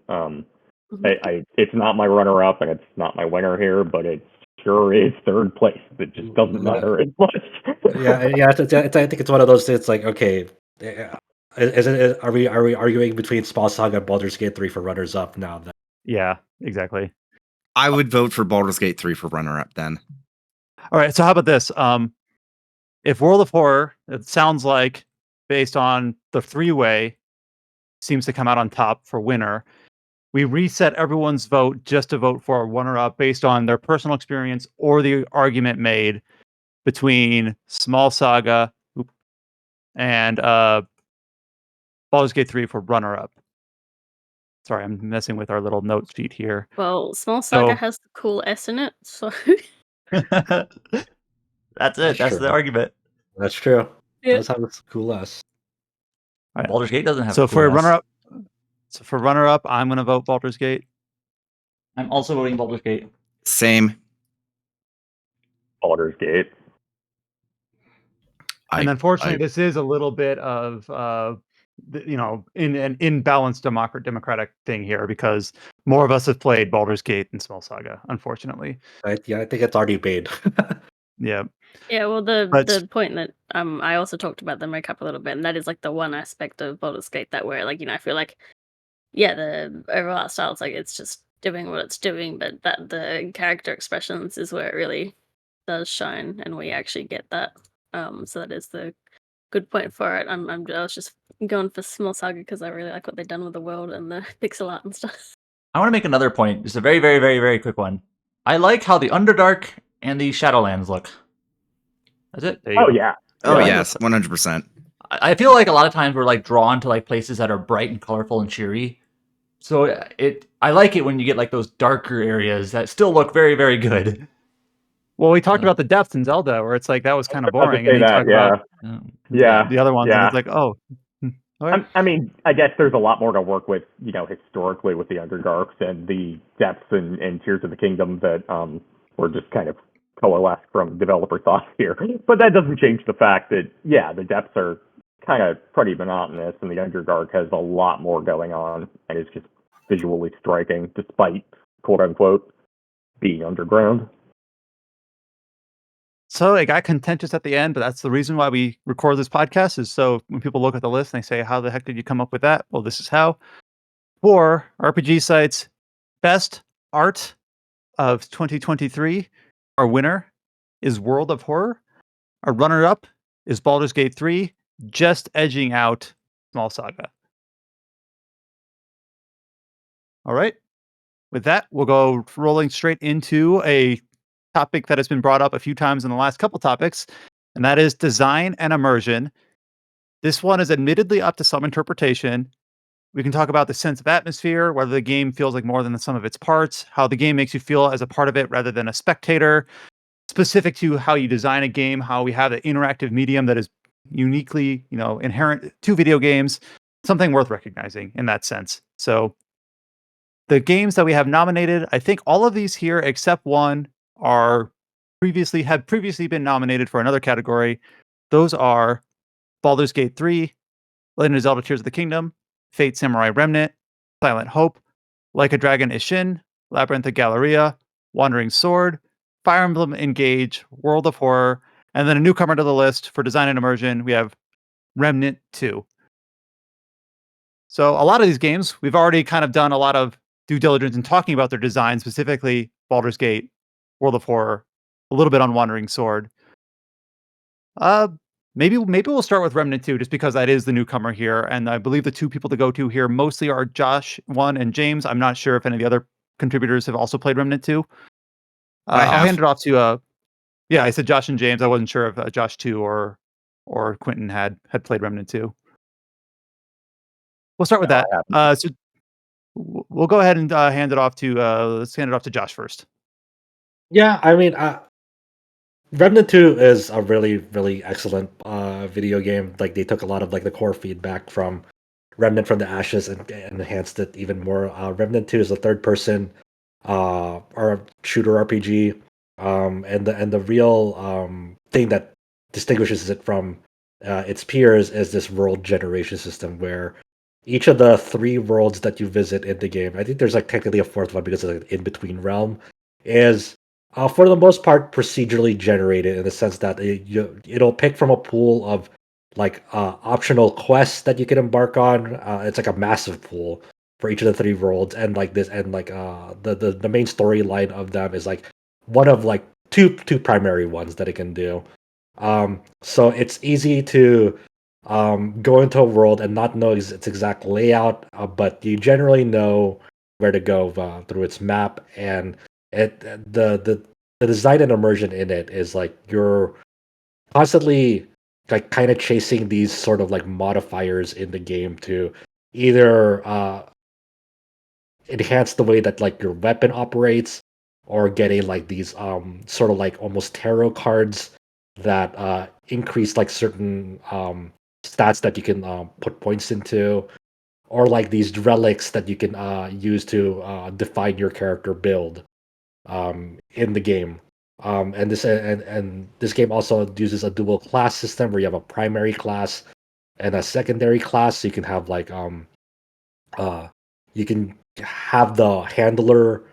It's not my runner up and it's not my winner here, but it sure is third place. It just doesn't matter as much. Yeah. I think it's one of those things. Like, okay, are we arguing between Small Saga and Baldur's Gate 3 for runners up now? Then Yeah, exactly. I would vote for Baldur's Gate 3 for runner up then. All right, so how about this? If World of Horror, it sounds like based on the three-way, seems to come out on top for winner. We reset everyone's vote just to vote for a runner-up based on their personal experience or the argument made between Small Saga and Baldur's Gate 3 for runner-up. Sorry, I'm messing with our little note sheet here. Well, Small Saga So has the cool S in it, so That's it. That's true. the argument. That's true. Yeah. That's how it's cool us. All right. Baldur's Gate doesn't have So a for cool S. runner-up, I'm going to vote Baldur's Gate. I'm also voting Baldur's Gate. Same. Baldur's Gate. And unfortunately, this is a little bit of in an imbalanced democratic thing here because more of us have played Baldur's Gate than Small Saga, unfortunately. I think it's already made. Yeah. Yeah, well, But the point that I also talked about the makeup a little bit, and that is like the one aspect of Baldur's Gate that where like I feel like the overall art style is like it's just doing what it's doing, but that the character expressions is where it really does shine, and we actually get that. So that is the good point for it. I was just going for Small Saga because I really like what they've done with the world and the pixel art and stuff. I want to make another point. Just a very, very, very, very quick one. I like how the Underdark and the Shadowlands look. That's it. there you Oh go. yeah. Oh, Yeah. yes, 100%. I feel like a lot of times we're like drawn to like places that are bright and colorful and cheery. So I like it when you get like those darker areas that still look very, very good. Well, we talked about the depths in Zelda, where it's like that was kind of I was about to boring, say and then you that, talk yeah. about Yeah. the other ones, and Yeah. it's like, oh, okay. I mean, I guess there's a lot more to work with, historically with the Underdarks and the depths and Tears of the Kingdom that were just kind of coalesced from developer thoughts here. But that doesn't change the fact that, the depths are kind of pretty monotonous, and the Underdark has a lot more going on, and it's just visually striking, despite, quote-unquote, being underground. So it got contentious at the end, but that's the reason why we record this podcast is so when people look at the list and they say, "How the heck did you come up with that?" Well, this is how. For RPG sites, best art of 2023, our winner is World of Horror. Our runner-up is Baldur's Gate 3, just edging out Small Saga. All right. With that, we'll go rolling straight into a topic that has been brought up a few times in the last couple topics, and that is design and immersion. This one is admittedly up to some interpretation. We can talk about the sense of atmosphere, whether the game feels like more than the sum of its parts, how the game makes you feel as a part of it rather than a spectator, specific to how you design a game, how we have an interactive medium that is uniquely, inherent to video games, something worth recognizing in that sense. So the games that we have nominated, I think all of these here except one are previously been nominated for another category. Those are Baldur's Gate 3, Legend of Zelda Tears of the Kingdom, Fate Samurai Remnant, Silent Hope, Like a Dragon Ishin, Labyrinth of Galleria, Wandering Sword, Fire Emblem Engage, World of Horror, and then a newcomer to the list for design and immersion, we have Remnant 2. So a lot of these games, we've already kind of done a lot of due diligence in talking about their design, specifically Baldur's Gate, World of Horror, a little bit on Wandering Sword. Uh, maybe we'll start with Remnant 2, just because that is the newcomer here, and I believe the two people to go to here mostly are Josh 1 and James. I'm not sure if any of the other contributors have also played Remnant 2. I'll hand it off to yeah, I said Josh and James. I wasn't sure if Josh 2 or Quentin had played Remnant 2. We'll start with that. So we'll go ahead and hand it off to let's hand it off to Josh first. Yeah, I mean, Remnant 2 is a really, really excellent video game. Like they took a lot of like the core feedback from Remnant from the Ashes and enhanced it even more. Remnant 2 is a third person or shooter RPG. And the real thing that distinguishes it from its peers is this world generation system where each of the three worlds that you visit in the game, I think there's like technically a fourth one because of an in-between realm, is for the most part procedurally generated in the sense that it'll pick from a pool of like optional quests that you can embark on. It's like a massive pool for each of the three worlds, and like this, and like the main storyline of them is like one of like two primary ones that it can do. So it's easy to go into a world and not know its exact layout, but you generally know where to go through its map, and it the design and immersion in it is like you're constantly like kind of chasing these sort of like modifiers in the game to either enhance the way that like your weapon operates, or getting like these sort of like almost tarot cards that increase like certain stats that you can put points into, or like these relics that you can use to define your character build in the game. And this game also uses a dual class system where you have a primary class and a secondary class. So you can have like uh, you can have the handler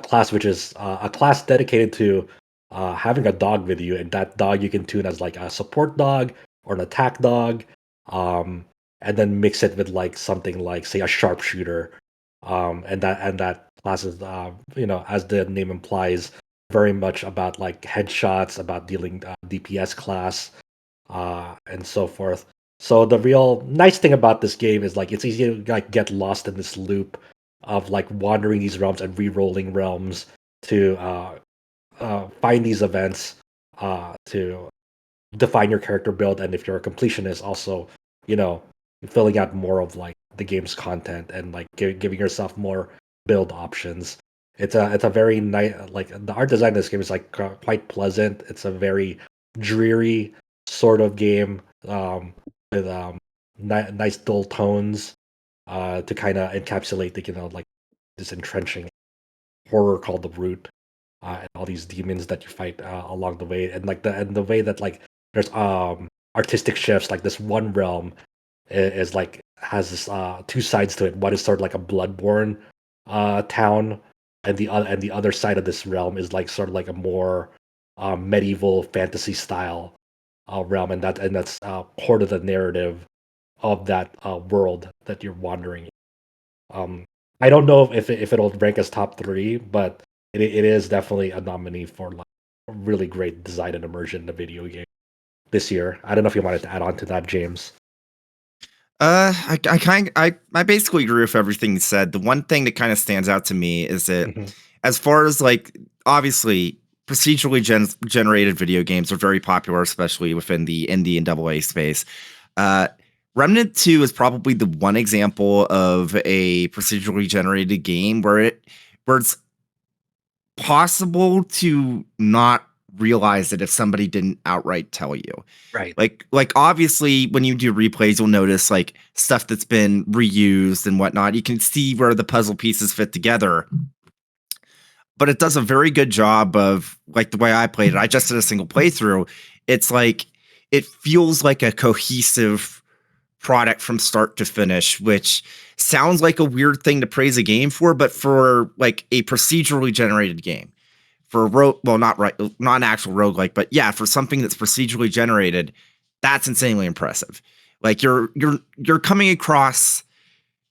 class, which is a class dedicated to having a dog with you, and that dog you can tune as like a support dog or an attack dog, um, and then mix it with like something like say a sharpshooter, and that class is as the name implies, very much about like headshots, about dealing DPS class, and so forth. So the real nice thing about this game is like it's easy to like get lost in this loop of like wandering these realms and re-rolling realms to find these events to define your character build, and if you're a completionist, also you know filling out more of like the game's content and like giving yourself more build options. It's a very nice, like the art design of this game is like quite pleasant. It's a very dreary sort of game with nice dull tones to kind of encapsulate the like this entrenching horror called the Root, and all these demons that you fight along the way, and like the way that like there's artistic shifts. Like this one realm is like has this two sides to it. One is sort of like a Bloodborne town, and the other side of this realm is like sort of like a more medieval fantasy style realm, and that's part of the narrative of that world that you're wandering in. I don't know if it'll rank as top 3, but it is definitely a nominee for like a really great design and immersion in a video game this year. I don't know if you wanted to add on to that, James. I basically agree with everything you said. The one thing that kind of stands out to me is that, as far as like, obviously procedurally generated video games are very popular, especially within the indie and AA space. Remnant 2 is probably the one example of a procedurally generated game where it's possible to not realize it if somebody didn't outright tell you. Right. Like obviously when you do replays, you'll notice like stuff that's been reused and whatnot. You can see where the puzzle pieces fit together. But it does a very good job of, like, the way I played it. I just did a single playthrough. It's like it feels like a cohesive product from start to finish, which sounds like a weird thing to praise a game for, but for like a procedurally generated game, for not an actual roguelike, but yeah, for something that's procedurally generated, that's insanely impressive. Like you're coming across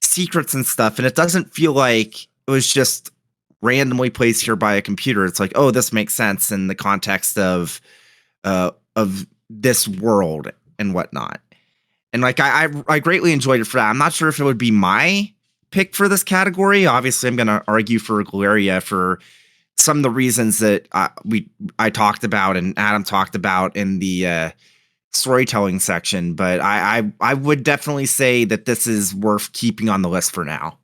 secrets and stuff, and it doesn't feel like it was just randomly placed here by a computer. It's like, oh, this makes sense in the context of this world and whatnot. And like I greatly enjoyed it for that. I'm not sure if it would be my pick for this category. Obviously, I'm going to argue for Galeria for some of the reasons that I talked about and Adam talked about in the storytelling section. But I would definitely say that this is worth keeping on the list for now.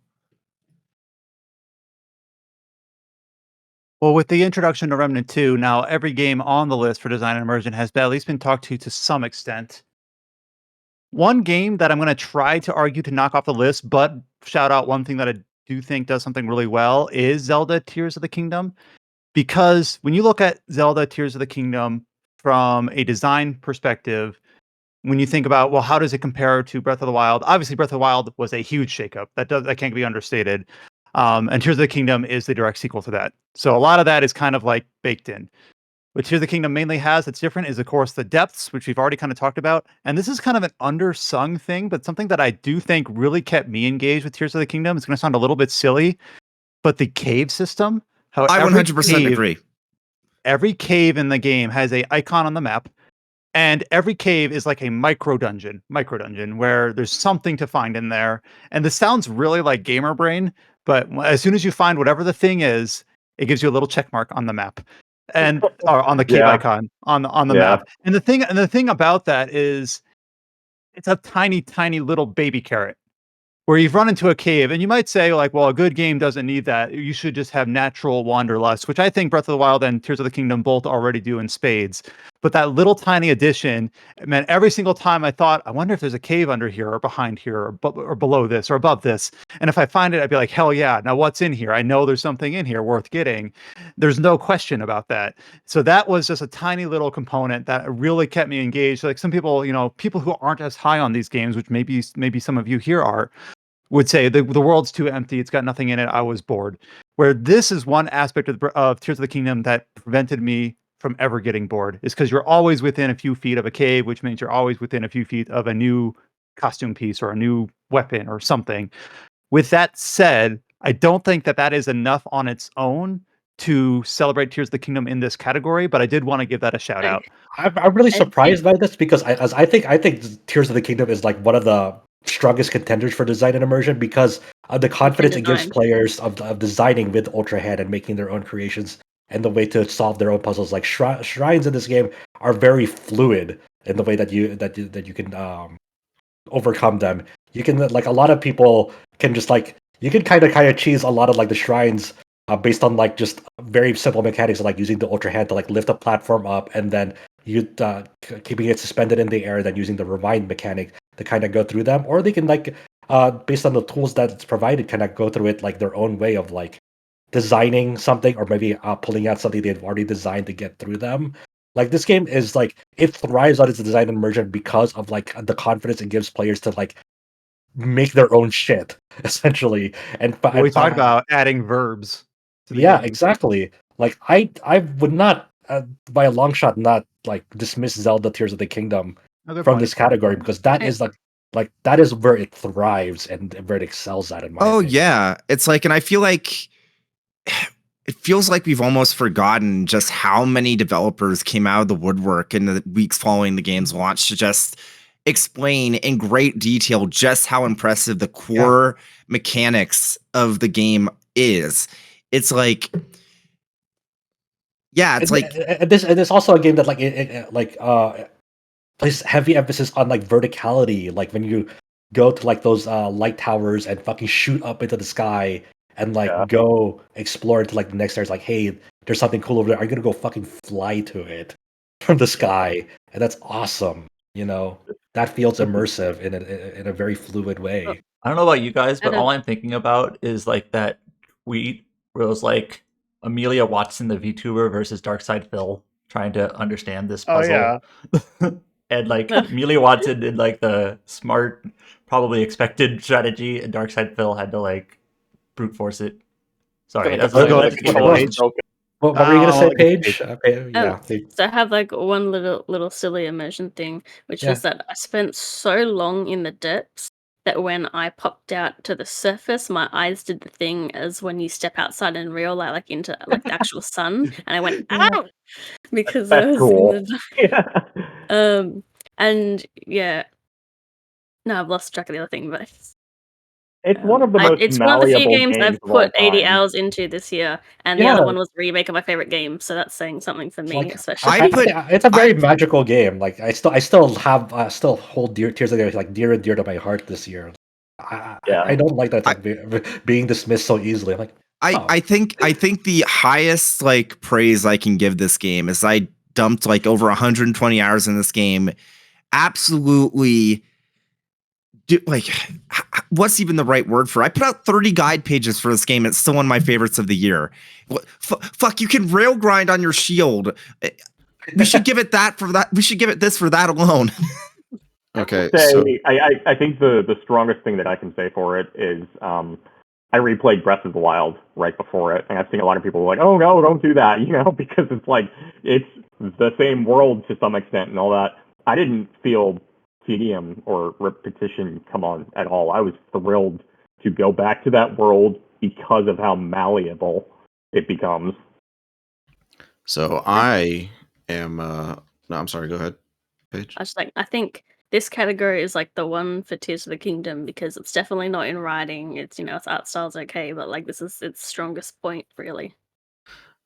Well, with the introduction to Remnant 2, now every game on the list for design and immersion has at least been talked to some extent. One game that I'm going to try to argue to knock off the list, but shout out one thing that I do think does something really well is Zelda Tears of the Kingdom. Because when you look at Zelda Tears of the Kingdom from a design perspective, when you think about, well, how does it compare to Breath of the Wild? Obviously, Breath of the Wild was a huge shakeup. That can't be understated. And Tears of the Kingdom is the direct sequel to that. So a lot of that is kind of like baked in. What Tears of the Kingdom mainly has that's different is, of course, the depths, which we've already kind of talked about. And this is kind of an undersung thing, but something that I do think really kept me engaged with Tears of the Kingdom. It's going to sound a little bit silly, but the cave system, how I 100% agree. Every cave in the game has a icon on the map, and every cave is like a micro dungeon where there's something to find in there. And this sounds really like gamer brain, but as soon as you find whatever the thing is, it gives you a little check mark on the map and or on the cave icon on the map. And the thing about that is it's a tiny little baby carrot where you've run into a cave and you might say like, well, a good game doesn't need that. You should just have natural wanderlust, which I think Breath of the Wild and Tears of the Kingdom both already do in spades. But that little tiny addition meant every single time I thought, I wonder if there's a cave under here or behind here or below this or above this. And if I find it, I'd be like, hell yeah. Now what's in here? I know there's something in here worth getting. There's no question about that. So that was just a tiny little component that really kept me engaged. Like some people, people who aren't as high on these games, which maybe some of you here are, would say the world's too empty. It's got nothing in it. I was bored. Where this is one aspect of Tears of the Kingdom that prevented me from ever getting bored is because you're always within a few feet of a cave, which means you're always within a few feet of a new costume piece or a new weapon or something. With that said, I don't think that is enough on its own to celebrate Tears of the Kingdom in this category, but I did want to give that a shout out. I'm really surprised by this because I think Tears of the Kingdom is like one of the strongest contenders for design and immersion because of the confidence it gives players of designing with Ultra Hand and making their own creations and the way to solve their own puzzles. Like shrines in this game are very fluid in the way that you can overcome them. You can, like, a lot of people can just like, you can kind of cheese a lot of like the shrines based on like just very simple mechanics, like using the Ultra Hand to like lift a platform up and then you keeping it suspended in the air, then using the rewind mechanic to kind of go through them, or they can like based on the tools that it's provided, kind of go through it like their own way of like designing something, or maybe pulling out something they've already designed to get through them. Like this game is like, it thrives on its design and immersion because of like the confidence it gives players to like make their own shit essentially. And we talked about adding verbs to the yeah, game. exactly. Like I would not by a long shot not like dismiss Zelda Tears of the Kingdom Oh, good from point. this category, because that is like that is where it thrives and where it excels at, in my opinion. Yeah, it's like, and I feel like it feels like we've almost forgotten just how many developers came out of the woodwork in the weeks following the game's launch to just explain in great detail just how impressive the core mechanics of the game is. It's like, it's like, and this also a game that places heavy emphasis on like verticality, like when you go to like those light towers and fucking shoot up into the sky and like go explore into like the next area. It's like, hey, there's something cool over there. Are you gonna go fucking fly to it from the sky? And that's awesome. You know, that feels immersive in a very fluid way. I don't know about you guys, but don't- all I'm thinking about is like that tweet where it was like Amelia Watson, the VTuber, versus Darkside Phil trying to understand this puzzle. And like Amelia Watson did like the smart, probably expected strategy, and Darkside Phil had to like brute force it. Sorry, that's Let's go like, to Paige. What were you gonna say, Paige? So I have like one little silly immersion thing, which is that I spent so long in the depths that when I popped out to the surface, my eyes did the thing as when you step outside in real life, like into like the actual sun, and I went ow because I That's was in cool. the and no, I've lost track of the other thing, but It's one of the most it's one of the few malleable games I've of all put 80 time. hours into this year, and the other one was the remake of my favorite game, so that's saying something for me, Like, especially. it's a very magical game. Like I still hold Tears of the Kingdom like dear and dear to my heart this year. I don't like that like, being dismissed so easily. I'm like, I think the highest like praise I can give this game is I dumped like over 120 hours in this game. Absolutely, like, what's even the right word for it? I put out 30 guide pages for this game. It's still one of my favorites of the year. Fuck, you can rail grind on your shield. We should give it that for that. We should give it this for that alone. Okay, so I think the strongest thing that I can say for it is I replayed Breath of the Wild right before it, and I've seen a lot of people like, oh no, don't do that, because it's like it's the same world to some extent and all that. I didn't feel tedium or repetition come on at all. I was thrilled to go back to that world because of how malleable it becomes. So I am. No, I'm sorry. Go ahead, Paige. I think this category is like the one for Tears of the Kingdom because it's definitely not in writing. It's its art style's okay, but like this is its strongest point, really.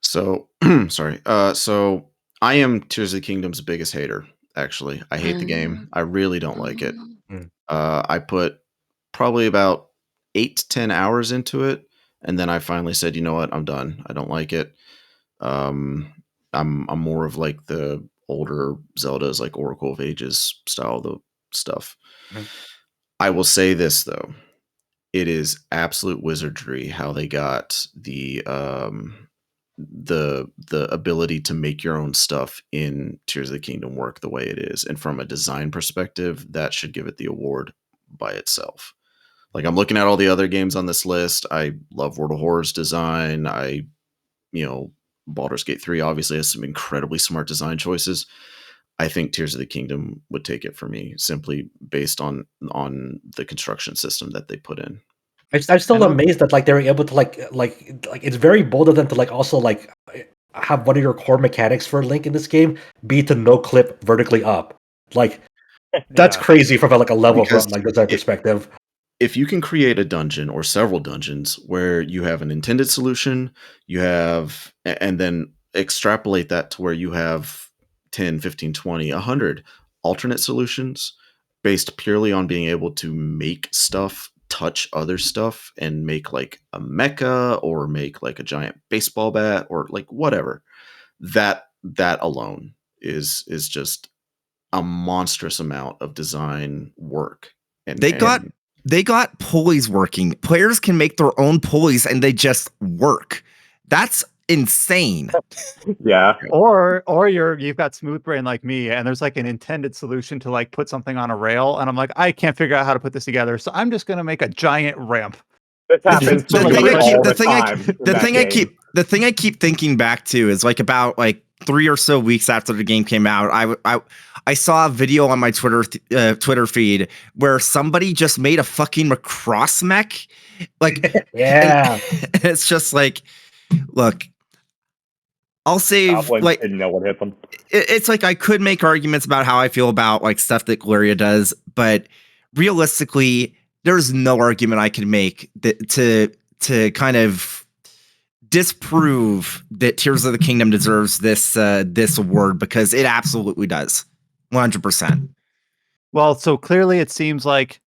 So sorry. So I am Tears of the Kingdom's biggest hater. Actually, I hate the game. I really don't like it. I put probably about 8 to 10 hours into it, and then I finally said, you know what, I'm done. I don't like it. I'm more of like the older Zeldas, like Oracle of Ages style of the stuff. I will say this though, it is absolute wizardry how they got the ability to make your own stuff in Tears of the Kingdom work the way it is, and from a design perspective, that should give it the award by itself. Like, I'm looking at all the other games on this list. I love World of Horror's design. Baldur's Gate 3 obviously has some incredibly smart design choices. I think Tears of the Kingdom would take it for me simply based on the construction system that they put in. I'm still amazed that like they were able to like it's very bold of them to like also like have one of your core mechanics for Link in this game be to no clip vertically up. Like that's crazy from like a level from like design perspective. If you can create a dungeon or several dungeons where you have an intended solution, and then extrapolate that to where you have 10, 15, 20, 100 alternate solutions based purely on being able to make stuff touch other stuff and make like a mecha or make like a giant baseball bat or like whatever, that alone is just a monstrous amount of design work. And they got pulleys working. Players can make their own pulleys and they just work. That's insane. Yeah. Or you've got smooth brain like me, and there's like an intended solution to like put something on a rail, and I'm like, I can't figure out how to put this together, so I'm just gonna make a giant ramp. The thing I keep thinking back to is like about like 3 or so weeks after the game came out, I saw a video on my Twitter feed where somebody just made a fucking Macross mech. Like, Yeah. and it's just like, look, I'll save Goblins like didn't know what hit them. it's like I could make arguments about how I feel about like stuff that Gloria does, but realistically, there's no argument I can make that to kind of disprove that Tears of the Kingdom deserves this award, because it absolutely does. 100%. Well, so clearly it seems like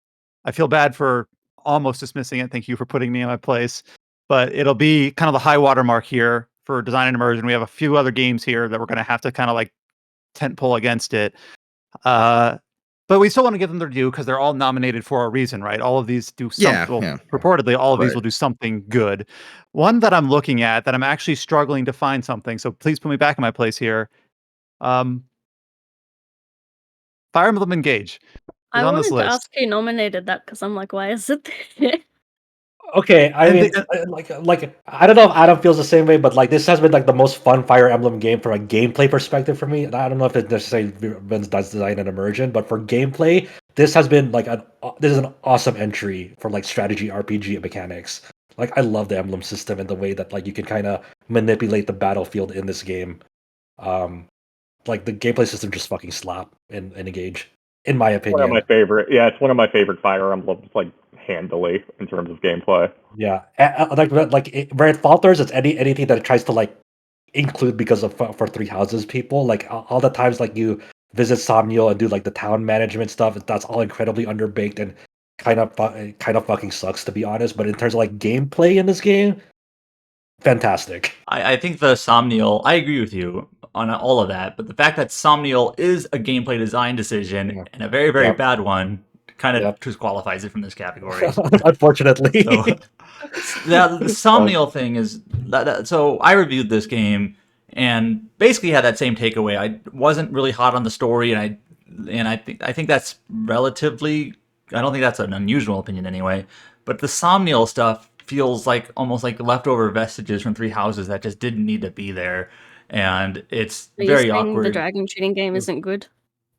I feel bad for almost dismissing it. Thank you for putting me in my place. But it'll be kind of the high watermark here for design and immersion. We have a few other games here that we're going to have to kind of like tent pole against it. But we still want to give them their due because they're all nominated for a reason, right? All of these do something. Yeah. Purportedly, all of these Right. will do something good. One that I'm looking at that I'm actually struggling to find something. So please put me back in my place here. Fire Emblem Engage is I on this wanted to list. ask who nominated that because I'm like, why is it there? Okay, I And mean, like I don't know if Adam feels the same way, but like this has been like the most fun Fire Emblem game from a gameplay perspective for me. And I don't know if it necessarily means design and immersion, but for gameplay, this has been like this is an awesome entry for like strategy RPG mechanics. Like I love the emblem system and the way that like you can kind of manipulate the battlefield in this game. Um, like the gameplay system just fucking slap in Engage, in my One of my opinion. favorite. Yeah, it's one of my favorite Fire Emblems, like handily in terms of gameplay. Yeah, where it falters, it's anything that it tries to like include because of for Three Houses people. Like all the times like you visit Somniel and do like the town management stuff, that's all incredibly underbaked and kind of fucking sucks, to be honest. But in terms of like gameplay in this game, fantastic. I think the Somniel, I agree with you on all of that, but the fact that Somniel is a gameplay design decision Yeah. and a very, very Yep. bad one kind of Yep. disqualifies it from this category. Unfortunately. So the Somniel thing is so I reviewed this game and basically had that same takeaway. I wasn't really hot on the story, and I think that's relatively. I don't think that's an unusual opinion anyway. But the Somniel stuff feels like almost like leftover vestiges from Three Houses that just didn't need to be there, and it's Are you very saying the awkward. dragon shooting game isn't good?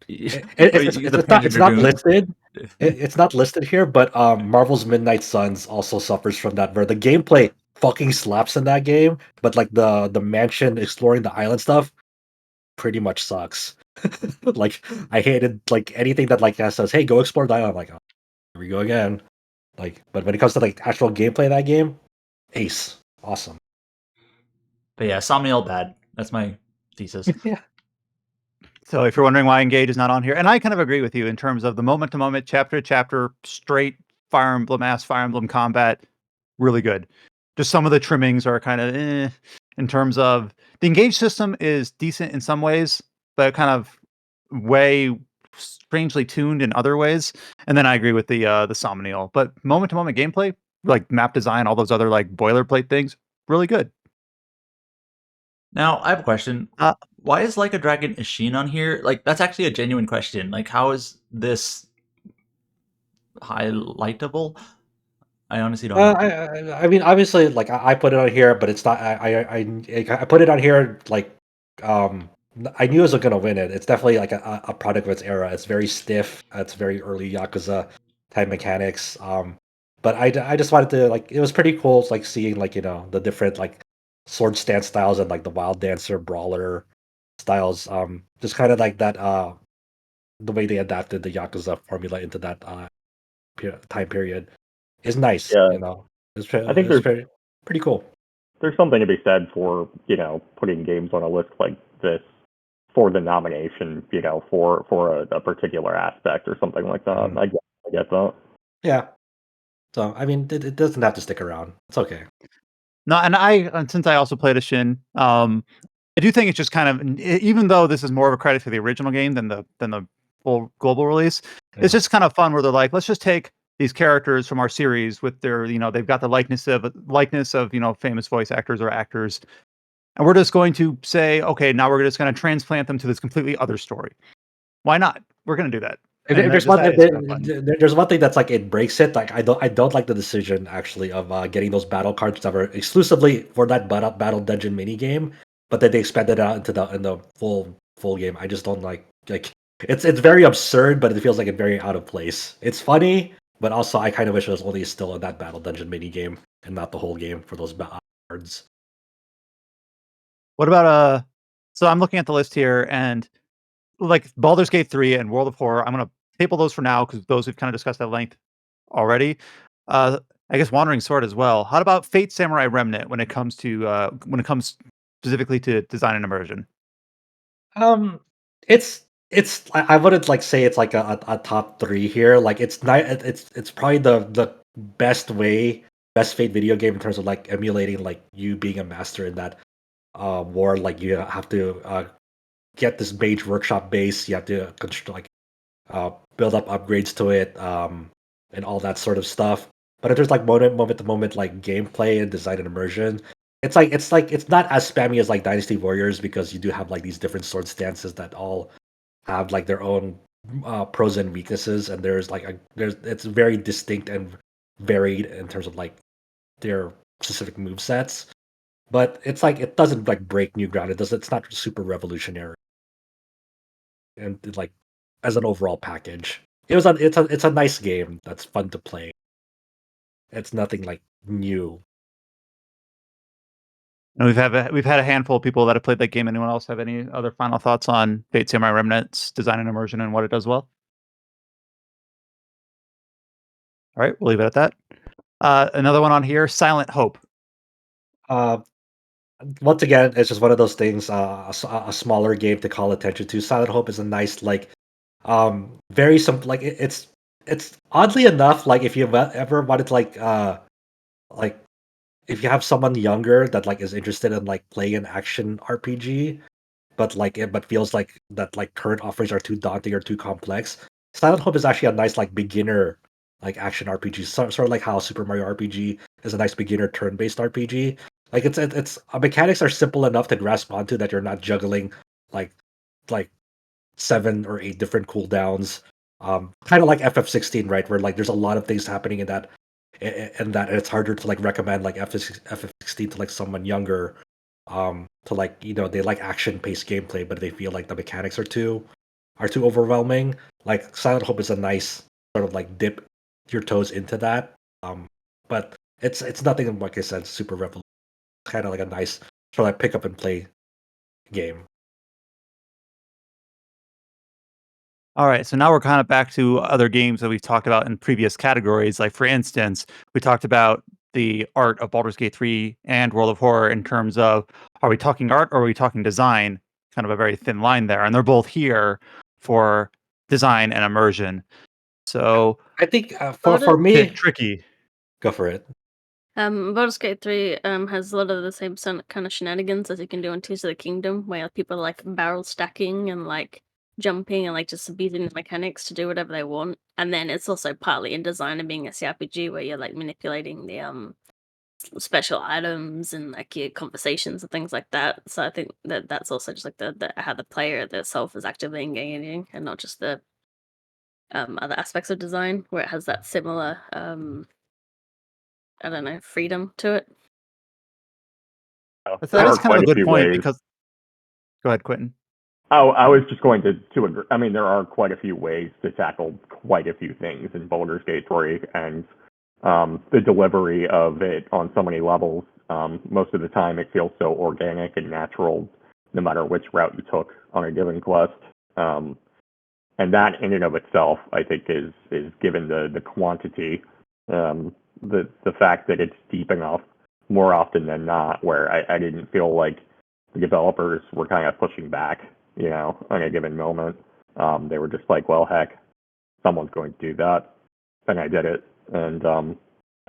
It's not listed. It's not listed here, but Marvel's Midnight Suns also suffers from that, where the gameplay fucking slaps in that game, but like the mansion exploring the island stuff pretty much sucks. Like I hated like anything that like says, "Hey, go explore the island." I'm like, oh, here we go again. Like, but when it comes to like actual gameplay of that game, ace, awesome. But yeah, Somniel bad. That's my thesis. Yeah. So if you're wondering why Engage is not on here, and I kind of agree with you in terms of the moment to moment, chapter to chapter, straight Fire Emblem combat, really good. Just some of the trimmings are kind of in terms of the Engage system is decent in some ways, but kind of way strangely tuned in other ways. And then I agree with the Somniel, but moment to moment gameplay, like map design, all those other like boilerplate things, really good. Now, I have a question. Why is Like a Dragon Ishin on here? Like, that's actually a genuine question. Like, how is this highlightable? I honestly don't know. I mean, obviously, like I put it on here, but it's not. I put it on here like I knew it was gonna win it. It's definitely like a product of its era. It's very stiff. It's very early Yakuza type mechanics. But I just wanted to like it was pretty cool. It's like seeing like the different like sword stance styles and like the wild dancer brawler styles. Just kind of like that. The way they adapted the Yakuza formula into that time period is nice. Yeah. I think it's pretty cool. There's something to be said for putting games on a list like this for the nomination, for a particular aspect or something like that. Mhm. I get that. Yeah. So I mean, it doesn't have to stick around. It's okay. No, and since I also played a Shin, I do think it's just kind of even though this is more of a credit to the original game than the full global release, it's just kind of fun where they're like, let's just take these characters from our series with their, they've got the likeness of famous voice actors or actors, and we're just going to say, okay, now we're just going to transplant them to this completely other story. Why not? We're going to do that. There's one thing that's like it breaks it. Like I don't like the decision actually of getting those battle cards that were exclusively for that battle dungeon mini game. but then they expanded it out into the full game. I just don't like it's very absurd, but it feels like it's very out of place. It's funny, but also I kind of wish it was only still in that battle dungeon mini game and not the whole game for those cards. What about so I'm looking at the list here, and like Baldur's Gate 3 and World of Horror, I'm gonna table those for now because those we've kind of discussed at length already. Uh, I guess Wandering Sword as well. How about Fate Samurai Remnant when it comes specifically to design and immersion? Um, I wouldn't like say it's like a top three here. Like it's not it's probably the best Fate video game in terms of like emulating like you being a master in that war. Like you have to get this Mage Workshop base. You have to build up upgrades to it, and all that sort of stuff. But if there's like moment to moment like gameplay and design and immersion, it's not as spammy as like Dynasty Warriors because you do have like these different sword stances that all have like their own pros and weaknesses, and there's it's very distinct and varied in terms of like their specific move sets. But it's like it doesn't like break new ground. It's not super revolutionary, and like as an overall package, it's a nice game that's fun to play. It's nothing like new. And we've had a handful of people that have played that game. Anyone else have any other final thoughts on Fate Samurai Remnant's design and immersion and what it does well? All right, we'll leave it at that. Another one on here, Silent Hope. Uh, Once again, it's just one of those things. A smaller game to call attention to. Silent Hope is a nice very simple. It's oddly enough like if you've ever wanted to like if you have someone younger that like is interested in like playing an action RPG, but feels like that like current offerings are too daunting or too complex. Silent Hope is actually a nice like beginner like action RPG, sort of like how Super Mario RPG is a nice beginner turn-based RPG. Like it's mechanics are simple enough to grasp onto that you're not juggling like like 7 or 8 different cooldowns. Kind of like FF16, right? Where like there's a lot of things happening in that, and it's harder to like recommend like FF16 to like someone younger. To like they like action paced gameplay, but they feel like the mechanics are too overwhelming. Like Silent Hope is a nice sort of like dip your toes into that. But it's nothing like I said super revolutionary. Kind of like a nice sort of like pick up and play game. All right, so now we're kind of back to other games that we've talked about in previous categories. Like, for instance, we talked about the art of Baldur's Gate 3 and World of Horror in terms of are we talking art or are we talking design? Kind of a very thin line there. And they're both here for design and immersion. So, I think for Baldur's me, tricky. go for it. Baldur's Gate 3 has a lot of the same kind of shenanigans as you can do in Tears of the Kingdom, where people are like barrel stacking and like jumping and like just abusing the mechanics to do whatever they want. And then it's also partly in design and being a CRPG where you're like manipulating the special items and like your conversations and things like that. So I think that that's also just like the how the player itself is actively engaging and not just the other aspects of design where it has that similar I don't know, freedom to it. That There is are kind of quite a a good few point ways. because go ahead, Quentin. Oh, I was just going to agree. I mean, there are quite a few ways to tackle quite a few things in Baldur's Gate 3, and the delivery of it on so many levels. Most of the time, it feels so organic and natural, no matter which route you took on a given quest. And that, in and of itself, I think is given the quantity, the fact that it's deep enough more often than not, where I didn't feel like the developers were kind of pushing back, on a given moment. They were just like, well, heck, someone's going to do that, and I did it. And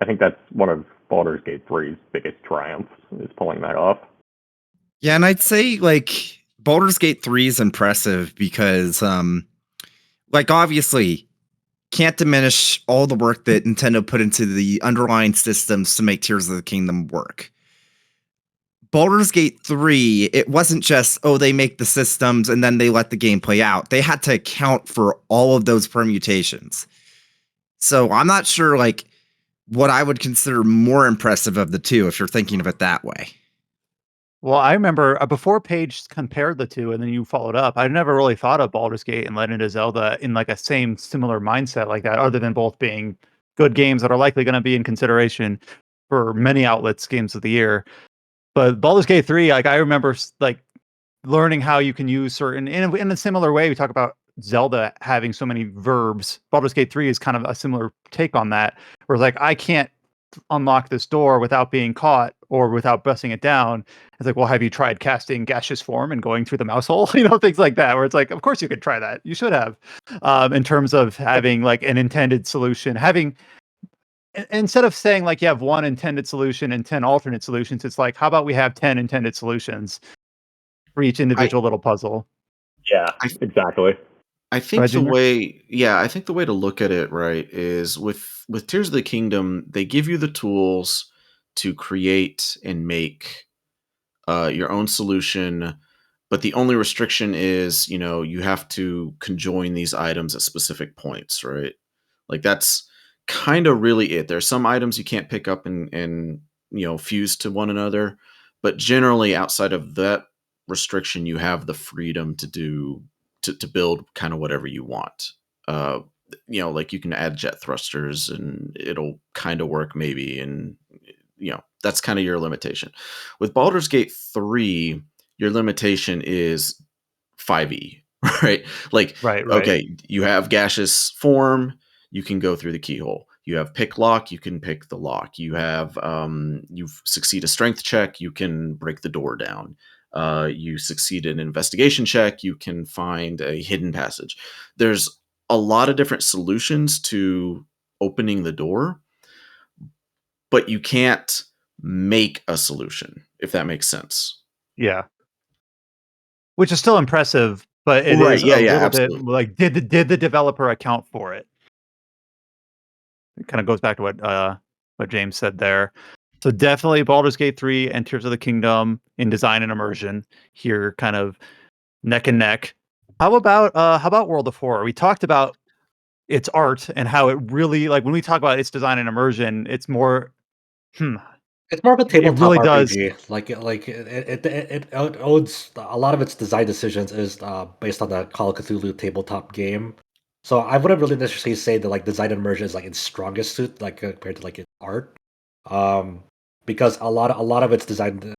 I think that's one of Baldur's Gate 3's biggest triumphs, is pulling that off. Yeah, and I'd say like Baldur's Gate 3 is impressive because like obviously can't diminish all the work that Nintendo put into the underlying systems to make Tears of the Kingdom work. Baldur's Gate 3, it wasn't just, oh, they make the systems and then they let the game play out. They had to account for all of those permutations. So I'm not sure like what I would consider more impressive of the two if you're thinking of it that way. Well, I remember before Paige compared the two, and then you followed up. I never really thought of Baldur's Gate and Legend of Zelda in like a same similar mindset like that, other than both being good games that are likely going to be in consideration for many outlets games of the year. But Baldur's Gate 3, like I remember like learning how you can use certain in a similar way. We talk about Zelda having so many verbs. Baldur's Gate 3 is kind of a similar take on that, where like I can't unlock this door without being caught or without busting it down. It's like, well, have you tried casting gaseous form and going through the mouse hole? Things like that, where it's like, of course you could try that. You should have, in terms of having like an intended solution, having instead of saying like you have one intended solution and 10 alternate solutions, it's like, how about we have 10 intended solutions for each I individual little puzzle? Yeah, I exactly. I Go think ahead, the Junior. way, yeah, I think the way to look at it, right, is with Tears of the Kingdom, they give you the tools to create and make your own solution, but the only restriction is, you have to conjoin these items at specific points, right? Like that's kind of really it. There's some items you can't pick up and fuse to one another, but generally outside of that restriction, you have the freedom to do to build kind of whatever you want. Uh, like you can add jet thrusters and it'll kind of work maybe, and that's kind of your limitation. With Baldur's Gate 3, your limitation is 5e, right? Like, Right, right. okay, you have gaseous form, you can go through the keyhole. You have pick lock, you can pick the lock. You have you succeed a strength check, you can break the door down. You succeed an investigation check, you can find a hidden passage. There's a lot of different solutions to opening the door, but you can't make a solution, if that makes sense. Yeah. Which is still impressive, but it Right. is Yeah. a Yeah. little bit Absolutely. like, did the developer account for it? It kind of goes back to what James said there. So definitely Baldur's Gate 3 and Tears of the Kingdom in design and immersion here, kind of neck and neck. How about World of Horror? We talked about its art and how it really, like when we talk about its design and immersion, it's more hmm, It's more of a it tabletop really does. RPG. It owns a lot of its design decisions is based on the Call of Cthulhu tabletop game. So I wouldn't really necessarily say that like design and immersion is like its strongest suit, like compared to like its art, um, because a lot of its design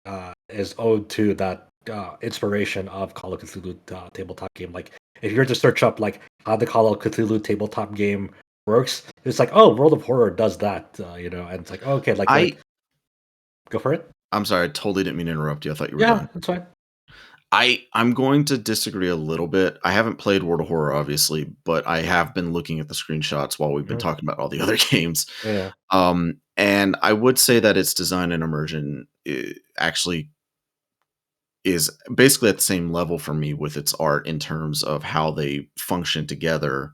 is owed to that inspiration of Call of Cthulhu tabletop game. Like if you were to search up like how the Call of Cthulhu tabletop game works, it's like, oh, World of Horror does that, and it's like, okay, I go for it. I'm sorry, I totally didn't mean to interrupt you. I thought you were Yeah, done. that's fine. I'm going to disagree a little bit. I haven't played World of Horror, obviously, but I have been looking at the screenshots while we've been Mhm. talking about all the other games. Yeah. And I would say that its design and immersion actually is basically at the same level for me with its art in terms of how they function together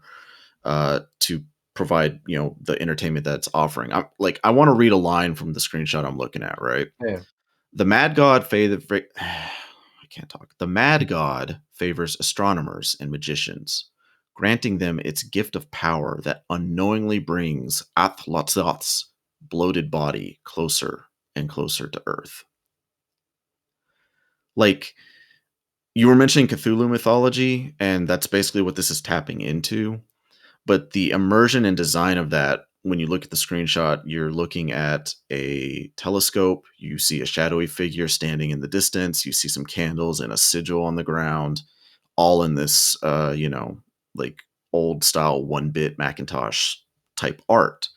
to provide the entertainment that it's offering. I want to read a line from the screenshot I'm looking at. Right, Yeah. the Mad God I can't talk. The Mad God favors astronomers and magicians, granting them its gift of power that unknowingly brings Athlothoth's bloated body closer and closer to Earth. Like, you were mentioning Cthulhu mythology, and that's basically what this is tapping into. But the immersion and design of that, when you look at the screenshot, you're looking at a telescope, you see a shadowy figure standing in the distance, you see some candles and a sigil on the ground, all in this like old style 1-bit Macintosh type art.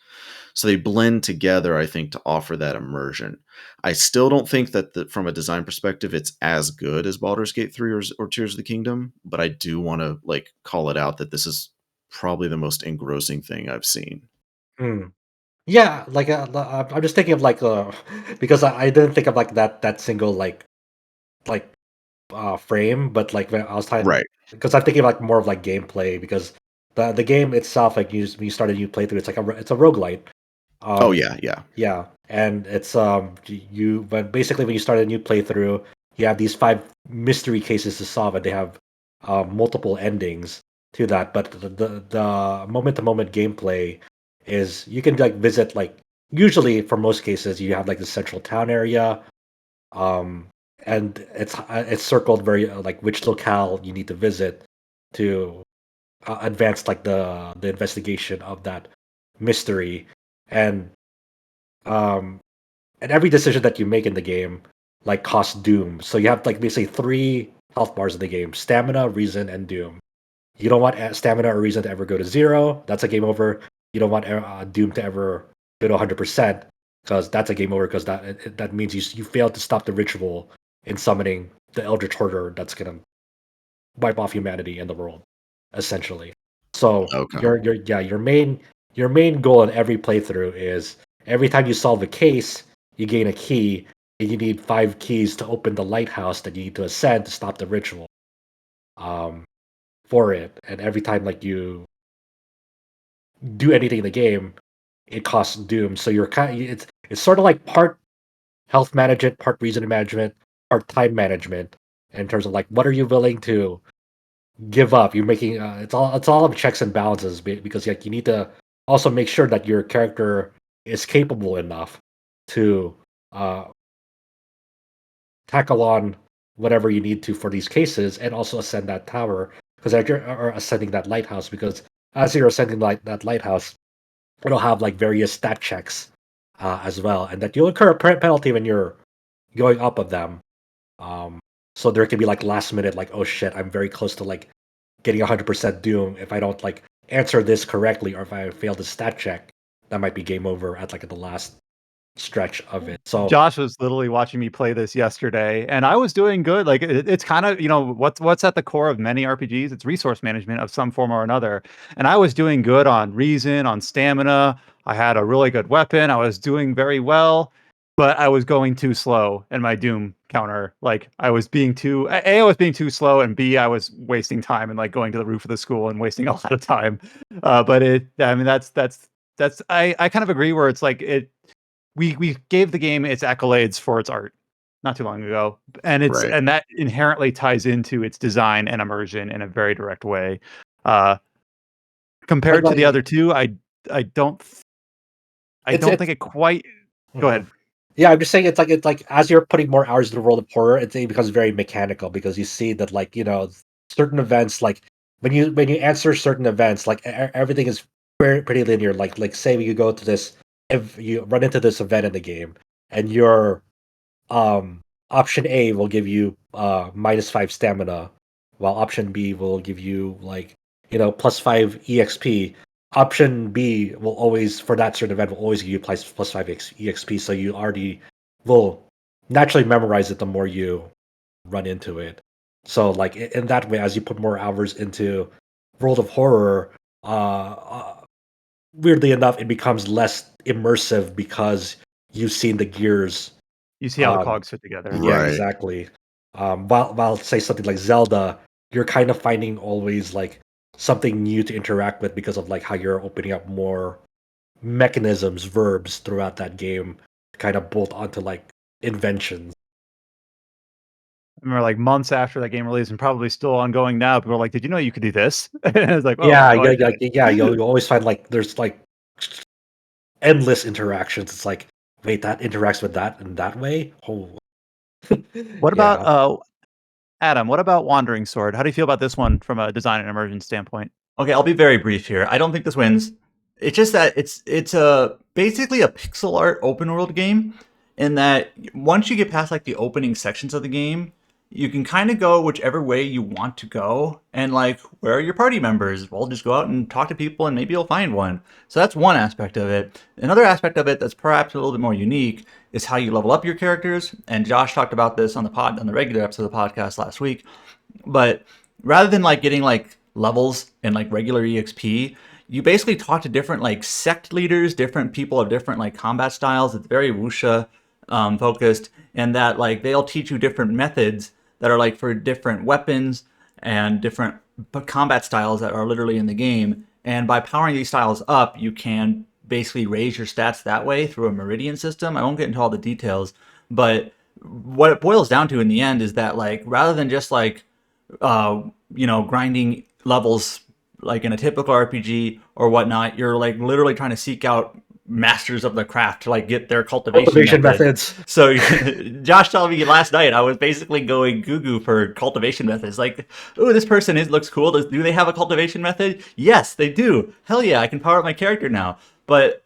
So they blend together, I think, to offer that immersion. I still don't think that from a design perspective, it's as good as Baldur's Gate 3 or Tears of the Kingdom, but I do want to like call it out that this is probably the most engrossing thing I've seen. Hmm. Yeah, I'm just thinking of like because I didn't think of like that single like frame, but like when I was trying, Right. because I'm thinking like more of like gameplay, because the game itself, like when you start a new playthrough, it's like it's a roguelite. Oh Um yeah, yeah. yeah, and it's but basically when you start a new playthrough, you have these five mystery cases to solve, and they have multiple endings to that. But the moment to moment gameplay is you can like visit, like usually for most cases you have like the central town area, um and it's circled very like which locale you need to visit to advance like the investigation of that mystery, and um and every decision that you make in the game like costs doom. So you have like basically three health bars in the game: stamina, reason, and doom. You don't want stamina or reason to ever go to zero. That's a game over. You don't want doom to ever go to 100% because that's a game over because that means you failed to stop the ritual in summoning the Eldritch Horror that's gonna wipe off humanity and the world, essentially. So Okay. your main goal in every playthrough is every time you solve a case, you gain a key, and you need 5 keys to open the lighthouse that you need to ascend to stop the ritual. Um, for it, and every time like you do anything in the game, it costs doom. So you're it's sort of like part health management, part reason management, part time management in terms of like what are you willing to give up. You're making it's all of checks and balances because like you need to also make sure that your character is capable enough to uh, tackle on whatever you need to for these cases and also ascend that tower because you're or ascending that lighthouse because as you're ascending that lighthouse it'll have like various stat checks as well and that you'll incur a penalty when you're going up of them um, so there can be like last minute like oh shit I'm very close to like getting 100% doom if I don't like answer this correctly or if I fail the stat check that might be game over at like the last stretch of it so Josh was literally watching me play this yesterday, and I was doing good. Like it's kind of what's at the core of many RPGs. It's resource management of some form or another. And I was doing good on reason, on stamina. I had a really good weapon. I was doing very well, but I was going too slow in my Doom counter. Like I was being too A, I was being too slow, and B, I was wasting time and like going to the roof of the school and wasting a lot of time. But I mean, that's I kind of agree where it's like it we gave the game its accolades for its art not too long ago, and Right. that inherently ties into its design and immersion in a very direct way. Uh, but compared to the like other two, I don't I don't it's think it quite. Go Mhm. ahead. Yeah, I'm just saying it's like as you're putting more hours into the world of horror, it becomes very mechanical because you see that like certain events like when you answer certain events like everything is pretty linear. Like say you go to this if you run into this event in the game and your um option A will give you -5 stamina, while option B will give you like +5 EXP. Option B will always for that certain event will always give you +5 EXP, so you already will naturally memorize it the more you run into it. So like in that way, as you put more hours into World of Horror, weirdly enough, it becomes less immersive because you've seen the gears You see how the um, cogs fit together. yeah, Right. exactly. While say something like Zelda, you're kind of finding always like something new to interact with because of like how you're opening up more mechanisms, verbs throughout that game, to kind of bolt onto like inventions. I remember like months after that game released, and probably still ongoing now. People are like, "Did you know you could do this?" And it's like, "Oh, I had Yeah, no yeah, idea." yeah. You'll always find like there's like endless interactions. It's like, wait, that interacts with that in that way. Oh, What about yeah. Adam? What about Wandering Sword? How do you feel about this one from a design and immersion standpoint? Okay, I'll be very brief here. I don't think this wins. It's just that it's a basically a pixel art open world game, in that once you get past like the opening sections of the game, you can kind of go whichever way you want to go. And like, where are your party members? Well, just go out and talk to people, and maybe you'll find one. So that's one aspect of it. Another aspect of it that's perhaps a little bit more unique is how you level up your characters. And Josh talked about this on the regular episode of the podcast last week. But rather than like getting like levels and like regular exp, you basically talk to different like sect leaders, different people of different like combat styles. It's very wuxia focused, and that like they'll teach you different methods that are like for different weapons and different combat styles that are literally in the game. And by powering these styles up, you can basically raise your stats that way through a meridian system. I won't get into all the details, but what it boils down to in the end is that like rather than just like uh, grinding levels like in a typical RPG or whatnot, you're like literally trying to seek out masters of the craft to like get their cultivation method. methods. So Josh told me last night I was basically going goo for cultivation methods. Like, oh, this person looks cool. Do they have a cultivation method? Yes, they do. Hell yeah, I can power up my character now. But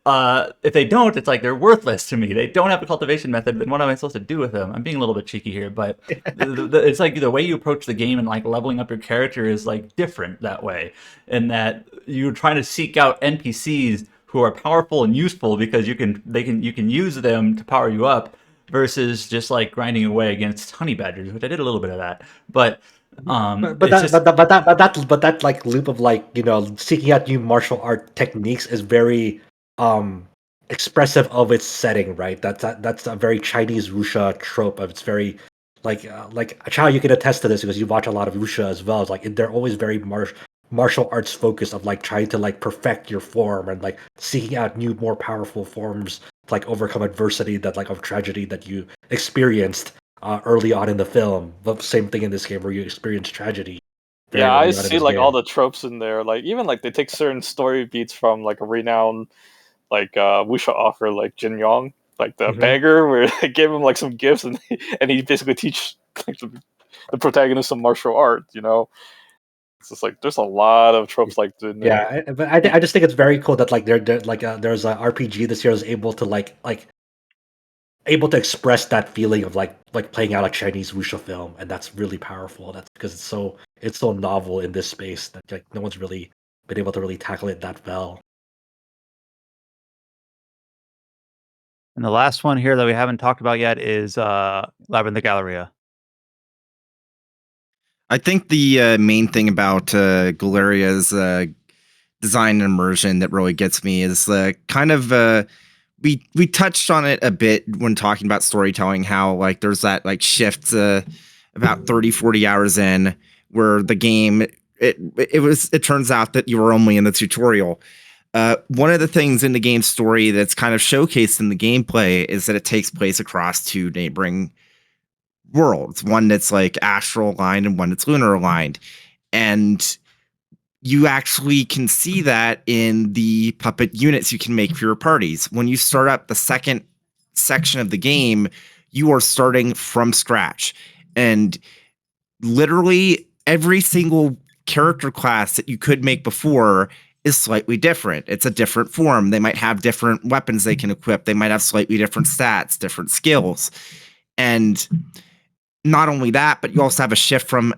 if they don't, it's like they're worthless to me. They don't have a cultivation method. Then what am I supposed to do with them? I'm being a little bit cheeky here, but it's like the way you approach the game and like leveling up your character is like different that way, in that you're trying to seek out NPCs who are powerful and useful because you can use them to power you up, versus just like grinding away against honey badgers, which I did a little bit of that. But that like loop of like, you know, seeking out new martial art techniques is very expressive of its setting, right? That's a very Chinese wuxia trope of it's very like Chow, you can attest to this because you watch a lot of wuxia as well. It's like they're always very martial arts focused of like trying to like perfect your form and like seeking out new, more powerful forms to like overcome adversity that like of tragedy that you experienced early on in the film. The same thing in this game where you experience tragedy. Very Yeah, I early on in see this like all game. the tropes in there. Like even like they take certain story beats from like a renowned like wuxia author like Jin Yong, like the Mhm. beggar, where they gave him like some gifts and he basically teach like the protagonist some martial art. You know, it's just like there's a lot of tropes like in there. Yeah, but I just think it's very cool that like there like there's an RPG this year is able to like able to express that feeling of like playing out a Chinese wuxia film, and that's really powerful. That's because it's so novel in this space that like no one's really been able to really tackle it that well. And the last one here that we haven't talked about yet is Labyrinth Galleria. I think the main thing about Galeria's design and immersion that really gets me is kind of we touched on it a bit when talking about storytelling, how like there's that like shift about 30-40 hours in where the game it turns out that you were only in the tutorial. One of the things in the game story that's kind of showcased in the gameplay is that it takes place across two neighboring worlds, one that's like astral aligned and one that's lunar aligned. And you actually can see that in the puppet units you can make for your parties. When you start up the second section of the game, you are starting from scratch. And literally every single character class that you could make before is slightly different. It's a different form. They might have different weapons they can equip. They might have slightly different stats, different skills. And not only that, but you also have a shift from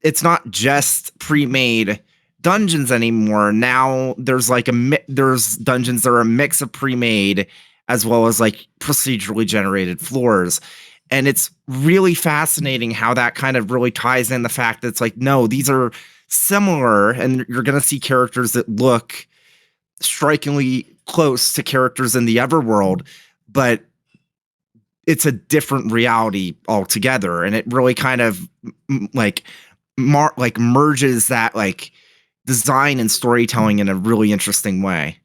it's not just pre-made dungeons anymore. Now there's like there's dungeons that are a mix of pre-made as well as like procedurally generated floors. And it's really fascinating how that kind of really ties in the fact that it's like, no, these are similar, and you're going to see characters that look strikingly close to characters in the Everworld, but it's a different reality altogether. And it really kind of like merges that like design and storytelling in a really interesting way.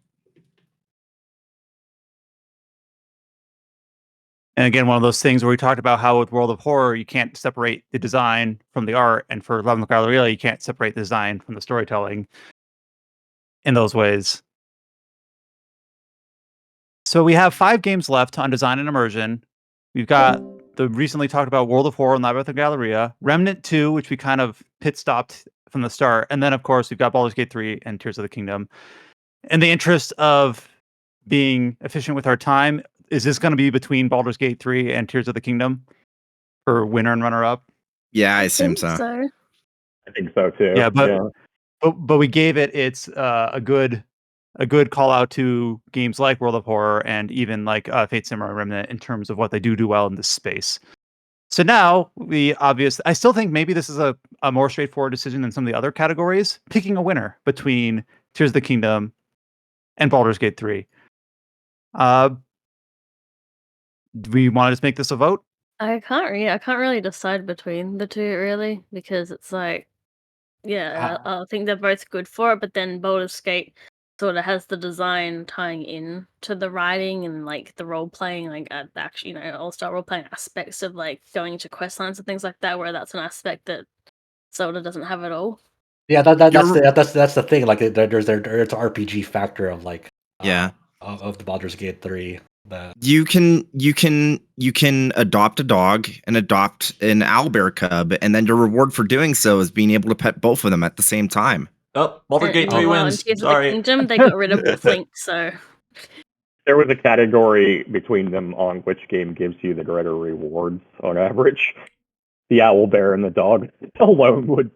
And again, one of those things where we talked about how with World of Horror, you can't separate the design from the art, and for Labyrinth Galleria, you can't separate the design from the storytelling in those ways. So we have 5 games left on design and immersion. We've got the recently talked about World of Horror and Labyrinth Galleria, Remnant 2, which we kind of pit stopped from the start, and then of course we've got Baldur's Gate 3 and Tears of the Kingdom. In the interest of being efficient with our time, is this going to be between Baldur's Gate 3 and Tears of the Kingdom for winner and runner up? Yeah, I assume think so. I think so too. Yeah, but we gave it its a good call out to games like World of Horror and even like Fate Simmer and Remnant in terms of what they do well in this space. So now I still think maybe this is a more straightforward decision than some of the other categories, picking a winner between Tears of the Kingdom and Baldur's Gate 3. Do we want to just make this a vote? I can't really decide between the two really because it's like, yeah, I think they're both good for it, but then Baldur's Gate sort of has the design tying in to the writing and like the role playing, like actually, all-star role playing aspects of like going to quest lines and things like that, where that's an aspect that Zelda doesn't have at all. Yeah, that's the thing. Like there's an RPG factor of like Yeah. of the Baldur's Gate 3. You can adopt a dog and adopt an owlbear cub, and then your reward for doing so is being able to pet both of them at the same time. Oh, Baldur's Gate 3 Meanwhile, in wins. Tears of the Sorry. Kingdom, they got rid of the flink, so There was a category between them on which game gives you the greater rewards on average. The owl bear and the dog alone would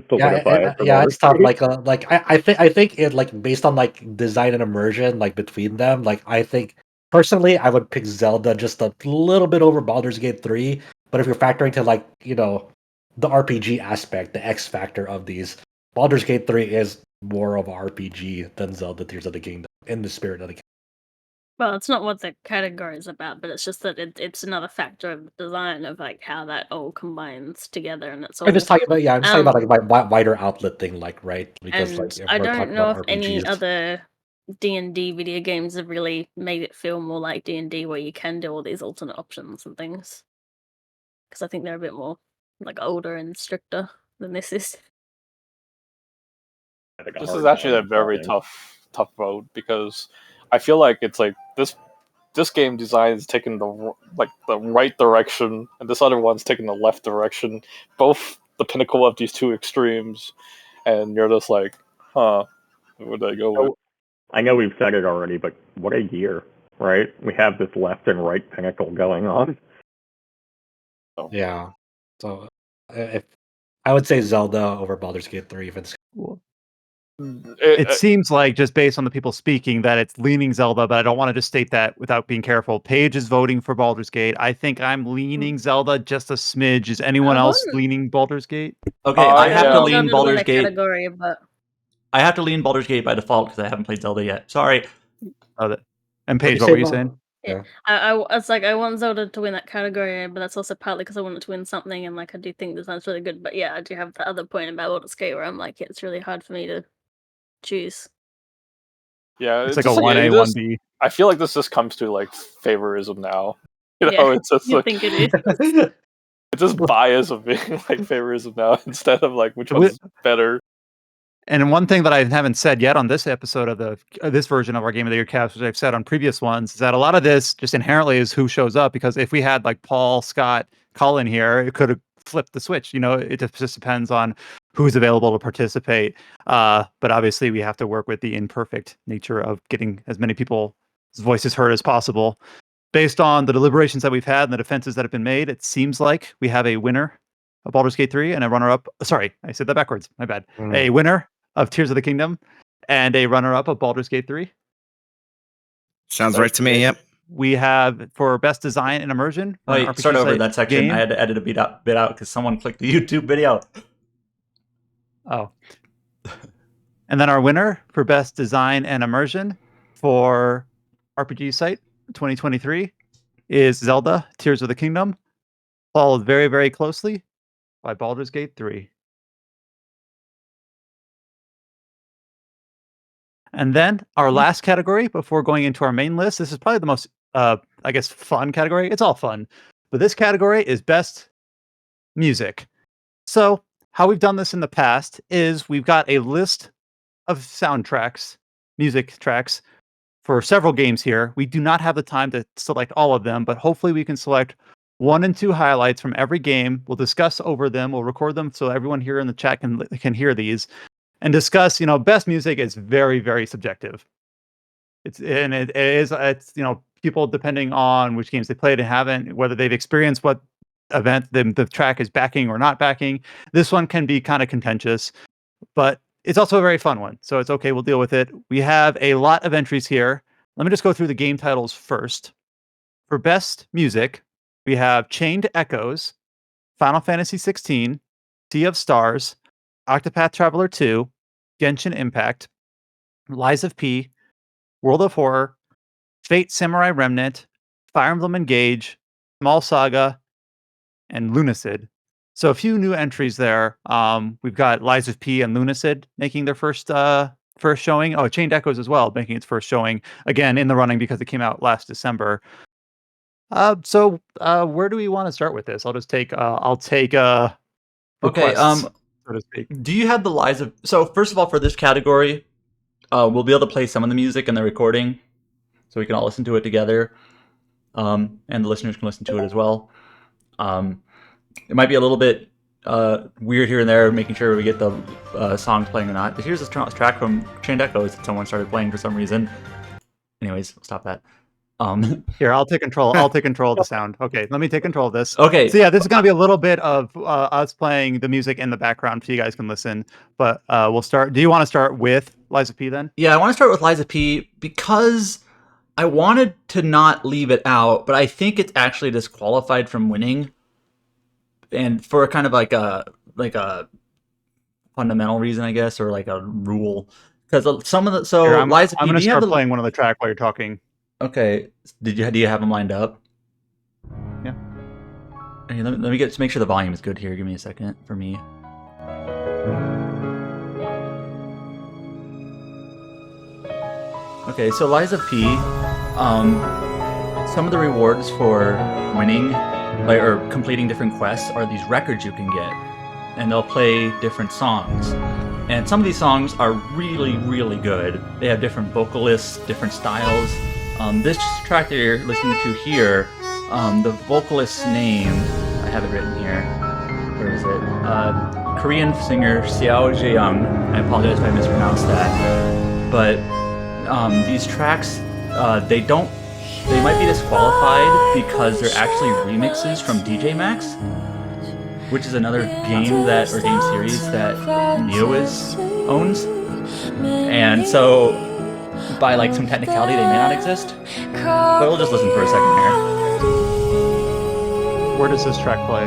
solidify it. For It's tough. Baldur's Gate. I think it like based on like design and immersion, like between them, like I think personally I would pick Zelda just a little bit over Baldur's Gate 3. But if you're factoring to like, the RPG aspect, the X factor of these, Baldur's Gate 3 is more of a RPG than Zelda Tears of the Kingdom in the spirit of the game. well, it's not what the category is about, but it's just that it's another factor of the design of like how that all combines together, and it's all. I'm just talking about like my wider outlet thing, like right because And like if I we're don't talking know about if any RPGs. other D&D video games have really made it feel more like D&D, where you can do all these alternate options and things. Because I think they're a bit more like older and stricter than this is. This is actually a very tough vote because I feel like it's like this game design is taking the right direction, and this other one's taking the left direction. Both the pinnacle of these two extremes, and you're just like, huh, what did I go with? I know we've said it already, but what a year, right? We have this left and right pinnacle going on. Yeah. So if I would say Zelda over Baldur's Gate 3 if it's It seems like, just based on the people speaking, that it's leaning Zelda, but I don't want to just state that without being careful. Paige is voting for Baldur's Gate. I think I'm leaning Zelda just a smidge. Is anyone else leaning Baldur's Gate? Okay, I have to lean Zelda Baldur's win a Gate. category, but I have to lean Baldur's Gate by default because I haven't played Zelda yet. Sorry. And Paige, what were you saying? Yeah. It's like I want Zelda to win that category, but that's also partly because I want it to win something, and like I do think this sounds really good. But yeah, I do have the other point about Baldur's Gate where I'm like, it's really hard for me to choose. Yeah, it's like a 1A, 1B. I feel like this just comes to like favorism now. It's just you like think it is. it's just bias of being like favorism now instead of like which one's better. And one thing that I haven't said yet on this episode of this version of our Game of the Year cast, which I've said on previous ones, is that a lot of this just inherently is who shows up. Because if we had like Paul, Scott, Colin here, it could have flipped the switch. It just depends on who's available to participate. But obviously, we have to work with the imperfect nature of getting as many people's voices heard as possible. Based on the deliberations that we've had and the defenses that have been made, it seems like we have a winner of Baldur's Gate 3 and a runner-up. Sorry, I said that backwards. My bad. A winner of Tears of the Kingdom and a runner-up of Baldur's Gate 3. Sounds right to me. Yep. We have for best design and immersion. Wait, start over that section. Game. I had to edit a bit out because someone clicked the YouTube video. Oh. And then our winner for best design and immersion for RPG site 2023 is Zelda Tears of the Kingdom, followed very, very closely by Baldur's Gate 3. And then our last category before going into our main list. This is probably the most, fun category. It's all fun. But this category is best music. So how we've done this in the past is we've got a list of soundtracks, music tracks for several games here. We do not have the time to select all of them, but hopefully we can select 1 and 2 highlights from every game. We'll discuss over them. We'll record them so everyone here in the chat can hear these. And discuss, best music is very, very subjective. It's people depending on which games they played and haven't, whether they've experienced what event the track is backing or not backing. This one can be kind of contentious, but it's also a very fun one. So it's okay. We'll deal with it. We have a lot of entries here. Let me just go through the game titles first. For best music, we have Chained Echoes, Final Fantasy 16, Sea of Stars, Octopath Traveler 2, Genshin Impact, Lies of P, World of Horror, Fate Samurai Remnant, Fire Emblem Engage, Small Saga, and Lunacid. So a few new entries there. We've got Lies of P and Lunacid making their first showing. Oh, Chained Echoes as well, making its first showing, again in the running because it came out last December. So where do we want to start with this? I'll just take requests, okay, so to speak. Do you have the Lies of... So first of all, for this category, we'll be able to play some of the music in the recording. so we can all listen to it together, and the listeners can listen to it as well. It might be a little bit weird here and there, making sure we get the songs playing or not. But here's a track from Chained Echoes that someone started playing for some reason. Anyways, we'll stop that. Here, I'll take control. I'll take control of the sound. Okay, let me take control of this. Okay. So yeah, this is going to be a little bit of us playing the music in the background so you guys can listen. But we'll start. Do you want to start with Liza P then? Yeah, I want to start with Liza P because I wanted to not leave it out, but I think it's actually disqualified from winning. And for a kind of like a fundamental reason, I guess, or like a rule. Because some of the Liza P, I'm going to do you have start playing one of the track while you're talking. Okay. Do you have them lined up? Yeah. Okay, let me make sure the volume is good here. Give me a second for me. Okay, so Liza P, some of the rewards for winning or completing different quests are these records you can get, and they'll play different songs. And some of these songs are really, really good. They have different vocalists, different styles. This track that you're listening to here, the vocalist's name, I have it written here. Where is it? Korean singer Xiao Jae-young. I apologize if I mispronounced that. But these tracks, they might be disqualified because they're actually remixes from DJ Max, which is another game series that Neowiz owns. And so, by like some technicality, they may not exist. But we'll just listen for a second here. Where does this track play?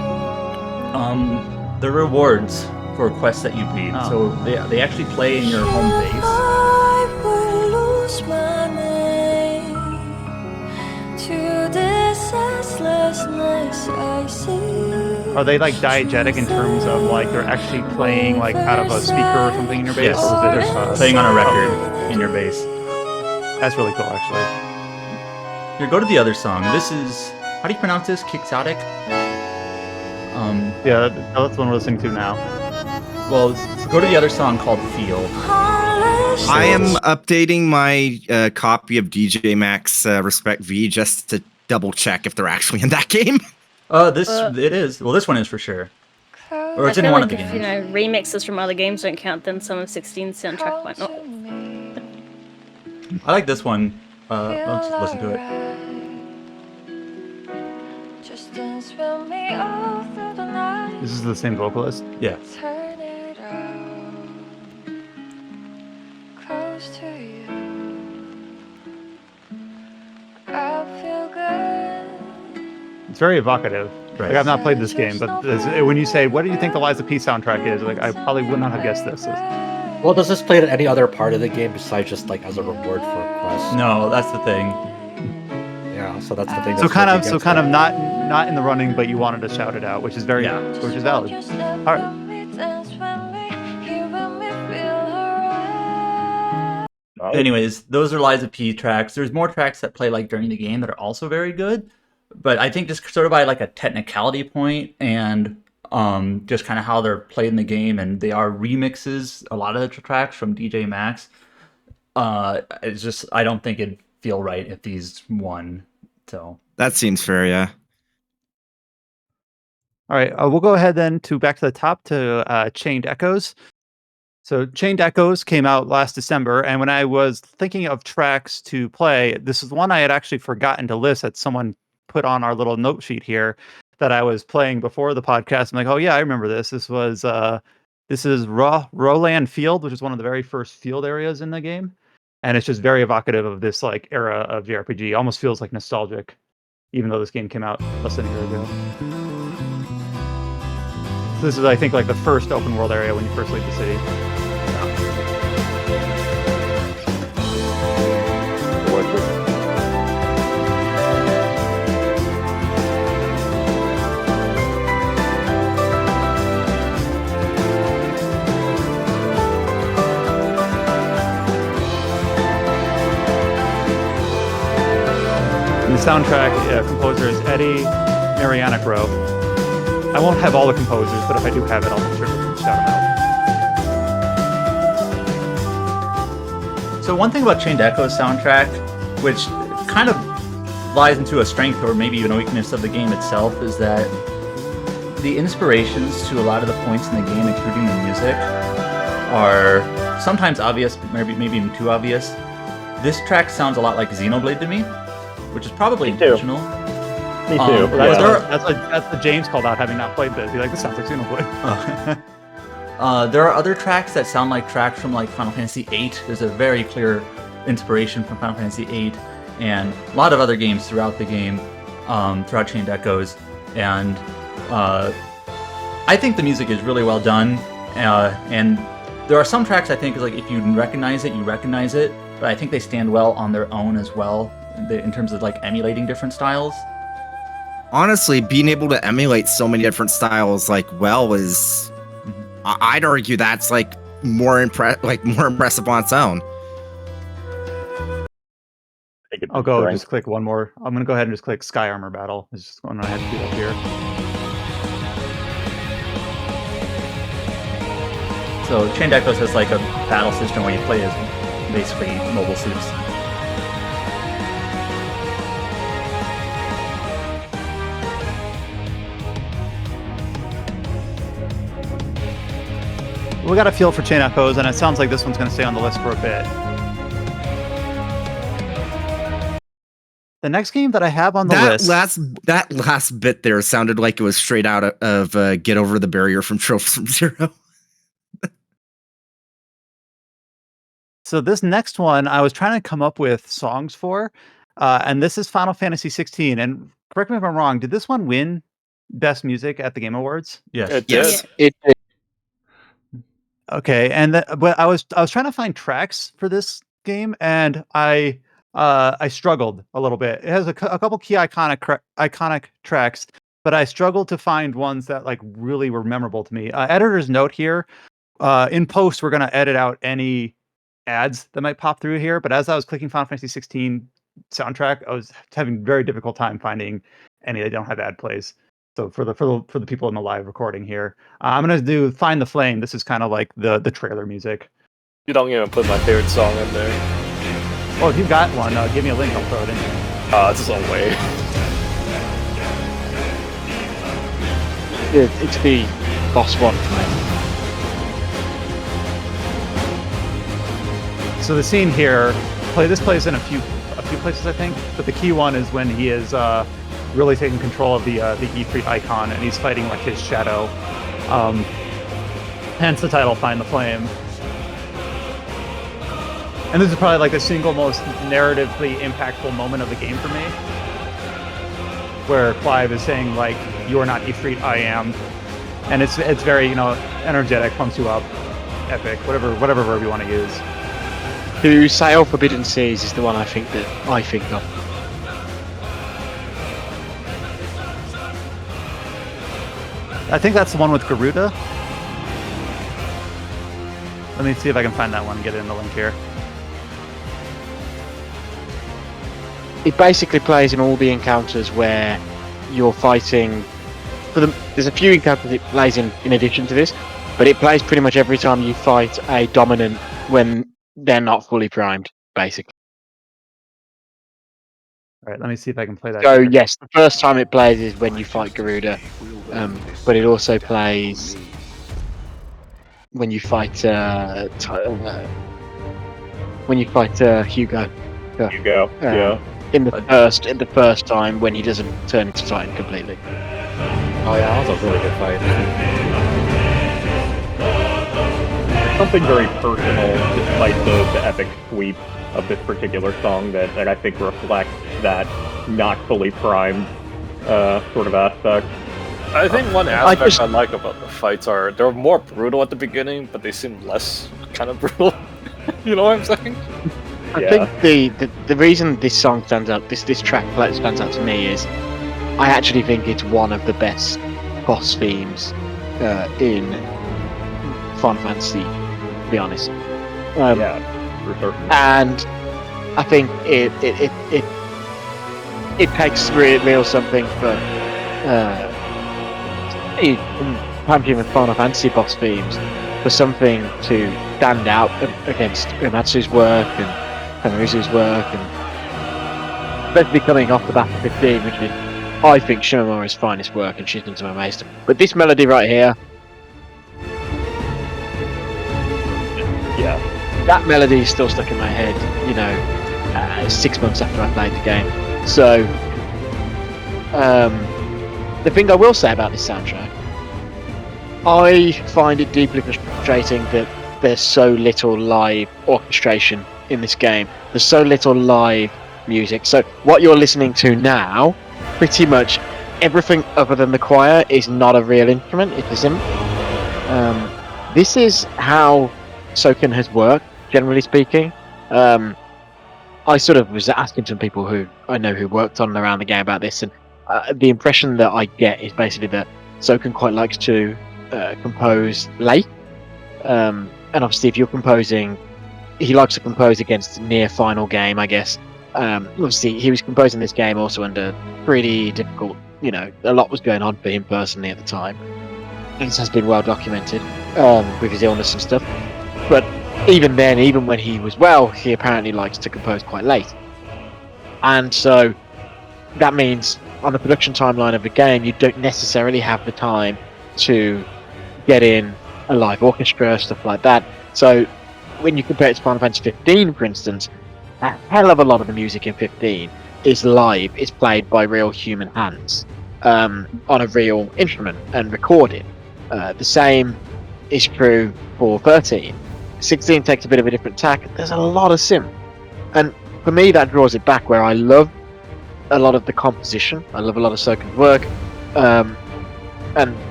The rewards for quests that you beat. Oh. So they actually play in your home base. Are they like diegetic in terms of like they're actually playing like out of a speaker or something in your base? Yes, they're playing on a record in your base. That's really cool, actually. Here, go to the other song. This is, how do you pronounce this? Quixotic? Yeah, that's the one we're listening to now. Well, go to the other song called Feel. I am updating my copy of DJ Max Respect V just to double check if they're actually in that game. It is. Well, this one is for sure. Or it's in one of the games. If remixes from other games don't count, then some of 16's soundtrack might not. I like this one. Let's listen to it. This is the same vocalist? Yeah. It's very evocative. Right. Like, I've not played this game, but when you say, what do you think the Liza P soundtrack is? Like, I probably would not have guessed this. Well, does this play at any other part of the game besides just like as a reward for a quest? No, that's the thing. Yeah, so that's the thing. So kind of not in the running, but you wanted to shout it out, which is valid. All right. Anyways, those are Liza P tracks. There's more tracks that play like during the game that are also very good, but I think just sort of by like a technicality point and just kind of how they're played in the game, and they are remixes. A lot of the tracks from DJ Max. It's just I don't think it'd feel right if these won. So that seems fair, yeah. All right, we'll go ahead then back to the top to Chained Echoes. So Chained Echoes came out last December, and when I was thinking of tracks to play, this is one I had actually forgotten to list that someone put on our little note sheet here that I was playing before the podcast. I'm like, oh yeah, I remember this. This is Roland Field, which is one of the very first field areas in the game, and it's just very evocative of this like era of JRPG. Almost feels like nostalgic, even though this game came out less than a year ago. So this is, I think, like the first open world area when you first leave the city. And the soundtrack composer is Eddie Marianakro. I won't have all the composers, but if I do have it, I'll make sure to shout them out. So one thing about Chained Echoes soundtrack, which kind of lies into a strength or maybe even a weakness of the game itself, is that the inspirations to a lot of the points in the game, including the music, are sometimes obvious, maybe even too obvious. This track sounds a lot like Xenoblade to me, which is probably intentional. Me too. That's what James called out, having not played this. He's like, this sounds like Xenoblade. There are other tracks that sound like tracks from like Final Fantasy VIII. There's a very clear inspiration from Final Fantasy VIII and a lot of other games throughout the game, throughout Chained Echoes. And I think the music is really well done. And there are some tracks I think is like if you recognize it, you recognize it. But I think they stand well on their own as well in terms of like emulating different styles. Honestly, being able to emulate so many different styles like well is, I'd argue that's like more impressive on its own. I'll go just click one more. I'm gonna go ahead and just click Sky Armor Battle. It's just going ahead and do up here. So Chained Echoes has like a battle system where you play as basically mobile suits. We got a feel for Chain Echoes, and it sounds like this one's going to stay on the list for a bit. The next game that I have on the list... That last bit there sounded like it was straight out of Get Over the Barrier from Trophies from Zero. So this next one, I was trying to come up with songs for, and this is Final Fantasy 16. And correct me if I'm wrong, did this one win Best Music at the Game Awards? Yes. It did. It Okay, and but I was trying to find tracks for this game, and I struggled a little bit. It has a couple key iconic tracks, but I struggled to find ones that like really were memorable to me. Editor's note here: in post, we're gonna edit out any ads that might pop through here. But as I was clicking Final Fantasy 16 soundtrack, I was having a very difficult time finding any that don't have ad plays. So for the people in the live recording here, I'm gonna do "Find the Flame." This is kind of like the trailer music. You don't even put my favorite song in there. Well, if you've got one, give me a link. I'll throw it in there. It's its own way. It's the boss one. So the scene here, this plays in a few places, I think, but the key one is when he is really taking control of the Ifrit icon, and he's fighting like his shadow. Hence the title, "Find the Flame." And this is probably like the single most narratively impactful moment of the game for me, where Clive is saying like, "You are not Ifrit, I am," and it's very energetic, pumps you up, epic, whatever verb you want to use. To Sail Forbidden Seas is the one I think of. I think that's the one with Garuda. Let me see if I can find that one and get it in the link here. It basically plays in all the encounters where you're fighting. There's a few encounters it plays in addition to this, but it plays pretty much every time you fight a dominant when they're not fully primed, basically. All right, let me see if I can play that. So yes, the first time it plays is when you fight Garuda, but it also plays when you fight Hugo. Hugo, yeah. In the first time when he doesn't turn into Titan completely. Oh yeah, that was a really good fight. Something very personal, despite the epic sweep of this particular song, that I think reflects that not fully primed sort of aspect. I think one aspect I like about the fights are they're more brutal at the beginning, but they seem less kind of brutal. You know what I'm saying? I think the reason this song stands out, this track stands out to me is I actually think it's one of the best boss themes in Final Fantasy, to be honest. Yeah, for certain. And I think it takes real something for Pantheon and Final Fantasy boss themes for something to stand out against Uematsu's work and Kamizu's work, and especially coming off the back of 15, which is, I think, Shimamura's finest work, and she's done some amazing. But this melody right here, Yeah. that melody is still stuck in my head. 6 months after I played the game. So, the thing I will say about this soundtrack, I find it deeply frustrating that there's so little live orchestration in this game. There's so little live music. So what you're listening to now, pretty much everything other than the choir is not a real instrument. It's a synth. This is how Soken has worked, generally speaking. I sort of was asking some people who I know who worked on and around the game about this, and the impression that I get is basically that Soken quite likes to compose late. And obviously, if you're composing, he likes to compose against near final game, I guess. Obviously, he was composing this game also under pretty difficult. A lot was going on for him personally at the time. This has been well documented with his illness and stuff. But even then, even when he was well, he apparently likes to compose quite late. And so that means on the production timeline of the game, you don't necessarily have the time to get in a live orchestra, stuff like that. So when you compare it to Final Fantasy 15, for instance, a hell of a lot of the music in 15 is live. It's played by real human hands on a real instrument and recorded. The same is true for 13. 16 takes a bit of a different tack. There's a lot of synth. And for me, that draws it back where I love a lot of the composition. I love a lot of Soken's work. And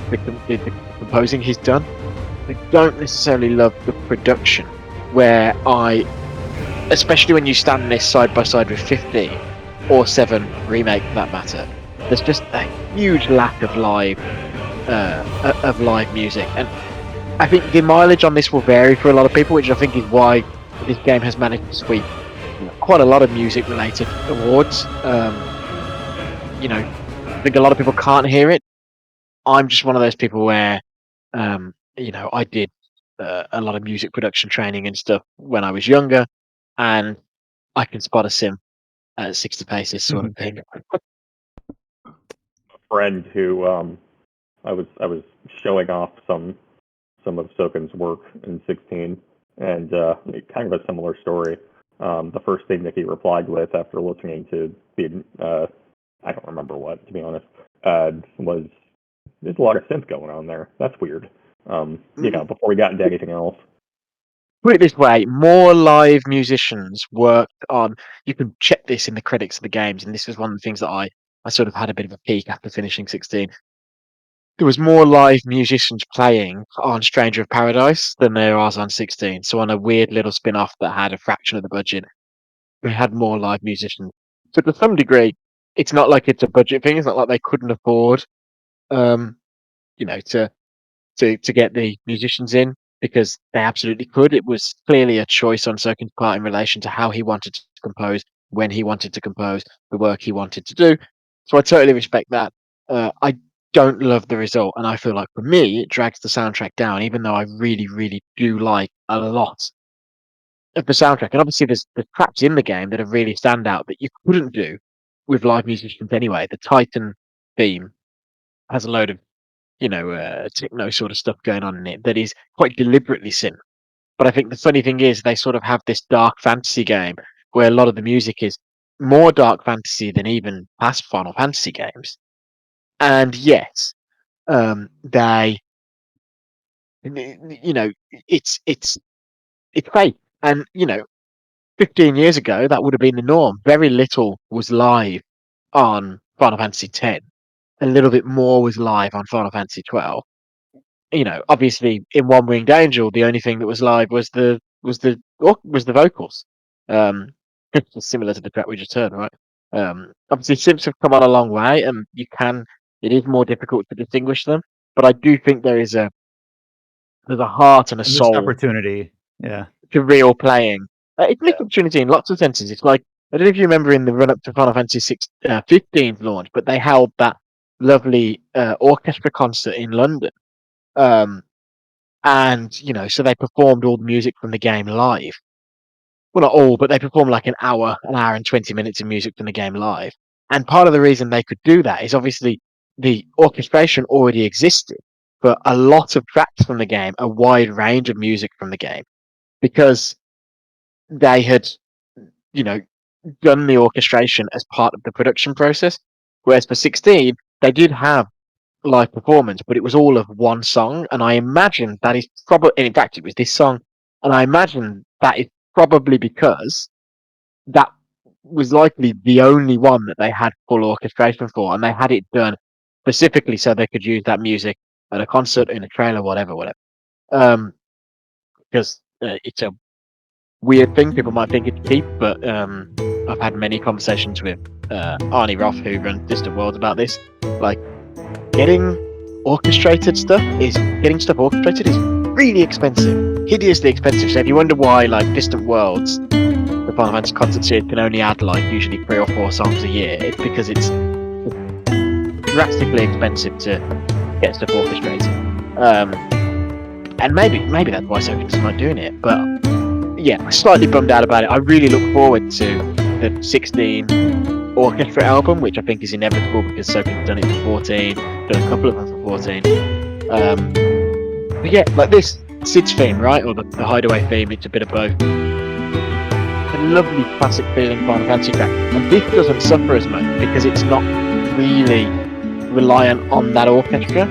the composing he's done. I don't necessarily love the production, where especially when you stand this side by side with 15 or 7 remake for that matter, there's just a huge lack of live music, and I think the mileage on this will vary for a lot of people, which I think is why this game has managed to sweep quite a lot of music related awards. I think a lot of people can't hear it. I'm just one of those people where I did a lot of music production training and stuff when I was younger, and I can spot a sim at 60 paces sort of thing. Friend who I was showing off some of Soken's work in 16, and kind of a similar story. The first thing that he replied with after listening to the I don't remember what, to be honest, was there's a lot of synth going on there. That's weird. Before we got into anything else. Put it this way, more live musicians worked on. You can check this in the credits of the games, and this was one of the things that I sort of had a bit of a peek after finishing 16. There was more live musicians playing on Stranger of Paradise than there was on 16. So on a weird little spin-off that had a fraction of the budget, we had more live musicians. So to some degree, it's not like it's a budget thing. It's not like they couldn't afford, to get the musicians in, because they absolutely could. It was clearly a choice on Soken's part in relation to how he wanted to compose, when he wanted to compose, the work he wanted to do. So I totally respect that. I don't love the result, and I feel like for me it drags the soundtrack down, even though I really, really do like a lot of the soundtrack. And obviously there's tracks in the game that are really stand out that you couldn't do with live musicians anyway. The Titan theme has a load of techno sort of stuff going on in it that is quite deliberately synth. But I think the funny thing is they sort of have this dark fantasy game where a lot of the music is more dark fantasy than even past Final Fantasy games. And yes, they, it's fake. And 15 years ago that would have been the norm. Very little was live on Final Fantasy X. A little bit more was live on Final Fantasy 12. Obviously in One Winged Angel, the only thing that was live was the vocals. Similar to the track we just heard, right? Obviously synths have come on a long way, and it is more difficult to distinguish them. But I do think there's a heart and a Missed soul opportunity. Yeah. to real playing. It's missed opportunity in lots of senses. It's like, I don't know if you remember in the run up to Final Fantasy 15's launch, but they held that lovely orchestra concert in London. And so they performed all the music from the game live. well, not all, but they perform like an hour and 20 minutes of music from the game live. And part of the reason they could do that is obviously the orchestration already existed for a lot of tracks from the game, a wide range of music from the game, because they had, you know, done the orchestration as part of the production process. Whereas for 16, they did have live performance, but it was all of one song. And I imagine that is probably, in fact, it was this song. And I imagine that is probably because that was likely the only one that they had full orchestration for. And they had it done specifically so they could use that music at a concert, in a trailer, whatever. Because it's a weird thing. People might think it's cheap, but I've had many conversations with Arnie Roth, who runs Distant Worlds, about this. Like, getting stuff orchestrated is really expensive, hideously expensive. So if you wonder why, like, Distant Worlds, the Final Fantasy concert series, can only add like usually 3 or 4 songs a year, it's because it's drastically expensive to get stuff orchestrated. And maybe that's why Sony's not doing it, but yeah, slightly bummed out about it. I really look forward to the 16 orchestra album, which I think is inevitable because Soken's done it for 14, done a couple of them for 14. But yeah, like this Sid's theme, right, or the Hideaway theme, it's a bit of both. A lovely classic feeling Final Fantasy track, and this doesn't suffer as much because it's not really reliant on that orchestra.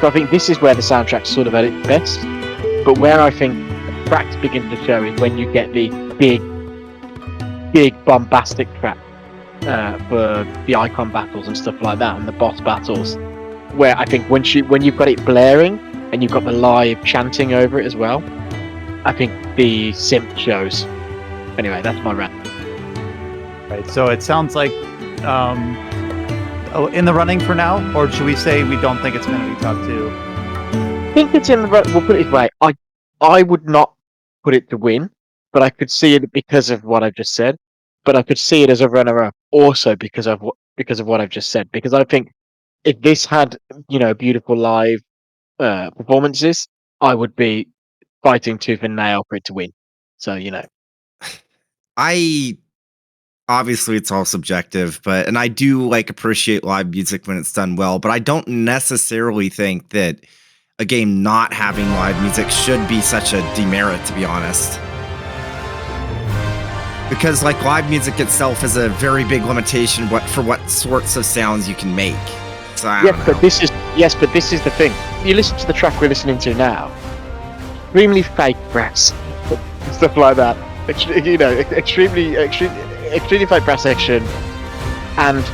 So I think this is where the soundtrack's sort of at its best, but where I think tracks begin to show is when you get the big bombastic track for the icon battles and stuff like that, and the boss battles, where I think when you've got it blaring and you've got the live chanting over it as well, I think the synth shows. Anyway, that's my rant. Right, so it sounds like in the running for now, or should we say we don't think it's going to be top 2? I think it's in the running. We'll put it this way: I would not put it to win, but I could see it because of what I've just said. But I could see it as a runner-up also because of what I've just said. Because I think if this had, beautiful live performances, I would be fighting tooth and nail for it to win. So I obviously it's all subjective, and I do appreciate live music when it's done well, but I don't necessarily think that a game not having live music should be such a demerit, to be honest. Because live music itself is a very big limitation for what sorts of sounds you can make. So I don't know. But this is the thing. You listen to the track we're listening to now. Extremely fake brass, stuff like that. Extremely fake brass section. And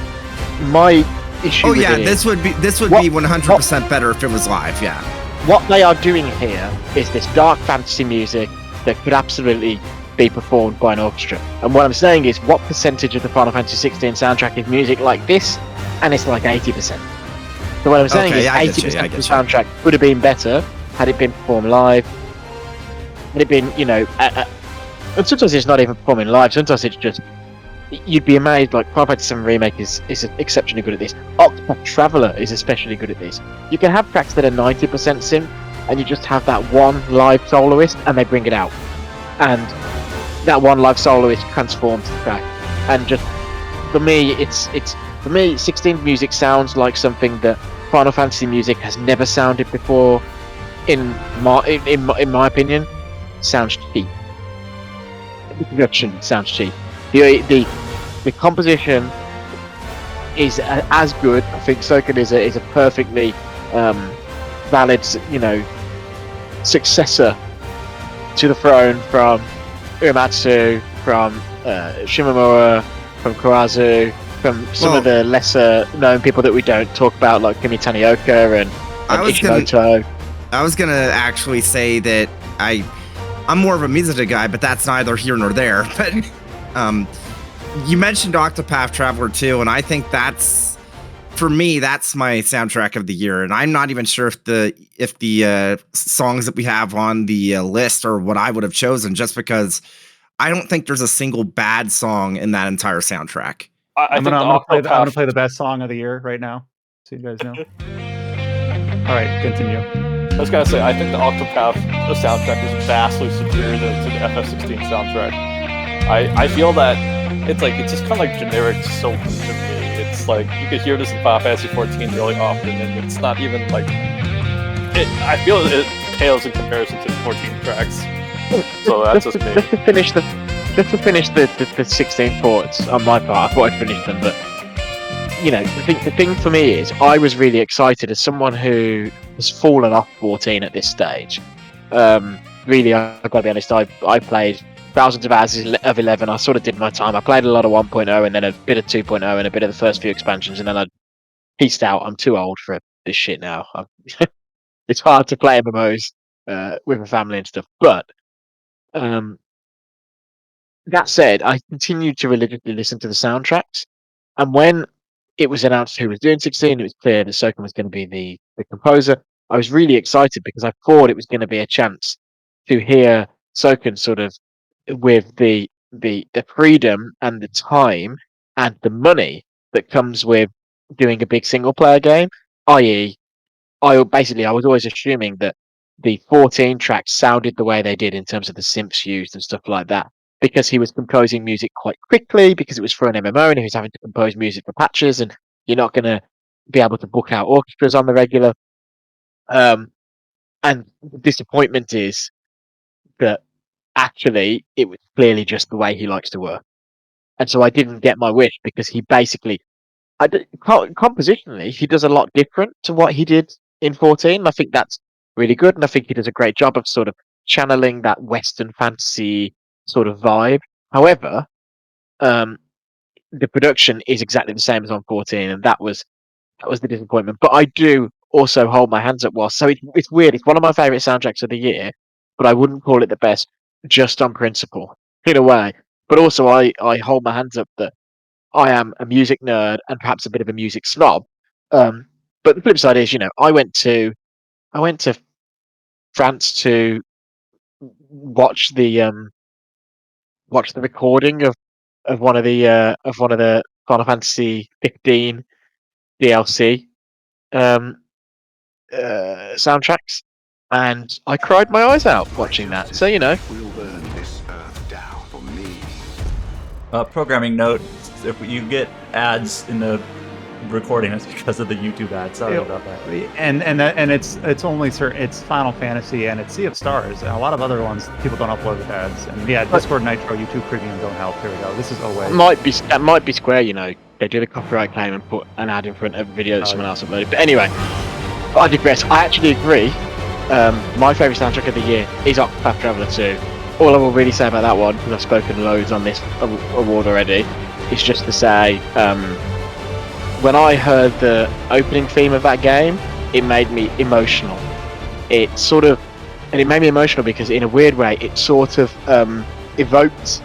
my issue. Oh yeah, this would be 100% better if it was live. Yeah. What they are doing here is this dark fantasy music that could absolutely be performed by an orchestra. And what I'm saying is, what percentage of the Final Fantasy 16 soundtrack is music like this? And it's like 80%. So what I'm saying is 80% of the soundtrack could have been better had it been performed live. Had it been, and sometimes it's not even performing live. Sometimes it's just, you'd be amazed. Like Final Fantasy 7 Remake is exceptionally good at this. Octopath Traveler is especially good at this. You can have tracks that are 90% synth, and you just have that one live soloist, and they bring it out. And that one live soloist transforms the track. And just for me, for me, 16 music sounds like something that Final Fantasy music has never sounded before. In my opinion, sounds cheap. The production sounds cheap. The composition is as good. I think Soken is a perfectly valid, successor to the throne from Uematsu, from Shimomura, from Kurazu, from some of the lesser known people that we don't talk about, like Kimi Tanioka and Ishimoto. I was gonna actually say that I'm more of a Mizuta guy, but that's neither here nor there. But you mentioned Octopath Traveler 2, and I think for me, that's my soundtrack of the year. And I'm not even sure if the songs that we have on the list are what I would have chosen, just because I don't think there's a single bad song in that entire soundtrack. I'm gonna play the best song of the year right now, so you guys know. All right, continue. I was gonna say, I think the Octopath soundtrack is vastly superior to the FF16 soundtrack. I feel that it's just kind of like generic soap to me. It's like you could hear this in Final Fantasy 14 really often, and it's not even like it. I feel it pales in comparison to the 14 tracks. So that's just me. Just to finish the 16 ports on my part, I thought I'd finish them, but the thing for me is I was really excited as someone who has fallen off 14 at this stage. Really, I've got to be honest, I played thousands of hours of 11. I sort of did my time. I played a lot of 1.0 and then a bit of 2.0 and a bit of the first few expansions, and then I pieced out. I'm too old for this shit now. It's hard to play MMOs with a family and stuff. But that said, I continued to religiously listen to the soundtracks, and when it was announced who was doing 16, it was clear that Soken was going to be the composer. I was really excited because I thought it was going to be a chance to hear Soken sort of with the freedom and the time and the money that comes with doing a big single player game, i.e., I was always assuming that the 14 tracks sounded the way they did in terms of the synths used and stuff like that, because he was composing music quite quickly because it was for an MMO and he was having to compose music for patches, and you're not going to be able to book out orchestras on the regular. And the disappointment is that actually it was clearly just the way he likes to work. And so I didn't get my wish because he basically, compositionally, he does a lot different to what he did in 14. I think that's really good, and I think he does a great job of sort of channeling that Western fantasy sort of vibe. However, the production is exactly the same as on 14, and that was the disappointment. But I do also hold my hands up. So it's weird. It's one of my favorite soundtracks of the year, but I wouldn't call it the best just on principle, in a way. But also, I hold my hands up that I am a music nerd and perhaps a bit of a music snob. But the flip side is, I went to France to watch the recording of one of the Final Fantasy 15 DLC soundtracks, and I cried my eyes out watching that. So Programming note: if you get ads in the recording, it's because of the YouTube ads. Sorry about that. And it's only certain. It's Final Fantasy and it's Sea of Stars, and a lot of other ones people don't upload with ads. And yeah, Discord Nitro, YouTube Premium don't help. Here we go. This is away. That might be Square. They do the copyright claim and put an ad in front of a video that someone else uploaded. But anyway, I digress. I actually agree. My favourite soundtrack of the year is Octopath Traveler 2. All I will really say about that one, because I've spoken loads on this award already, is just to say, when I heard the opening theme of that game, it made me emotional. It made me emotional because, in a weird way, it sort of evoked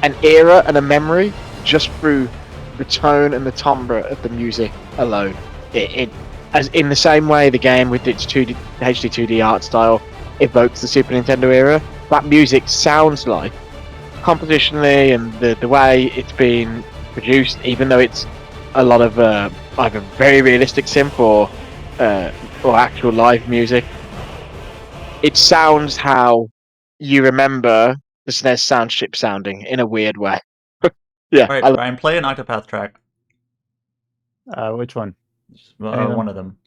an era and a memory just through the tone and the timbre of the music alone. It as in the same way the game with its HD 2D art style evokes the Super Nintendo era. That music sounds like, compositionally and the way it's been produced, even though it's a lot of either very realistic synth or actual live music, it sounds how you remember the SNES sound chip sounding in a weird way. Yeah. All right, Brian, play an Octopath track. Which one? One of them.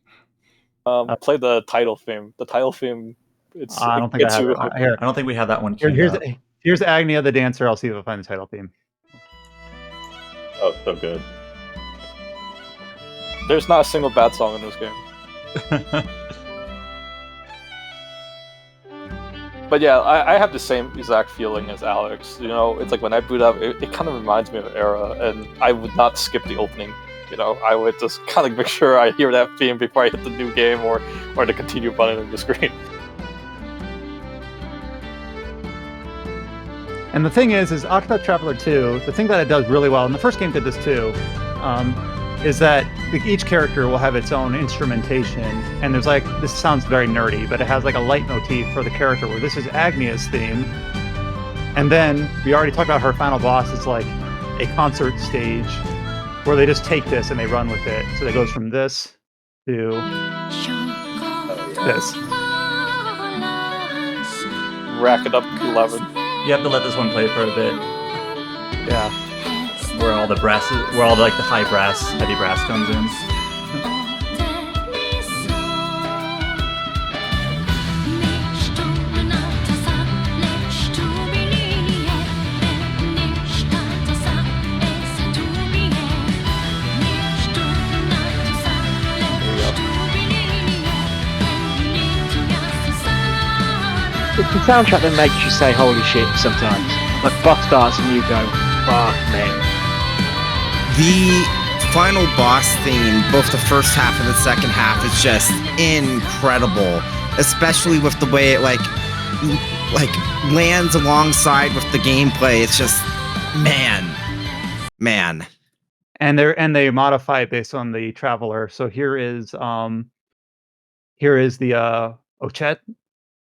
Play the title theme. The title theme. I don't think I have it. Here. I don't think we have that one. Here's Agnia the Dancer. I'll see if I find the title theme. Oh, so good. There's not a single bad song in this game. But yeah, I have the same exact feeling as Alex. It's like when I boot up, it kind of reminds me of the era, and I would not skip the opening. I would just kind of make sure I hear that theme before I hit the new game or the continue button on the screen. And the thing is Octopath Traveler 2, the thing that it does really well, and the first game did this too, is that each character will have its own instrumentation, and there's this sounds very nerdy, but it has a leitmotif for the character, where this is Agnia's theme, and then we already talked about her final boss. It's like a concert stage where they just take this and they run with it. So it goes from this to This. Rack it up to 11. You have to let this one play for a bit. Yeah. Where all the like the high brass, heavy brass comes in. It's the soundtrack that makes you say holy shit sometimes. Like boss starts and you go, fuck man. The final boss theme, both the first half and the second half, is just incredible. Especially with the way it like lands alongside with the gameplay. It's just man. And they modify it based on the traveler. So here is the Ochet,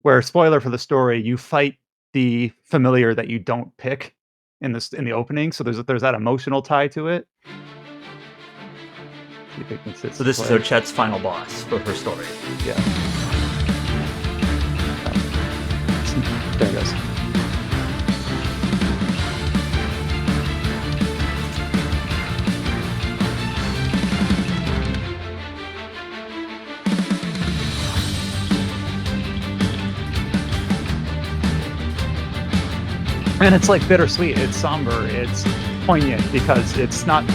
where, spoiler for the story, you fight the familiar that you don't pick in the opening. So there's that emotional tie to it. See if it can sit So this is play. Ochet's final boss for her story. Yeah. There it goes. And it's like bittersweet. It's somber. It's poignant because it's someone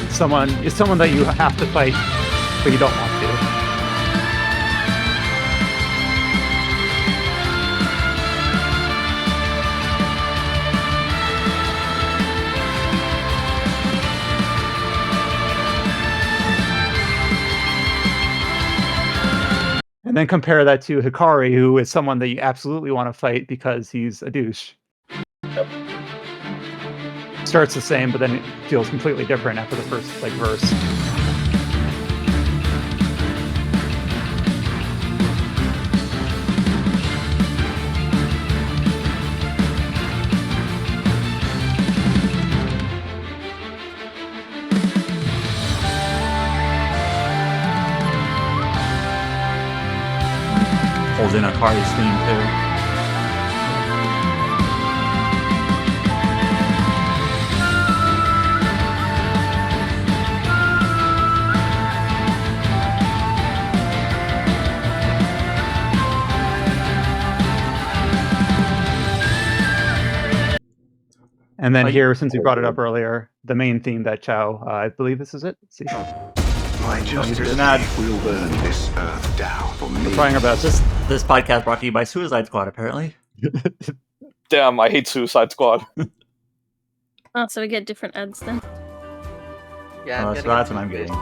that you have to fight, but you don't want to. And then compare that to Hikari, who is someone that you absolutely want to fight because he's a douche. Starts the same, but then it feels completely different after the first verse. Pulls in Akari's theme too. And then here, since we brought it up earlier, the main theme that Chow, I believe this is it. Let's see. My justice There's an ad. will burn this earth down for me. We're trying our best. This podcast brought to you by Suicide Squad, apparently. Damn, I hate Suicide Squad. Oh, so we get different ads then. Yeah, I'm So getting that's it what I'm too, getting.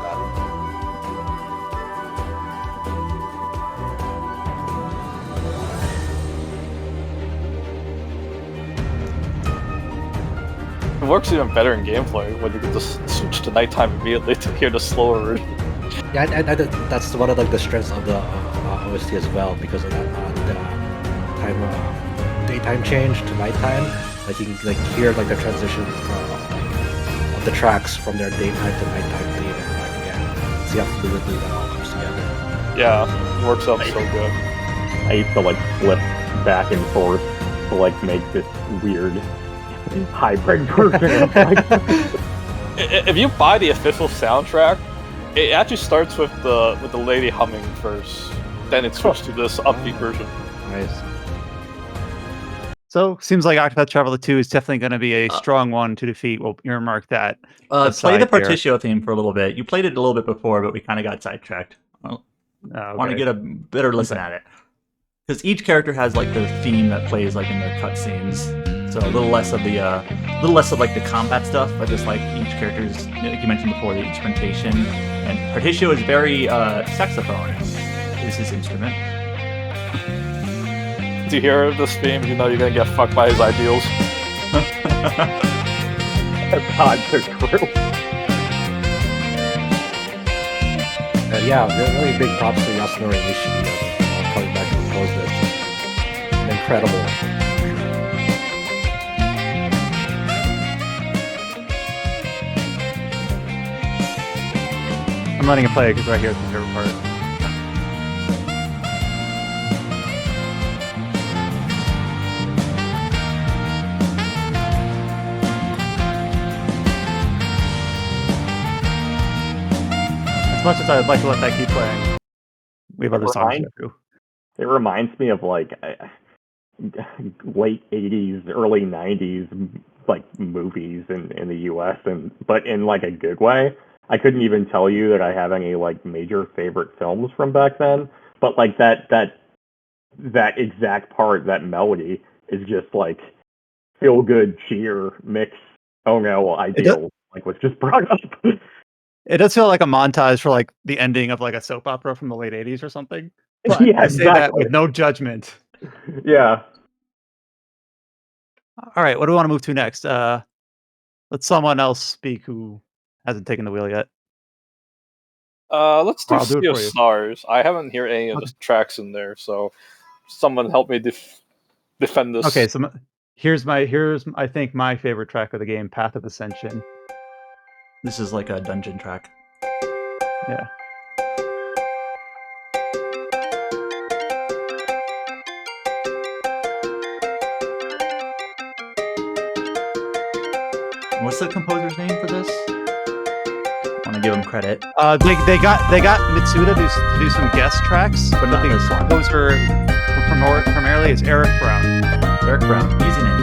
It works even better in gameplay when you can just switch to nighttime immediately to hear the slower version. Yeah, and that's one of like the strengths of the OST as well, because of that the daytime change to nighttime. Like you can like hear like the transition of the tracks from their daytime to nighttime theme and back again. See how fluidly that all comes together. Yeah, it works out so good. I used to flip back and forth to make this weird hybrid version of If you buy the official soundtrack, it actually starts with the lady humming first. Then it switches to this upbeat version. Nice. So seems like Octopath Traveler 2 is definitely going to be a strong one to defeat. We'll earmark that. Play aside the here. Partitio theme for a little bit. You played it a little bit before, but we kind of got sidetracked. Well, want to get a better listen at it. Because each character has their theme that plays in their cutscenes. So a little less of the combat stuff, but just each character's, like you mentioned before, the instrumentation. And Partitio is very saxophone is his instrument. Do you hear this theme? You know you're gonna get fucked by his ideals. That's not true. Yeah, really big props to Yasunori Ishii coming back to compose this. Incredible. I'm letting it play because right here is my favorite part. As much as I'd like to let that keep playing, we have other songs to go through. It reminds me of like late 80s, early 90s like movies in the US, but in like a good way. I couldn't even tell you that I have any like major favorite films from back then, but like that exact part, that melody is just like feel good cheer mix. Oh no, ideal like was just brought up. It does feel like a montage for like the ending of like a soap opera from the late 80s or something. But Yeah, I say that exactly. with no judgment. Yeah. All right, what do we want to move to next? Let someone else speak who hasn't taken the wheel yet. Let's do I'll do it Sea of for you. Stars. I haven't heard any of Okay. the tracks in there, so someone help me defend this. Okay, so here's I think my favorite track of the game, Path of Ascension. This is like a dungeon track. Yeah. What's the composer's name for this? I want to give him credit. They got Mitsuda to do some guest tracks, But not the this one. composer primarily is Eric Brown. Eric Brown, easy name.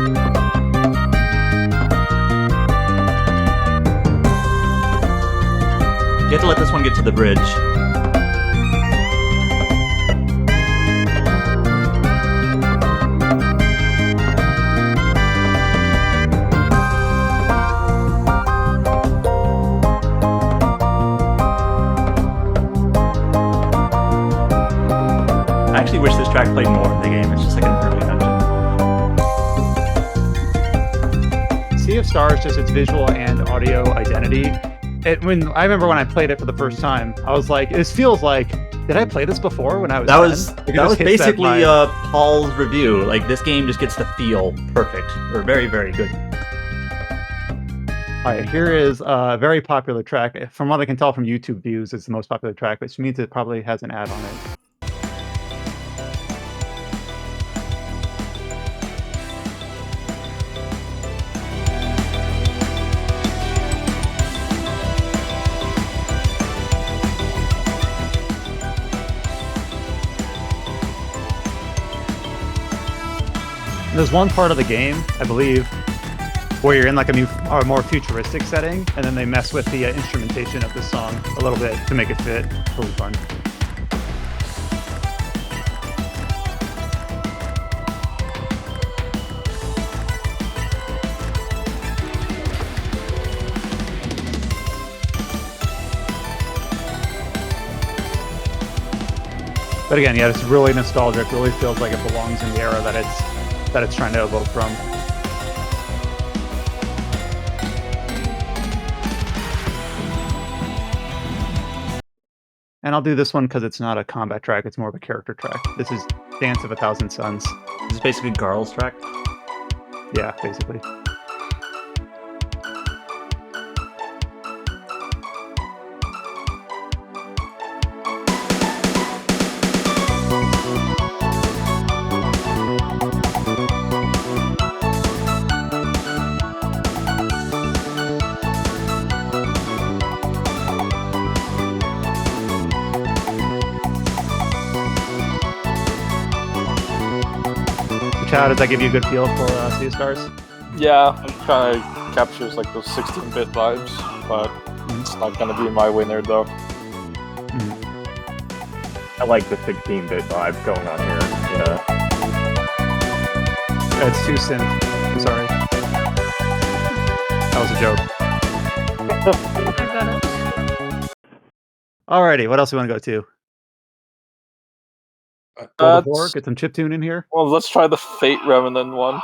You have to let this one get to the bridge. I actually wish this track played more in the game. It's just like an early dungeon. Sea of Stars, just its visual and audio identity. I remember when I played it for the first time, I was like, this feels like, did I play this before when I was 10? That was basically Paul's review. Like, this game just gets the feel perfect. Or very, very good. All right, here is a very popular track. From what I can tell from YouTube views, it's the most popular track, which means it probably has an ad on it. There's one part of the game, I believe, where you're in like a more futuristic setting, and then they mess with the instrumentation of the song a little bit to make it fit. Totally fun. But again, yeah, it's really nostalgic. Really feels like it belongs in the era that it's trying to evoke from. And I'll do this one because it's not a combat track, it's more of a character track. This is Dance of a Thousand Suns. This is basically Garl's track? Yeah, basically. Chad, does that give you a good feel for Sea of Stars? Yeah, it kind of captures like those 16-bit vibes, but it's not gonna be my winner though. I like the 16-bit vibes going on here. Yeah, it's too synth. I'm sorry. That was a joke. I got it. Alrighty, what else do we want to go to? World of War? Get some chiptune in here. Well, let's try the Fate Remnant one.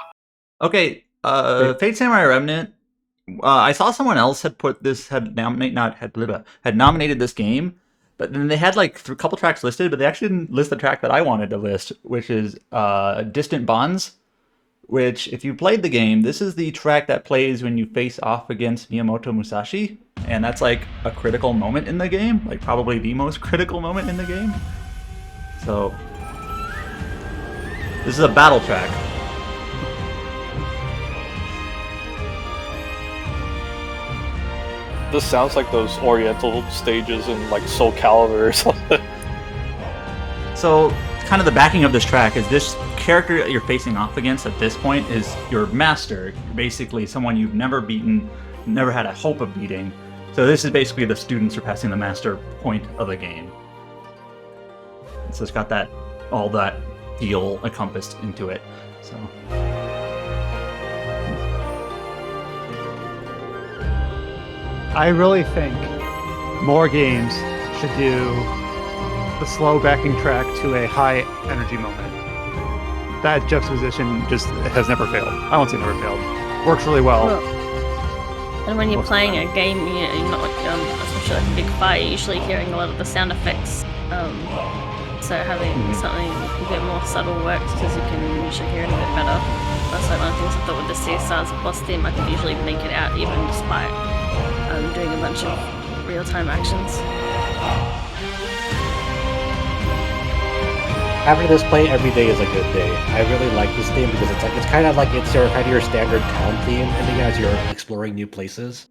Okay, Fate Samurai Remnant. I saw someone else had nominated this game, but then they had like a couple tracks listed, but they actually didn't list the track that I wanted to list, which is Distant Bonds. Which, if you played the game, this is the track that plays when you face off against Miyamoto Musashi, and that's like a critical moment in the game, like probably the most critical moment in the game. So, this is a battle track. This sounds like those Oriental stages in like Soul Calibur or something. So, kind of the backing of this track is this character that you're facing off against at this point is your master. You're basically someone you've never beaten, never had a hope of beating. So this is basically the student surpassing the master point of the game. So it's got that all that feel encompassed into it. So. I really think more games should do the slow backing track to a high energy moment. That juxtaposition just has never failed. I won't say never failed. Works really well. And when you're playing a game, you're not especially like a big fight, you're usually hearing a lot of the sound effects. So having something a bit more subtle works because you can usually hear it a bit better. That's like one of the things I thought with the CSR's boss theme, I could usually make it out even despite doing a bunch of real-time actions. Having this play every day is a good day. I really like this theme because it's kind of like it's your kind of your standard town theme, and as you're exploring new places.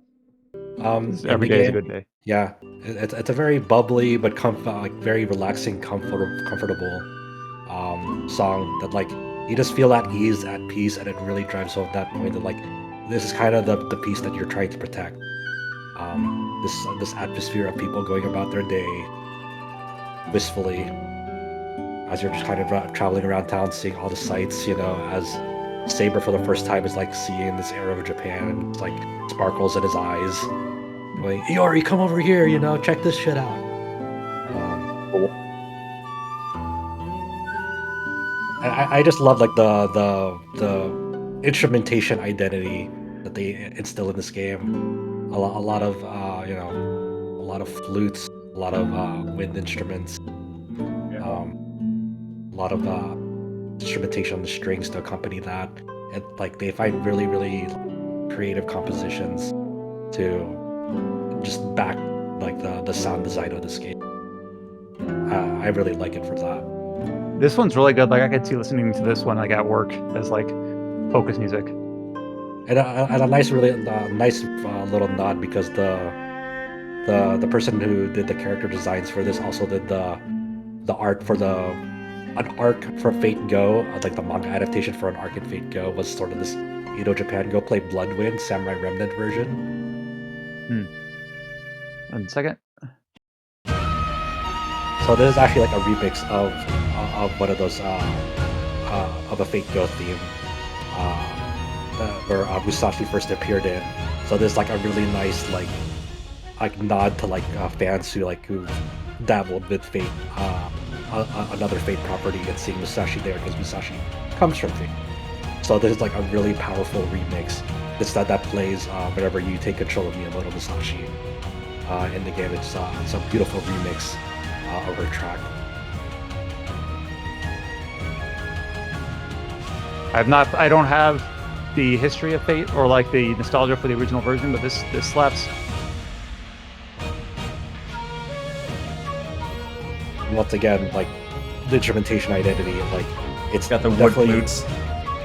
Every day is a good day. Yeah, it's a very bubbly but like very relaxing, comfortable song that like you just feel at ease, at peace, and it really drives home that point that like this is kind of the peace that you're trying to protect. This atmosphere of people going about their day wistfully as you're just kind of traveling around town, seeing all the sights, as Saber for the first time is like seeing this era of Japan, and it's like sparkles in his eyes. Like, Iori, come over here, check this shit out. I just love like the instrumentation identity that they instill in this game. A lot of flutes, a lot of wind instruments, a lot of instrumentation on the strings to accompany that, and like they find really, really creative compositions to just back like the sound design of this game. I really like it for that. This one's really good. Like I could see listening to this one like at work as like focus music. And a nice, really nice little nod because the person who did the character designs for this also did the art for an arc for Fate Go, like the manga adaptation for an arc in Fate Go was sort of this Edo Japan Go play Bloodwind Samurai Remnant version. 1 second. So this is actually like a remix of one of those of a Fate Go theme where Musashi first appeared in. So there's like a really nice like nod to like fans who dabbled with Fate, another Fate property, and seeing Musashi there because Musashi comes from Fate. So this is like a really powerful remix. It's that plays whenever you take control of Miyamoto Musashi in the game. It's a beautiful remix of her track. I don't have the history of Fate or like the nostalgia for the original version, but this slaps. Once again, like the instrumentation identity, like it's got the wood flutes,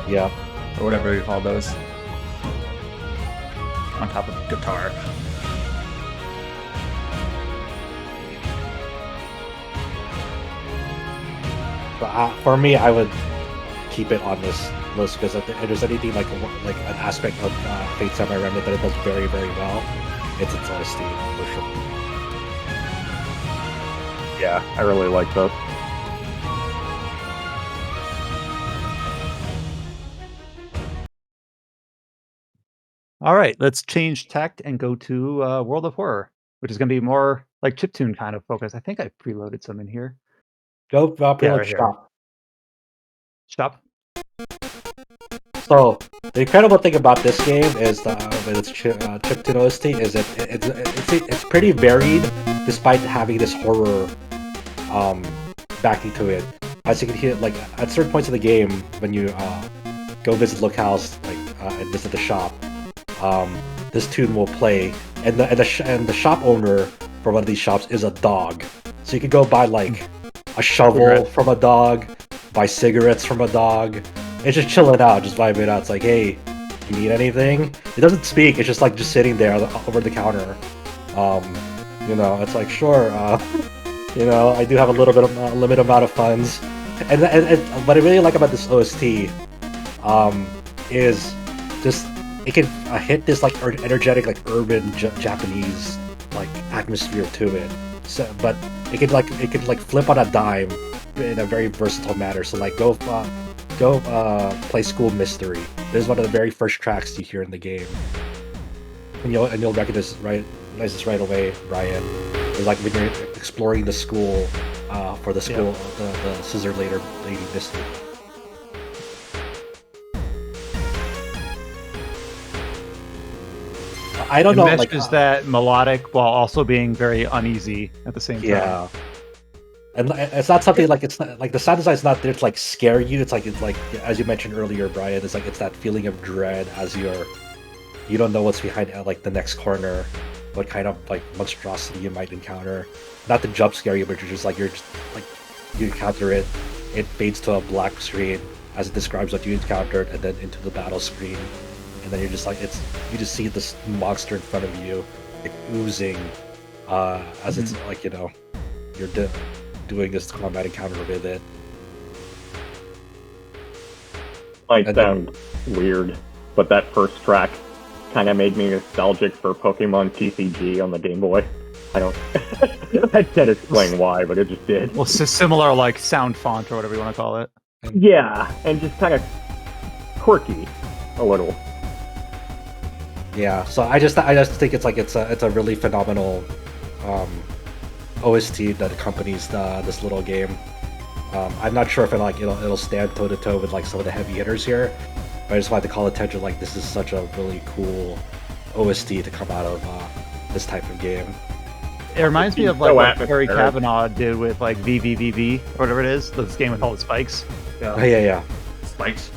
yeah, or whatever you call those, on top of the guitar. But for me, I would keep it on this list because if there's anything like an aspect of Fate Samurai Remnant that it does very, very well, it's its honesty for sure. Yeah, I really like this. All right, let's change tact and go to World of Horror, which is going to be more like chiptune kind of focus. I think I preloaded some in here. Go preload right shop. Shop. So the incredible thing about this game is with its chiptune OST is it's pretty varied despite having this horror backing to it. As you can hear, like at certain points of the game when you go visit locales and visit the shop, this tune will play, and the shop owner for one of these shops is a dog. So you could go buy like a shovel from a dog, buy cigarettes from a dog. It's just chilling out, just vibing out. It's like, hey, you need anything? It doesn't speak. It's just like just sitting there over the counter, It's like sure, I do have a little bit of limited amount of funds, and what I really like about this OST, is just it can hit this like energetic like urban Japanese like atmosphere to it. So, but it could like flip on a dime in a very versatile manner. So like go play School Mystery. This is one of the very first tracks you hear in the game, and you'll recognize this right away, Brian. It's like when you're exploring the school for the school the Scissor Lady Mystery. I don't It know. meshes that melodic while also being very uneasy at the same time. Yeah, and it's not something like it's not like the sound design's not there to like scare you. It's like as you mentioned earlier, Brian. It's like it's that feeling of dread as you don't know what's behind like the next corner, what kind of like monstrosity you might encounter. Not to jump scare you, but you're just like you encounter it. It fades to a black screen as it describes what you encountered, and then into the battle screen. And then you're just like you just see this monster in front of you, like, oozing, as it's like you're doing this combat encounter with it. Might sound weird, but that first track kind of made me nostalgic for Pokemon TCG on the Game Boy. I can't explain why, but it just did. Well, similar like sound font or whatever you want to call it. Yeah, and just kind of quirky, a little. Yeah, so I just think it's a really phenomenal OST that accompanies this little game. I'm not sure if it'll stand toe to toe with like some of the heavy hitters here, but I just wanted to call attention like this is such a really cool OST to come out of this type of game. It reminds me of like so what Harry atmospheric. Kavanaugh did with like VVVV or whatever it is. This game with all the spikes. Oh, yeah. Spikes.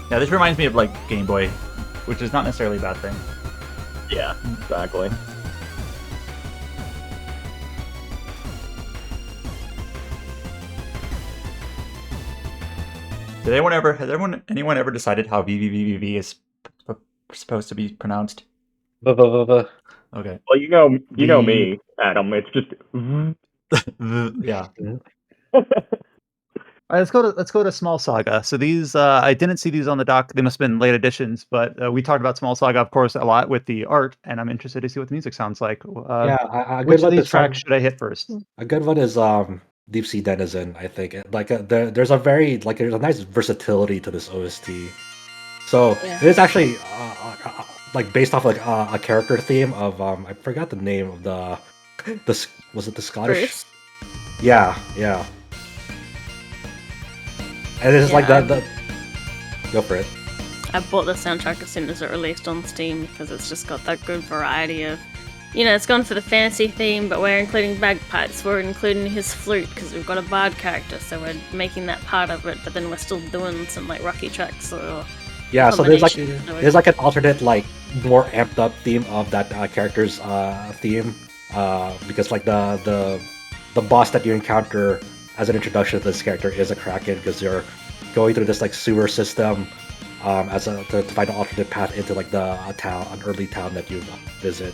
Yeah, this reminds me of like Game Boy, which is not necessarily a bad thing. Yeah, exactly. Has anyone ever decided how VVVVV is supposed to be pronounced? Okay. Well, you know me, Adam. It's just. Yeah. All right, let's go to Small Saga. So these I didn't see these on the dock. They must have been late editions, but we talked about Small Saga, of course, a lot with the art, and I'm interested to see what the music sounds like. Which of these tracks should I hit first? A good one is Deep Sea Denizen. I think there's a nice versatility to this OST. So it is actually like based off like a character theme of I forgot the name of was it the Scottish? Bruce? Yeah. And it's like the go for it. I bought the soundtrack as soon as it released on Steam because it's just got that good variety of, it's gone for the fantasy theme, but we're including bagpipes, we're including his flute because we've got a bard character, so we're making that part of it, but then we're still doing some like rocky tracks or yeah. So there's like an alternate like more amped up theme of that character's theme, because like the boss that you encounter as an introduction to this character is a Kraken because you're going through this like sewer system to find an alternate path into like an early town that you visit.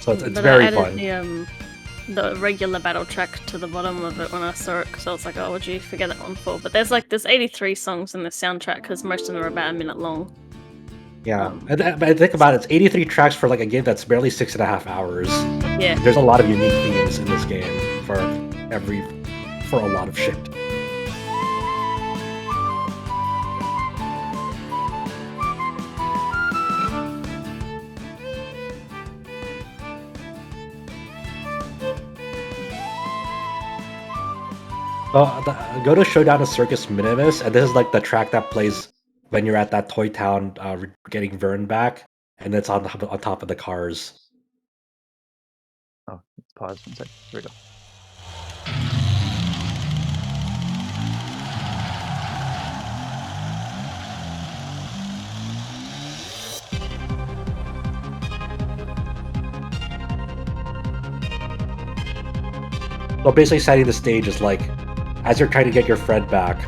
So it's very fun. The regular battle track to the bottom of it when I saw it because I was like, oh, what'd you forget that one for? But there's 83 songs in the soundtrack because most of them are about a minute long. Yeah, but think about it. It's 83 tracks for like a game that's barely 6.5 hours. Yeah. There's a lot of unique themes in this game for a lot of shit. Go to Showdown of Circus Minimus, and this is like the track that plays when you're at that toy town getting Vern back, and it's on top of the cars. Oh, let's pause 1 second. Here we go. So basically setting the stage is like, as you're trying to get your friend back,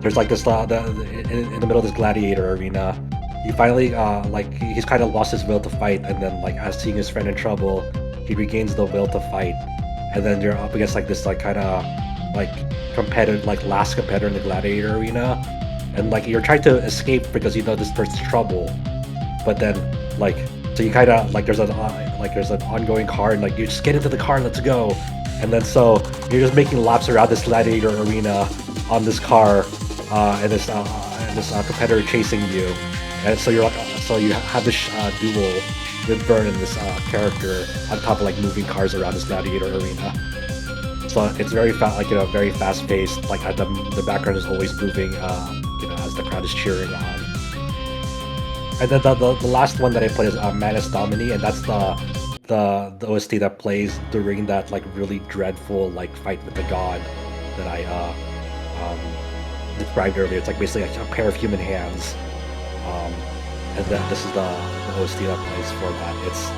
there's like this in the middle of this gladiator arena. He finally like he's kind of lost his will to fight, and then like as seeing his friend in trouble, he regains the will to fight, and then you're up against like this like kind of like competitor, like last competitor in the gladiator arena, and like you're trying to escape because you know this person's trouble, but then like so you kind of like there's an ongoing car, and like you just get into the car, let's go, and then so you're just making laps around this gladiator arena on this car, and this competitor chasing you, and so you're so you have this duel with Vern and this character on top of like moving cars around this gladiator arena. So it's very fast, like very fast paced. Like the background is always moving, as the crowd is cheering on. And then the last one that I put is Manus Domini, and that's the OST that plays during that like really dreadful like fight with the god that I described earlier. It's like basically a pair of human hands, and then this is the OST that plays for that. It's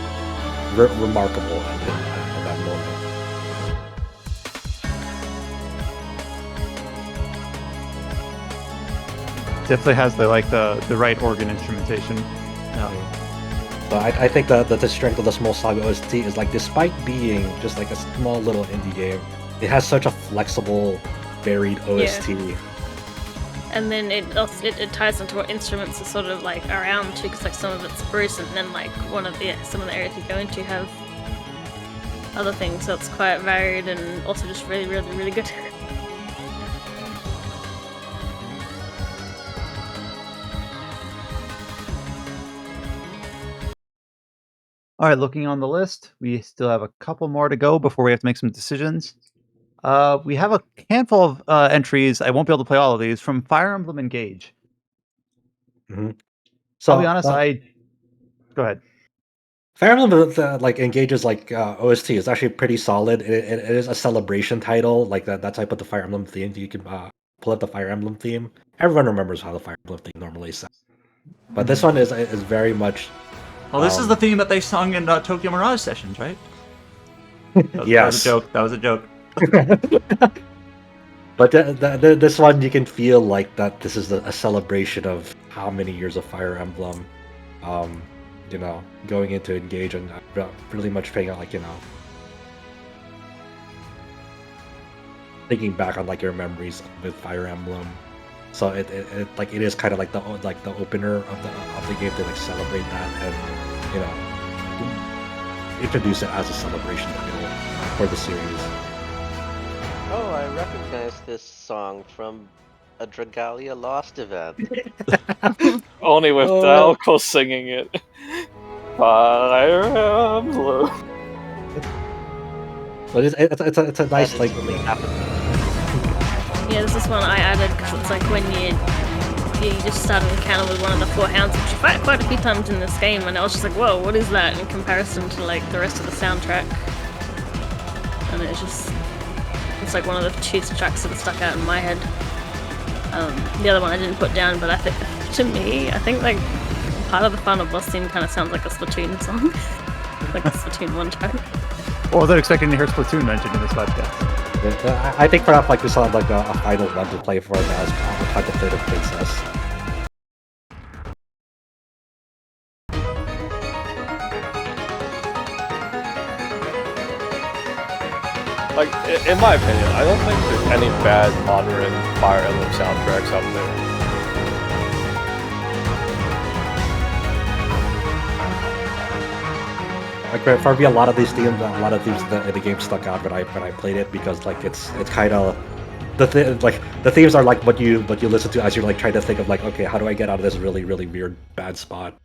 remarkable at that moment. Definitely has the right organ instrumentation. So I think that the strength of the Small Saga OST is like, despite being just like a small little indie game, it has such a flexible, varied OST. Yeah. And then it ties into what instruments are sort of like around too, because like some of it's Bruce, and then like some of the areas you go into have other things, so it's quite varied and also just really, really, really good. All right, looking on the list, we still have a couple more to go before we have to make some decisions. We have a handful of entries. I won't be able to play all of these from Fire Emblem Engage. Mm-hmm. So I'll be honest, go ahead. Fire Emblem like engages like OST is actually pretty solid. It is a celebration title, like that's why I put the Fire Emblem theme. You can pull up the Fire Emblem theme. Everyone remembers how the Fire Emblem theme normally sounds, but this one is very much. Well, this is the theme that they sung in Tokyo Mirage Sessions, right? Yes. That was a joke. But this one, you can feel like that this is a celebration of how many years of Fire Emblem, going into Engage and really much paying out, thinking back on like your memories with Fire Emblem. So it is kind of like the opener of the game to like celebrate that and introduce it as a celebration title for the series. Oh, I recognize this song from a Dragalia Lost event. Only with Dalco singing it. Fire Emblem. But it's a nice like. Yeah, this is one I added because it's like when you just start an encounter with one of the four hounds, which you fight quite a few times in this game, and I was just like, whoa, what is that in comparison to like the rest of the soundtrack? And it's like one of the two tracks that stuck out in my head. The other one I didn't put down, but I think I think like part of the final boss theme kind of sounds like a Splatoon song, like a Splatoon 1 track. Well, I wasn't expecting to hear Splatoon mentioned in this podcast. I think perhaps like we saw like a final one to play for now is Contemplative Princess. Like, in my opinion, I don't think there's any bad modern Fire Emblem soundtracks out there. Like for me, a lot of these themes in the game stuck out when I played it because like it's kind of the themes are like what you listen to as you're like trying to think of like, okay, how do I get out of this really really weird bad spot.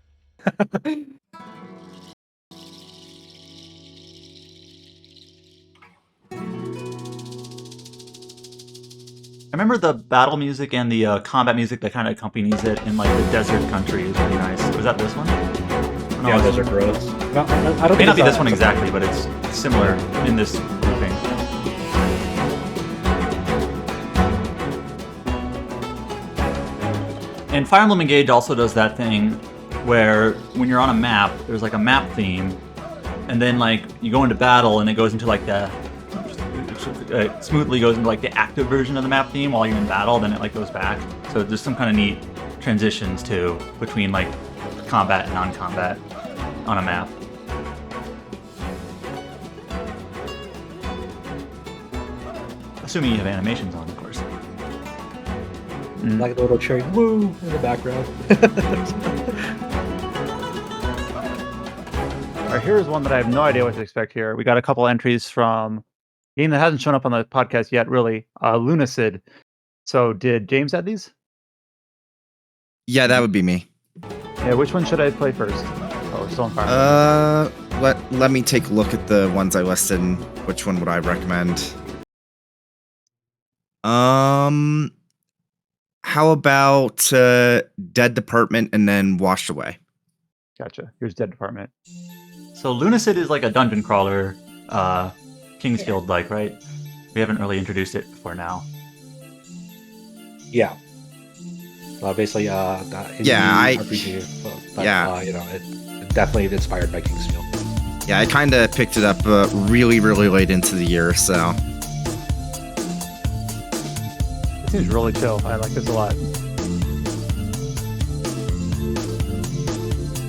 I remember the battle music and the combat music that kind of accompanies it in like the desert country is really nice. Was that this one? No, yeah, Desert Roads. No, I don't may not be this one exactly, but it's similar in this grouping. And Fire Emblem Engage also does that thing where when you're on a map, there's like a map theme, and then like you go into battle and it goes into like the smoothly goes into like the active version of the map theme while you're in battle, then it like goes back. So there's some kind of neat transitions too between like combat and non-combat on a map. Assuming you have animations on, of course. Like a little cherry woo in the background. All right, here's one that I have no idea what to expect here. We got a couple entries from a game that hasn't shown up on the podcast yet, really. Lunacid. So did James add these? Yeah, that would be me. Yeah, which one should I play first? Oh, we're still on fire. Let me take a look at the ones I listed. And which one would I recommend? How about Dead Department and then Washed Away? Gotcha. Here's Dead Department. So Lunacid is like a dungeon crawler, Kingsfield-like, right? We haven't really introduced it before now. Yeah. Basically, RPG. But, it definitely inspired by Kingsfield. Yeah, I kind of picked it up really, really late into the year, so. It seems really chill. I like this a lot.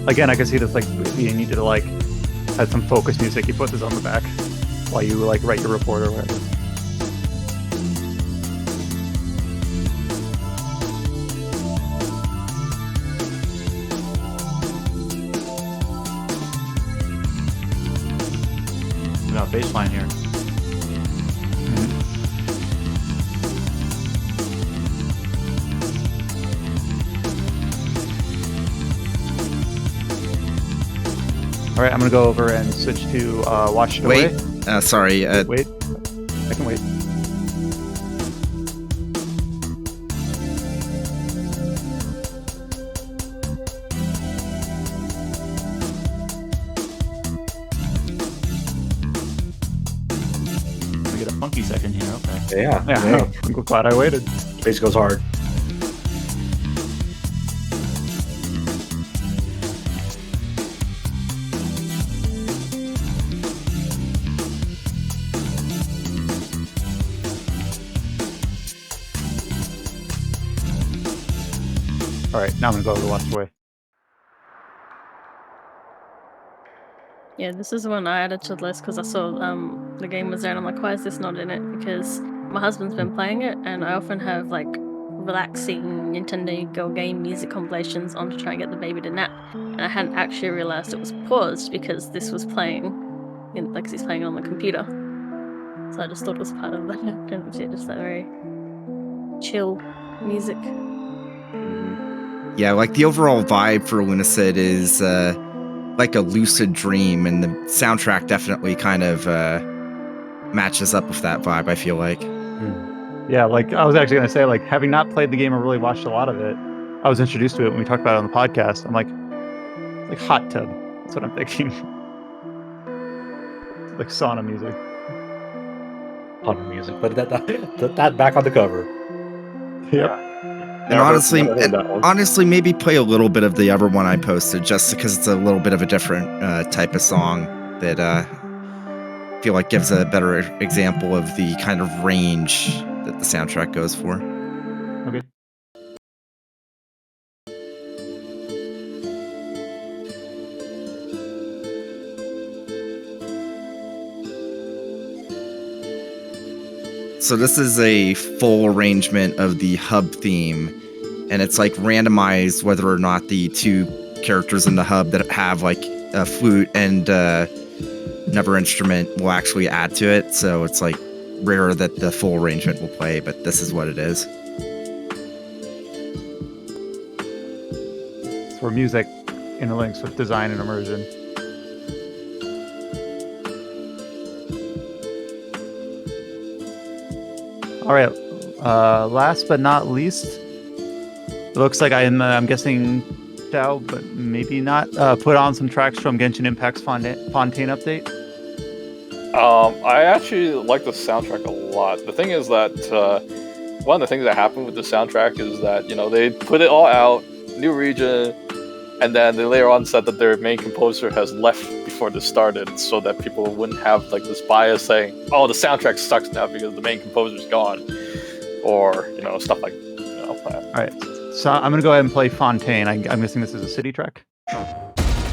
Again, I can see this like if you needed to like have some focus music, you put this on the back while you like write your report or whatever. We got a baseline here. All right, I'm gonna go over and switch to Watch It Away. Sorry. Wait, I can wait. We get a funky second here. Okay. Yeah. I'm glad I waited. Base goes hard. All right, now I'm gonna go over to Watch It Away. Yeah, this is the one I added to the list because I saw the game was there and I'm like, why is this not in it? Because my husband's been playing it and I often have like relaxing Nintendo Go game music compilations on to try and get the baby to nap. And I hadn't actually realized it was paused because this was playing, like he's playing on the computer. So I just thought it was part of that. And just that very chill music. Yeah, like the overall vibe for Lunacid is like a lucid dream, and the soundtrack definitely kind of matches up with that vibe, I feel like. Yeah, like I was actually gonna say, like having not played the game or really watched a lot of it, I was introduced to it when we talked about it on the podcast. I'm like hot tub. That's what I'm thinking. Like sauna music. Sauna music, but that back on the cover. Yep. And honestly, maybe play a little bit of the other one I posted, just because it's a little bit of a different type of song that I feel like gives a better example of the kind of range that the soundtrack goes for. Okay. So this is a full arrangement of the hub theme, and it's like randomized whether or not the two characters in the hub that have like a flute and another instrument will actually add to it. So it's like rare that the full arrangement will play, but this is what it is. It's where music interlinks with design and immersion. All right, last but not least, it looks like I'm guessing Xiao, but maybe not, put on some tracks from Genshin Impact's Fontaine update. I actually like the soundtrack a lot. The thing is that one of the things that happened with the soundtrack is that, they put it all out, new region, And then they later on said that their main composer has left before this started, so that people wouldn't have like this bias saying, "Oh, the soundtrack sucks now because the main composer's gone," or stuff like that. All right, so I'm gonna go ahead and play Fontaine. I'm guessing this is a city track.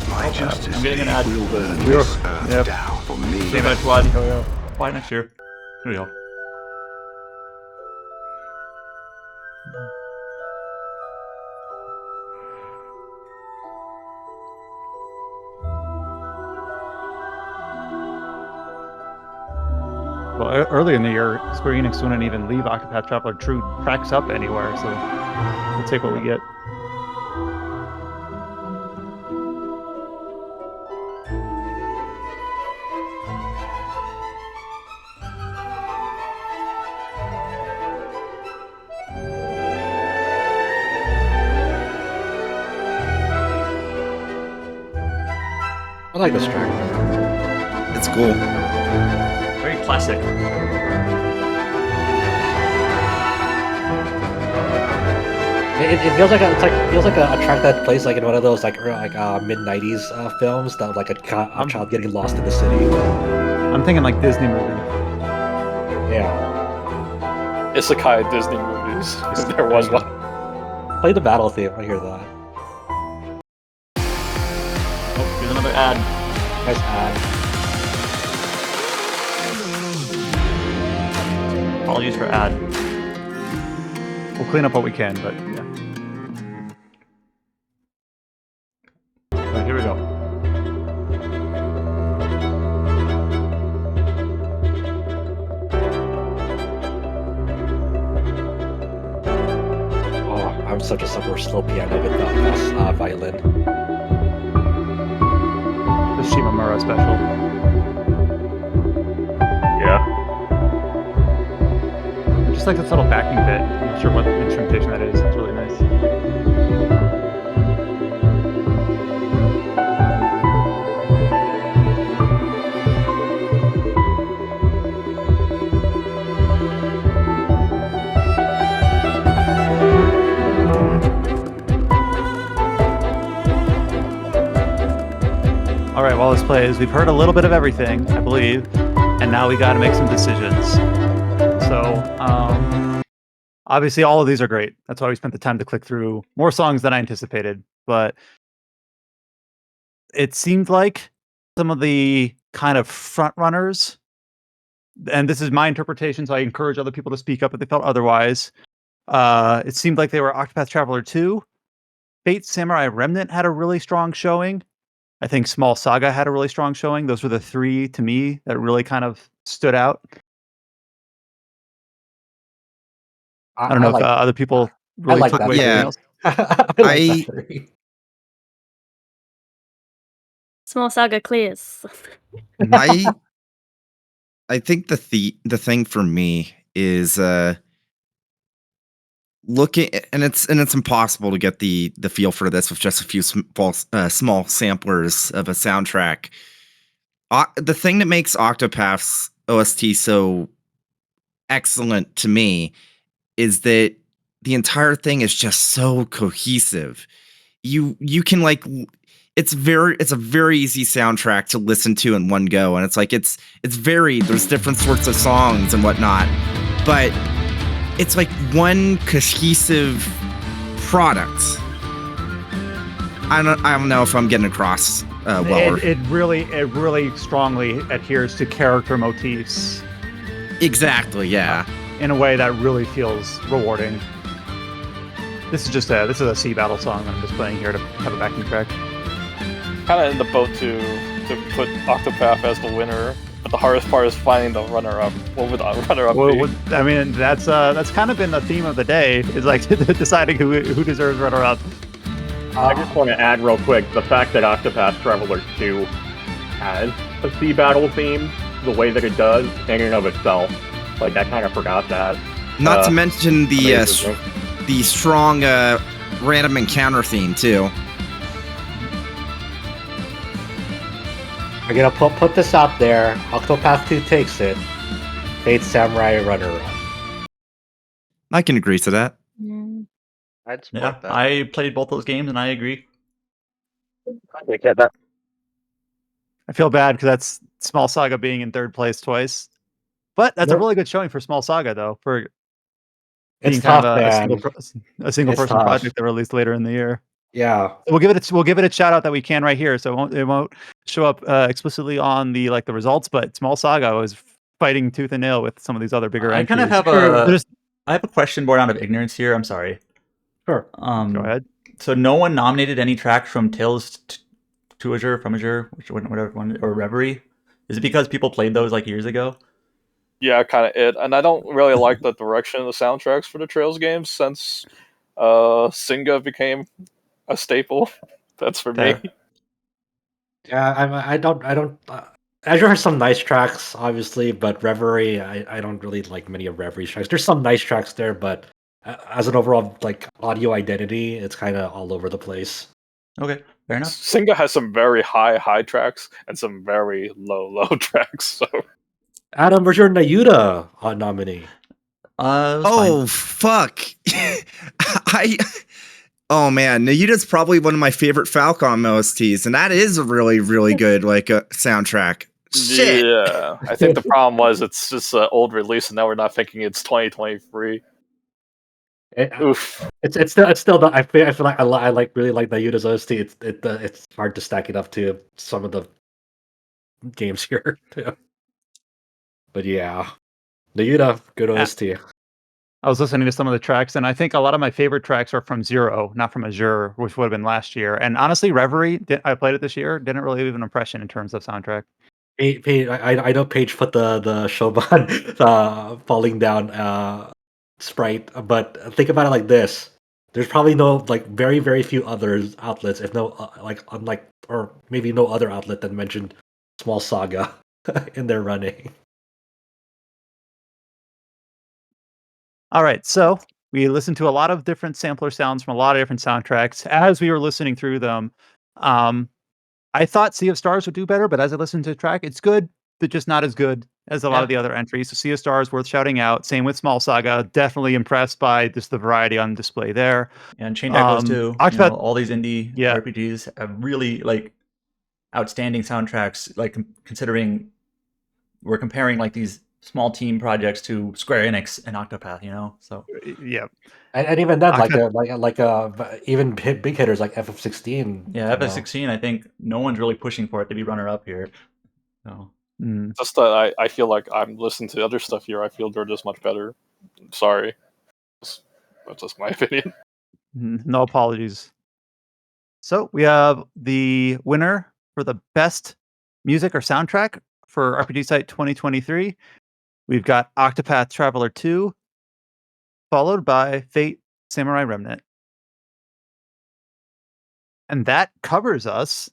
My justice I'm getting an ad. will burn We are- this earth yep. down for me. Same as Squad. Why next year? Here we go. Well, earlier in the year, Square Enix wouldn't even leave Octopath Traveler 2 tracks up anywhere, so we'll take what we get. I like this track. It's cool. Very classic. It feels like a track that plays like in one of those mid '90s films that like a child getting lost in the city. I'm thinking like Disney movie. Yeah, Isekai Disney movies. There was one. play the battle theme. I hear that. Oh, here's another ad. Nice ad. Apologies for ad. We'll clean up what we can, but yeah. All right, here we go. Oh, I'm such a sucker for slow piano with violin. The Shimamura special. Yeah. I just like this little backing bit. I'm not sure what instrumentation that is. It's really nice. All right, while this plays, we've heard a little bit of everything, I believe, and now we got to make some decisions. So, obviously, all of these are great. That's why we spent the time to click through more songs than I anticipated. But it seemed like some of the kind of front runners, and this is my interpretation, so I encourage other people to speak up if they felt otherwise. It seemed like they were Octopath Traveler 2. Fate Samurai Remnant had a really strong showing. I think Small Saga had a really strong showing. Those were the three, to me, that really kind of stood out. I don't know if other people really like took that away theory. something else. I like that theory. Small Saga clears. I think the thing for me is looking, and it's impossible to get the feel for this with just a few small samplers of a soundtrack. The thing that makes Octopath's OST so excellent to me is that the entire thing is just so cohesive. You can like it's a very easy soundtrack to listen to in one go, and it's like it's varied. There's different sorts of songs and whatnot, but it's like one cohesive product. I don't know if I'm getting across well. It really strongly adheres to character motifs. Exactly, yeah. In a way that really feels rewarding. This is a sea battle song that I'm just playing here to have a backing track. Kind of in the boat to put Octopath as the winner, but the hardest part is finding the runner-up. What would the runner-up be? I mean, that's kind of been the theme of the day, is like deciding who deserves runner-up. I just want to add real quick, the fact that Octopath Traveler 2 has a sea battle theme, the way that it does, in and of itself, like I kind of forgot that. Not to mention the strong random encounter theme too. I'm gonna put this out there. Octopath 2 takes it. Fate Samurai runner-up. I can agree to that. I'd support that. I played both those games and I agree. We get that. I feel bad because that's Small Saga being in third place twice. But that's a really good showing for Small Saga, though, for being It's kind tough, of man. a single It's person tough. project that released later in the year. Yeah. We'll give it a shout out that we can right here, so it won't show up explicitly on the results. But Small Saga was fighting tooth and nail with some of these other bigger I kind of entries. have I have a question born out of ignorance here. I'm sorry. Sure. Go ahead. So no one nominated any tracks from Tales to Azure, from Azure, whatever one, or Reverie. Is it because people played those like years ago? Yeah, kind of it. And I don't really like the direction of the soundtracks for the Trails games since Singa became a staple. That's for me. Fair. Yeah, I don't. Azure has some nice tracks, obviously, but Reverie, I don't really like many of Reverie's tracks. There's some nice tracks there, but as an overall like audio identity, it's kind of all over the place. Okay, fair enough. Singa has some very high tracks and some very low tracks. So Adam, where's your Nayuta nominee? It was Oh fine. fuck! Oh man, Nayuta's probably one of my favorite Falcon OSTs, and that is a really good soundtrack. Shit. yeah, I think the problem was it's just an old release, and now we're not thinking it's 2023. Oof. It's still the, I feel like I like really like Nayuta's OST. It's hard to stack it up to some of the games here too. But yeah, Nayuta, good OST. I was listening to some of the tracks, and I think a lot of my favorite tracks are from Zero, not from Azure, which would have been last year. And honestly, Reverie, I played it this year, didn't really leave an impression in terms of soundtrack. I know Paige put the Shoban falling down sprite, but think about it like this: there's probably no like very few other outlets, if no like unlike or maybe no other outlet that mentioned Small Saga in their running. All right, so we listened to a lot of different sampler sounds from a lot of different soundtracks. As we were listening through them, I thought Sea of Stars would do better, but as I listened to the track, it's good, but just not as good as a lot of the other entries. So Sea of Stars worth shouting out. Same with Small Saga. Definitely impressed by just the variety on display there. And Chain Echoes too. Octopath, all these indie RPGs have really like outstanding soundtracks. Like considering we're comparing like these small team projects to Square Enix and Octopath, so yeah, and even then, even big hitters like FF16. Yeah, FF16. I think no one's really pushing for it to be runner up here. So just that I feel like I'm listening to other stuff here. I feel they're just much better. Sorry, that's just my opinion. No apologies. So we have the winner for the best music or soundtrack for RPG Site 2023. We've got Octopath Traveler 2, followed by Fate Samurai Remnant. And that covers us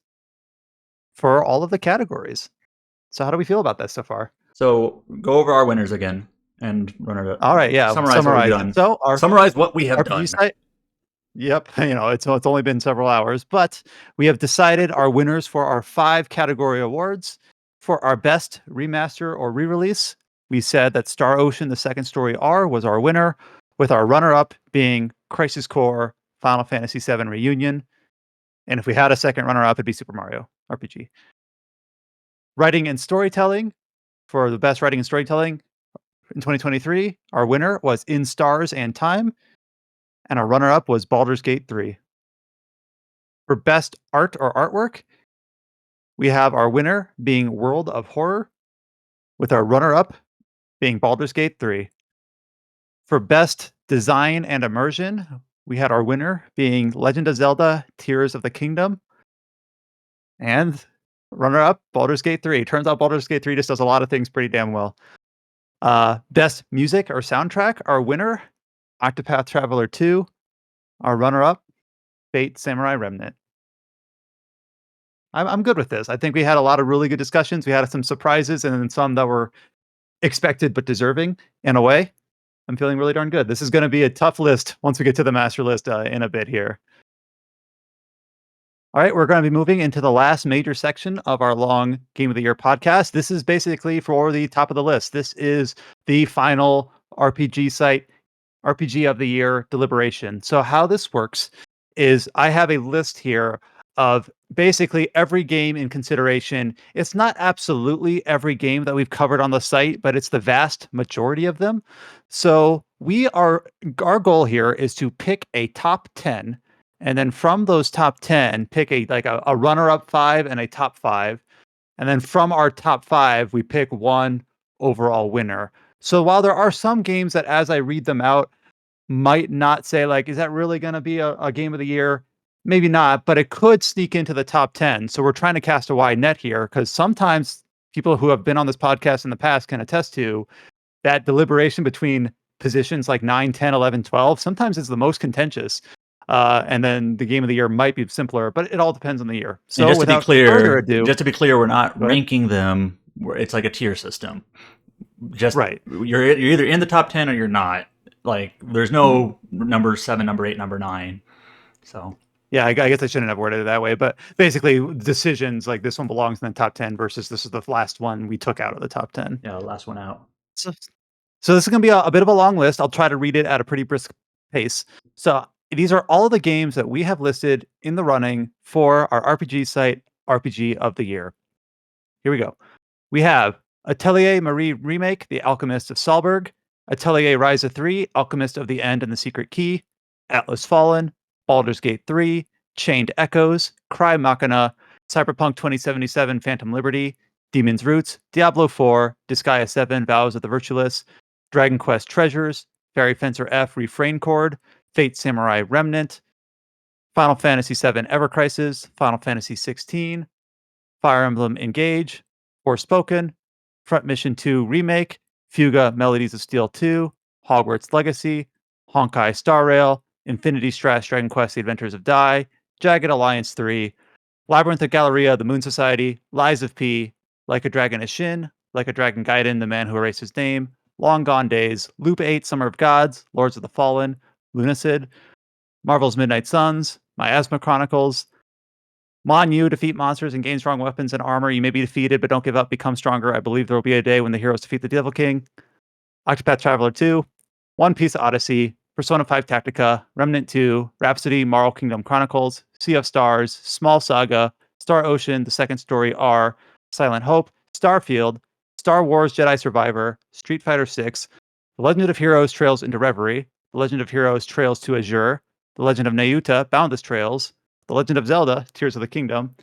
for all of the categories. So how do we feel about that so far? So go over our winners again and run it. All right, yeah. Summarize what we've done. So summarize what we have RPG done. Site, yep, it's only been several hours, but we have decided our winners for our 5 category awards. For our best remaster or re-release, we said that Star Ocean: The Second Story R was our winner, with our runner-up being Crisis Core Final Fantasy VII Reunion. And if we had a second runner-up, it'd be Super Mario RPG. Writing and storytelling, for the best writing and storytelling in 2023, our winner was In Stars and Time, and our runner-up was Baldur's Gate 3. For best art or artwork, we have our winner being World of Horror, with our runner-up being Baldur's Gate 3. For best design and immersion, we had our winner being Legend of Zelda: Tears of the Kingdom, and runner-up Baldur's Gate 3. Turns out Baldur's Gate 3 just does a lot of things pretty damn well. Best music or soundtrack, our winner, Octopath Traveler 2. Our runner-up, Fate Samurai Remnant. I'm good with this. I think we had a lot of really good discussions. We had some surprises and then some that were expected but deserving in a way. I'm feeling really darn good. This is going to be a tough list once we get to the master list in a bit here. All right, we're going to be moving into the last major section of our long Game of the Year podcast. This is basically for the top of the list. This is the final RPG Site RPG of the Year deliberation. So how this works is I have a list here of basically every game in consideration. It's not absolutely every game that we've covered on the site, but it's the vast majority of them. So our goal here is to pick a top 10, and then from those top 10, pick a runner-up 5 and a top 5. And then from our top 5, we pick one overall winner. So while there are some games that as I read them out might not say like, is that really going to be a game of the year? Maybe not, but it could sneak into the top 10. So we're trying to cast a wide net here because sometimes people who have been on this podcast in the past can attest to that deliberation between positions like 9, 10, 11, 12. Sometimes it's the most contentious. And then the game of the year might be simpler, but it all depends on the year. And So just to be without further clear, ado, we're not go ahead. ranking them. It's like a tier system. Just Right. You're either in the top 10 or you're not. Like there's no number 7, number 8, number 9. So yeah, I guess I shouldn't have worded it that way, but basically decisions like this one belongs in the top 10 versus this is the last one we took out of the top 10. yeah, last one out. So, so this is going to be a bit of a long list. I'll try to read it at a pretty brisk pace. So these are all of the games that we have listed in the running for our RPG site, RPG of the Year. Here we go. We have Atelier Marie Remake, The Alchemist of Salberg, Atelier Ryza 3, Alchemist of the End and the Secret Key, Atlas Fallen, Baldur's Gate 3, Chained Echoes, Cry Machina, Cyberpunk 2077 Phantom Liberty, Demon's Roots, Diablo 4, Disgaea 7 Vows of the Virtueless, Dragon Quest Treasures, Fairy Fencer F Refrain Chord, Fate Samurai Remnant, Final Fantasy 7 Ever Crisis, Final Fantasy 16, Fire Emblem Engage, Forspoken, Front Mission 2 Remake, Fuga Melodies of Steel 2, Hogwarts Legacy, Honkai Star Rail, Infinity Strash Dragon Quest The Adventures of Dai, Jagged Alliance 3, Labyrinth of Galleria The Moon Society, Lies of P, Like a Dragon Ishin, Like a Dragon Gaiden The Man Who Erased His Name, Long Gone Days, Loop 8 Summer of Gods, Lords of the Fallen, Lunacid, Marvel's Midnight Suns, Miasma Chronicles, Mon Yu, defeat monsters and gain strong weapons and armor. You may be defeated, but don't give up. Become stronger. I believe there will be a day when the heroes defeat the Devil King. Octopath Traveler 2, One Piece Odyssey, Persona 5 Tactica, Remnant 2, Rhapsody, Marvel Kingdom Chronicles, Sea of Stars, Small Saga, Star Ocean, The Second Story R, Silent Hope, Starfield, Star Wars Jedi Survivor, Street Fighter 6, The Legend of Heroes Trails into Reverie, The Legend of Heroes Trails to Azure, The Legend of Nayuta Boundless Trails, The Legend of Zelda Tears of the Kingdom,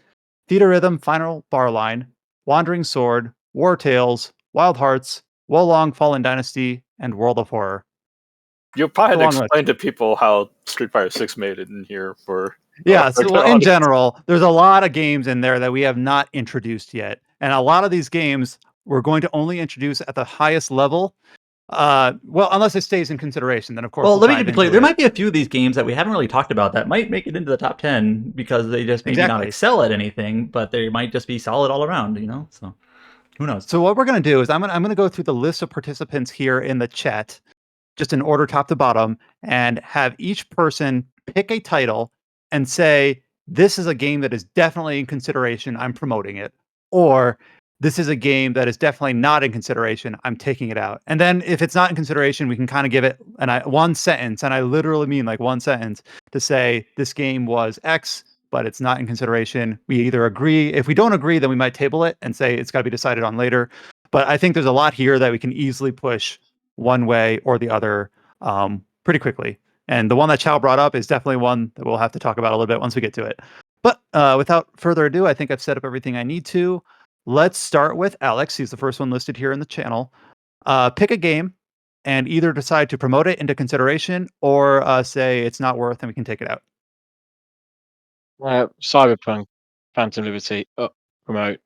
Theater Rhythm Final Bar Line, Wandering Sword, War Tales, Wild Hearts, Wolong Fallen Dynasty, and World of Horror. You'll probably Go have on, to Rich. explain to people how Street Fighter 6 made it in here for Yeah, for so the well, in audience. general, there's a lot of games in there that we have not introduced yet. And a lot of these games we're going to only introduce at the highest level. Well, unless it stays in consideration, then of course Well, we'll let me dive be clear. into There it. might be a few of these games that we haven't really talked about that might make it into the top 10 because they just maybe not Exactly. excel at anything, but they might just be solid all around, So who knows? So what we're going to do is I'm going to go through the list of participants here in the chat, just in order top to bottom, and have each person pick a title and say, this is a game that is definitely in consideration. I'm promoting it. Or this is a game that is definitely not in consideration. I'm taking it out. And then if it's not in consideration, we can kind of give it one sentence. And I literally mean like one sentence to say this game was X, but it's not in consideration. We either agree. If we don't agree, then we might table it and say it's got to be decided on later. But I think there's a lot here that we can easily push one way or the other pretty quickly. And the one that Chow brought up is definitely one that we'll have to talk about a little bit once we get to it. But without further ado, I think I've set up everything I need to. Let's start with Alex. He's the first one listed here in the channel. Pick a game and either decide to promote it into consideration or say it's not worth and we can take it out. Cyberpunk, Phantom Liberty, promote.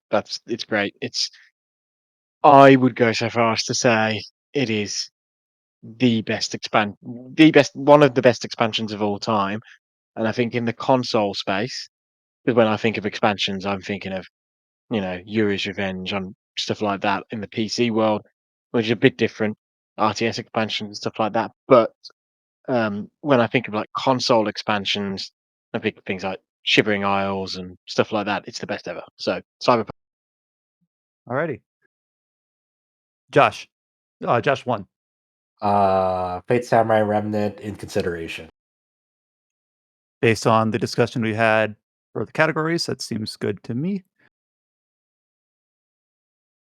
It's great. I would go so far as to say it is one of the best expansions of all time. And I think in the console space, because when I think of expansions, I'm thinking of Yuri's Revenge on stuff like that in the PC world, which is a bit different, RTS expansions and stuff like that. But when I think of like console expansions, I think of things like Shivering Isles and stuff like that. It's the best ever. So Cyberpunk. Alrighty. Josh. Josh won. Fate Samurai Remnant in consideration. Based on the discussion we had for the categories. That seems good to me.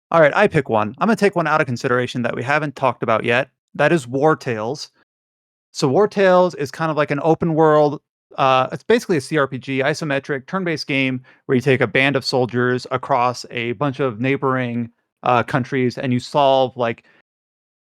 All right, I pick one. I'm gonna take one out of consideration that we haven't talked about yet. That is War Tales. So War Tales is kind of like an open world. It's basically a CRPG, isometric, turn-based game where you take a band of soldiers across a bunch of neighboring countries and you solve like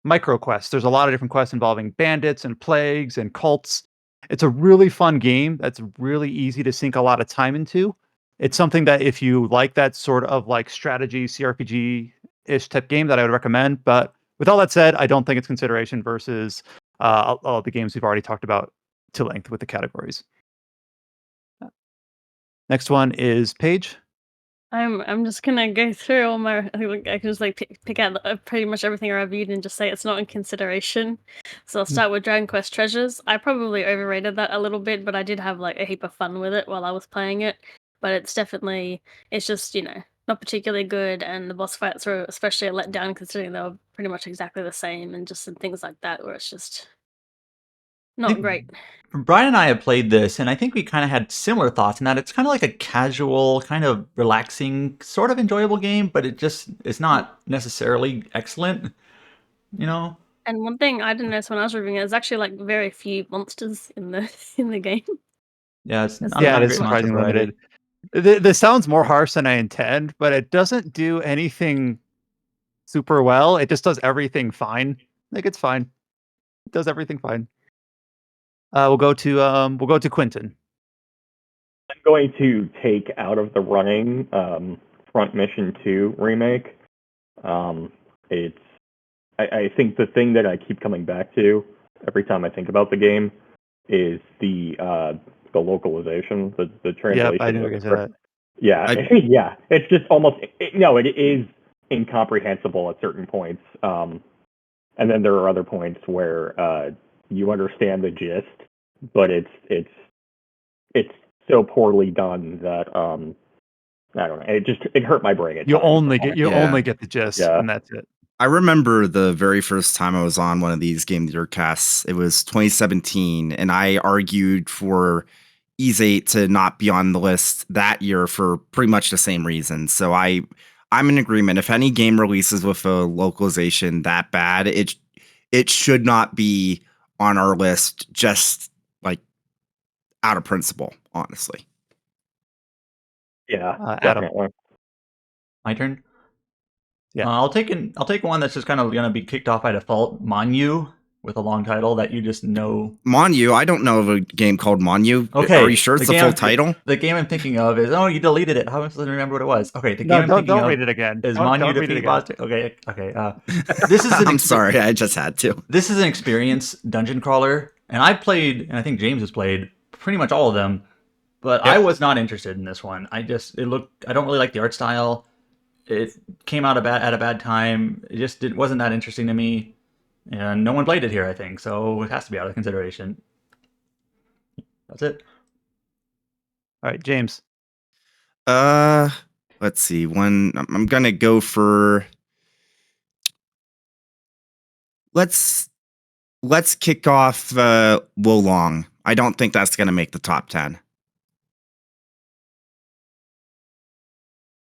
micro quests. There's a lot of different quests involving bandits and plagues and cults. It's a really fun game that's really easy to sink a lot of time into. It's something that if you like that sort of like strategy CRPG-ish type game that I would recommend. But with all that said, I don't think it's consideration versus all the games we've already talked about to length with the categories. Next one is Paige. I'm just gonna go through all my. I can just like pick out pretty much everything I reviewed and just say it's not in consideration. So I'll start with Dragon Quest Treasures. I probably overrated that a little bit, but I did have like a heap of fun with it while I was playing it. But it's just not particularly good, and the boss fights were especially a letdown considering they were pretty much exactly the same, and just some things like that where it's just not great. Brian and I have played this, and I think we kind of had similar thoughts in that it's kind of like a casual, kind of relaxing, sort of enjoyable game, but it's not necessarily excellent, you know? And one thing I didn't notice when I was reviewing it, there's actually like very few monsters in the in the game. Yeah, it's That's not, Yeah, not it is great monster surprisingly variety. limited. This sounds more harsh than I intend, but it doesn't do anything super well. It just does everything fine. Like it's fine. It does everything fine. We'll go to Quentin. I'm going to take out of the running Front Mission 2 remake. It's I think the thing that I keep coming back to every time I think about the game is the localization, the translation. Yep, I knew you were gonna say that. Yeah, yeah. It's just almost it is incomprehensible at certain points. And then there are other points where you understand the gist, but it's so poorly done that I don't know. It hurt my brain. You only get the gist, Yeah. and that's it. I remember the very first time I was on one of these Game Casts. It was 2017, and I argued for Ys 8 to not be on the list that year for pretty much the same reason. So I'm in agreement. If any game releases with a localization that bad, it should not be on our list, just like out of principle, honestly. Yeah, Adam. definitely. My turn? Yeah. I'll take one that's just kind of going to be kicked off by default. Monu, with a long title that you just know. Monu? I don't know of a game called Monu. Okay. Are you sure it's the full title? The game I'm thinking of is, you deleted it. How am I supposed to remember what it was? Okay, the game I'm No, thinking don't of read it again. is Don't Monu read it Defeat again. Boss. Okay. This is I'm sorry, I just had to. This is an experience dungeon crawler, and I've played, and I think James has played pretty much all of them, but I was not interested in this one. I don't really like the art style. It came out at a bad time. It wasn't that interesting to me, and no one played it here, I think, so it has to be out of consideration. That's it. All right, James. Let's see. I'm gonna go for. Let's kick off Wolong. I don't think that's gonna make the top 10.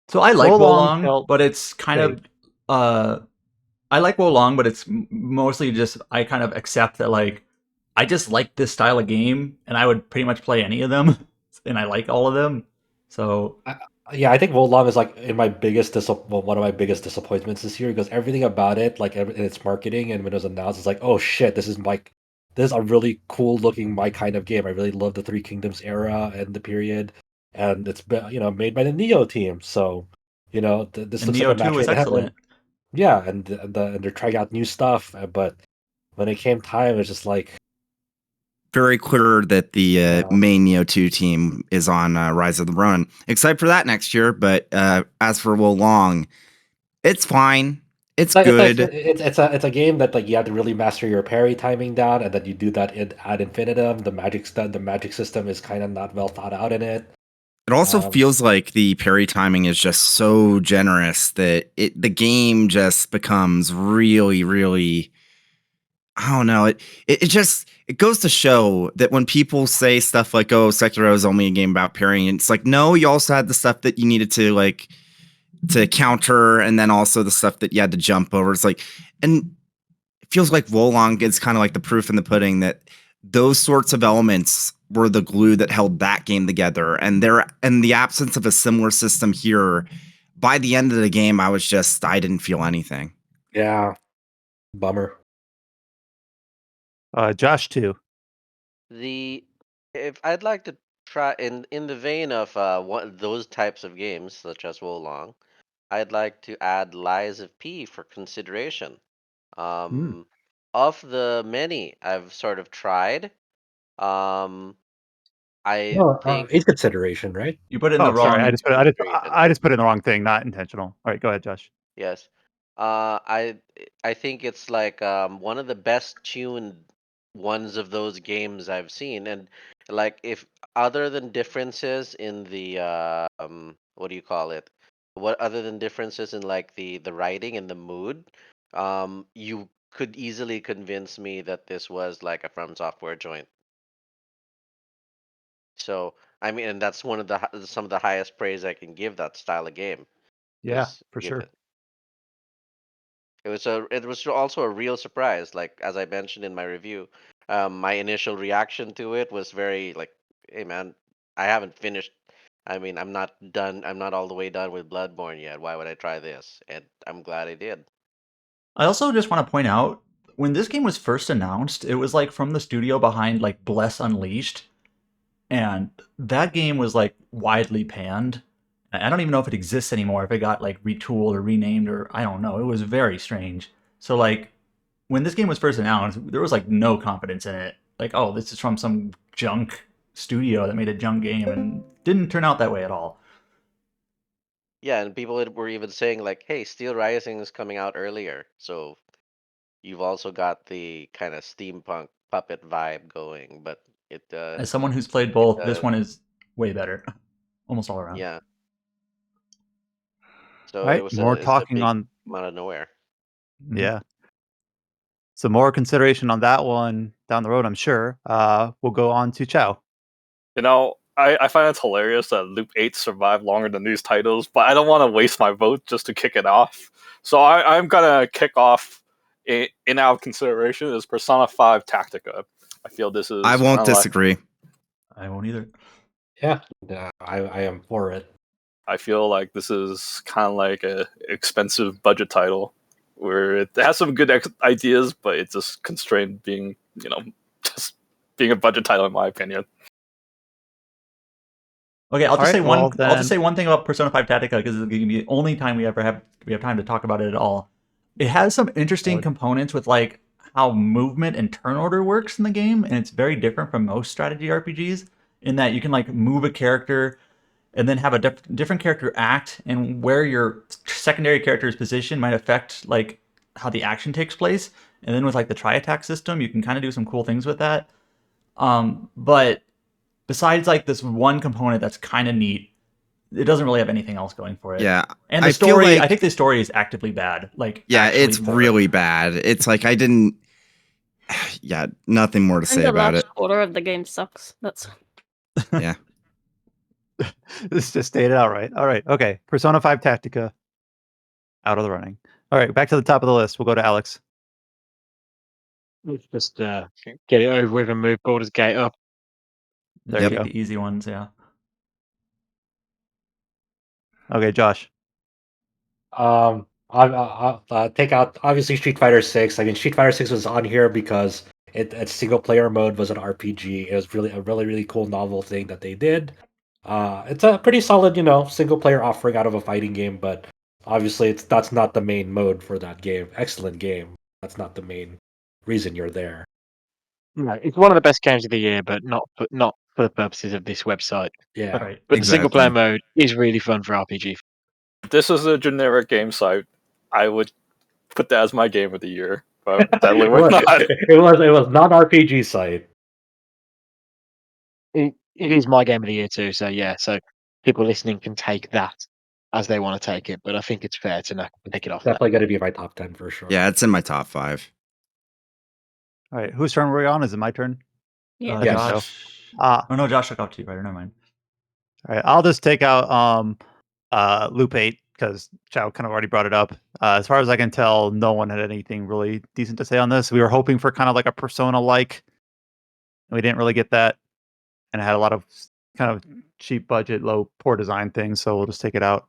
So I like Wolong Wolong, but it's kind of I like Wolong, but it's mostly just I kind of accept that like I just like this style of game, and I would pretty much play any of them, and I like all of them. So Yeah, I think Wolong is like one of my biggest disappointments this year because everything about it, like in its marketing and when it was announced, it's like, oh shit, this is a really cool looking my kind of game. I really love the Three Kingdoms era and the period, and it's been made by the Neo team. So this and looks Neo like a 2 match was made in heaven. excellent. Yeah, and they're trying out new stuff, but when it came time, it's just like very clear that the main Neo 2 team is on Rise of the Ronin. Excited for that next year, but as for Wolong, it's fine. It's good. It's a game that like you have to really master your parry timing down, and then you do that ad infinitum. The magic system is kind of not well thought out in it. It also feels like the parry timing is just so generous that the game just becomes really, really. I don't know. It just it goes to show that when people say stuff like, "Oh, Sekiro is only a game about parrying," it's like, no, you also had the stuff that you needed to like to counter, and then also the stuff that you had to jump over. It's like, and it feels like Wolong is kind of like the proof in the pudding that those sorts of elements were the glue that held that game together. And there, in the absence of a similar system here, by the end of the game, I didn't feel anything. Yeah, bummer. Josh too. The if I'd like to try in the vein of those types of games such as Wolong, I'd like to add Lies of P for consideration. Um, of the many I've sort of tried, um, I Well, think in consideration, right? You put it in the Oh, sorry. wrong. consideration. I just put in the wrong thing. Not intentional. All right, go ahead, Josh. Yes. I think it's like one of the best tuned ones of those games I've seen. And like if other than differences in the what do you call it? What other than differences in like the writing and the mood, you could easily convince me that this was like a From Software joint. So I mean, and that's one of some of the highest praise I can give that style of game Yeah, was for sure. given. It was also a real surprise. Like as I mentioned in my review, my initial reaction to it was very like, "Hey man, I haven't finished. I mean, I'm not done. I'm not all the way done with Bloodborne yet. Why would I try this?" And I'm glad I did. I also just want to point out when this game was first announced, it was like from the studio behind like Bless Unleashed, and that game was like widely panned. I don't even know if it exists anymore, if it got like retooled or renamed, or I don't know. It was very strange. So like when this game was first announced, there was like no confidence in it. Like, oh, this is from some junk studio that made a junk game, and didn't turn out that way at all. Yeah, and people were even saying like, "Hey, Steel Rising is coming out earlier, so you've also got the kind of steampunk puppet vibe going." But it As someone who's played it both, this one is way better, almost all around. yeah. All So right, more it's a talking big on. come out of nowhere. Yeah. So more consideration on that one down the road, I'm sure. We'll go on to Chow. You know, I find it hilarious that Loop 8 survived longer than these titles, but I don't want to waste my vote just to kick it off. So I'm gonna kick off in our consideration is Persona 5 Tactica. I feel this I is won't kind of like disagree. I won't either. Yeah, I am for it. I feel like this is kind of like a expensive budget title where it has some good ideas, but it's just constrained being just being a budget title in my opinion. Okay, I'll All just right, say one. well I'll just then. say one thing about Persona 5 Tactica because it's gonna be the only time we have time to talk about it at all. It has some interesting components with like how movement and turn order works in the game, and it's very different from most strategy RPGs in that you can like move a character and then have a different character act, and where your secondary character is positioned might affect like how the action takes place. And then with like the tri attack system, you can kind of do some cool things with that. But besides like this one component that's kind of neat, it doesn't really have anything else going for it. Yeah, And the I feel story, I think like the story is actively bad. Like, yeah, actually it's poor. really bad. It's like I didn't. Yeah, nothing more to And say the about last it. quarter of the game sucks. That's Yeah. Let's just state it outright. All right, okay. Persona 5 Tactica out of the running. All right, back to the top of the list. We'll go to Alex. Let's just get it over with and move Baldur's Gate up. There you Take go. the easy ones, yeah. Okay, Josh. I'll take out obviously Street Fighter 6. I mean, Street Fighter 6 was on here because its single player mode was an RPG. It was really a really cool novel thing that they did. It's a pretty solid, single player offering out of a fighting game, but obviously that's not the main mode for that game. Excellent game. That's not the main reason you're there. No, it's one of the best games of the year, but not for the purposes of this website. Yeah. Right. But the single player Exactly. mode is really fun for RPG. If this is a generic game site, I would put that as my game of the year. But definitely we're not. It was not RPG site. It is my game of the year too. So yeah, so people listening can take that as they want to take it. But I think it's fair to take it off that. Definitely going to be my top 10 for sure. Yeah, it's in my top 5. All right, whose turn were we on? Is it my turn? Yeah. I think so. Josh. Ah, Oh no, Josh took off too. Right, never mind. all right, I'll just take out Loop 8 because Chow kind of already brought it up. As far as I can tell, no one had anything really decent to say on this. We were hoping for kind of like a Persona-like, and we didn't really get that, and it had a lot of kind of cheap budget, poor design things. So we'll just take it out.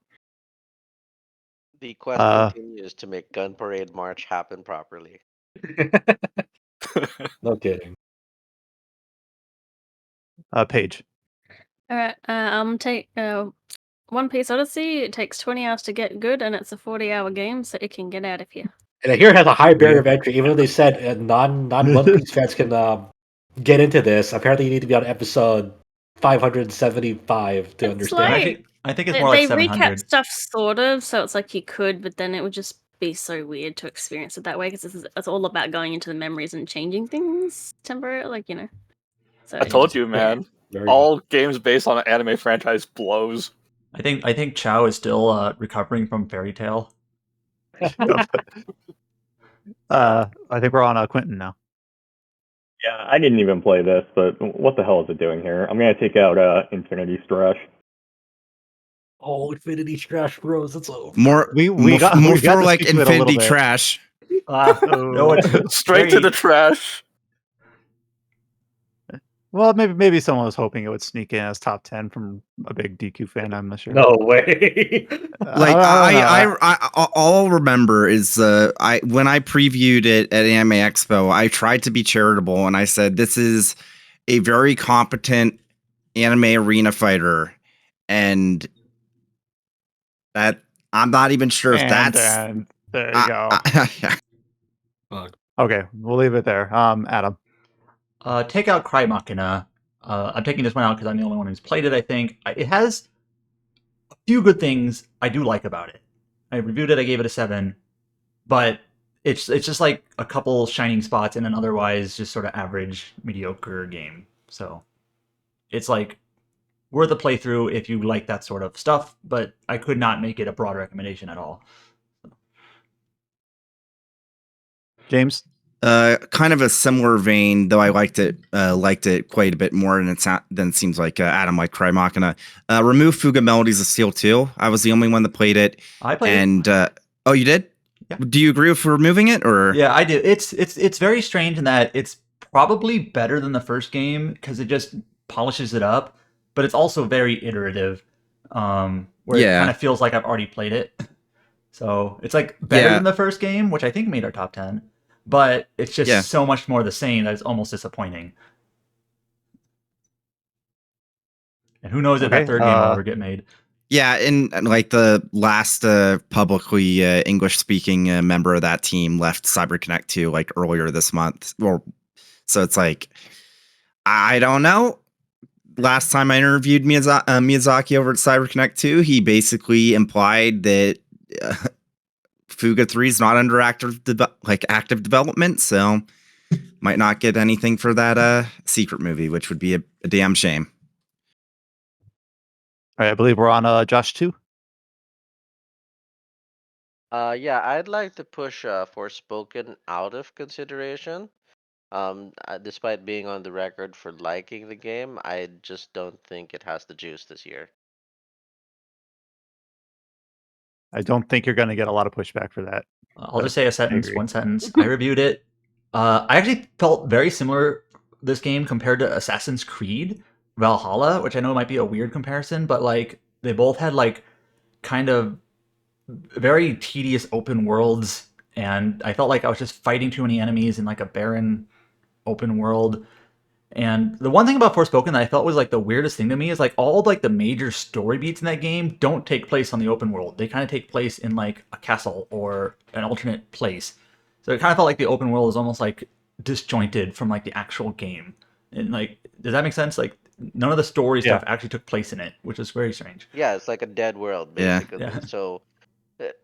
The quest Uh, continues to make Gun Parade March happen properly. No kidding. Page. All right. Take One Piece Odyssey. It takes 20 hours to get good, and it's a 40-hour game, so it can get out of here. And I hear it has a high barrier Yeah. of entry, even though they said non One Piece fans can get into this. Apparently, you need to be on episode 575 to It's understand. like I think it's more like they recap 700. stuff sort of, so it's like you could, but then it would just be so weird to experience it that way because it's all about going into the memories and changing things temporarily, like So I told you, man. Very All games based on an anime franchise blows. I think Chow is still recovering from Fairy Tale. I think we're on Quentin now. Yeah, I didn't even play this, but what the hell is it doing here? I'm gonna take out Infinity Strash. Oh, Infinity Trash Bros. It's over. More We more, got more we got for to like speak to it a little Infinity bit. Trash. No, it's Straight to very- the trash. Well, maybe someone was hoping it would sneak in as top 10 from a big DQ fan. I'm not sure. No way. Like I don't know. I all I'll remember is I when I previewed it at Anime Expo, I tried to be charitable and I said this is a very competent anime arena fighter, and that I'm not even sure if that's And there you go. Fuck. Okay, we'll leave it there. Adam. take out Cry Machina. I'm taking this one out because I'm the only one who's played it. I think it has a few good things I do like about it. I reviewed it. I gave it a 7, but it's just like a couple shining spots in an otherwise just sort of average, mediocre game. So it's like worth a playthrough if you like that sort of stuff. But I could not make it a broad recommendation at all. James. Kind of a similar vein, though I liked it quite a bit more than it seems like Adam liked Cry Machina. Remove Fuga Melodies of Steel 2. I was the only one that played it. I played and it. Oh, you did? Yeah. Do you agree with removing it, or? Yeah, I do. It's very strange in that it's probably better than the first game because it just polishes it up, but it's also very iterative, where it kind of feels like I've already played it. So it's like better than the first game, which I think made our top 10, but it's just so much more the same that it's almost disappointing. And who knows if that third game will ever get made. Yeah, and like the last publicly English-speaking member of that team left CyberConnect 2 like earlier this month. So it's like, I don't know. Last time I interviewed Miyazaki over at CyberConnect 2, he basically implied that Fuga 3 is not under active development, so might not get anything for that secret movie, which would be a damn shame. All right, I believe we're on Josh 2. Yeah, I'd like to push Forspoken out of consideration. Despite being on the record for liking the game, I just don't think it has the juice this year. I don't think you're going to get a lot of pushback for that. I'll just say one sentence. I reviewed it. I actually felt very similar this game compared to Assassin's Creed Valhalla, which I know might be a weird comparison, but like they both had like kind of very tedious open worlds, and I felt like I was just fighting too many enemies in like a barren open world. And the one thing about Forspoken that I felt was like the weirdest thing to me is like all of, like the major story beats in that game don't take place on the open world. They kind of take place in like a castle or an alternate place. So it kind of felt like the open world is almost like disjointed from like the actual game. And like, does that make sense? Like none of the story stuff actually took place in it, which is very strange. Yeah, it's like a dead world basically. Yeah. So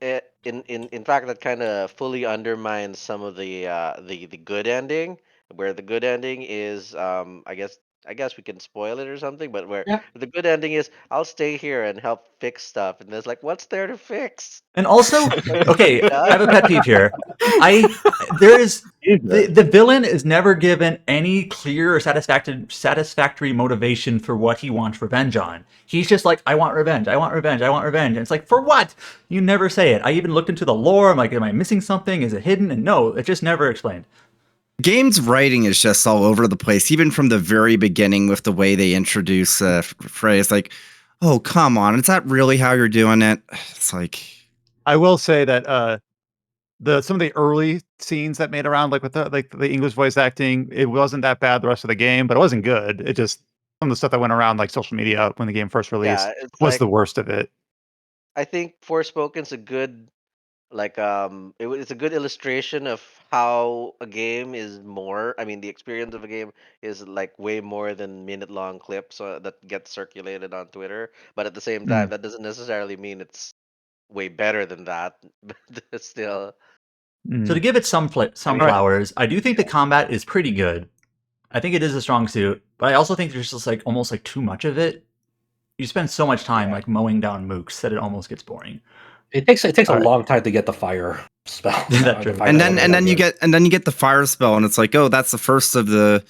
in fact that kind of fully undermines some of the good ending, where the good ending is I guess I guess we can spoil it or something. But where Yeah. the good ending is, I'll stay here and help fix stuff, and there's like, what's there to fix? And also, okay, I Done? have a pet peeve here. There is Jesus. the villain is never given any clear or satisfactory motivation for what he wants revenge on. He's just like, I want revenge, I want revenge, I want revenge. And it's like, for what? You never say it. I even looked into the lore. I'm like, am I missing something? Is it hidden? And no, it's just never explained. Game's writing is just all over the place, even from the very beginning with the way they introduce phrase like, "Oh, come on, is that really how you're doing it?" It's like, I will say that some of the early scenes that made around like with the English voice acting, it wasn't that bad the rest of the game, but it wasn't good. It just some of the stuff that went around like social media when the game first released Yeah, it's was like the worst of it. I think Forspoken's a good it's a good illustration of how a game is more. I mean, the experience of a game is like way more than minute-long clips that get circulated on Twitter. But at the same time, Mm. that doesn't necessarily mean it's way better than that. But it's still, So to Mm. give it some I mean, flowers, I do think the combat is pretty good. I think it is a strong suit, but I also think there's just like almost like too much of it. You spend so much time Yeah. like mowing down mooks that it almost gets boring. It takes a All right. long time to get the fire spell. That's true. and then you get the fire spell, and it's like, oh, that's the first of the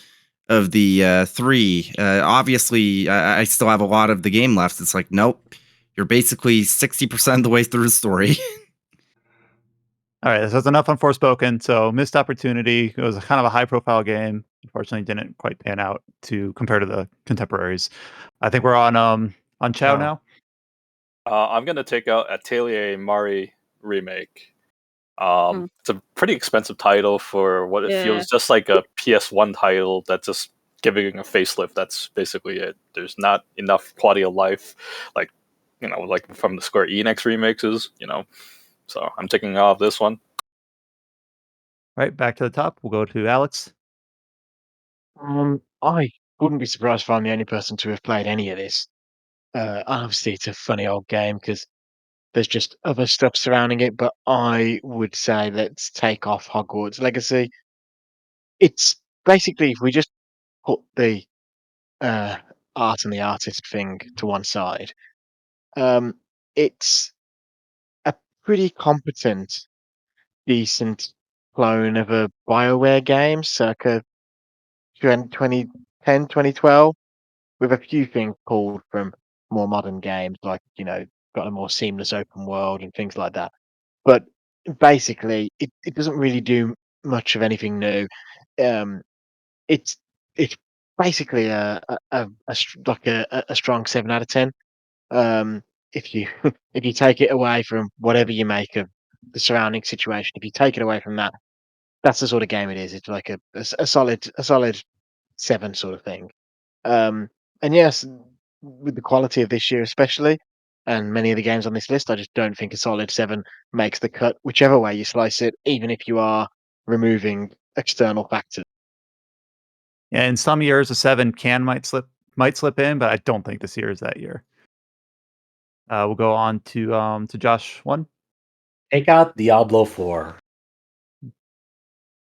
three. Obviously, I still have a lot of the game left. It's like, nope, you're basically 60% of the way through the story. All right, so that's enough on Forspoken. So missed opportunity. It was a kind of a high-profile game. Unfortunately, didn't quite pan out to compare to the contemporaries. I think we're on Chow now. I'm gonna take out Atelier Mari remake. Mm. It's a pretty expensive title for what it Yeah. feels just like a PS1 title that's just giving a facelift. That's basically it. There's not enough quality of life, like like from the Square Enix remixes. So I'm taking off this one. All right, back to the top. We'll go to Alex. I wouldn't be surprised if I'm the only person to have played any of this. Obviously, it's a funny old game because there's just other stuff surrounding it, but I would say let's take off Hogwarts Legacy. It's basically, if we just put the uh, art and the artist thing to one side, um, it's a pretty competent, decent clone of a BioWare game circa 2010, 2012, with a few things pulled from more modern games, like, got a more seamless open world and things like that. But basically, it doesn't really do much of anything new. Um, it's it's basically a strong 7 out of 10. If you if you take it away from whatever you make of the surrounding situation, if you take it away from that, that's the sort of game it is. It's like a solid 7 sort of thing. And yes, with the quality of this year especially, and many of the games on this list, I just don't think a solid 7 makes the cut, whichever way you slice it, even if you are removing external factors. Yeah, in some years, a 7 might slip in, but I don't think this year is that year. We'll go on to Josh 1. Take out Diablo 4.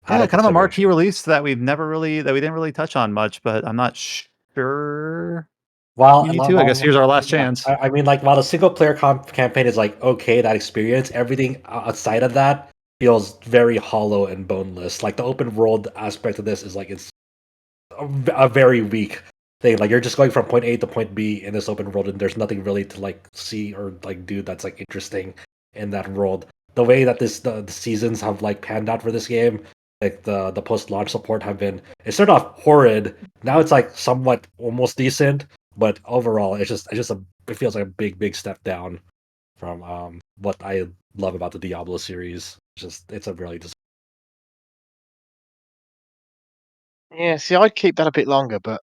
Yeah, kind of a marquee release that we didn't really touch on much, but I'm not sure. Well, You need to. I guess here's our last chance. I mean, like, while the single player campaign is like okay, that experience, everything outside of that feels very hollow and boneless. Like the open world aspect of this is like it's a very weak thing. Like you're just going from point A to point B in this open world, and there's nothing really to like see or like do that's like interesting in that world. The way that the seasons have like panned out for this game, like the post launch support have been, it started off horrid. Now it's like somewhat almost decent, but overall it feels like a big step down from what I love about the Diablo series. It's a really Yeah, see, I'd keep that a bit longer, but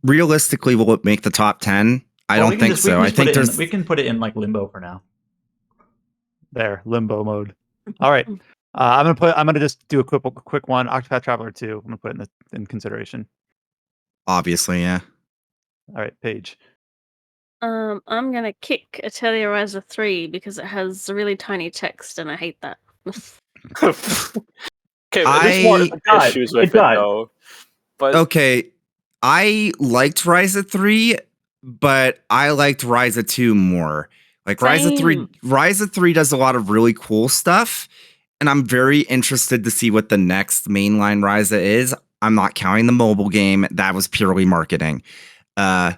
Realistically, will it make the top 10? I Well, don't think so. I think there's we can put it in like limbo for now. There, limbo mode. All right. I'm gonna just do a quick one. Octopath Traveler 2. I'm gonna put it in consideration. obviously, yeah. All right, Paige. I'm gonna kick Atelier Ryza 3 because it has really tiny text and I hate that. Okay, there's more issues with it though. But Okay, I liked Ryza 3, but I liked Ryza 2 more. Like Same. Ryza 3 does a lot of really cool stuff, and I'm very interested to see what the next mainline Ryza is. I'm not counting the mobile game. That was purely marketing. Uh,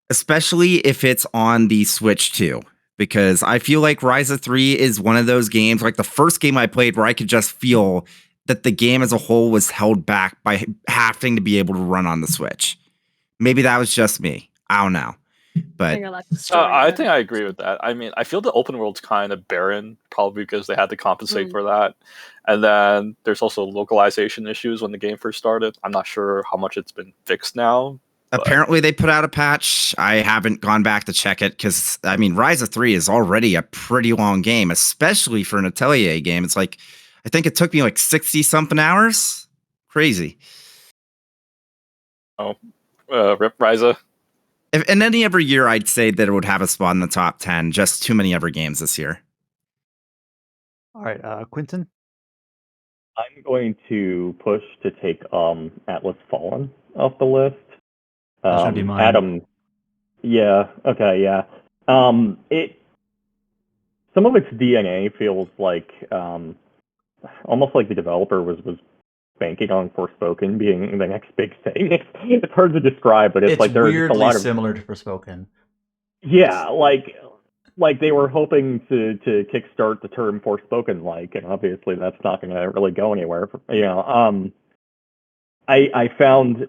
especially if it's on the Switch too, because I feel like Ryza 3 is one of those games, like the first game I played, where I could just feel that the game as a whole was held back by having to be able to run on the Switch. Maybe that was just me. I don't know. I But think I like the story I better. think I agree with that. I mean, I feel the open world's kind of barren, probably because they had to compensate for that. And then there's also localization issues when the game first started. I'm not sure how much it's been fixed now. apparently they put out a patch. I haven't gone back to check it because, I mean, Ryza 3 is already a pretty long game, especially for an Atelier game. It's like, I think it took me like 60 something hours. Crazy. Rip Ryza. If in any other year, I'd say that it would have a spot in the top 10. Just too many other games this year. All right, Quentin. I'm going to push to take Atlas Fallen off the list. That's gonna be mine. Adam, yeah, okay, yeah. It some of its DNA feels like almost like the developer was banking on Forspoken being the next big thing. It's hard to describe, but it's like there's just a weirdly lot of similar to Forspoken. yeah, like they were hoping to kickstart the term Forspoken like, and obviously that's not going to really go anywhere. I found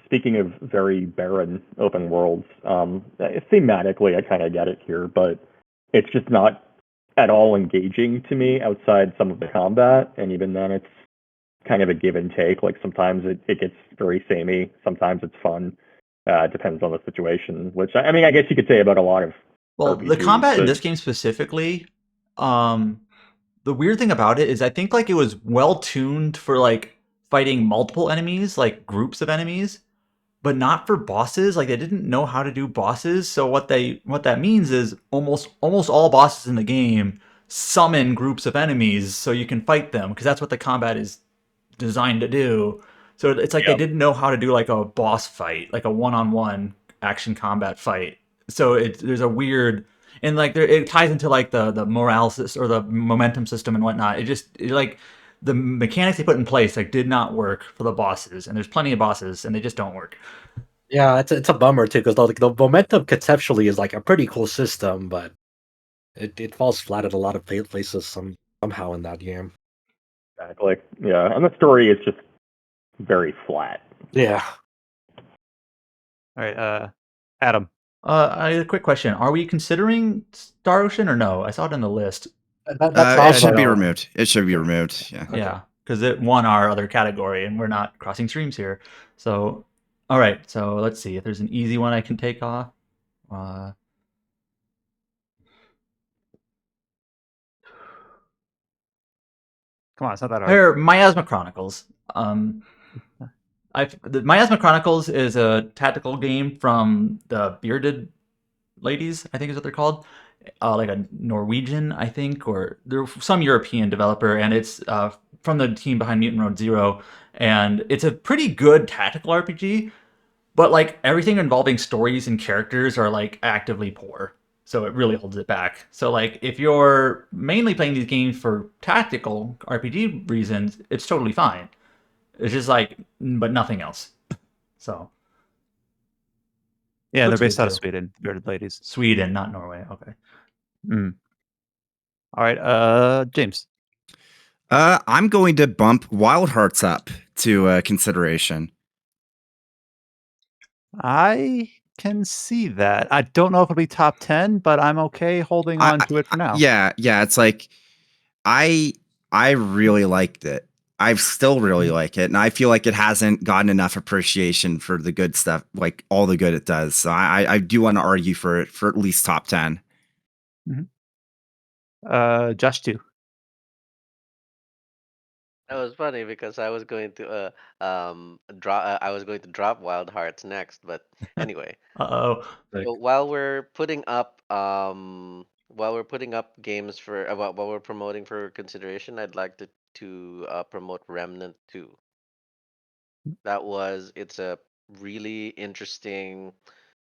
speaking of very barren open worlds, thematically I kind of get it here, but it's just not at all engaging to me outside some of the combat, and even then it's kind of a give and take. Like sometimes it gets very samey, sometimes it's fun. Depends on the situation, which I mean I guess you could say about a lot of Well, the RPGs, combat in but this game specifically, the weird thing about it is I think like it was well tuned for like fighting multiple enemies, like groups of enemies, but not for bosses. Like they didn't know how to do bosses. So what that means is almost all bosses in the game summon groups of enemies so you can fight them because that's what the combat is designed to do. So it's like they yeah. didn't know how to do like a boss fight, like a one-on-one action combat fight. So there's a weird and like it ties into like the morale or the momentum system and whatnot. Like the mechanics they put in place like did not work for the bosses, and there's plenty of bosses and they just don't work. Yeah, it's a bummer too because the momentum conceptually is like a pretty cool system, but it falls flat at a lot of places somehow in that game. Exactly. Yeah, and the story is just very flat. Yeah. All right, Adam. I had a quick question. Are we considering Star Ocean or no? I saw it on the list. That's It also should be removed. It should be removed. Yeah. Okay. Yeah, because it won our other category, and we're not crossing streams here. So, all right. So let's see if there's an easy one I can take off. Uh, Come on, it's not that hard. or Miasma Chronicles. Miasma Chronicles is a tactical game from the Bearded Ladies, I think is what they're called. Like a Norwegian, I think, or they're some European developer, and it's from the team behind Mutant Road Zero, and it's a pretty good tactical RPG. But like everything involving stories and characters are like actively poor. So it really holds it back. So like if you're mainly playing these games for tactical RPG reasons, it's totally fine. It's just like but nothing else. So Yeah, they're looks based good out of too. Sweden. Bearded Ladies. Sweden, not Norway. Okay. Mm. All right, James. I'm going to bump Wild Hearts up to consideration. I can see that. I don't know if it'll be top 10, but I'm okay holding on to it for now. Yeah. It's like I really liked it. I still really like it, and I feel like it hasn't gotten enough appreciation for the good stuff, like all the good it does. So I do want to argue for it for at least top 10. Josh too. That was funny because I was going to drop Wild Hearts next, but anyway. Uh-oh. So while we're putting up games for while we're promoting for consideration, I'd like to promote Remnant 2. It's a really interesting,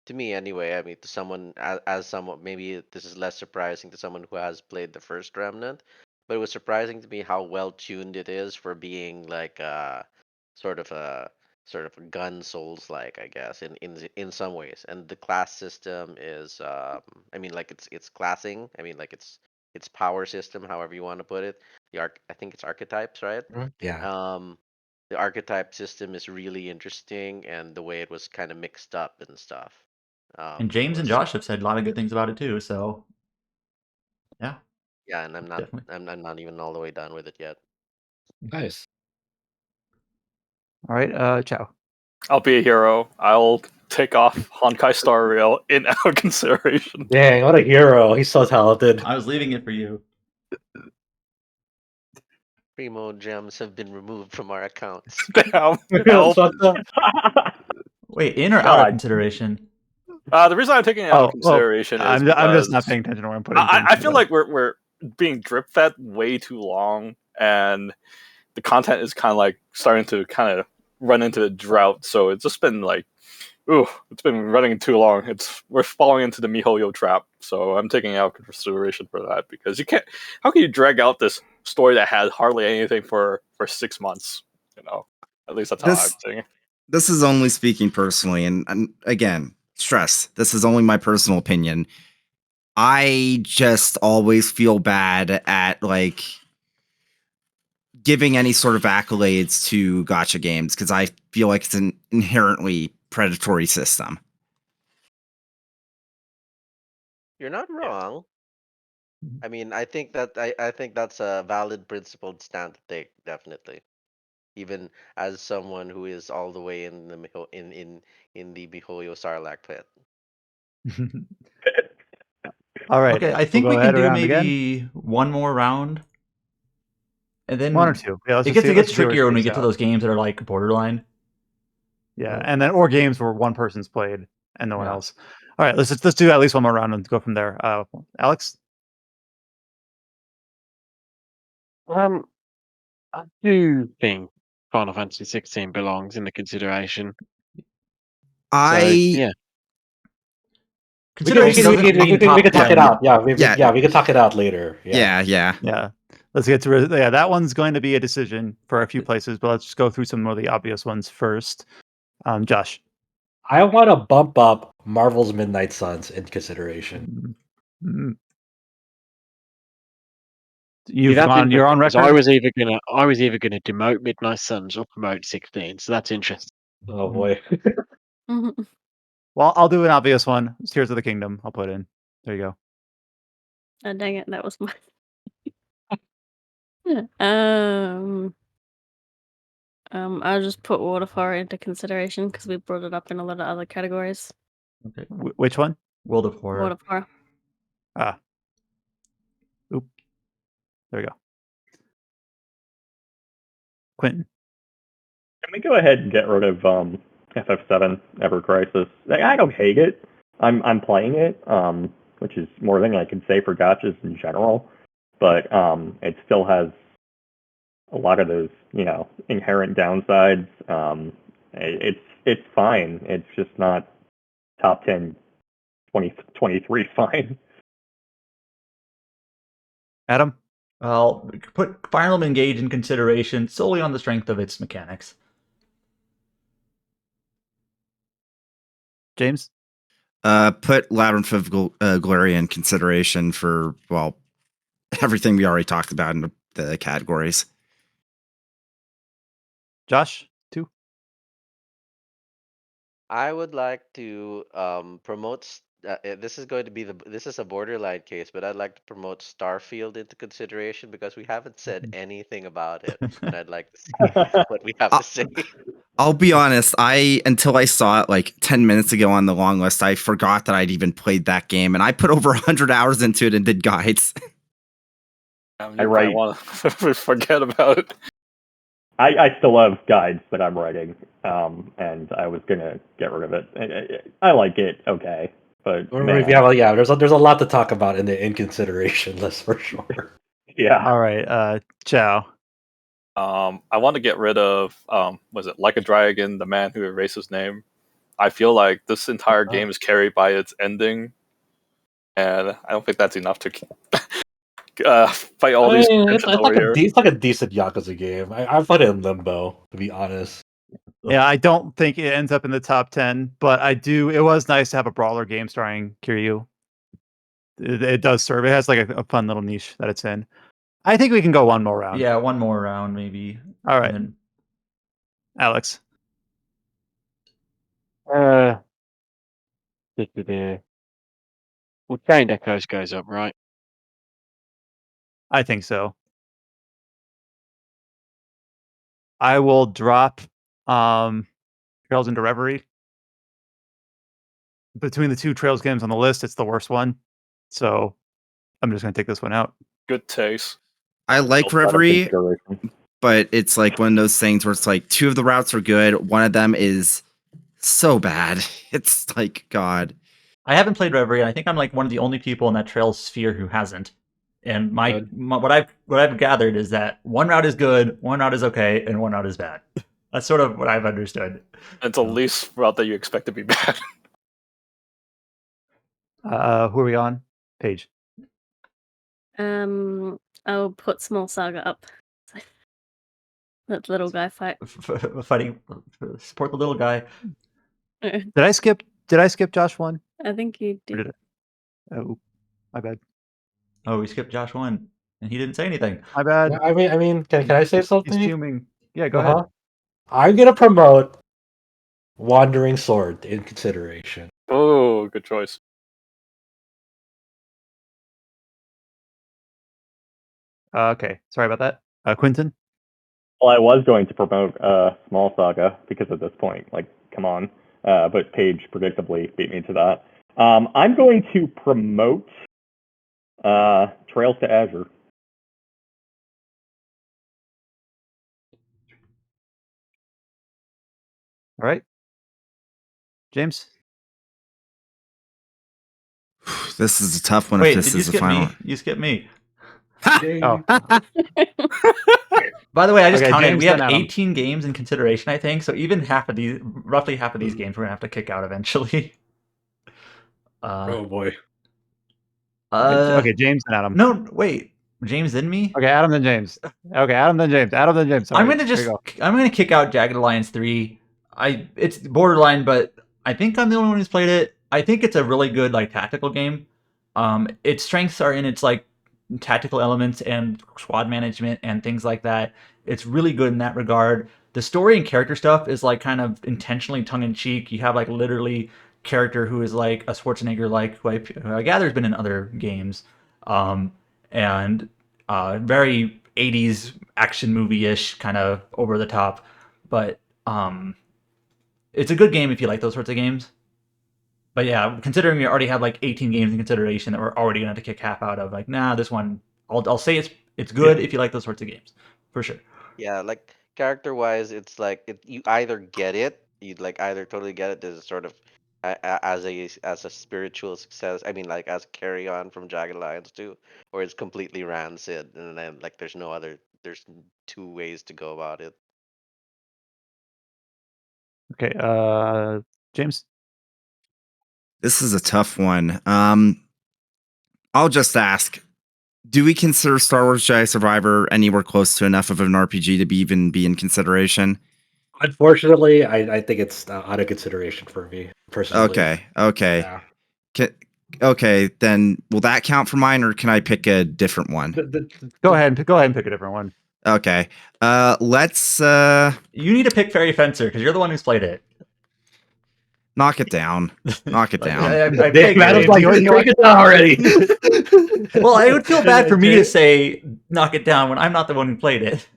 to me anyway. I mean, to someone as someone, maybe this is less surprising to someone who has played the first Remnant, but it was surprising to me how well tuned it is for being like sort of a sort of a gun souls like, I guess, in some ways. And the class system is I mean, like it's classing. I mean, like it's power system, however you want to put it. I think it's archetypes, right? Yeah. Um, the archetype system is really interesting, and the way it was kind of mixed up and stuff. And James and Was Josh have said a lot of good things about it too. So yeah, Yeah, and definitely. I'm not even all the way done with it yet. Nice. All right, Chow. I'll be a hero. I'll take off Honkai Star Rail in our consideration. Dang, what a hero! He's so talented. I was leaving it for you. Primo gems have been removed from our accounts. Damn. That's Help. fucked up. Wait, in or out of God. consideration? The reason I'm taking it out of consideration is I'm just not because paying attention to where I'm putting I things. feel like we're being drip fed way too long, and the content is kind of like starting to kind of run into a drought. So it's just been like, ooh, it's been running too long. We're falling into the MiHoYo trap. So I'm taking out consideration for that, because you can't. How can you drag out this story that had hardly anything for 6 months? You know, at least that's how I'm This seeing it. this is only speaking personally, and again, stress. This is only my personal opinion. I just always feel bad at like giving any sort of accolades to gotcha games because I feel like it's an inherently predatory system. You're not wrong. I mean, I think that's a valid principled stand to take, definitely. Even as someone who is all the way in the in the MiHoYo Sarlacc pit. All right, Okay, I we'll think go we can ahead do around again. maybe one more round, and One or then two. Yeah, let's it just gets see. it Let's gets just see where it trickier when we shakes get to out. those games that are like borderline. Yeah, But- and then or games where one person's played and no one Yeah. else. All right, let's do at least one more round and go from there. Alex. I do think Final Fantasy 16 belongs in the consideration. So I yeah, Consideration doesn't mean We top can talk it 10. out. Yeah, yeah, we can talk it out later. yeah, yeah. Yeah, let's get to yeah. That one's going to be a decision for a few places, but let's just go through some of the obvious ones first. Josh. I want to bump up Marvel's Midnight Suns in consideration. Mm, see, that's you're on interesting because record. I was either gonna demote Midnight Suns or promote 16. So that's interesting. Oh boy. Well, I'll do an obvious one. Tears of the Kingdom. I'll put in. There you go. Oh, dang it, that was my. um, I'll just put Waterfire into consideration because we brought it up in a lot of other categories. Okay. Which one? World of Horror. Waterfire. Ah. Oop. There we go. Quentin. Can we go ahead and get rid of FF7 Ever Crisis? I don't hate it. I'm playing it, which is more than I can say for gotchas in general. But it still has a lot of those, inherent downsides. It's fine. It's just not top 10, 2023 fine. Adam. Well, put Fire Emblem Engage in consideration solely on the strength of its mechanics. James. Put Labyrinth of Gloria in consideration for everything we already talked about in the categories. Josh. 2. I would like to promote. This is going to be this is a borderline case, but I'd like to promote Starfield into consideration because we haven't said anything about it, and I'd like to see what we have Uh, to say. I'll be honest, until I saw it like 10 minutes ago on the long list, I forgot that I'd even played that game, and I put over 100 hours into it and did guides. You I might write. want to forget about it. I still have guides that I'm writing, and I was gonna get rid of it. I like it, okay, but man, Yeah, there's a lot to talk about in the in consideration list for sure. yeah. All right. Ciao. I want to get rid of was it Like a Dragon, the man who erased his name. I feel like this entire game is carried by its ending, and I don't think that's enough to fight all these contentions over here. It's like a decent Yakuza game. I put it in limbo, to be honest. Yeah, I don't think it ends up in the top 10, but I do. It was nice to have a brawler game starring Kiryu. It does serve. It has like a fun little niche that it's in. I think we can go one more round. Yeah, one more round maybe. All right, And then Alex. Well, Chained Echoes goes up, right? I think so. I will drop Trails into Reverie. Between the two Trails games on the list, it's the worst one. So I'm just going to take this one out. Good taste. I like Out of Reverie, consideration. but it's like one of those things where it's like two of the routes are good. One of them is so bad. It's like, God. I haven't played Reverie, and I think I'm like one of the only people in that Trails sphere who hasn't. And what I've gathered is that one route is good, one route is okay, and one route is bad. That's sort of what I've understood. It's the least route that you expect to be bad. Who are we on? Paige. I'll put Small Saga up. Let little guy fight. Fighting, support the little guy. Did I skip Josh one? I think you Or did. did I? Oh, my bad. Oh, we skipped Josh one, and he didn't say anything. My bad. I mean, can I say He's something? fuming. Yeah, go ahead. I'm gonna promote Wandering Sword in consideration. Oh, good choice. Okay, sorry about that. Quentin. Well, I was going to promote Small Saga because at this point, like, come on. But Paige predictably beat me to that. I'm going to promote Trails to Azure. All right. James. This is a tough one. Wait, if this did you is the skip final. me? You skipped me. Oh. By the way, I just Okay, counted. James, We have then Adam. 18 games in consideration, I think. So even roughly half of these games, we're gonna have to kick out eventually. Oh boy. Okay, James and Adam. No, wait. James then me? Okay, Adam then James. Okay, Adam then James. Adam then James. Sorry. I'm gonna kick out Jagged Alliance 3. It's borderline, but I think I'm the only one who's played it. I think it's a really good like tactical game. Its strengths are in its like tactical elements and squad management and things like that. It's really good in that regard. The story and character stuff is like kind of intentionally tongue in cheek. You have like literally character who is like a Schwarzenegger like who I gather has been in other games. And very 80s action movie-ish, kind of over the top. But it's a good game if you like those sorts of games. But yeah, considering we already have like 18 games in consideration that we're already gonna have to kick half out of, like, nah, this one I'll say it's good if you like those sorts of games, for sure. Yeah, like character wise, it's like you either get it, you like either totally get it. There's a sort of as a spiritual success. I mean, like as a carry on from Jagged Alliance 2, or it's completely rancid, and then like there's two ways to go about it. Okay, James. This is a tough one. I'll just ask: do we consider Star Wars Jedi Survivor anywhere close to enough of an RPG to even be in consideration? Unfortunately, I think it's out of consideration for me personally. Okay. Yeah. Okay, then will that count for mine, or can I pick a different one? Go ahead and pick a different one. Okay. Let's You need to pick Fairy Fencer because you're the one who's played it. knock it down. Knock it down. I figured. Adam's like, break it down already. Well, I would feel bad for me to say knock it down when I'm not the one who played it.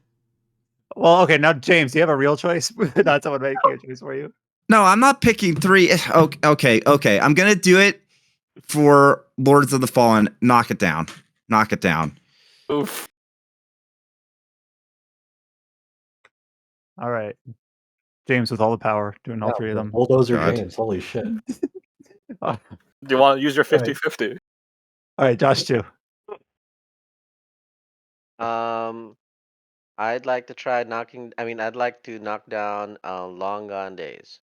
Well, okay, now James, do you have a real choice? Not someone making a choice for you. No, I'm not picking 3. Okay. I'm gonna do it for Lords of the Fallen. Knock it down. Knock it down. Oof. All right. James with all the power, doing all 3 of them. Bulldozer God. James, holy shit. All Do you want to use your Right. 50-50? right, Josh too. Um, I'd like to try knocking. I mean, I'd like to knock down Long Gone Days.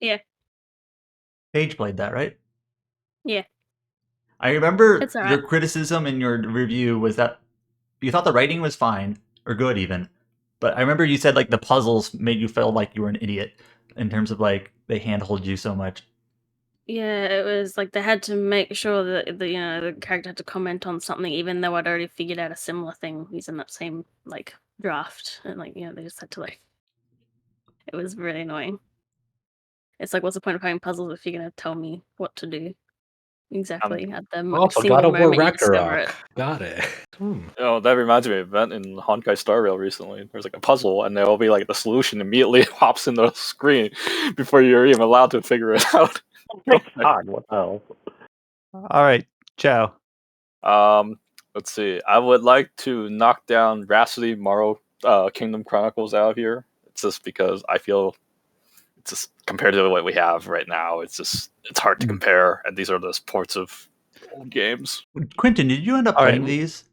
Yeah, Paige played that, right? yeah, I remember it's all right. your criticism in your review was that you thought the writing was fine or good even, but I remember you said like the puzzles made you feel like you were an idiot in terms of like they handhold you so much. Yeah, it was like they had to make sure that the character had to comment on something, even though I'd already figured out a similar thing using that same like draft, and they just had to like. It was really annoying. It's like, what's the point of having puzzles if you're gonna tell me what to do exactly at the Also, God single of War moment you discover Ragnarok. it? Got it. That reminds me of an event in Honkai Star Rail recently. There's like a puzzle, and there will be like the solution immediately pops in the screen before you're even allowed to figure it out. God, what the hell? All right, Joe. Let's see. I would like to knock down Rhapsody Morrow Kingdom Chronicles out of here. It's just because I feel it's just compared to what we have right now, it's hard to compare, and these are the ports of old games. Quentin, did you end up All right. playing these?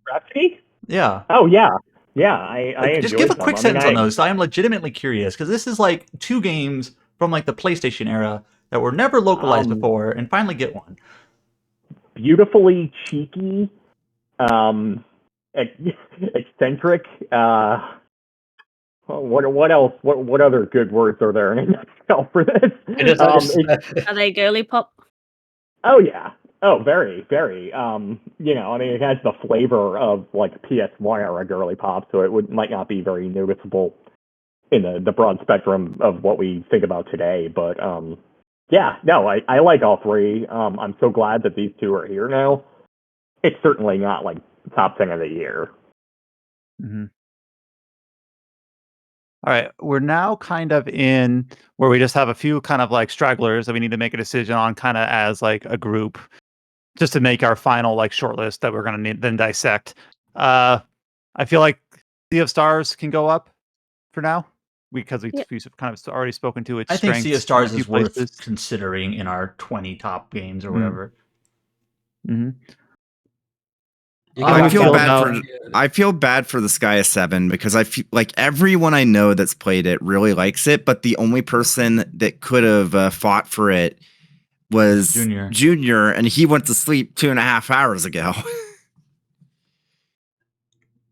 Rhapsody? Yeah. Oh yeah, yeah. I Just give enjoyed a quick them. I mean, sentence on those. I am legitimately curious because this is like two games from like the PlayStation era that were never localized before, and finally get one. Beautifully cheeky, eccentric. What else? What other good words are there in a nutshell for this? Are they girly pop? Oh yeah. Oh, very, very. I mean, it has the flavor of like PS1 era girly pop, so might not be very noticeable in the broad spectrum of what we think about today. But yeah, no, I like all three. I'm so glad that these two are here now. It's certainly not like top 10 of the year. Mm-hmm. All right, we're now kind of in where we just have a few kind of like stragglers that we need to make a decision on kind of as like a group just to make our final like shortlist that we're going to need then dissect. I feel like Sea of Stars can go up for now because we've kind of already spoken to its I think Sea of strengths in a Stars few is worth places. considering in our 20 top games or whatever. Mm-hmm. I feel bad for the Sky of Seven because I feel like everyone I know that's played it really likes it, but the only person that could have fought for it was Junior, and he went to sleep 2.5 hours ago.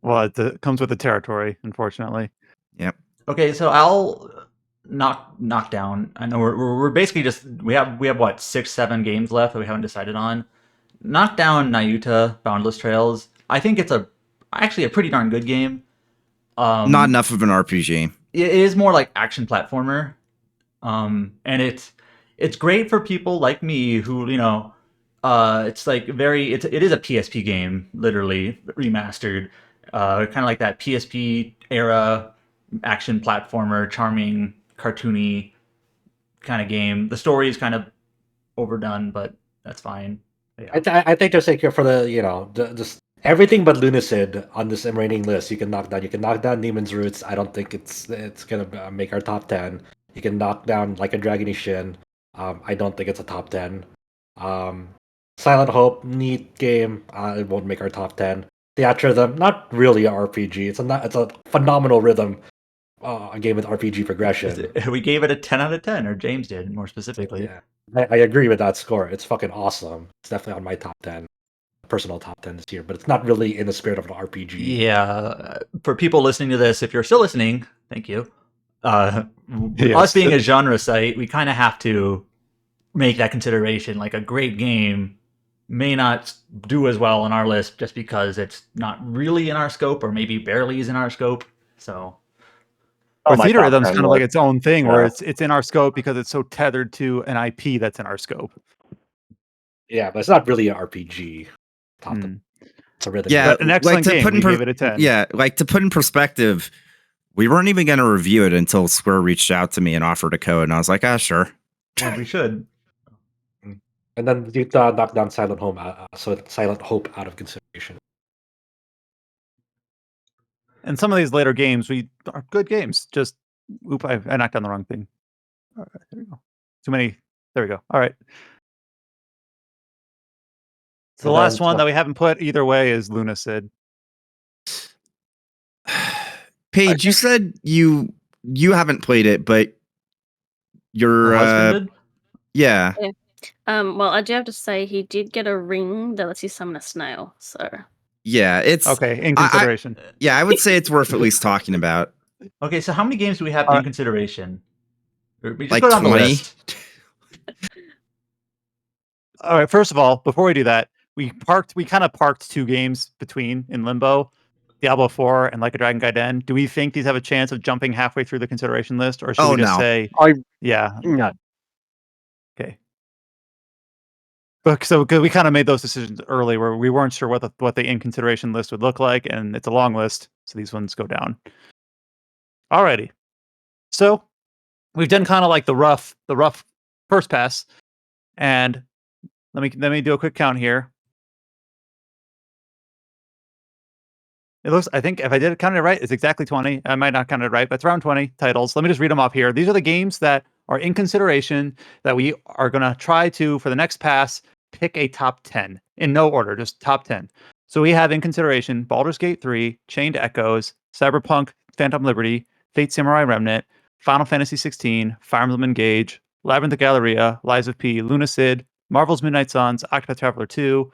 Well, it comes with the territory, unfortunately. Yep. Okay, so I'll knock down. I know we're basically just we have what 6-7 games left that we haven't decided on. Knock down Nayuta Boundless Trails. I think it's actually a pretty darn good game. Not enough of an RPG. It is more like action platformer, and it's great for people like me who it's like it is a PSP game, literally remastered, kind of like that PSP era action platformer, charming, cartoony kind of game. The story is kind of overdone, but that's fine. Yeah. I think they're saying for just everything but Lunacid on this rating list. You can knock down. You can knock down Demon's Roots. I don't think it's gonna make our top 10. You can knock down Like a Dragon Ishin. I don't think it's a top 10. Silent Hope, neat game. It won't make our top 10. Theatrhythm, not really an RPG. It's a phenomenal rhythm. A game with RPG progression. We gave it a 10 out of 10, or James did more specifically. Yeah, I agree with that score. It's fucking awesome. It's definitely on my top 10, personal top 10 this year, but it's not really in the spirit of an RPG. Yeah, for people listening to this, if you're still listening, thank you. Us being a genre site, we kind of have to make that consideration. Like a great game may not do as well on our list just because it's not really in our scope, or maybe barely is in our scope. So, or Theater Rhythm's kind of like its own thing, where it's in our scope because it's so tethered to an IP that's in our scope. Yeah, but it's not really an RPG. It's a rhythm. Yeah, but an excellent game. We gave it a 10. Yeah, like to put in perspective, we weren't even going to review it until Square reached out to me and offered a code, and I was like, sure. Well, we should. And then you knock down Silent Hope out of consideration. And some of these later games are good games. Just I knocked down the wrong thing. All right, there we go. Too many. There we go. All right. So the last one that we haven't put either way is Lunacid. Paige, you said you haven't played it, but your Her husband did? yeah. Well, I do have to say he did get a ring that lets you summon a snail. So Yeah, it's Okay, in I consideration. yeah, I would say it's worth at least talking about. Okay, so how many games do we have All in right. consideration? Or we just Like go down the 20. list. All right. First of all, before we do that, we kind of parked 2 games between in limbo, Diablo 4 and Like a Dragon Gaiden. Do we think these have a chance of jumping halfway through the consideration list, or should Oh we just no. say, yeah, No. okay? But so 'cause we kind of made those decisions early, where we weren't sure what the in consideration list would look like, and it's a long list, so these ones go down. Alrighty. So we've done kind of like the rough first pass, and let me do a quick count here. It looks, I think if I did count it right, it's exactly 20. I might not count it right, but it's around 20 titles. Let me just read them off here. These are the games that are in consideration that we are going to try to, for the next pass, pick a top 10 in no order, just top 10. So we have in consideration Baldur's Gate 3, Chained Echoes, Cyberpunk, Phantom Liberty, Fate Samurai Remnant, Final Fantasy 16, Fire Emblem Engage, Labyrinth of Galleria, Lies of P, Lunacid, Marvel's Midnight Suns, Octopath Traveler 2,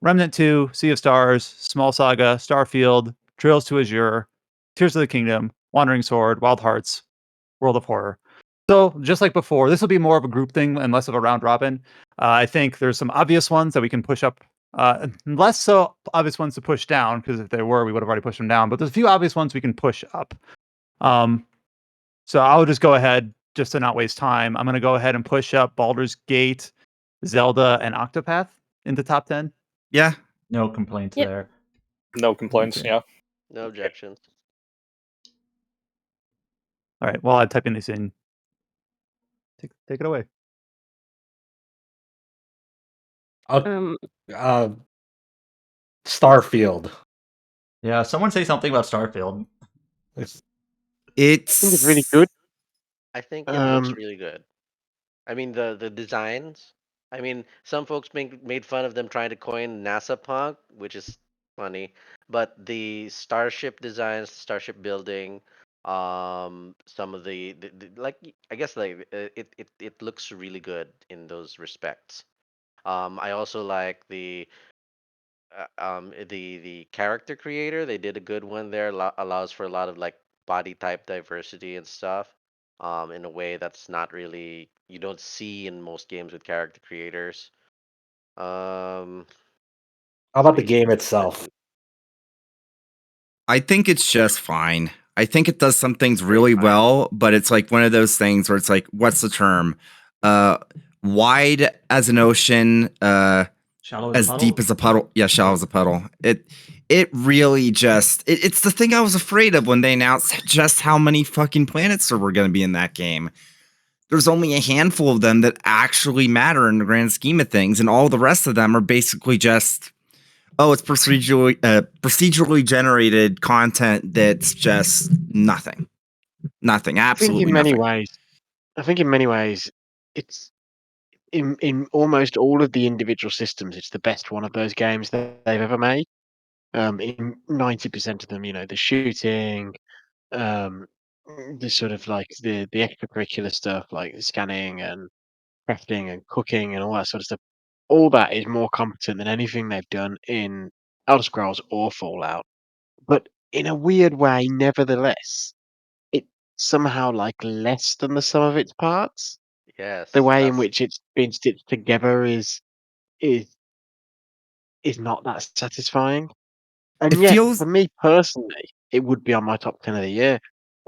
Remnant 2, Sea of Stars, Small Saga, Starfield, Trails to Azure, Tears of the Kingdom, Wandering Sword, Wild Hearts, World of Horror. So, just like before, this will be more of a group thing and less of a round robin. I think there's some obvious ones that we can push up, less so obvious ones to push down, because if there were, we would have already pushed them down. But there's a few obvious ones we can push up. So I'll just go ahead, just to not waste time. I'm going to go ahead and push up Baldur's Gate, Zelda, and Octopath into top 10. Yeah. No complaints Yep. there. No complaints. Okay. Yeah. No objections. All right. While I'm typing this in, take it away. Uh, uh, Starfield. Yeah, someone say something about Starfield. It's I think it's really good. I think it looks Um, really good. I mean the designs. I mean some folks made fun of them trying to coin NASA punk, which is funny. But the starship designs, starship building, some of the like I guess like it looks really good in those respects. I also like the character creator. They did a good one there. Allows for a lot of like body type diversity and stuff. In a way that's not really you don't see in most games with character creators. Um, How about the basically game what I itself? think. I think it's just fine. I think it does some things really well, but it's like one of those things where it's like, what's the term? Uh, wide as an ocean, Shallow as a as puddle? deep as a puddle. Yeah, shallow as a puddle. It really just it's the thing I was afraid of when they announced just how many fucking planets there were going to be in that game. There's only a handful of them that actually matter in the grand scheme of things, and all the rest of them are basically just it's procedurally generated content that's just nothing. Nothing. I think Absolutely in many nothing. ways, it's in almost all of the individual systems, it's the best one of those games that they've ever made. In 90% of them, the shooting, um, the sort of like the extracurricular stuff like scanning and crafting and cooking and all that sort of stuff. All that is more competent than anything they've done in Elder Scrolls or Fallout. But in a weird way, nevertheless, it's somehow like less than the sum of its parts. The Yes, way in that's which it's been stitched together is is not that satisfying. It And yet, feels for me personally, it would be on my top 10 of the year.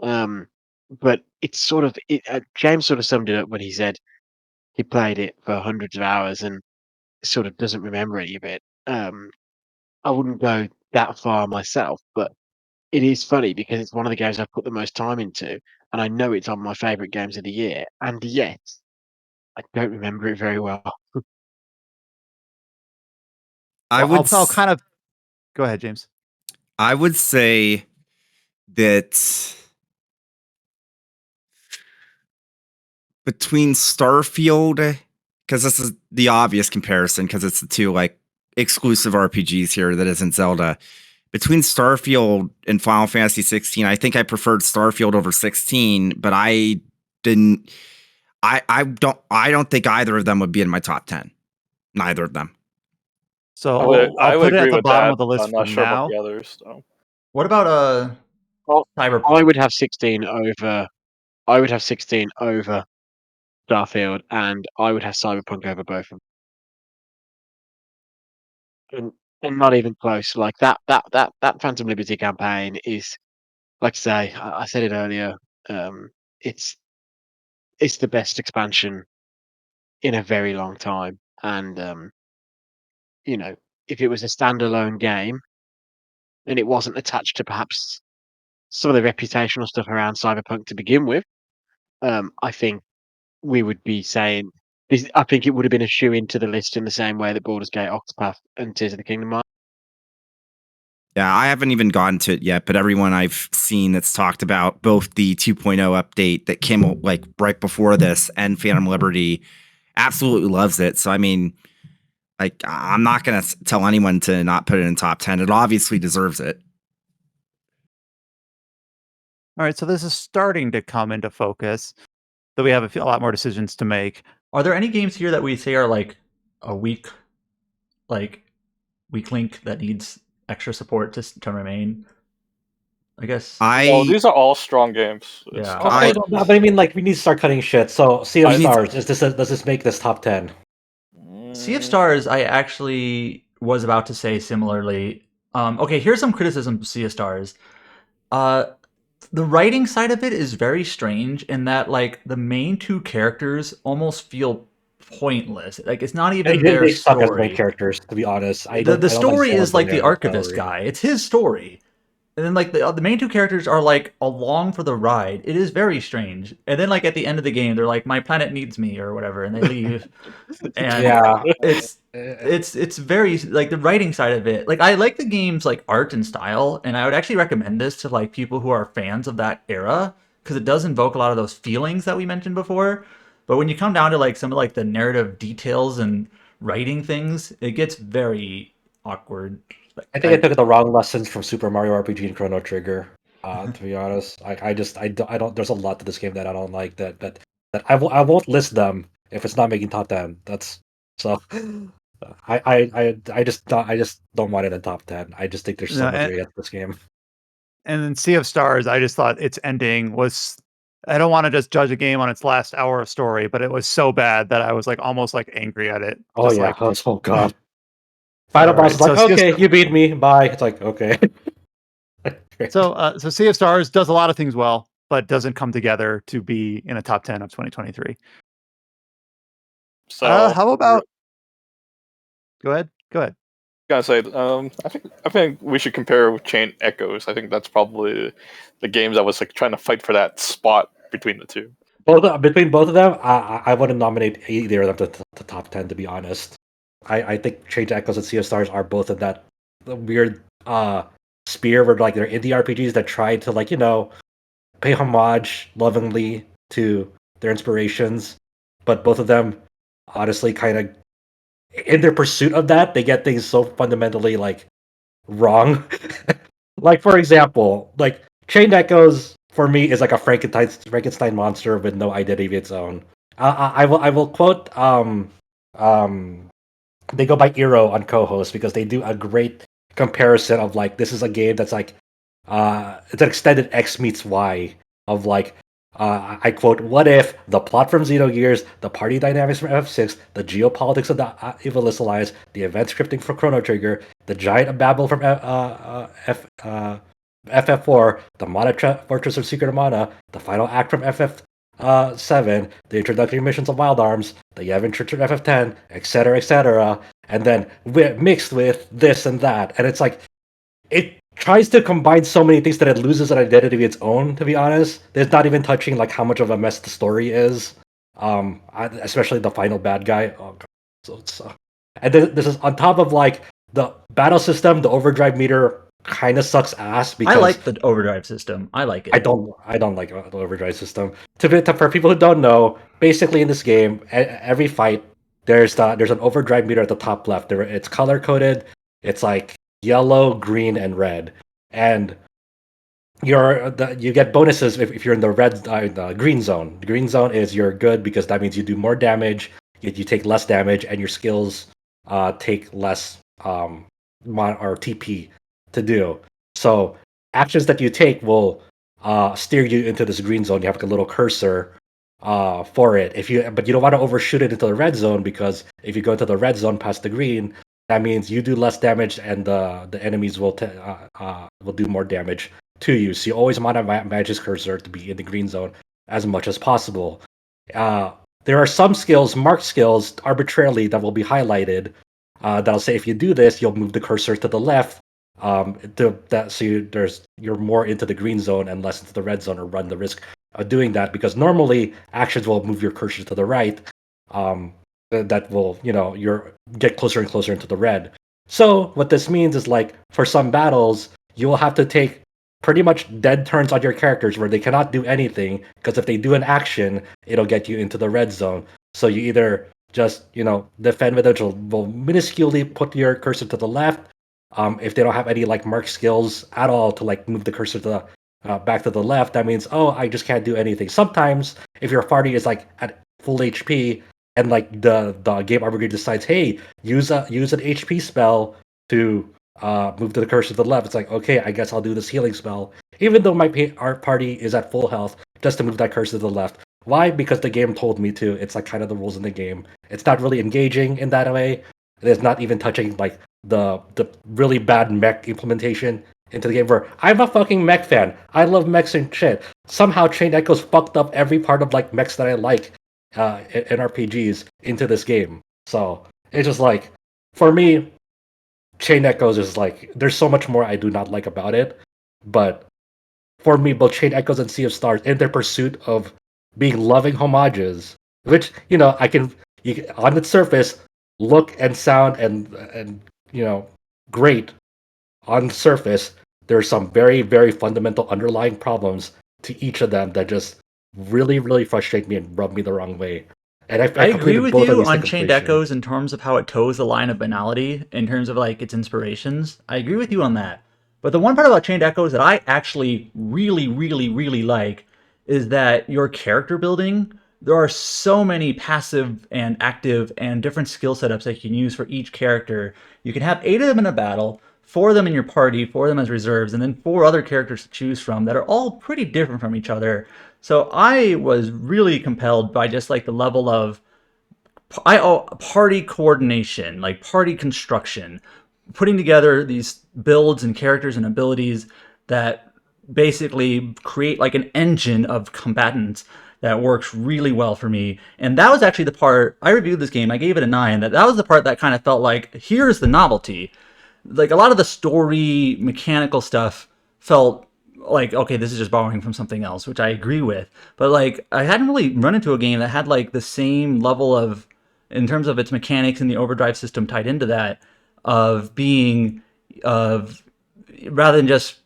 Um, but it's sort of James sort of summed it up when he said he played it for hundreds of hours and sort of doesn't remember any of it. I wouldn't go that far myself, but it is funny because it's one of the games I've put the most time into, and I know it's on my favorite games of the year, and yet I don't remember it very well. I Well, would I'll kind of go ahead, James. I would say that between Starfield, because this is the obvious comparison, because it's the two like exclusive RPGs here that isn't Zelda, between Starfield and Final Fantasy 16, I think I preferred Starfield over 16, but I didn't. I don't think either of them would be in my top 10. Neither of them. So I I'll would put it at agree the with bottom that. of the list I'm for not sure about now. the others. So. What about Well, Cyberpunk? I would have 16 over. I would have 16 over Starfield, and I would have Cyberpunk over both of them. And not even close. Like that Phantom Liberty campaign is, like I say, I said it earlier. Um, it's it's the best expansion in a very long time, and you know, if it was a standalone game and it wasn't attached to perhaps some of the reputational stuff around Cyberpunk to begin with, I think we would be saying I think it would have been a shoe into the list in the same way that Baldur's Gate, Octopath, and Tears of the Kingdom are. Yeah, I haven't even gotten to it yet, but everyone I've seen that's talked about both the 2.0 update that came like right before this and Phantom Liberty absolutely loves it. So I mean, like I'm not gonna tell anyone to not put it in top 10. It obviously deserves it. All right, so this is starting to come into focus. That we have a lot more decisions to make. Are there any games here that we say are like a weak link that needs extra support to remain? I guess. No, these are all strong games. It's Yeah. kind of But I mean, like, we need to start cutting shit. So, Sea of We need to- Stars, does this make this top 10? Sea of Stars, I actually was about to say similarly. Okay, here's some criticism of Sea of Stars. The writing side of it is very strange in that, like, the main two characters almost feel pointless. Like, it's not even their They suck as main story. characters, to be honest. I The don't story understand is like the their archivist story. guy. It's his story. And then like the main two characters are like along for the ride. It is very strange. And then like at the end of the game, they're like, "My planet needs me" or whatever, and they leave. And Yeah. it's very like the writing side of it. Like I like the game's like art and style, and I would actually recommend this to like people who are fans of that era because it does invoke a lot of those feelings that we mentioned before. But when you come down to like some of like the narrative details and writing things, it gets very awkward. I think I took the wrong lessons from Super Mario RPG and Chrono Trigger. To be honest, I don't. There's a lot to this game that I don't like. That I won't list them if it's not making top 10. That's so. I just don't want it in top 10. I just think there's so No, much against this game. And then Sea of Stars, I just thought its ending was. I don't want to just judge a game on its last hour of story, but it was so bad that I was like almost like angry at it. Oh Just yeah, like, oh god. Final boss is so like, okay, you beat me. Bye. It's like, okay. so Sea of Stars does a lot of things well, but doesn't come together to be in a top 10 of 2023. so. How about? Go ahead. Gotta say, I think we should compare with Chain Echoes. I think that's probably the games that was like trying to fight for that spot between the two. Between both of them, I wouldn't nominate either of them to top 10. To be honest, I think Change Echoes and Sea of Stars are both in that weird sphere where like they're indie RPGs that try to like pay homage lovingly to their inspirations, but both of them honestly kind of in their pursuit of that they get things so fundamentally like wrong. Like for example, like Chained Echoes for me is like a Frankenstein monster with no identity of its own. I will quote they go by Eero on co-host because they do a great comparison of like this is a game that's like it's an extended X meets Y of like I quote, what if the plot from Xenogears, the party dynamics from FF6, the geopolitics of the Evilist Alliance, the event scripting from Chrono Trigger, the giant babble from FF4, the Mana Fortress of Secret of Mana, the final act from FF7, the introductory missions of Wild Arms, the Yevon Church of FF10, etc., and then mixed with this and that, and it's like it tries to combine so many things that it loses an identity of its own. To be honest, there's not even touching like how much of a mess the story is. Especially the final bad guy. Oh god, and then this is on top of like the battle system. The overdrive meter kind of sucks ass because I like the overdrive system. I like it. I don't like the overdrive system. For people who don't know, basically in this game, every fight there's an overdrive meter at the top left. It's color coded. It's like yellow, green, and red. And you get bonuses if you're in the green zone. The green zone is you're good because that means you do more damage, yet you take less damage, and your skills take less or TP to do. So actions that you take will steer you into this green zone. You have like a little cursor for it. But you don't want to overshoot it into the red zone, because if you go to the red zone past the green, that means you do less damage, and the enemies will do more damage to you. So you always want to manage this cursor to be in the green zone as much as possible. Uh, there are some skills, marked skills, arbitrarily that will be highlighted. That'll say if you do this, you'll move the cursor to the left. You're more into the green zone and less into the red zone, or run the risk of doing that, because normally actions will move your cursor to the right. That will you're get closer and closer into the red. So what this means is, like, for some battles, you will have to take pretty much dead turns on your characters where they cannot do anything, because if they do an action, it'll get you into the red zone. So you either just defend with it, will minusculely put your cursor to the left. If they don't have any like marked skills at all to like move the cursor to the back to the left, that means, oh, I just can't do anything. Sometimes if your party is like at full HP, and like the game arbiter decides, hey, use an HP spell to move the cursor to the left, it's like, okay, I guess I'll do this healing spell, even though our party is at full health, just to move that cursor to the left. Why? Because the game told me to. It's like kind of the rules in the game. It's not really engaging in that way. It's not even touching like the really bad mech implementation into the game, where I'm a fucking mech fan. I love mechs and shit. Somehow Chain Echoes fucked up every part of like mechs that I like in RPGs into this game. So it's just like, for me, Chain Echoes is like, there's so much more I do not like about it. But for me, both Chain Echoes and Sea of Stars, in their pursuit of being loving homages, which on its surface look and sound and great on the surface, there's some very, very fundamental underlying problems to each of them that just really, really frustrate me and rub me the wrong way. And I I agree completed with both of you these to on Chained completion. Echoes in terms of how it toes the line of banality in terms of like its inspirations. I agree with you on that. But the one part about Chained Echoes that I actually really, really, really like is that your character building, there are so many passive and active and different skill setups that you can use for each character. You can have 8 of them in a battle, 4 of them in your party, 4 of them as reserves, and then 4 other characters to choose from that are all pretty different from each other. So I was really compelled by just like the level of party coordination, like party construction, putting together these builds and characters and abilities that basically create like an engine of combatants that works really well for me. And that was actually the part I reviewed this game. I gave it a 9. That was the part that kind of felt like, here's the novelty. Like a lot of the story mechanical stuff felt like, okay, this is just borrowing from something else, which I agree with. But like I hadn't really run into a game that had like the same level of, in terms of its mechanics and the overdrive system tied into that, of being of rather than just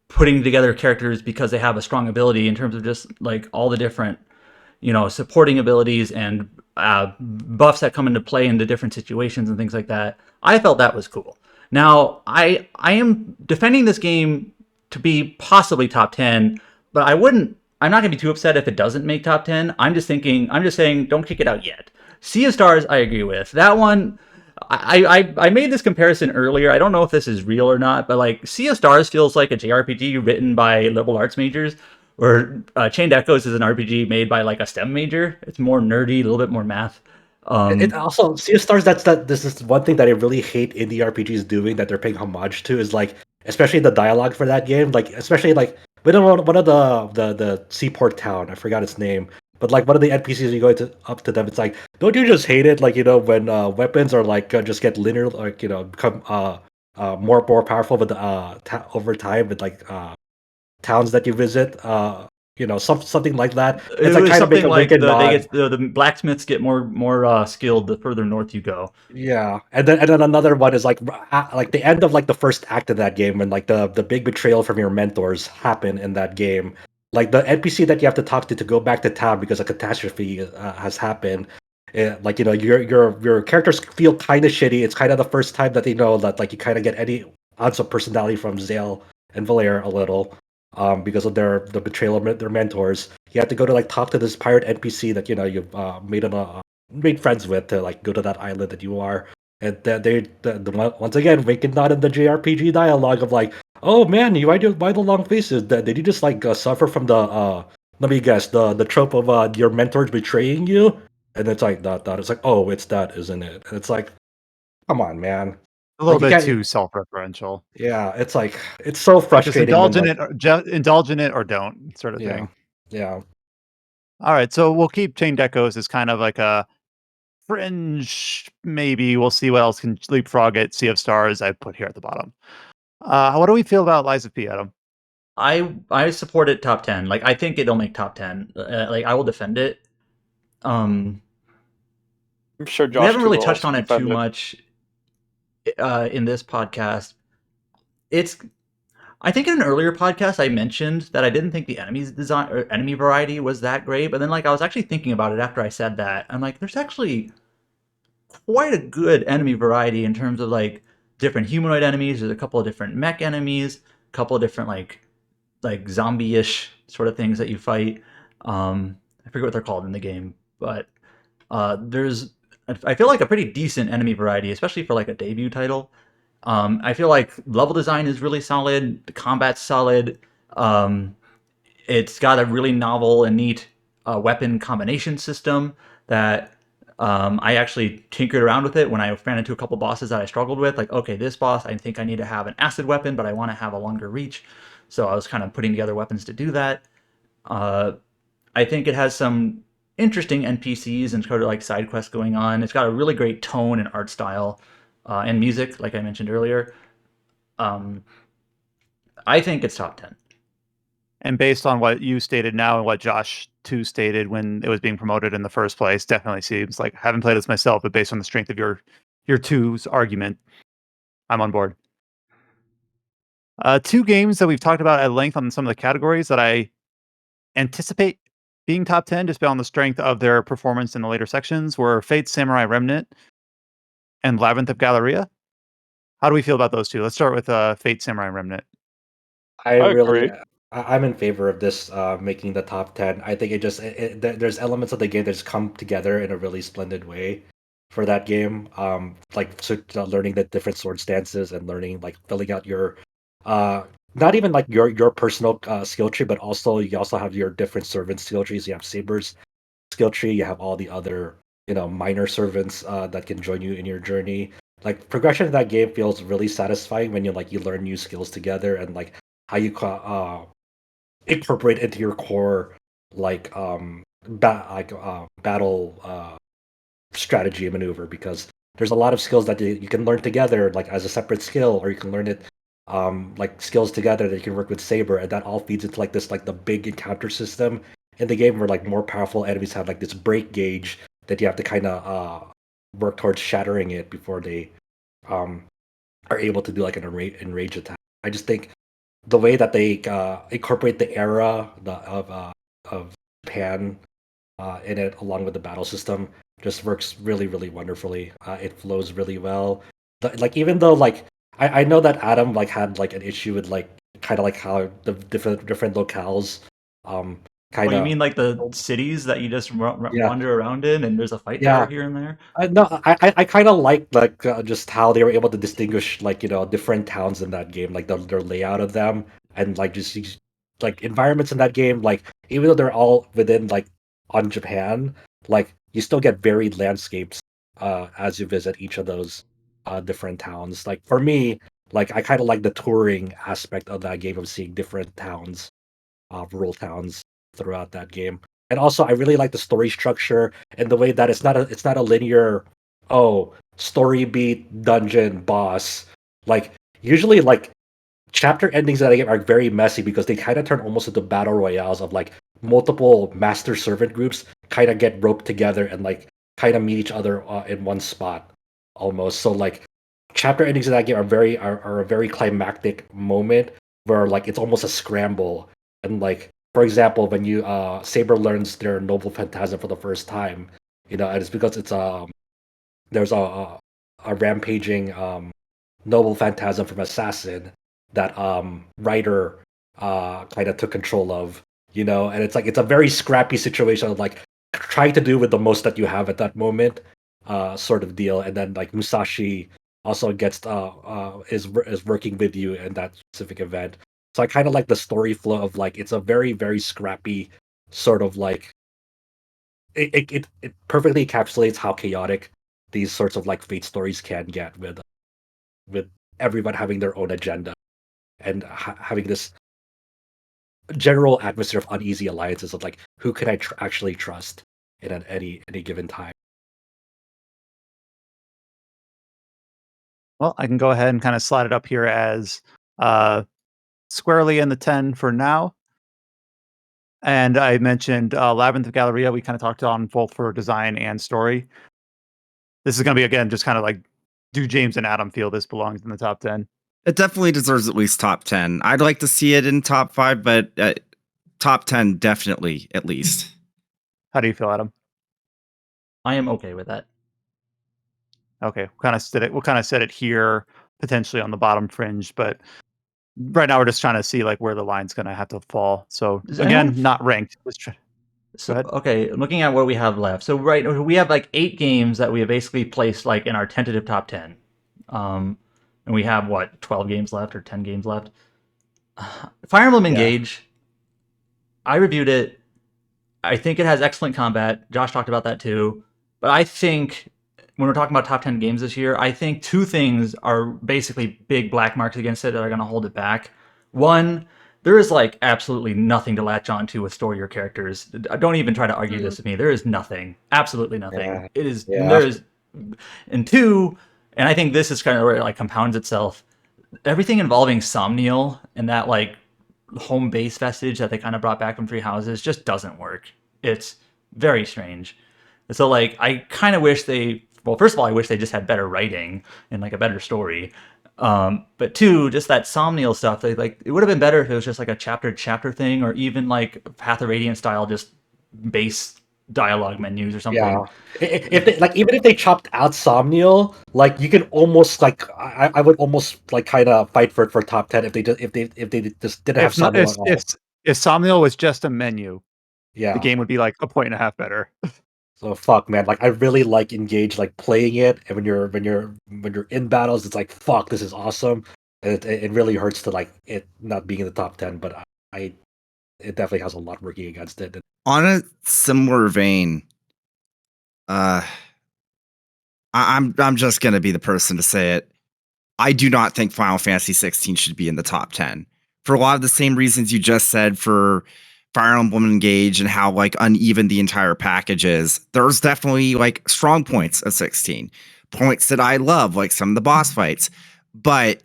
putting together characters because they have a strong ability, in terms of just like all the different supporting abilities and buffs that come into play into different situations and things like that. I felt that was cool. Now, I am defending this game to be possibly top 10, but I'm not going to be too upset if it doesn't make top 10. I'm just saying, don't kick it out yet. Sea of Stars, I agree with. That one, I made this comparison earlier. I don't know if this is real or not, but like Sea of Stars feels like a JRPG written by liberal arts majors, or Chained Echoes is an RPG made by like a STEM major. It's more nerdy, a little bit more math. It also, Sea of Stars, this is one thing that I really hate indie RPGs doing, that they're paying homage to, is like, especially the dialogue for that game, like especially like one of the seaport town, I forgot its name, but like one of the NPCs, you go up to them, it's like, don't you just hate it, like when weapons are like just get linear, like become more powerful with over time, with like towns that you visit, something like that. It's It like was trying to make something a like wicked nod. the blacksmiths get more skilled the further north you go. Yeah, and then another one is like the end of like the first act of that game, when like the big betrayal from your mentors happen in that game. Like the NPC that you have to talk to go back to town because a catastrophe has happened. Your characters feel kind of shitty. It's kind of the first time that they know that like you kind of get any odds of personality from Zale and Valer a little, because of the betrayal of their mentors. You have to go to like talk to this pirate NPC that you've made friends with to like go to that island that you are. And once again making that in the JRPG dialogue of like, oh man, why the long faces? Did you just like suffer from the let me guess, the trope of your mentors betraying you? And it's like that. It's like, oh, it's that, isn't it? And it's like, come on, man. A little Like you bit can't. too self-referential. Yeah, it's like it's so Like just frustrating when like indulge in it or don't sort of yeah, thing. yeah. All right, so we'll keep Chained Echoes as kind of like a fringe, maybe. We'll see what else can leapfrog it. Sea of Stars I put here at the bottom. What do we feel about Lies of P, Adam? I support it top 10. Like I think it'll make top 10. Like I will defend it. Um, I'm sure we Josh haven't too really will touched also on it too defend it. much in this podcast. It's I think in an earlier podcast I mentioned that I didn't think the enemies design or enemy variety was that great, but then like I was actually thinking about it after I said that. I'm like, there's actually quite a good enemy variety in terms of like different humanoid enemies. There's a couple of different mech enemies, a couple of different like zombie-ish sort of things that you fight. I forget what they're called in the game, but there's I feel like a pretty decent enemy variety, especially for like a debut title. I feel like level design is really solid. The combat's solid. Um, it's got a really novel and neat weapon combination system that I actually tinkered around with it when I ran into a couple bosses that I struggled with. Like, okay, this boss, I think I need to have an acid weapon, but I want to have a longer reach. So I was kind of putting together weapons to do that. Uh, I think it has some interesting NPCs and sort of like side quests going on. It's got a really great tone and art style and music, like I mentioned earlier. Um, I think it's top 10. And based on what you stated now and what Josh too stated when it was being promoted in the first place, definitely seems like I haven't played this myself, but based on the strength of your two's argument, I'm on board. Two games that we've talked about at length on some of the categories that I anticipate being top 10 just on the strength of their performance in the later sections were Fate Samurai Remnant and Labyrinth of Galleria. How do we feel about those two? Let's start with Fate Samurai Remnant. I I really, agree. I'm in favor of this making the top 10. I think there's elements of the game that's come together in a really splendid way for that game. Learning the different sword stances and learning like filling out your, uh, not even like your personal skill tree, but also you also have your different servant skill trees. You have Saber's skill tree. You have all the other minor servants that can join you in your journey. Like progression in that game feels really satisfying when you learn new skills together and like how you incorporate into your core battle strategy and maneuver, because there's a lot of skills that you can learn together like as a separate skill, or you can learn it like skills together that you can work with Saber, and that all feeds into like this like the big encounter system in the game where like more powerful enemies have like this break gauge that you have to kind of work towards shattering it before they um are able to do like an enrage attack. I just think the way that they incorporate the era of Japan in it, along with the battle system, just works really, really wonderfully. It flows really well. Like even though like I know that Adam like had like an issue with like kind of like how the different locales um Oh, kind you of mean like the cities that you just yeah wander around in, and there's a fight there yeah here and there? no, I kind of like just how they were able to distinguish like different towns in that game, like their layout of them, and like just like environments in that game. Like even though they're all within like on Japan, like you still get varied landscapes as you visit each of those different towns. Like for me, like I kind of like the touring aspect of that game of seeing different towns, rural towns throughout that game. And also, I really like the story structure and the way that it's not a linear, oh, story beat dungeon boss. Like usually, like chapter endings that I get are very messy because they kind of turn almost into battle royales of like multiple master servant groups kind of get roped together and like kind of meet each other in one spot almost. So like chapter endings in that game are a very climactic moment where like it's almost a scramble. And like for example, when you Saber learns their noble phantasm for the first time, and it's because it's there's a rampaging Noble Phantasm from Assassin that writer kind of took control of, and it's a very scrappy situation of like trying to do with the most that you have at that moment, sort of deal. And then like Musashi also gets is working with you in that specific event. So I kind of like the story flow of like it's a very very scrappy sort of like it perfectly encapsulates how chaotic these sorts of like fate stories can get with everyone having their own agenda and having this general atmosphere of uneasy alliances of like who can I actually trust in any given time. Well, I can go ahead and kind of slide it up here as uh, squarely in the 10 for now. And I mentioned Labyrinth of Galleria. We kind of talked on both for design and story. This is going to be, again, just kind of like, do James and Adam feel this belongs in the top 10? It definitely deserves at least top 10. I'd like to see it in top 5, but top 10 definitely at least. How do you feel, Adam? I am okay with that. Okay, we'll kind of set it here, potentially on the bottom fringe, but right now we're just trying to see like where the line's going to have to fall. So Does again, anyone not ranked. So, ahead. okay, looking at what we have left. So, right, we have like 8 games that we have basically placed like in our tentative top 10. And we have what, 12 games left or 10 games left? Fire Emblem Engage, I reviewed it. I think it has excellent combat. Josh talked about that too. But I think when we're talking about top 10 games this year, I think 2 things are basically big black marks against it that are going to hold it back. One, there is like absolutely nothing to latch on to with story or characters. Don't even try to argue this with me. There is nothing, absolutely nothing. Yeah. It is Yeah. there is, and 2, and I think this is kind of where it like compounds itself. Everything involving Somniel and that like home base vestige that they kind of brought back from Three Houses just doesn't work. It's very strange. So like I kind of wish first of all I wish they just had better writing and like a better story. But 2, just that Somniel stuff, it would have been better if it was just like a chapter thing, or even like Path of Radiant style, just base dialogue menus or something. Yeah, if they, like even if they chopped out Somniel, like you can almost like I would almost like kind of fight for top 10 if they just didn't have If not, Somniel at all. if Somniel was just a menu, Yeah. the game would be like a point and a half better. So fuck, man. Like I really like Engage, like playing it, and when you're in battles, it's like fuck, this is awesome. And it really hurts to like it not being in the top 10, but I it definitely has a lot working against it. On a similar vein, I'm just gonna be the person to say it. I do not think Final Fantasy 16 should be in the top 10 for a lot of the same reasons you just said for Fire Emblem Engage and how like uneven the entire package is. There's definitely like strong points of 16, points that I love, like some of the boss fights. But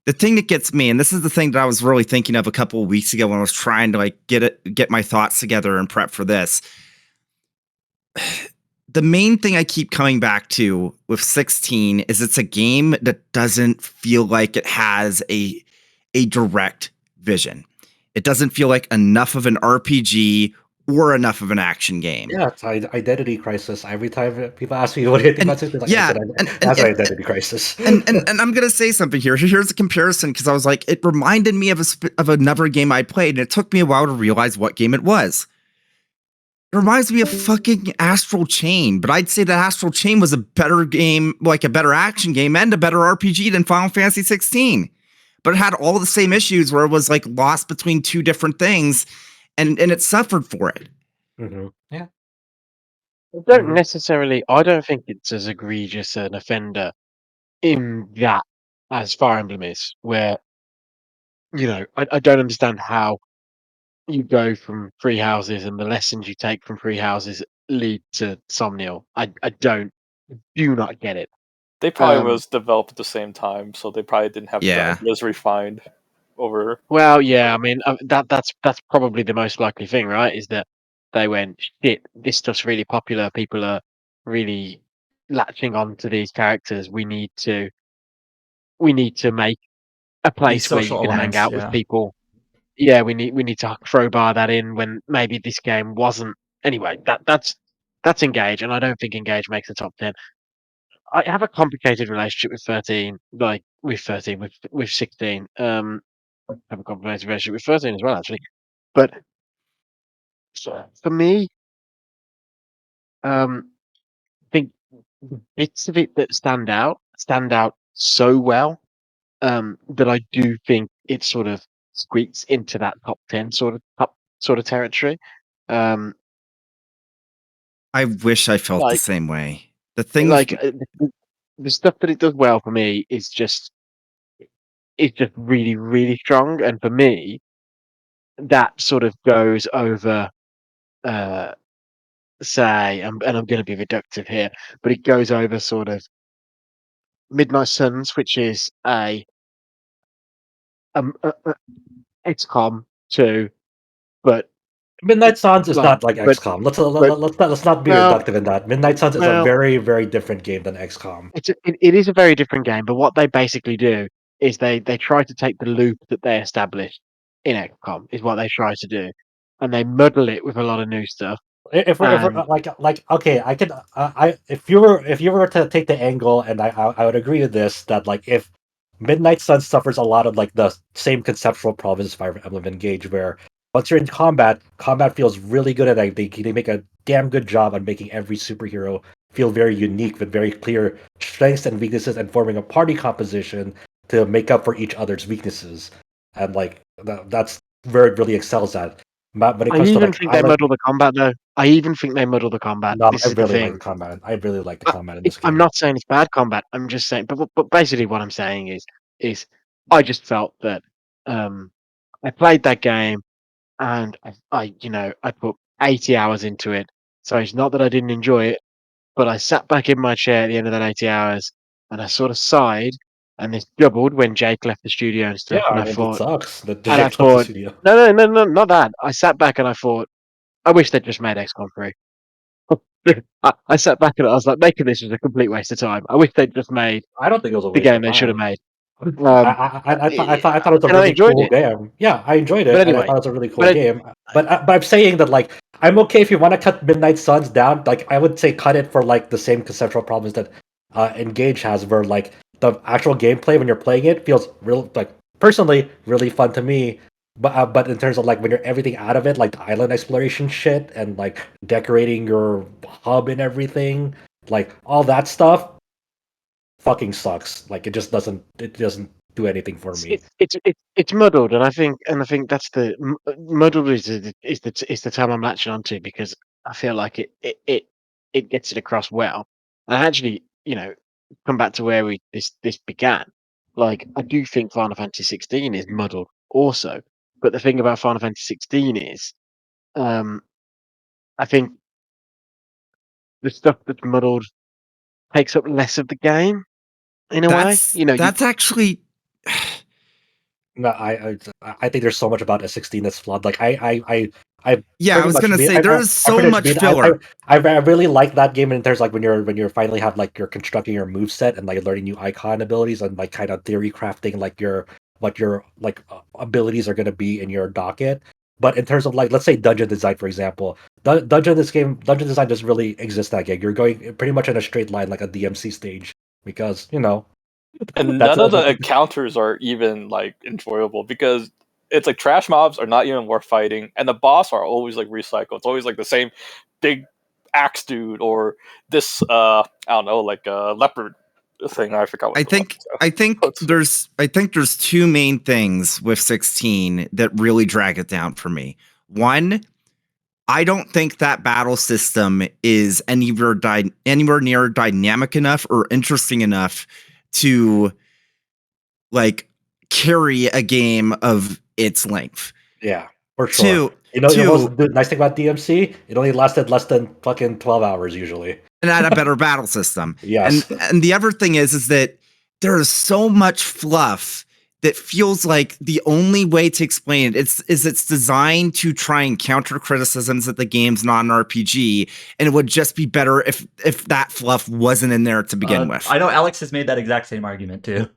the thing that gets me, and this is the thing that I was really thinking of a couple of weeks ago when I was trying to like get my thoughts together and prep for this. The main thing I keep coming back to with 16 is it's a game that doesn't feel like it has a direct vision. It doesn't feel like enough of an RPG or enough of an action game. Yeah, it's identity crisis. Every time people ask me what do you think about it, like, yeah, that's an identity crisis. and I'm gonna say something here. Here's a comparison because I was like, it reminded me of another game I played, and it took me a while to realize what game it was. It reminds me of fucking Astral Chain, but I'd say that Astral Chain was a better game, like a better action game and a better RPG than Final Fantasy 16. But it had all the same issues where it was like lost between 2 different things, and it suffered for it. Mm-hmm. Yeah. I don't think it's as egregious an offender in that as Fire Emblem is, where, I don't understand how you go from Three Houses and the lessons you take from Three Houses lead to Somniel. I do not get it. They probably Um, was developed at the same time, so they probably didn't have the Yeah. ideas refined over. Well, yeah, I mean, that's probably the most likely thing, right? Is that they went, shit, this stuff's really popular. People are really latching on to these characters. We need to make a These place where you social can hang elements, out with yeah. people. Yeah, we need to crowbar that in when maybe this game wasn't. Anyway, that's Engage, and I don't think Engage makes the top 10. I have a complicated relationship with 13. Like with 13, with 16. Have a complimentary version with 13 as well, actually. But for me, I think the bits of it that stand out so well that I do think it sort of squeaks into that top 10 top territory. I wish I felt the Like same way. The thing with like the stuff that it does well for me is just really really strong, and for me that sort of goes over uh say and I'm going to be reductive here, but it goes over sort of Midnight Suns, which is a XCOM 2, but Midnight Suns is like not like but XCOM. but Let's not be well reductive in that. Midnight Suns is a well very very different game than XCOM. it is a very different game, but what they basically do is they try to take the loop that they established in XCOM is what they try to do, and they muddle it with a lot of new stuff. If we're And like okay, I can I if you were to take the angle, and I would agree with this, that like if Midnight Sun suffers a lot of like the same conceptual problems as Fire Emblem Engage, where once you're in combat, combat feels really good, and they make a damn good job on making every superhero feel very unique with very clear strengths and weaknesses, and forming a party composition to make up for each other's weaknesses, and like that's where it really excels at. But when it I comes to even like think they island. muddle the combat though. I even think they muddle the combat. No, This I is the really like the thing. combat. I really like the combat in this I'm game. not saying it's bad combat. I'm just saying, but basically what I'm saying is I just felt that um I played that game and I put 80 hours into it. So it's not that I didn't enjoy it, but I sat back in my chair at the end of that 80 hours and I sort of sighed, and this doubled when Jake left the studio and Yeah, stuff. And I I mean it thought, sucks that the Jake left the studio. no, not that. I sat back and I thought, I wish they'd just made XCOM 3. I sat back and I was like, making this was a complete waste of time. I wish they'd just made I don't think it was a the waste game of they should have time. made. I thought it was a And I really enjoyed cool it. game. Yeah, I enjoyed But it, and I anyway, thought it was a really cool but game. But I'm saying that like I'm okay if you want to cut Midnight Suns down. Like I would say cut it for like the same conceptual problems that Engage has, where like the actual gameplay when you're playing it feels real, like personally really fun to me. But in terms of like when you're everything out of it, like the island exploration shit and like decorating your hub and everything, like all that stuff fucking sucks. Like it doesn't do anything for me. it's muddled, and I think that's muddled is the term I'm latching onto, because I feel like it gets it across well. And actually, come back to where this began. Like, I do think Final Fantasy 16 is muddled also, but the thing about Final Fantasy 16 is, um, I think the stuff that's muddled takes up less of the game in a way. You that's actually No, I think there's so much about S16 that's flawed. Like I yeah, I pretty was much gonna beat say there is I so pretty much much beat filler. I really like that game in terms like when you're finally have like you're constructing your move set and like learning new icon abilities and like kind of theory crafting like your what your like abilities are gonna be in your docket. But in terms of like let's say dungeon design for example, dungeon design doesn't really exist that game. You're going pretty much in a straight line like a DMC stage because And that's none of the a, encounters are even like enjoyable because it's like trash mobs are not even worth fighting, and the boss are always like recycled. It's always like the same big axe dude or this I don't know, like a leopard thing. I forgot what I it was. think I think I think there's two main things with 16 that really drag it down for me. One, I don't think that battle system is anywhere near dynamic enough or interesting enough to like carry a game of its length. Yeah, for sure. Two, What's two, the nice thing about DMC? It only lasted less than fucking 12 hours usually. and had a better battle system. And Yes. and the other thing is that there is so much fluff that feels like the only way to explain it is it's designed to try and counter criticisms that the game's not an RPG, and it would just be better if that fluff wasn't in there to begin with. I know Alex has made that exact same argument too.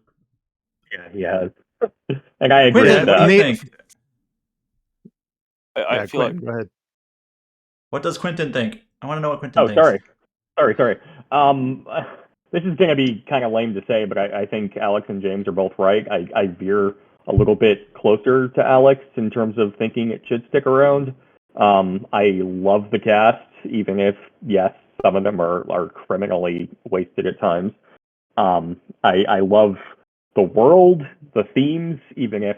Yeah, he has. And I agree Quentin, with what do you that. think? I Yeah, feel like Quentin, go ahead. What does Quentin think? I want to know what Quentin Oh, thinks. sorry. Sorry. this is going to be kind of lame to say, but I think Alex and James are both right. I veer a little bit closer to Alex in terms of thinking it should stick around. I love the cast, even if, yes, some of them are criminally wasted at times. I love the world, the themes, even if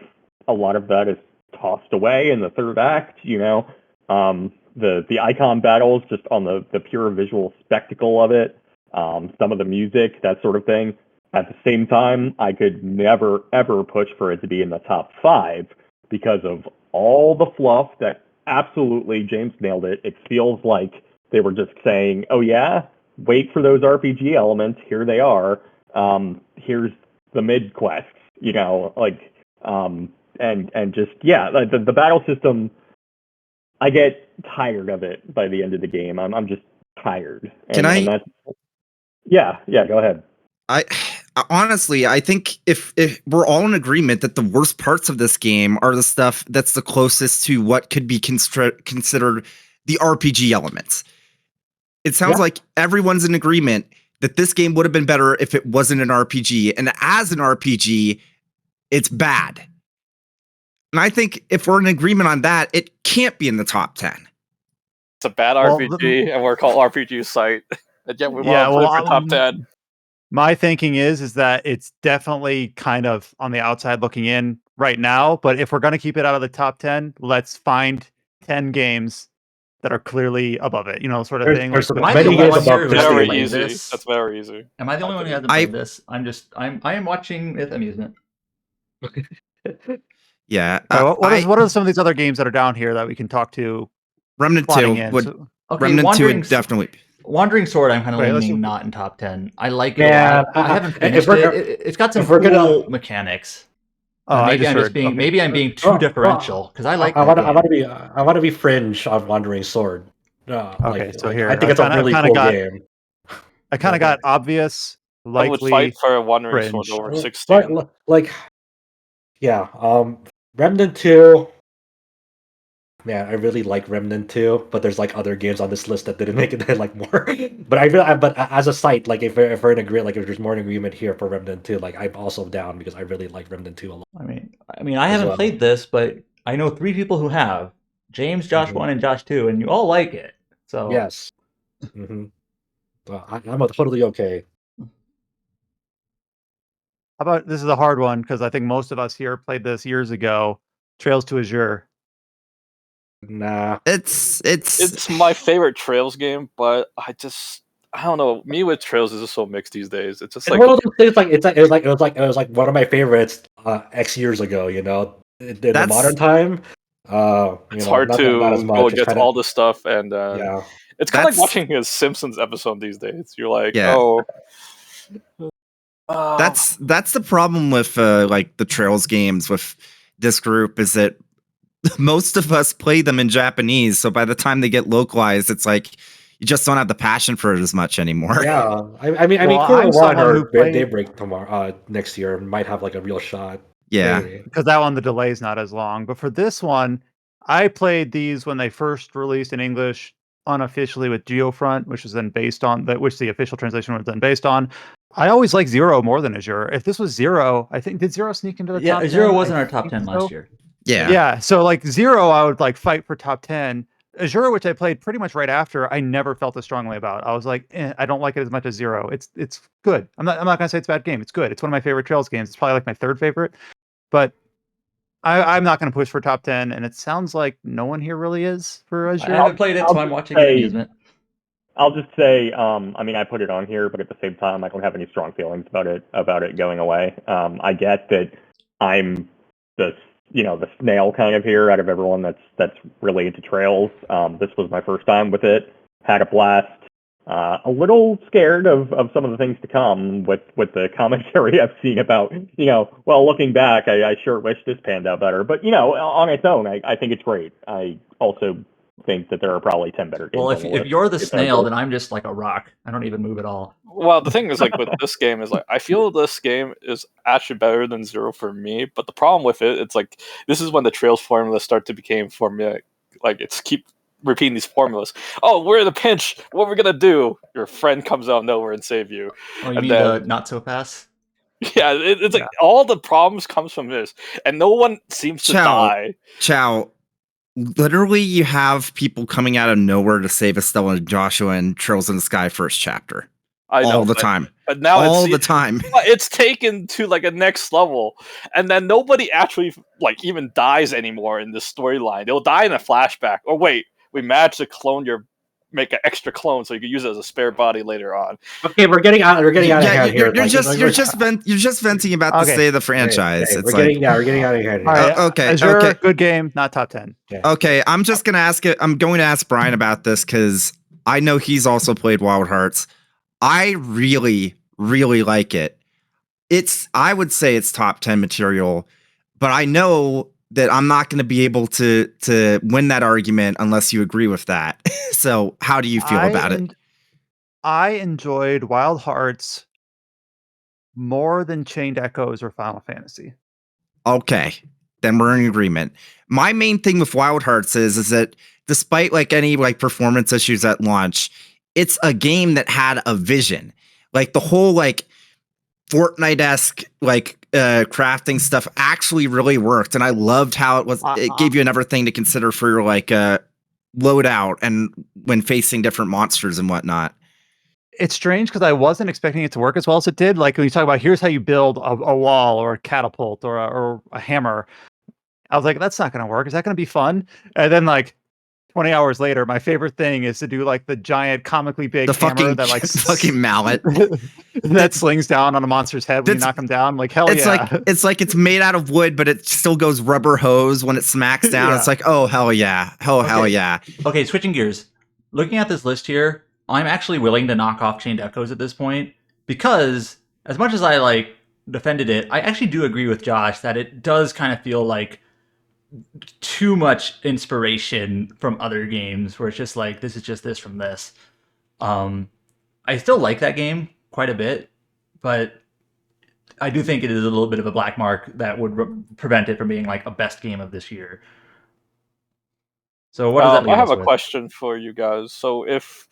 a lot of that is tossed away in the third act, the icon battles, just on the pure visual spectacle of it, some of the music, that sort of thing. At the same time, I could never, ever push for it to be in the top 5 because of all the fluff that absolutely, James nailed it. It feels like they were just saying, oh yeah, wait for those RPG elements. Here they are. Here's the mid quests, and just, yeah, the battle system, I get tired of it by the end of the game. I'm just tired. And that's, yeah, go ahead. I honestly, I think if we're all in agreement that the worst parts of this game are the stuff that's the closest to what could be considered the RPG elements. It sounds like everyone's in agreement that this game would have been better if it wasn't an RPG, and as an RPG, it's bad. And I think if we're in agreement on that, it can't be in the top 10. It's a bad RPG, and we're called RPG site, and yet we want to put it for top 10. My thinking is that it's definitely kind of on the outside looking in right now, but if we're going to keep it out of the top 10, let's find 10 games that are clearly above it, sort of thing. There's Am I the only one here who hasn't very played easy. this? That's very easy. Am I the only one who hasn't played this? I am watching with amusement. Yeah. What are some of these other games that are down here that we can talk to? Remnant 2 would. Okay, Remnant 2 would definitely. Wandering Sword, I'm kind of leaning not in top 10. I like it a lot. I haven't finished it. It's got some cool mechanics. Maybe I'm being too differential because I like. I want to be fringe on Wandering Sword. So here I think it's a really cool game. I kind of got obvious. Likely, I would fight for Wandering Sword over 16. Remnant 2. Man, I really like Remnant 2, but there's other games on this list that didn't make it more. But as a site, if we're in agreement, if there's more in agreement here for Remnant 2, I'm also down because I really like Remnant 2 a lot. I mean, I haven't played this, but I know 3 people who have: James, Josh 1, and Josh 2, and you all like it. So yes, I'm totally okay. How about this is a hard one because I think most of us here played this years ago. Trails to Azure. Nah, it's my favorite Trails game, but I don't know. Me with Trails is just so mixed these days. It's just one of those things. It was one of my favorites X years ago. In the modern time, it's hard to go against all the stuff, and it's kind of like watching a Simpsons episode these days. You're like, That's the problem with the Trails games with this group is that most of us play them in Japanese, so by the time they get localized, it's like you just don't have the passion for it as much anymore. Yeah, I mean, Kuro 1 or Daybreak tomorrow, next year might have a real shot. Yeah, because that one the delay is not as long. But for this one, I played these when they first released in English unofficially with Geofront, which was then based on which the official translation was then based on. I always like Zero more than Azure. If this was Zero, I think did Zero sneak into the top 10? Yeah, Zero wasn't our top 10 last year. Yeah. So Zero, I would fight for top 10. Azure, which I played pretty much right after, I never felt as strongly about. I was like, I don't like it as much as Zero. It's good. I'm not gonna say it's a bad game. It's good. It's one of my favorite Trails games. It's probably my 3rd favorite. But I'm not gonna push for top 10, and it sounds like no one here really is for Azure. I haven't played it, so I'm watching the amusement. I'll just say, I put it on here, but at the same time, I don't have any strong feelings about it going away. I get that I'm the snail kind of here out of everyone that's related to Trails. This was my first time with it. Had a blast. A little scared of some of the things to come with the commentary I've seen about, looking back, I sure wish this panned out better. But, on its own, I think it's great. I also think that there are probably 10 better games. Well, if you're the snail, then I'm just like a rock. I don't even move at all. Well, the thing is, with this game is I feel this game is actually better than Zero for me. But the problem with it, it's this is when the Trails formula start to become formula. repeating these formulas. Oh, we're in a pinch. What we're gonna do? Your friend comes out of nowhere and save you. Oh, you And mean then, the not so fast? yeah, it's like all the problems comes from this, and no one seems to die. Chow. Literally, you have people coming out of nowhere to save Estella and Joshua in Trails in the Sky first chapter. I know, all the time. But now all the time. It's taken to like a next level, and then nobody actually like even dies anymore in this storyline. They'll die in a flashback. Or wait, we managed to make an extra clone so you can use it as a spare body later on. Okay, we're getting out of hand here. You're just venting about the state of the franchise. We're getting out of hand. All right, okay. Azure, good game, not top 10. Okay, I'm just gonna ask it. I'm going to ask Brian about this because I know he's also played Wild Hearts. I really, really like it. I would say it's top 10 material, but I know that I'm not going to be able to win that argument unless you agree with that. So how do you feel about it? I enjoyed Wild Hearts more than Chained Echoes or Final Fantasy. Okay, then we're in agreement. My main thing with Wild Hearts is that despite like any like performance issues at launch, it's a game that had a vision. Like the whole like Fortnite-esque like crafting stuff actually really worked, and I loved how it gave you another thing to consider for your like loadout and when facing different monsters and whatnot. It's strange because I wasn't expecting it to work as well as it did. Like when you talk about here's how you build a wall or a catapult or a hammer, I was like, that's not going to work. Is that going to be fun? And then like 20 hours later, my favorite thing is to do like the giant comically big hammer that like fucking mallet that slings down on a monster's head when you knock them down. Like hell yeah! It's made out of wood, but it still goes rubber hose when it smacks down. It's like, oh hell yeah, hell yeah. Okay, switching gears. Looking at this list here, I'm actually willing to knock off Chained Echoes at this point because as much as I like defended it, I actually do agree with Josh that it does kind of feel like too much inspiration from other games where it's just like this is just this from this. I still like that game quite a bit, but I do think it is a little bit of a black mark that would prevent it from being like a best game of this year. So what does that leave I have us a with? question for you guys. So if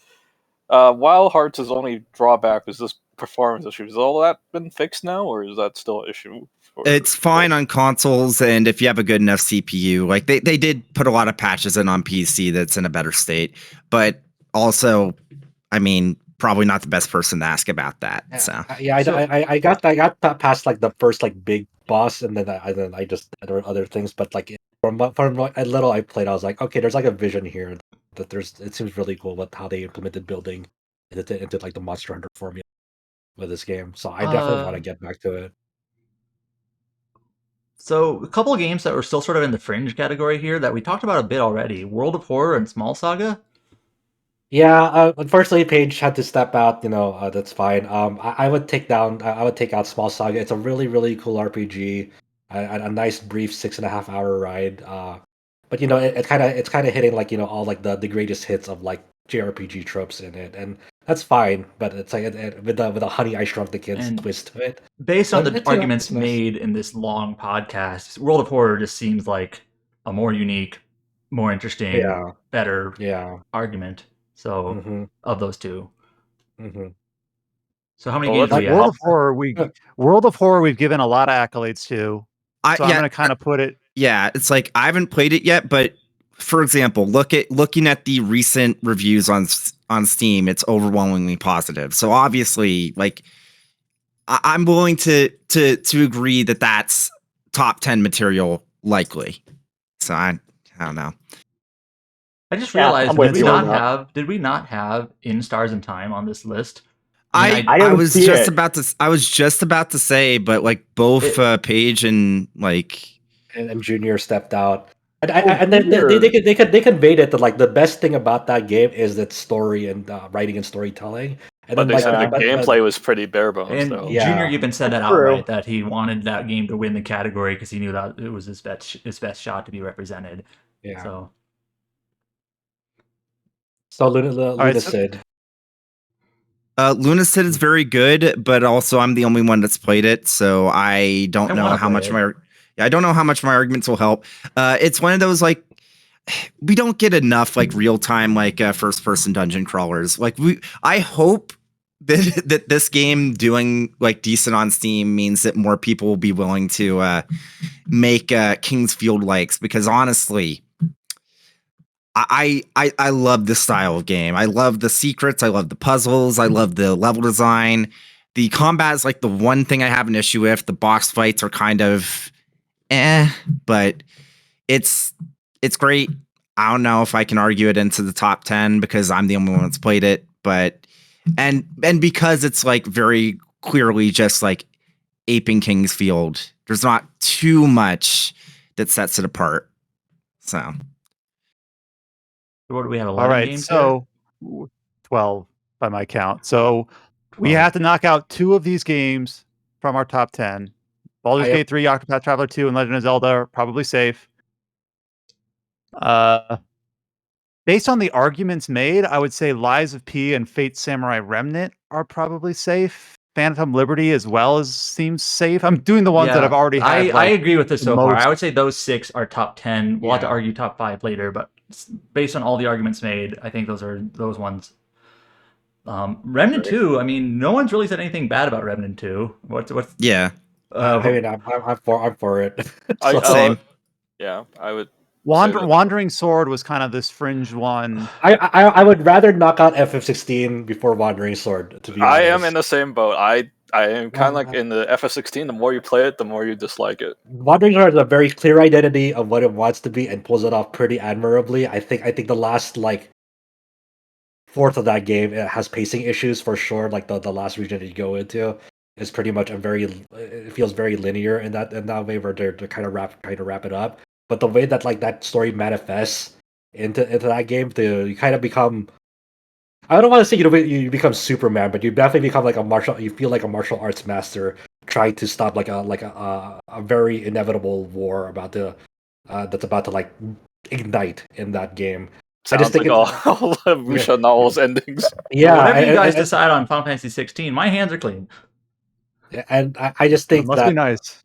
Wild Hearts' only drawback is this performance issue, has all that been fixed now, or is that still an issue? It's fine on consoles, and if you have a good enough CPU, like they did put a lot of patches in on PC that's in a better state, but also, I mean, probably not the best person to ask about that. I got past like the first like big boss, and then I just there were other things, but like from a little I played, I was like, okay, there's like a vision here that it seems really cool with how they implemented building into like the Monster Hunter formula with this game. So I definitely want to get back to it. So a couple of games that were still sort of in the fringe category here that we talked about a bit already: World of Horror and Small Saga. Yeah, unfortunately, Paige had to step out. That's fine. I would take out Small Saga. It's a really, really cool RPG. A nice, brief 6.5-hour ride. But it's kind of hitting like all like the greatest hits of like JRPG tropes in it, and that's fine. But it's like with a Honey I Shrunk the Kids twist to it. Based on the It's, arguments it's nice. made in this long podcast, World of Horror just seems like a more unique, more interesting, better argument. So of those two. So how many games do we have? World of Horror we've given a lot of accolades to. I'm going to kind of put it. Yeah, it's like I haven't played it yet, but for example, looking at the recent reviews on Steam, it's overwhelmingly positive. So obviously, like I'm willing to agree that that's top 10 material likely. So I don't know. I just realized did we not have In Stars and Time on this list? I was just about to say, but like both Paige and like and Junior stepped out. And then they conveyed it that like the best thing about that game is its story and writing and storytelling. And but then they said the gameplay was pretty bare bones. And though. Junior even said that outright, that he wanted that game to win the category because he knew that it was his best shot to be represented. Yeah. So Lunacid. Lunacid is very good, but also I'm the only one that's played it, so I don't know how much my arguments will help. It's one of those like we don't get enough like real time like first person dungeon crawlers. Like I hope that this game doing like decent on Steam means that more people will be willing to make King's Field likes, because honestly, I love this style of game. I love the secrets. I love the puzzles. I love the level design. The combat is like the one thing I have an issue with. The boss fights are kind of but it's great. I don't know if I can argue it into the top 10 because I'm the only one that's played it, but and because it's like very clearly just like aping King's Field. There's not too much that sets it apart. So What do we have? 11 All right, games so 12 by my count. So we have to knock out 2 of these games from our top 10. Baldur's Gate 3, Octopath Traveler 2, and Legend of Zelda are probably safe. Based on the arguments made, I would say Lies of P and Fate Samurai Remnant are probably safe. Phantom Liberty as well as seems safe. I'm doing the ones that have already had. I agree with this the so far. most- I would say those 6 are top 10. We'll have to Yeah. argue top 5 later, but based on all the arguments made, I think those are those ones. Remnant 2, I mean, no one's really said anything bad about Remnant 2. What's yeah. I mean, I'm for it. Same. Yeah, I would. Wandering Sword was kind of this fringe one. I would rather knock out FF16 before Wandering Sword, to be honest. I am in the same boat. I am kind of like in the FF16. The more you play it, the more you dislike it. Wandering Sword has a very clear identity of what it wants to be and pulls it off pretty admirably. I think the last like fourth of that game, it has pacing issues for sure. Like the last region that you go into is pretty much it feels very linear in that way where they're kind of wrap it up. But the way that like that story manifests into that game, you kind of become, I don't want to say you become Superman, but you definitely become like you feel like a martial arts master trying to stop like a very inevitable war that's about to like ignite in that game. Sounds I just think like all of Musha Nawal's endings. Yeah, whatever you guys decide on Final Fantasy 16, my hands are clean. And I just think must be nice.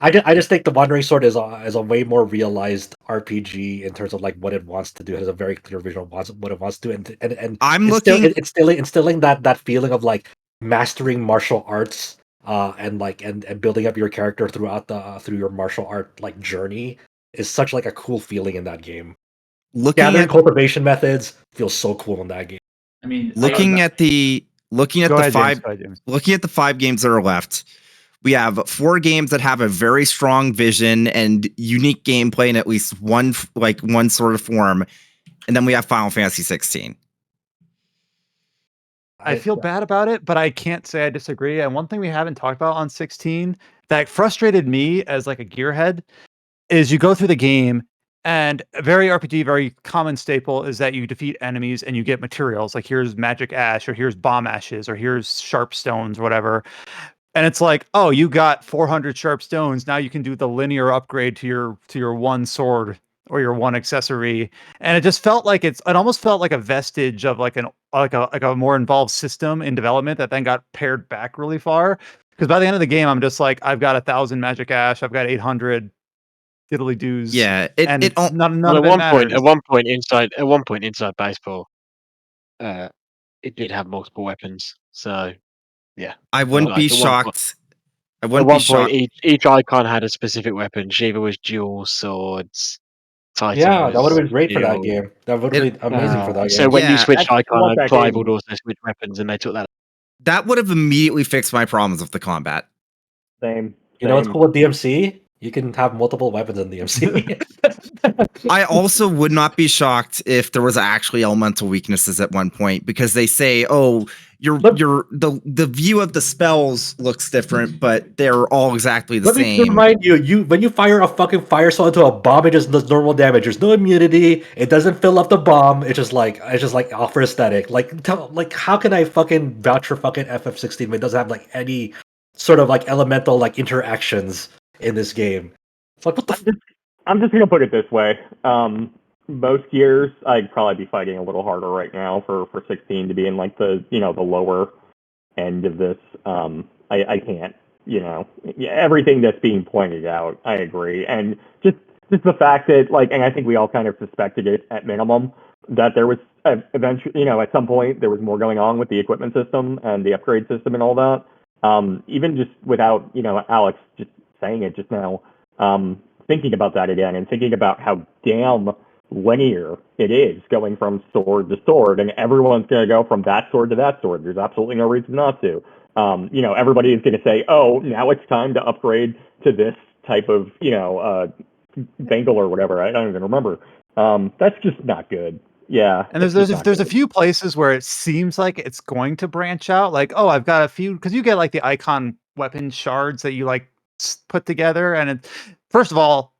I just think the Wandering Sword is a way more realized RPG in terms of like what it wants to do. It has a very clear vision of what it wants to do, and I'm instilling that feeling of like mastering martial arts, and building up your character through your martial art like journey is such like a cool feeling in that game. Gathering cultivation methods feels so cool in that game. I mean, looking at the James. 5 games that are left, we have 4 games that have a very strong vision and unique gameplay in at least one sort of form, and then we have Final Fantasy 16. I feel bad about it, but I can't say I disagree. And one thing we haven't talked about on 16 that frustrated me as like a gearhead is you go through the game and a very RPG, very common staple is that you defeat enemies and you get materials. Like here's magic ash, or here's bomb ashes, or here's sharp stones, or whatever. And it's like, oh, you got 400 sharp stones. Now you can do the linear upgrade to your one sword or your one accessory. And it just felt like it almost felt like a vestige of like a more involved system in development that then got pared back really far. Because by the end of the game, I'm just like, I've got 1,000 magic ash, I've got 800 diddly doos. Yeah, none Well, of it matters. at one point inside baseball, it did have multiple weapons. So yeah, I wouldn't be shocked. I wouldn't be shocked. Each icon had a specific weapon. Shiva was dual swords. Titan Yeah, that would have was been great for that shield. game. That would have been amazing for that game. So when you switched I icon, want that Clive game. would also switch weapons, and they took that. That would have immediately fixed my problems with the combat. Same. You know what's cool with DMC? You can have multiple weapons in DMC. I also would not be shocked if there was actually elemental weaknesses at one point, because they say, "Oh, the view of the spells looks different, but they're all exactly the Let same." me remind you when you fire a fucking fire soul into a bomb, it just does normal damage. There's no immunity. It doesn't fill up the bomb. It's just like off for aesthetic. Like how can I fucking vouch for fucking FF16 when it doesn't have like any sort of like elemental like interactions in this game? It's like what the. I'm just gonna put it this way. Most years, I'd probably be fighting a little harder right now for 16 to be in like the the lower end of this. I can't. Everything that's being pointed out, I agree. And just just the fact that, like, and I think we all kind of suspected it at minimum, that there was eventually, at some point, there was more going on with the equipment system and the upgrade system and all that. Even just without, Alex just saying it just now, thinking about that again and thinking about how damn linear it is going from sword to sword, and everyone's going to go from that sword to that sword. There's absolutely no reason not to. Everybody is going to say, oh, now it's time to upgrade to this type of, bangle or whatever. I don't even remember. That's just not good. Yeah. And there's a few places where it seems like it's going to branch out. Like, oh, I've got a few, because you get like the icon weapon shards that you like put together, and first of all,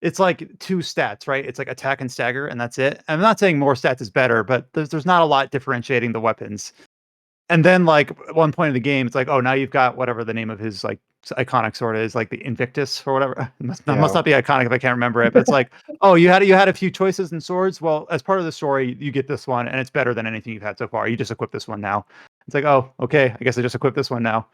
it's like 2 stats, right? It's like attack and stagger, and that's it. I'm not saying more stats is better, but there's not a lot differentiating the weapons. And then, like, at one point in the game, it's like, oh, now you've got whatever the name of his like iconic sword is, like the Invictus or whatever. Must not be iconic if I can't remember it. But it's like, oh, you had a few choices in swords. Well, as part of the story, you get this one, and it's better than anything you've had so far. You just equip this one now. It's like, oh, okay, I guess I just equip this one now.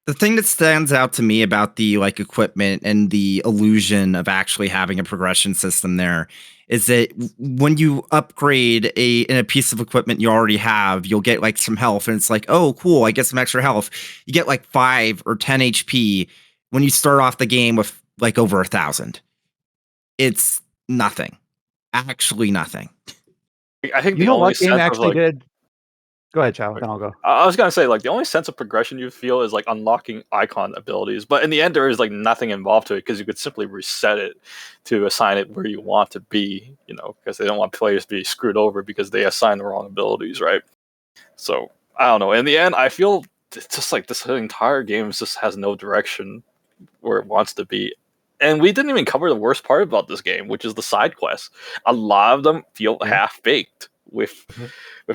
The thing that stands out to me about the like equipment and the illusion of actually having a progression system there is that when you upgrade in a piece of equipment you already have, you'll get like some health, and it's like, oh, cool, I get some extra health. You get like 5 or 10 HP when you start off the game with like over 1,000. It's nothing, actually nothing. I think You the know only what game sense of actually like, did? Go ahead, Chow, then I'll go. I was gonna say, like, the only sense of progression you feel is like unlocking icon abilities, but in the end there is like nothing involved to it because you could simply reset it to assign it where you want to be, because they don't want players to be screwed over because they assign the wrong abilities, right? So I don't know. In the end, I feel it's just like this entire game just has no direction where it wants to be. And we didn't even cover the worst part about this game, which is the side quests. A lot of them feel half baked, with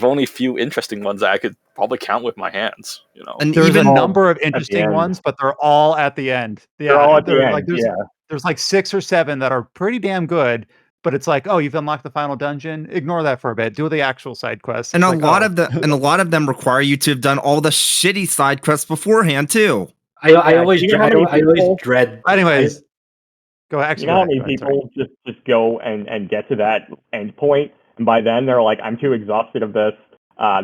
only a few interesting ones that I could probably count with my hands. And There's even a number of at the interesting end. ones, but they're all at the end. Yeah, They're all at the they're end. like there's like 6 or 7 that are pretty damn good, but it's like, oh, you've unlocked the final dungeon. Ignore that for a bit. Do the actual side quests. and It's a like, lot oh. of them require you to have done all the shitty side quests beforehand too. I always you know how many I always people- dread. Anyways, go ahead. You know how many people just go and get to that end point, and by then they're like, I'm too exhausted of this.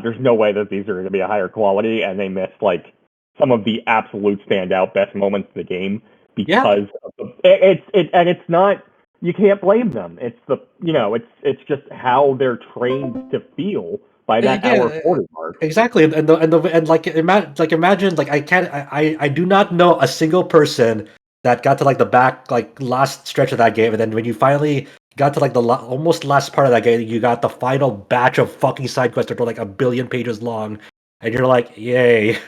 There's no way that these are going to be a higher quality, and they missed like some of the absolute standout best moments of the game because of it's not. You can't blame them. It's it's just how they're trained to feel by that hour 40 mark. Exactly, and like imagine like I do not know a single person that got to like the back like last stretch of that game, and then when you finally got to like the almost last part of that game, you got the final batch of fucking side quests that are like 1 billion pages long, and you're like, yay,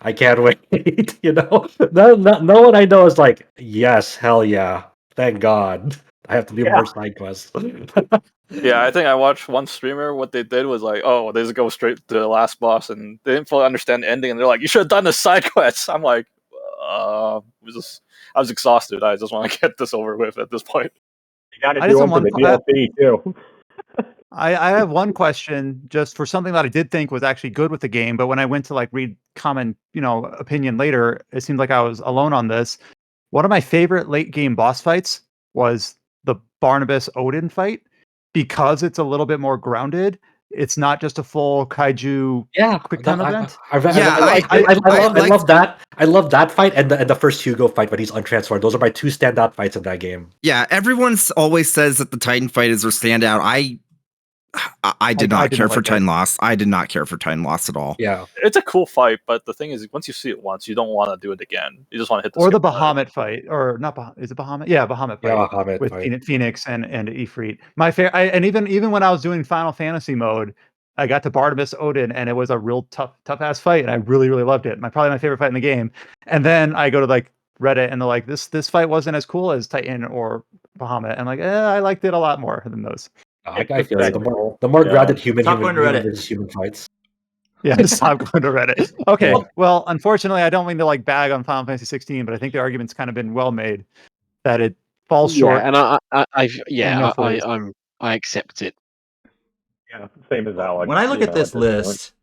I can't wait. No one I know is like, yes, hell yeah, thank God, I have to do more side quests. Yeah, I think I watched one streamer. What they did was like, oh, they just go straight to the last boss, and they didn't fully understand the ending. And they're like, you should have done the side quests. I'm like, I was exhausted. I just want to get this over with at this point. You got to do them for the DLC too. I have one question just for something that I did think was actually good with the game, but when I went to like read common, opinion later, it seemed like I was alone on this. One of my favorite late game boss fights was the Barnabas Odin fight because it's a little bit more grounded. It's not just a full kaiju quick time event. I love that. I love that fight and the first Hugo fight when he's untransformed. Those are my 2 standout fights in that game. Yeah, everyone's always says that the Titan fight is their standout. I did not care for Titan Loss. I did not care for Titan Loss at all. Yeah, it's a cool fight, but the thing is, once you see it once, you don't want to do it again. You just want to hit the Bahamut fight, or not? Is it Bahamut? Yeah, Bahamut fight. Yeah, Bahamut with fight. Phoenix and Ifrit. My favorite, and even when I was doing Final Fantasy mode, I got to Barnabas Odin, and it was a real tough ass fight, and I really loved it. Probably my favorite fight in the game. And then I go to like Reddit, and they're like, this fight wasn't as cool as Titan or Bahamut. I'm like, I liked it a lot more than those. I feel like the more grounded human versus human fights. Yeah, stop going to Reddit. Okay, well, unfortunately, I don't mean to like bag on Final Fantasy 16, but I think the argument's kind of been well made that it falls short. And I accept it. Yeah, same as Alex. When I look at this list,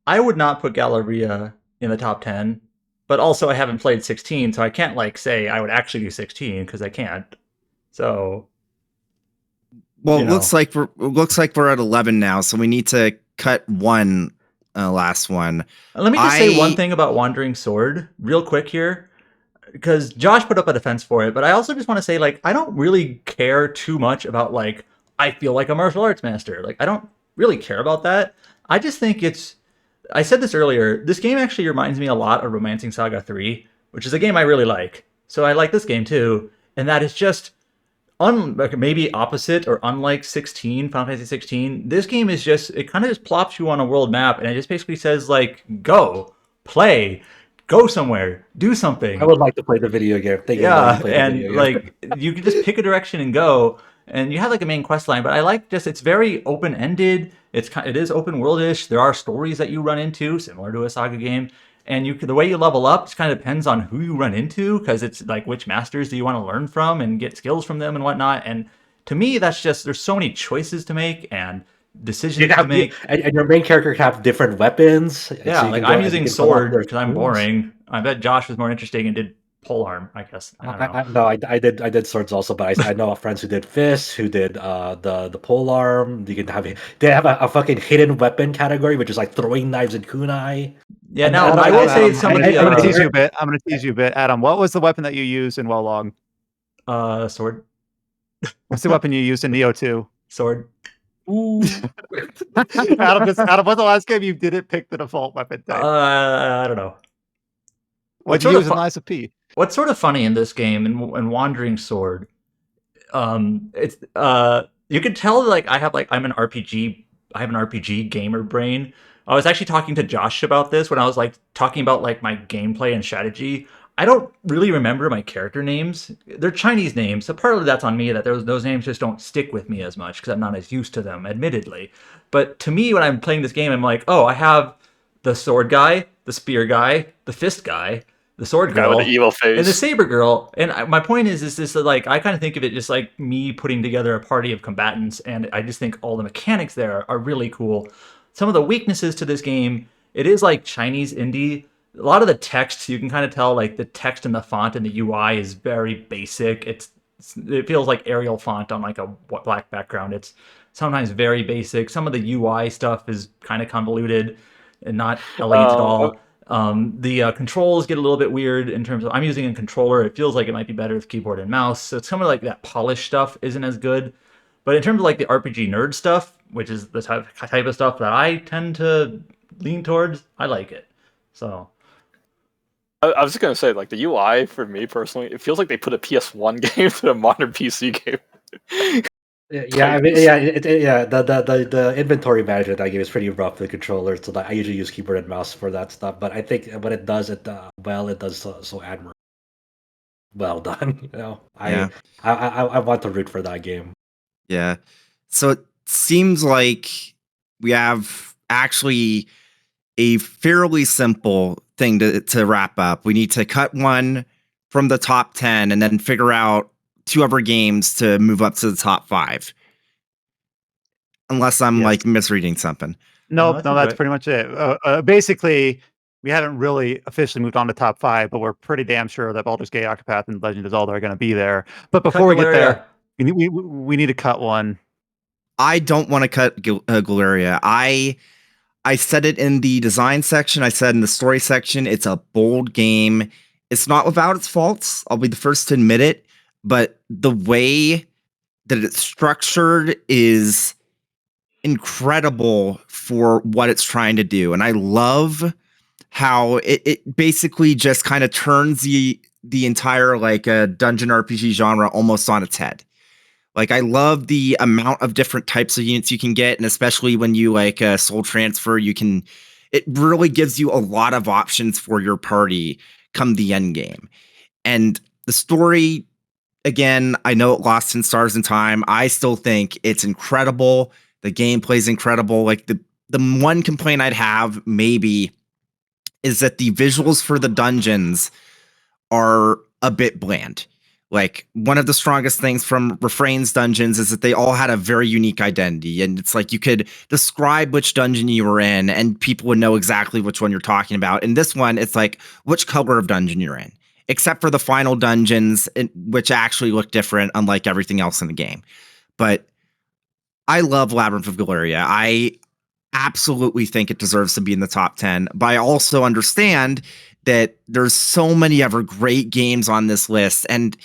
I would not put Galleria in the top 10, but also I haven't played 16, so I can't like say I would actually do 16 because I can't. So, Well, you it know. looks like we're at 11 now, so we need to cut one last one. Let me just say one thing about Wandering Sword real quick here, because Josh put up a defense for it, but I also just want to say, like, I don't really care too much about, like, I feel like a martial arts master. Like, I don't really care about that. I just think I said this earlier, this game actually reminds me a lot of Romancing Saga 3, which is a game I really like. So I like this game too, and that is just maybe opposite or unlike Final Fantasy 16. This game is just, it kind of just plops you on a world map, and it just basically says, like, go, play, go somewhere, do something. I would like to play the video game. Yeah, and like you can just pick a direction and go, and you have like a main quest line. But I like just it's very open ended. It is open worldish. There are stories that you run into, similar to a Saga game, and the way you level up just kind of depends on who you run into, because it's like which masters do you want to learn from and get skills from them and whatnot. And to me, that's just there's so many choices to make and decisions to make, and your main character can have different weapons. Yeah, so like I'm using sword because I'm boring. I bet Josh was more interesting and did polearm, I guess. I don't know. I did swords also, but I know friends who did fists, who did the polearm. You can have they have a fucking hidden weapon category, which is like throwing knives and kunai. Yeah, now I will say some of the. I'm going to tease you a bit. I'm going to tease you a bit, Adam. What was the weapon that you used in Wellong? Sword. What's the weapon you used in Neo 2? Sword. Ooh. Adam, what's the last game you didn't pick the default weapon type? I don't know. What'd you use in Lies of P? What's sort of funny in this game in Wandering Sword, it's you can tell like I'm an RPG. I have an RPG gamer brain. I was actually talking to Josh about this when I was like talking about like my gameplay and strategy. I don't really remember my character names. They're Chinese names, so partly that's on me that those names just don't stick with me as much because I'm not as used to them, admittedly. But to me, when I'm playing this game, I'm like, oh, I have the sword guy, the spear guy, the fist guy, the sword girl, with the evil face, and the saber girl. And my point is this like I kind of think of it just like me putting together a party of combatants, and I just think all the mechanics there are really cool. Some of the weaknesses to this game, it is like Chinese indie. A lot of the text, you can kind of tell like the text and the font and the UI is very basic. It feels like Arial font on like a black background. It's sometimes very basic. Some of the UI stuff is kind of convoluted and not elegant at all. The controls get a little bit weird in terms of I'm using a controller. It feels like it might be better with keyboard and mouse. So it's kind of like that polished stuff isn't as good. But in terms of like the RPG nerd stuff, which is the type of stuff that I tend to lean towards, I like it. So I was just gonna say, like the UI for me personally, it feels like they put a PS1 game to a modern PC game. The inventory management I game is pretty rough with the controller, so I usually use keyboard and mouse for that stuff. But I think when it does it so admirable. Well done, you know. I want to root for that game. Yeah, so it seems like we have actually a fairly simple thing to wrap up. We need to cut one from the top 10 and then figure out 2 other games to move up to the top 5. Unless I'm like misreading something. No, that's pretty much it. Basically, we haven't really officially moved on to top 5, but we're pretty damn sure that Baldur's Gate, Octopath, and Legend of Zelda are going to be there. But before we get there, we need to cut one. I don't want to cut Galeria. I said it in the design section. I said in the story section, it's a bold game. It's not without its faults. I'll be the first to admit it. But the way that it's structured is incredible for what it's trying to do. And I love how it basically just kind of turns the entire like dungeon RPG genre almost on its head. Like, I love the amount of different types of units you can get, and especially when you like soul transfer, it really gives you a lot of options for your party come the end game. And the story, again, I know it lost in Stars and Time. I still think it's incredible. The gameplay's incredible. Like the one complaint I'd have maybe is that the visuals for the dungeons are a bit bland. Like, one of the strongest things from Refrain's dungeons is that they all had a very unique identity. And it's like you could describe which dungeon you were in and people would know exactly which one you're talking about. In this one, it's like which color of dungeon you're in. except for the final dungeons, which actually look different, unlike everything else in the game. But I love Labyrinth of Galeria. I absolutely think it deserves to be in the top 10, but I also understand that there's so many other great games on this list, and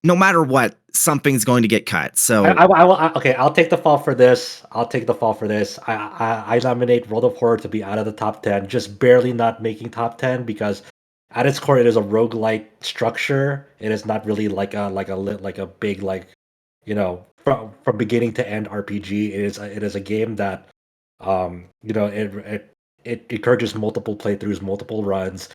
no matter what, something's going to get cut. So Okay, I'll take the fall for this. I nominate World of Horror to be out of the top 10, just barely not making top 10 because at its core it is a roguelike structure. It is not really like a big from beginning to end RPG. It is a game that it encourages multiple playthroughs, multiple runs.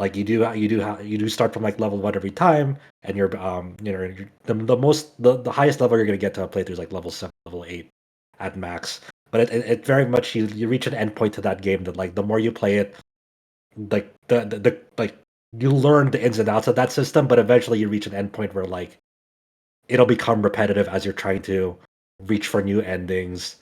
Like you do start from like level 1 every time, and the highest level you're gonna get to a playthrough is like level 7, level 8 at max. But it very much you reach an endpoint to that game that like the more you play it, like the like you learn the ins and outs of that system, but eventually you reach an endpoint where like it'll become repetitive as you're trying to reach for new endings.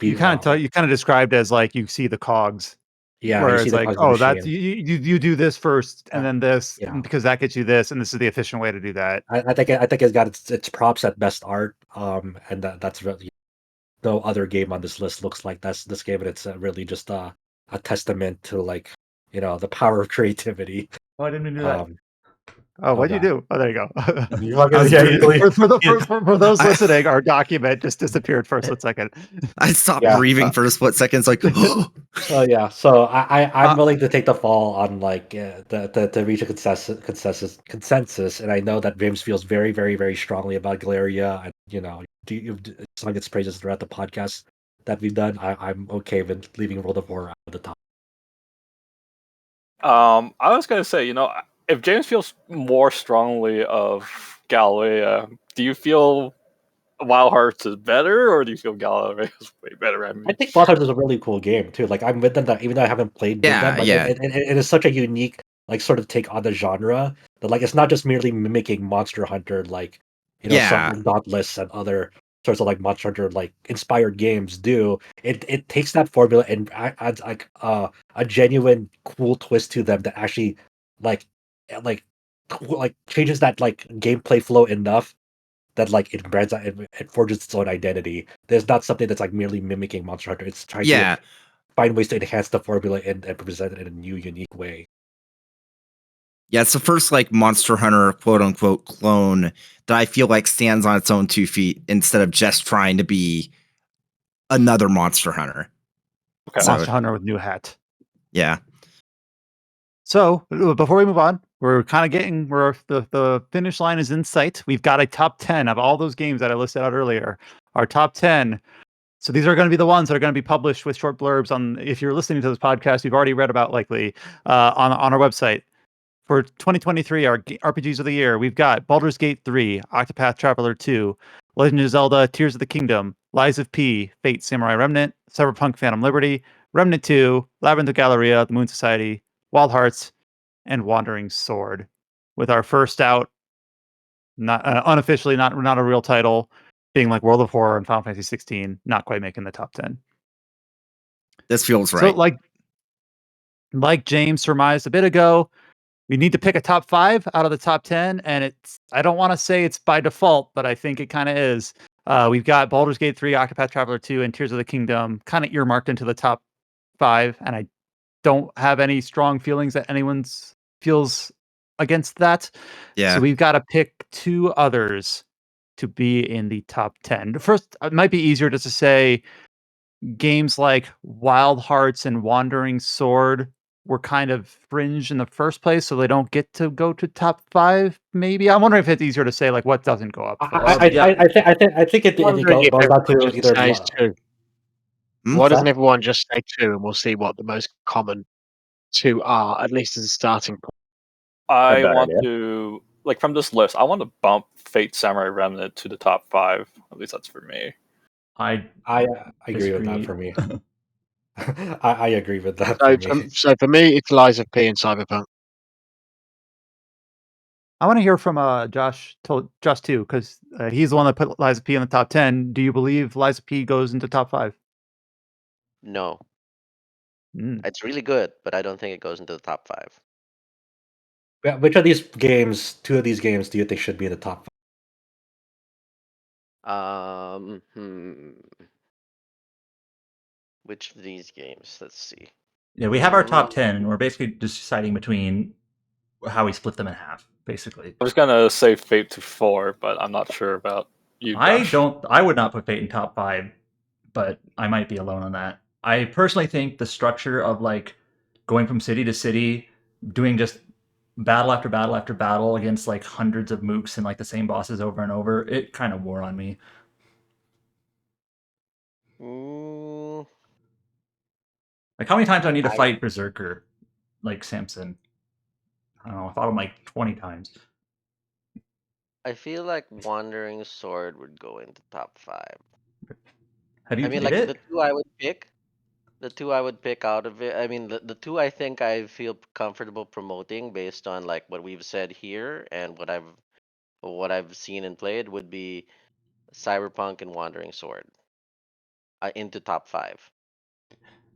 You kind of described as like you see the cogs, Yeah, you where see it's the like, cogs of the oh, that's machine. you do this first and then this Yeah. because that gets you this, and this is the efficient way to do that. I think it's got its props at best art, and that's really no other game on this list looks like this game, and it's really just a testament to like the power of creativity. Oh, I didn't even do that. Oh, what'd you God. do? Oh, there you go. You fucking- I was yeah, breathing. For those I- listening, our document just disappeared for a split second. I stopped Yeah. breathing for a split second. It's like, Oh yeah, so I'm Uh, willing to take the fall on like to reach a consensus, and I know that James feels very very very strongly about Galeria, and you've sung its praises throughout the podcast that we've done. I'm okay with leaving World of Horror out of the top. I was gonna say, if James feels more strongly of Galway, do you feel Wild Hearts is better, or do you feel Galway is way better? I I mean, think Bloodhound is a really cool game too. Like I'm with them that even though I haven't played with them, yeah, like yeah. it is such a unique like sort of take on the genre that like it's not just merely mimicking Monster Hunter, like Yeah. something Dauntless and other sorts of like Monster Hunter like inspired games do. It takes that formula and adds like a genuine cool twist to them that actually like like like changes that like gameplay flow enough that like it brands out, it forges its own identity. There's not something that's like merely mimicking Monster Hunter. It's trying to Yeah. find ways to enhance the formula and present it in a new, unique way. Yeah, it's the first like Monster Hunter quote unquote clone that I feel like stands on its own 2 feet instead of just trying to be another Monster Hunter. okay. So, Monster Hunter with new hat. yeah. So before we move on, we're kind of getting where the finish line is in sight. We've got a top 10 of all those games that I listed out earlier. Our top 10. So these are going to be the ones that are going to be published with short blurbs on. If you're listening to this podcast, you've already read about likely on our website. For 2023, our RPGs of the year, we've got Baldur's Gate 3, Octopath Traveler 2, Legend of Zelda, Tears of the Kingdom, Lies of P, Fate, Samurai Remnant, Cyberpunk Phantom Liberty, Remnant 2, Labyrinth of Galleria, The Moon Society, Wild Hearts, and Wandering Sword. With our first out, not unofficially, not a real title, being like World of Horror and Final Fantasy 16, not quite making the top 10. This feels So right. like James surmised a bit ago, we need to pick a top 5 out of the top 10, and I don't want to say it's by default, but I think it kind of is. We've got Baldur's Gate 3, Octopath Traveler 2, and Tears of the Kingdom kind of earmarked into the top 5, and I don't have any strong feelings that anyone's feels against that. Yeah. So we've got to pick 2 others to be in the top 10. First, it might be easier just to say games like Wild Hearts and Wandering Sword were kind of fringe in the first place, so they don't get to go to top 5. Maybe I'm wondering if it's easier to say like what doesn't go up first. I think it Wondering if goes down everyone to just either says two. Hmm? Why doesn't everyone just say two, and we'll see what the most common two are, at least as a starting point. I bad want idea. to from this list. I want to bump Fate Samurai Remnant to the top 5. At least that's for me. I agree with that disagree. for me. I agree with that So, for me. so for me, it's Lies of P and Cyberpunk. I want to hear from Josh too, because he's the one that put Liza P in the top 10. Do you believe Liza P goes into top 5? No, Mm. it's really good, but I don't think it goes into the top 5. Yeah, which of these games, two of these games, do you think should be in the top 5? Which of these games? Let's see. Yeah, we have our top 10, and we're basically just deciding between how we split them in half, basically. I was gonna say Fate to 4, but I'm not sure about you, Josh. I would not put Fate in top 5, but I might be alone on that. I personally think the structure of like going from city to city, doing just battle after battle after battle against like hundreds of mooks and like the same bosses over and over, it kind of wore on me. Mm, Like how many times do I need to I fight Berserker like Samson? I don't know, I fought him like 20 times. I feel like Wandering Sword would go into top 5. Have you I mean, played like it? the two I would pick out of it. I mean, the two I think I feel comfortable promoting based on like what we've said here and what I've seen and played would be Cyberpunk and Wandering Sword into top 5.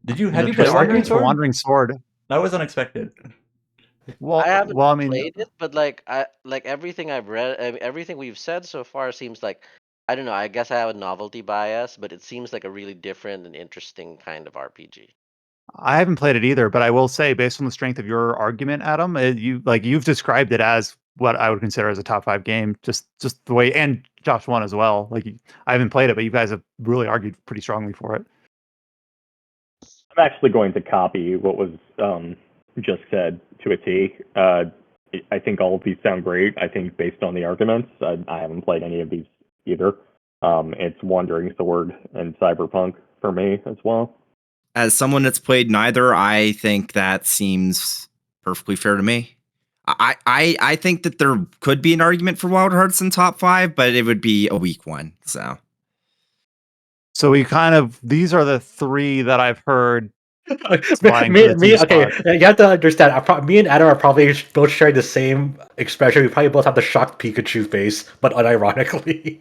Have you played Wandering Specifically for Sword? Wandering Sword. That was unexpected. I haven't Well, I mean, played it, but like everything I've read, I mean, everything we've said so far seems like I don't know. I guess I have a novelty bias, but it seems like a really different and interesting kind of RPG. I haven't played it either, but I will say, based on the strength of your argument, Adam, you've described it as what I would consider as a top 5 game, just the way, and Josh won as well. I haven't played it, but you guys have really argued pretty strongly for it. I'm actually going to copy what was just said to a T. I think all of these sound great. I think based on the arguments, I haven't played any of these either. It's Wandering Sword and Cyberpunk for me as well. As someone that's played neither, I think that seems perfectly fair to me. I think that there could be an argument for Wild Hearts in top 5, but it would be a weak one. So These are the 3 that I've heard vying for the 2 Okay, spots. you have to understand. Me and Adam are probably both sharing the same expression. We probably both have the shocked Pikachu face, but unironically.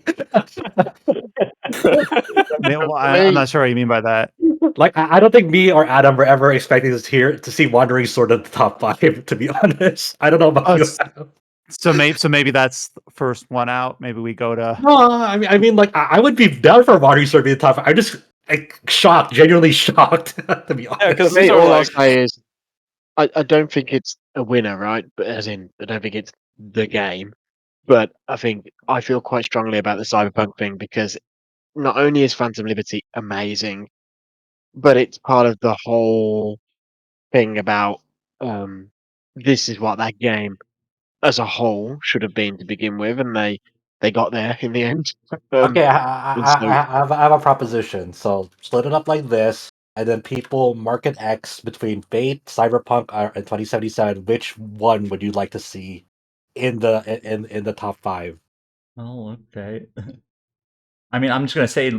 I'm not sure what you mean by that. Like, I don't think me or Adam were ever expecting to see Wandering Sword in the top 5. To be honest, I don't know about Oh, you, Adam. So maybe that's the first one out. Maybe we go to. No, I mean, like, I would be down for Wandering Sword being the top 5. I'm just like shocked, genuinely shocked. To be honest. because For me, these are all I'll like say is I don't think it's a winner, right? But as in, I don't think it's the game. But I feel quite strongly about the Cyberpunk thing because not only is Phantom Liberty amazing, but it's part of the whole thing about this is what that game as a whole should have been to begin with, and they got there in the end. Okay, And so I have a proposition. So split it up like this, and then people mark an X between Fate, Cyberpunk, and 2077. Which one would you like to see in the top 5? Oh, okay. I mean, I'm just gonna say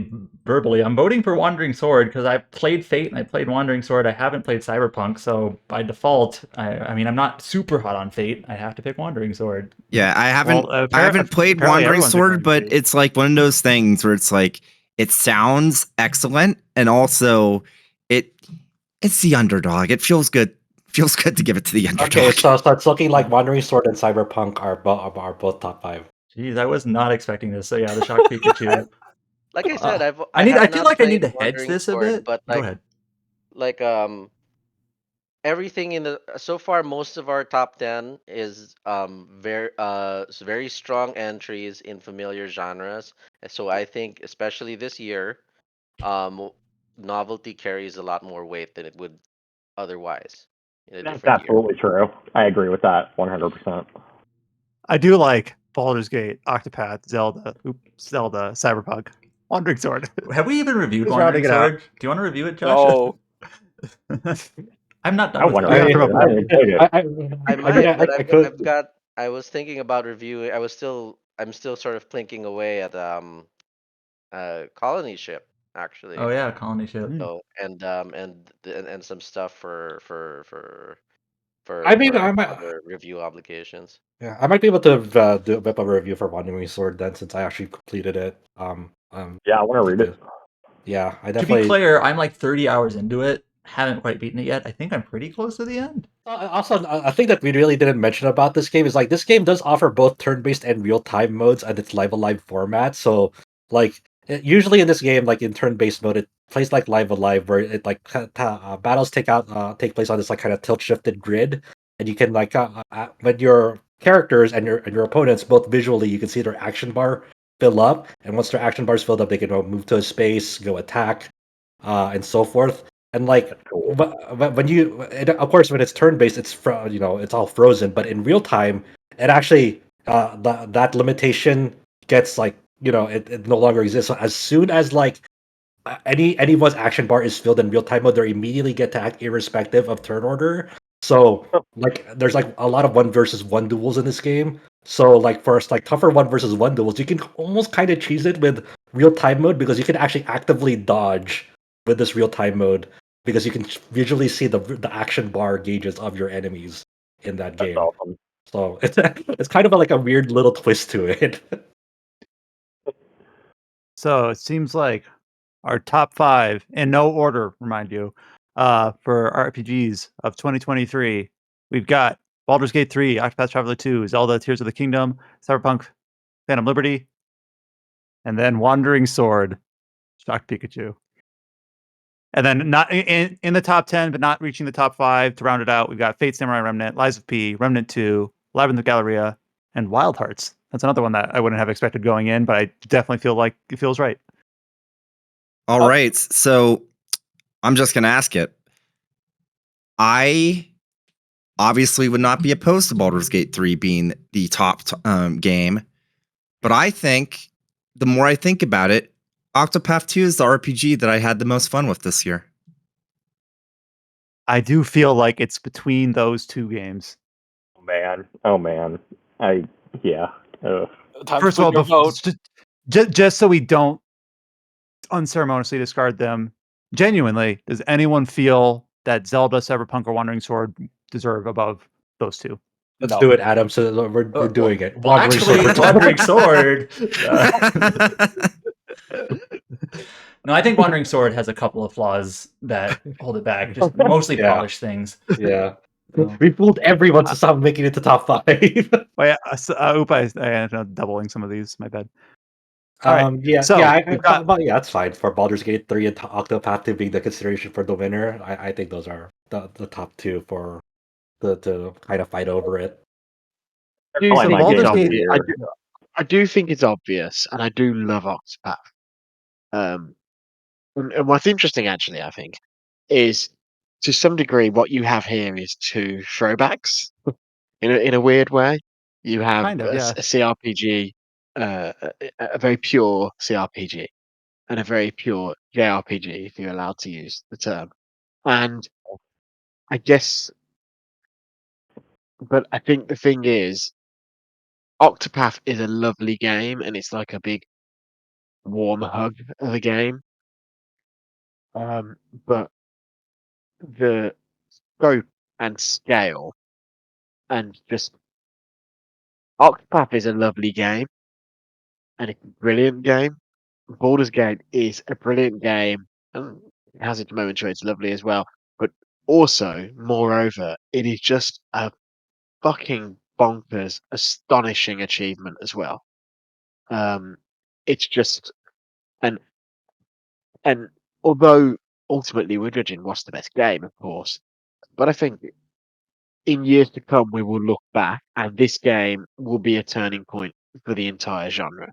verbally, I'm voting for Wandering Sword because I played Fate and I played Wandering Sword. I haven't played Cyberpunk, so by default, I mean, I'm not super hot on Fate. I have to pick Wandering Sword. yeah, I haven't Well, I haven't played apparently Wandering everyone's Sword, agreeing but with it's like one of those things where it's like it sounds excellent, and also it's the underdog. It feels good. Feels good to give it to the underdog. Okay, so it's looking like Wandering Sword and Cyberpunk are both top 5. Jeez, I was not expecting this. So yeah, the shock Pikachu. Like I said, I I need. have I feel not like I need played to hedge Wandering this a Sword, bit. but Go ahead. like everything in the so far most of our top 10 is very strong entries in familiar genres. So I think especially this year, um novelty carries a lot more weight than it would otherwise in a That's different year. absolutely true. I agree with that 100%. I do like Baldur's Gate, Octopath, Zelda, Cyberpunk, Wandering Sword. Have we even reviewed Who's Wandering rounding it out? Sword? Do you want to review it, Josh? no. I'm not I done with want it. to We read have it. to I vote. haven't played it. I I mean, might, but I could. I was thinking about reviewing. I'm still sort of plinking away at colony ship Oh actually. yeah, colony ship. So and some stuff I mean, for I might. other review obligations. Yeah, I might be able to do a bit of a review for Wandering Sword then, since I actually completed it. Yeah, I want to read it. Yeah, I To be definitely. clear, I'm like 30 hours into it, haven't quite beaten it yet. I think I'm pretty close to the end. Also, I think that we really didn't mention about this game is like this game does offer both turn-based and real-time modes and its live alive format. So, like, usually in this game, like in turn-based mode, it plays like live alive, where it like battles take place on this like kind of tilt-shifted grid, and you can like when your characters and your opponents both visually, you can see their action bar fill up, and once their action bar's filled up, they can move to a space, go attack, and so forth. And like That's cool. when you, of course, when it's turn based, it's all frozen. But in real time, it actually that limitation gets like it no longer exists. So as soon as like anyone's action bar is filled in real time mode, they immediately get to act irrespective of turn order. So like there's like a lot of 1 versus 1 duels in this game. So like for like tougher 1 versus 1 duels, you can almost kind of cheese it with real time mode because you can actually actively dodge with this real time mode because you can visually see the action bar gauges of your enemies in that That's game. awesome. So it's kind of like a weird little twist to it. So it seems like our top 5, in no order, remind you, for RPGs of 2023, we've got Baldur's Gate 3, Octopath Traveler 2, Zelda: Tears of the Kingdom, Cyberpunk: Phantom Liberty, and then Wandering Sword, Shock Pikachu. And then not in the top 10, but not reaching the top 5 to round it out, we've got Fate Samurai Remnant, Lies of P, Remnant 2, Labyrinth of Galleria, and Wild Hearts. That's another one that I wouldn't have expected going in, but I definitely feel like it feels right. All right, so I'm just gonna ask it. I obviously would not be opposed to Baldur's Gate 3 being the top game, but I think the more I think about it, Octopath 2 is the RPG that I had the most fun with this year. I do feel like it's between those 2 games. Oh man. Yeah. Ugh. Time First to of all, put your vote. just so we don't unceremoniously discard them, genuinely, does anyone feel that Zelda, Cyberpunk, or Wandering Sword deserve above those 2? Let's No. do it, Adam. So we're doing it. Well, Wandering actually, Sword. Wandering Sword. No, I think Wandering Sword has a couple of flaws that hold it back. Just mostly Yeah. polish things. Yeah. So, We fooled everyone to stop making it to top 5. Oh yeah, I ended up doubling some of these. My bad. All right, so we've got But yeah, that's fine for Baldur's Gate 3 and Octopath 2 being the consideration for the winner. I think those are the top 2 for to kind of fight over it. They're probably so my Baldur's game of the Gate. year. I do think it's obvious, and I do love Octopath. And what's interesting, actually, I think, is to some degree what you have here is 2 throwbacks in a weird way. You have Kind of, yeah. a CRPG, a very pure CRPG, and a very pure JRPG, if you're allowed to use the term. And I guess, but I think the thing is, Octopath is a lovely game, and it's like a big warm hug of a game. But the scope and scale and just Octopath is a lovely game and it's a brilliant game. Baldur's Gate is a brilliant game and it has its moments where it's lovely as well. But also, moreover, it is just a fucking bonkers, astonishing achievement as well. Um, it's just and and although ultimately we're judging what's the best game, of course, but I think in years to come we will look back and this game will be a turning point for the entire genre.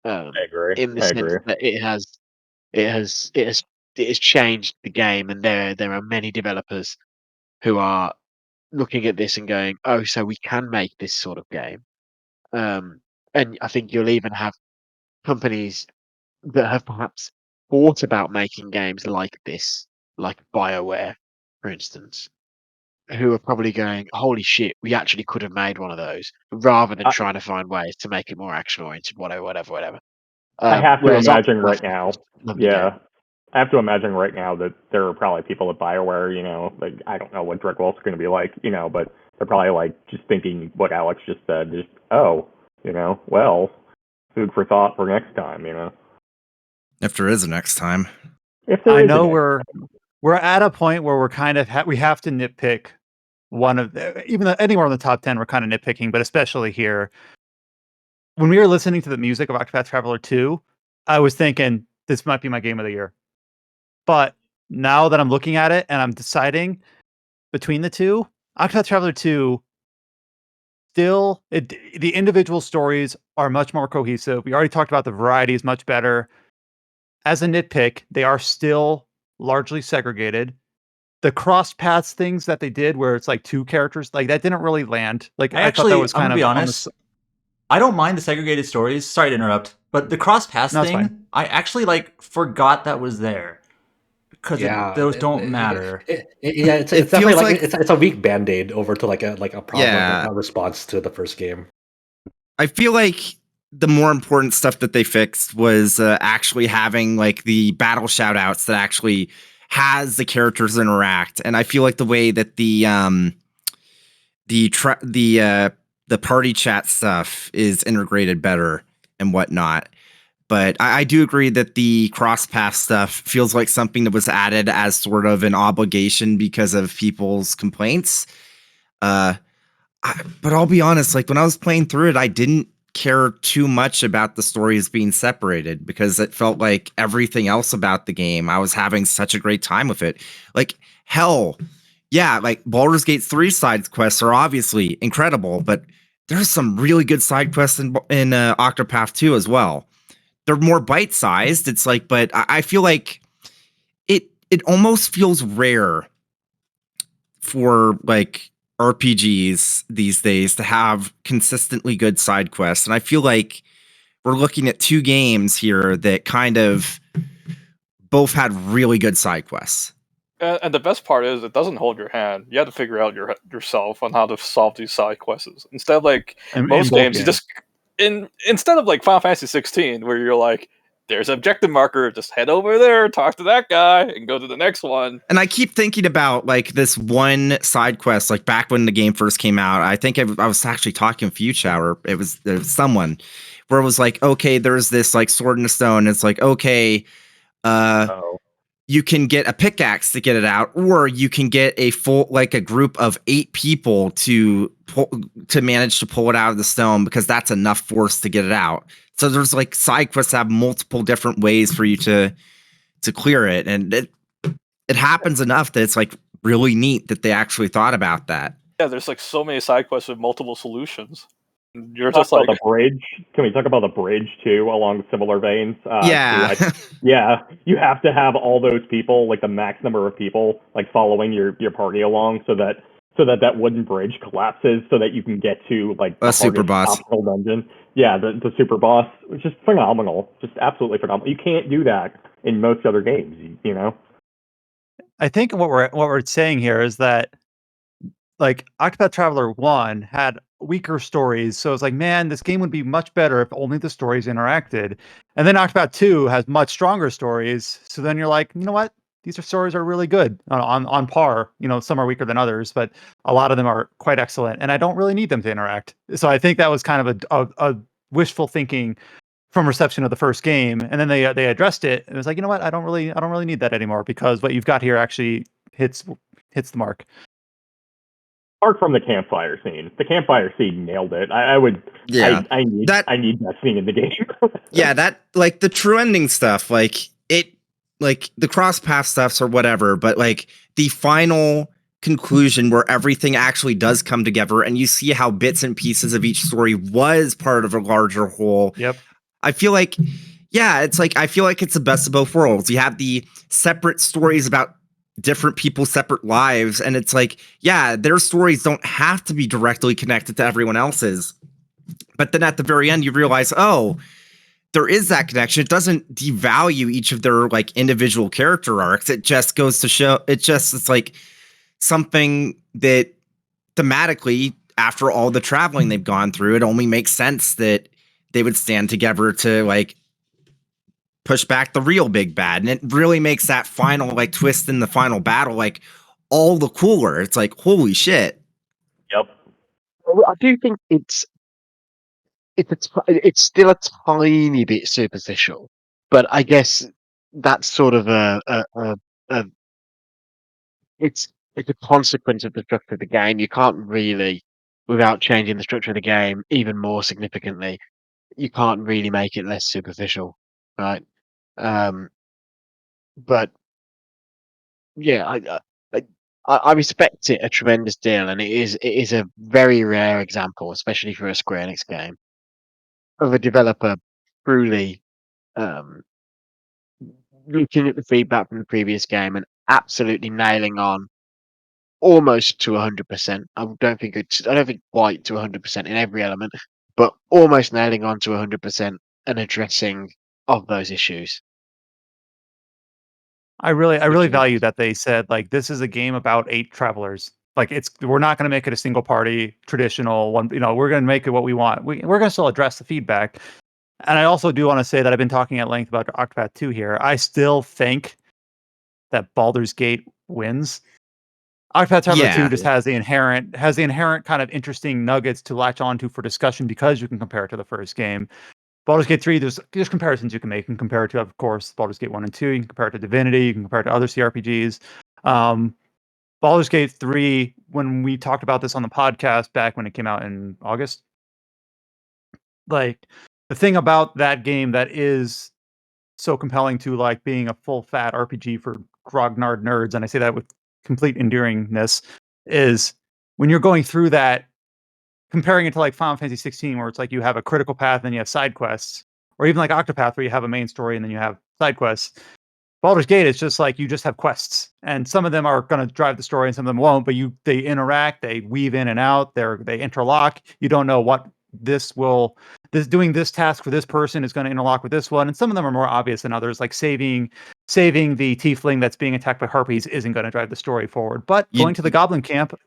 I agree. In the I sense agree. that it has it has it has changed the game, and there are many developers who are looking at this and going, "Oh, so we can make this sort of game." Um, and I think you'll even have companies that have perhaps thought about making games like this, like BioWare, for instance, who are probably going, "Holy shit, we actually could have made one of those," rather than I, trying to find ways to make it more action oriented, whatever. I have to Whereas imagine Octopath right is now. just a lovely game. Yeah. I have to imagine right now that there are probably people at BioWare, like I don't know what Drickwell's going to be like, but they're probably like just thinking what Alex just said, just well, food for thought for next time, If there is a next time. if there I is know an we're we're at a point where we're kind of we have to nitpick one of even though anywhere in the top 10 we're kind of nitpicking, but especially here. When we were listening to the music of Octopath Traveler 2, I was thinking this might be my game of the year. But now that I'm looking at it and I'm deciding between the two, Octopath Traveler 2 still the individual stories are much more cohesive. We already talked about the variety is much better. As a nitpick, they are still largely segregated. The cross paths things that they did where it's like two characters, like that didn't really land. Like I thought that was I'm kind gonna be of on the honest. I don't mind the segregated stories. Sorry to interrupt, but the cross pass no, it's fine. thing, I actually like forgot that was there because Yeah, those don't matter. yeah, it's It definitely feels like like it's a weak band-aid over to like a problem yeah. response to the first game. I feel like the more important stuff that they fixed was actually having like the battle shoutouts that actually has the characters interact, and I feel like the way that the party chat stuff is integrated better and whatnot. But I do agree that the cross path stuff feels like something that was added as sort of an obligation because of people's complaints. But I'll be honest, like when I was playing through it, I didn't care too much about the stories being separated because it felt like everything else about the game, I was having such a great time with it. Like, hell, yeah, like Baldur's Gate 3 side quests are obviously incredible, but there's some really good side quests in Octopath 2 as well. They're more bite-sized. It's like, but I feel like it almost feels rare for like RPGs these days to have consistently good side quests. And I feel like we're looking at two games here that kind of both had really good side quests. And the best part is it doesn't hold your hand. You have to figure out yourself on how to solve these side quests. Instead of like In most both games, you games. just instead of like Final Fantasy 16, where you're like, there's an objective marker, just head over there, talk to that guy, and go to the next one. And I keep thinking about like this one side quest, like back when the game first came out. I think I was actually talking with Fuchsia, or it was someone, where it was like, okay, there's this like sword in the stone. It's like, okay, Oh. you can get a pickaxe to get it out, or you can get a full like a group of 8 people to manage to pull it out of the stone because that's enough force to get it out. So there's like side quests that have multiple different ways for you to clear it, and it happens enough that it's like really neat that they actually thought about that. Yeah, there's like so many side quests with multiple solutions. You're Talk just about like, the bridge. Can we talk about the bridge too, along similar veins? Yeah. Yeah, you have to have all those people, like the max number of people, like following your party along, so that that wooden bridge collapses, so that you can get to like the A super hardest boss. obstacle dungeon. Yeah, the super boss, which is phenomenal, just absolutely phenomenal. You can't do that in most other games, you know. I think what we're saying here is that like Octopath Traveler 1 had weaker stories, so it's like, man, this game would be much better if only the stories interacted. And then Octopath 2 has much stronger stories, so then you're like, you know what? These stories are really good on par. You know, some are weaker than others, but a lot of them are quite excellent, and I don't really need them to interact. So I think that was kind of a wishful thinking from reception of the first game, and then they addressed it. And it was like, you know what? I don't really need that anymore because what you've got here actually hits the mark. Apart from the campfire scene, the campfire scene nailed it. I would, Yeah. I need That- I need that scene in the game. Yeah, that like the true ending stuff, like it, like the cross path stuffs or whatever, but like the final conclusion where everything actually does come together and you see how bits and pieces of each story was part of a larger whole. Yep. I feel like, yeah, it's like I feel like it's the best of both worlds. You have the separate stories about different people's separate lives, and it's like, yeah, their stories don't have to be directly connected to everyone else's. But then at the very end, you realize, oh, there is that connection. It doesn't devalue each of their like individual character arcs. It just goes to show it's like something that thematically, after all the traveling they've gone through, it only makes sense that they would stand together to like push back the real big bad. And it really makes that final like twist in the final battle like all the cooler. It's like, holy shit. Yep. I do think it's still a tiny bit superficial, but I guess that's sort of a it's a consequence of the structure of the game. You can't really, without changing the structure of the game even more significantly, you can't really make it less superficial, right? Um, but yeah, I I respect it a tremendous deal, and it is a very rare example, especially for a Square Enix game, of a developer truly um, looking at the feedback from the previous game and absolutely nailing on almost to 100%. I don't think quite to 100% in every element, but almost nailing on to 100% and addressing of those issues, I which really is value impressive. that they said, like, this is a game about 8 travelers. Like, we're not gonna make it a single party, traditional one, we're gonna make it what we want. We're gonna still address the feedback. And I also do wanna say that I've been talking at length about Octopath 2 here. I still think that Baldur's Gate wins. Octopath Traveler 2 Yeah. just has the inherent kind of interesting nuggets to latch onto for discussion because you can compare it to the first game. Baldur's Gate 3, there's comparisons you can make. You can compare it to, of course, Baldur's Gate 1 and 2. You can compare it to Divinity. You can compare it to other CRPGs. Um, Baldur's Gate 3, when we talked about this on the podcast back when it came out in August, like the thing about that game that is so compelling to like being a full fat RPG for grognard nerds, and I say that with complete endearingness, is when you're going through that, comparing it to like Final Fantasy 16, where it's like you have a critical path and you have side quests, or even like Octopath, where you have a main story and then you have side quests. Baldur's Gate is just like you just have quests, and some of them are going to drive the story, and some of them won't. But they interact, they weave in and out, they interlock. You don't know what this will this doing this task for this person is going to interlock with this one, and some of them are more obvious than others. Like saving the tiefling that's being attacked by harpies isn't going to drive the story forward, but You going to the goblin camp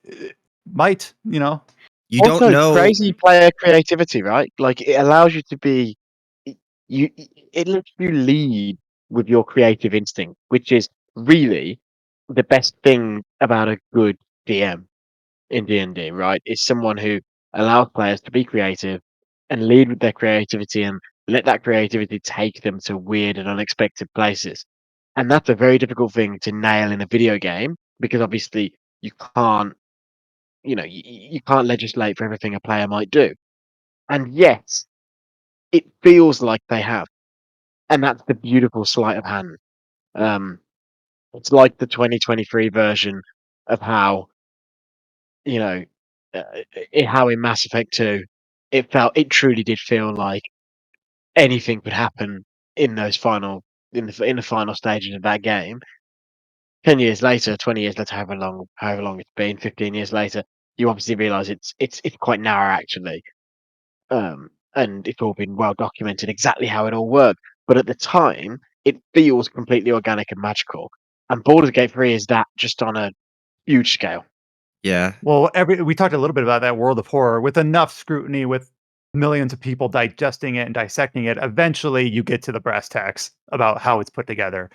might. you don't Also, know. crazy player creativity, right? Like it allows you to be it lets you lead with your creative instinct, which is really the best thing about a good DM in D&D, right? Is someone who allows players to be creative and lead with their creativity and let that creativity take them to weird and unexpected places. And that's a very difficult thing to nail in a video game because obviously you can't, you can't legislate for everything a player might do. And yet, it feels like they have. And that's the beautiful sleight of hand. Um, it's like the 2023 version of how, you know, how in Mass Effect 2, it truly did feel like anything could happen in those in the final stages of that game. 10 years later, 20 years later, however long it's been, 15 years later, you obviously realise it's quite narrow actually, and it's all been well documented exactly how it all worked. But at the time, it feels completely organic and magical. And Baldur's Gate 3 is that just on a huge scale. Yeah. Well, we talked a little bit about that world of horror with enough scrutiny, with millions of people digesting it and dissecting it. Eventually, you get to the brass tacks about how it's put together.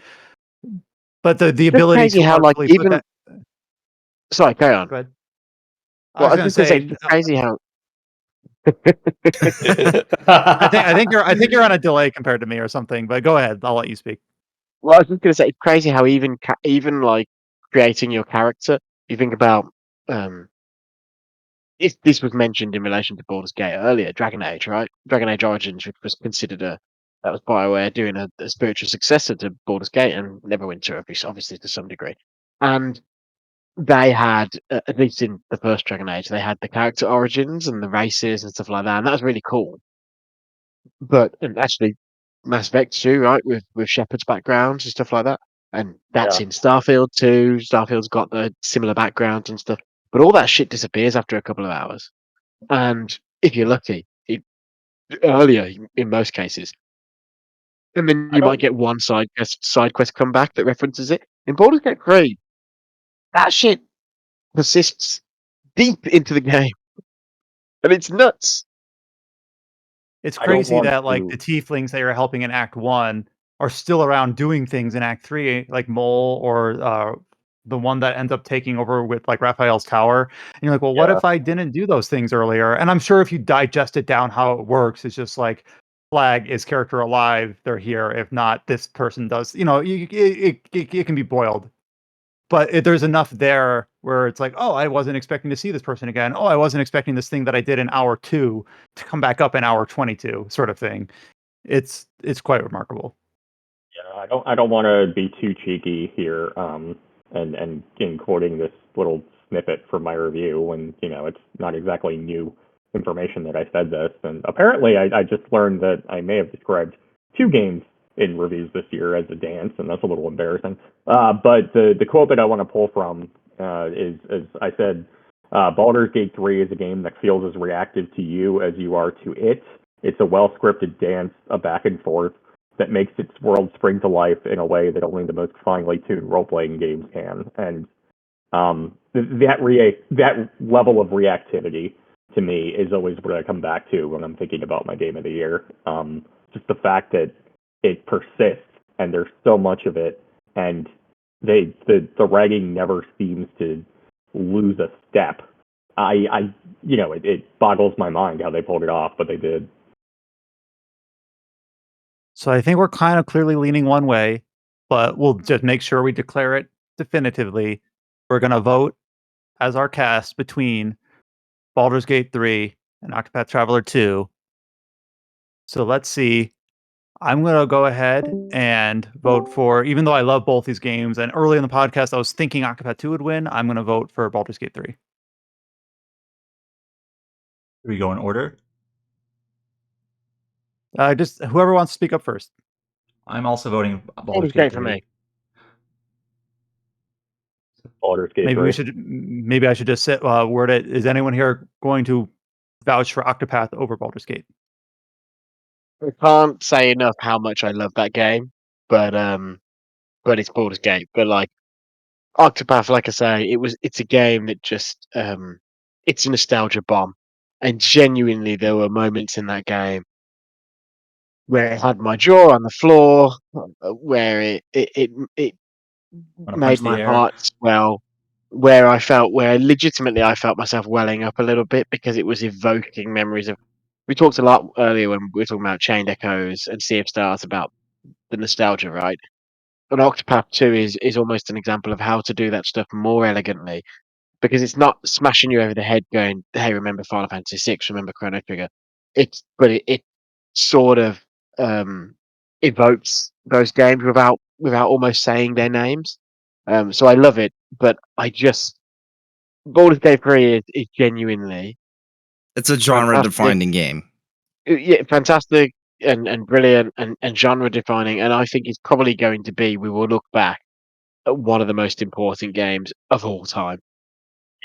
But the It's just ability crazy to how, like, artfully put even. that. Sorry, carry on. Go ahead. I Well, I was was gonna just going to say, say, it's just crazy how. I think you're on a delay compared to me or something. But go ahead. I'll let you speak. Well, I was just going to say, it's crazy how even like creating your character, you think about. Um, if this was mentioned in relation to Baldur's Gate earlier, Dragon Age, right? Dragon Age Origins, which was considered that was BioWare doing a spiritual successor to Baldur's Gate and Neverwinter, obviously to some degree. And they had, at least in the first Dragon Age, they had the character origins and the races and stuff like that, and that was really cool. But and actually, Mass Effect 2, right, with Shepard's backgrounds and stuff like that, and that's Yeah. in Starfield too. Starfield's got the similar backgrounds and stuff, but all that shit disappears after a couple of hours. And if you're lucky, earlier in most cases, and then I you might don't get one side quest come back that references it. In Baldur's Gate 3, that shit persists deep into the game, and it's nuts. It's I don't crazy want that like the to. tieflings that you're helping in Act 1 are still around doing things in Act 3, like Mole or the one that ends up taking over with like Raphael's tower. And you're like, well, what Yeah. if I didn't do those things earlier? And I'm sure if you digest it down how it works, it's just like flag is character alive, they're here. If not, this person does. It can be boiled. but there's enough there where it's like, oh, I wasn't expecting to see this person again. Oh, I wasn't expecting this thing that I did in hour 2 to come back up in hour 22, sort of thing. It's quite remarkable. Yeah, I don't want to be too cheeky here, and in quoting this little snippet from my review when it's not exactly new information that I said this, and apparently I just learned that I may have described 2 games in reviews this year as a dance, and that's a little embarrassing. But the quote that I want to pull from is, as I said, Baldur's Gate 3 is a game that feels as reactive to you as you are to it. It's a well-scripted dance, a back and forth that makes its world spring to life in a way that only the most finely tuned role-playing games can. And that level of reactivity to me is always what I come back to when I'm thinking about my game of the year. Just the fact that it persists and there's so much of it, and the writing never seems to lose a step. It boggles my mind how they pulled it off, but they did. So I think we're kind of clearly leaning one way, but we'll just make sure we declare it definitively. We're going to vote as our cast between Baldur's Gate 3 and Octopath Traveler 2. So let's see. I'm going to go ahead and vote for, even though I love both these games, and early in the podcast I was thinking Octopath 2 would win, I'm going to vote for Baldur's Gate 3. Do we go in order? Just whoever wants to speak up first. I'm also voting Baldur's Baldur's Gate Gate for 3. me. Baldur's Gate Maybe 3. maybe I should just word it. Is anyone here going to vouch for Octopath over Baldur's Gate? I can't say enough how much I love that game, but it's Baldur's Gate. But like Octopath, like I say, it's a game that just it's a nostalgia bomb, and genuinely there were moments in that game where it had my jaw on the floor, where it Want to made punch the my air? heart swell, where legitimately I felt myself welling up a little bit because it was evoking memories of. We talked a lot earlier when we were talking about Chained Echoes and Sea of Stars about the nostalgia, right? And Octopath 2 is almost an example of how to do that stuff more elegantly because it's not smashing you over the head going, hey, remember Final Fantasy 6, remember Chrono Trigger. It sort of evokes those games without almost saying their names. So I love it, but Baldur's Gate 3 is genuinely It's a genre fantastic. defining game. Yeah, fantastic and brilliant and genre defining, and I think it's probably going to be, we will look back at one of the most important games of all time.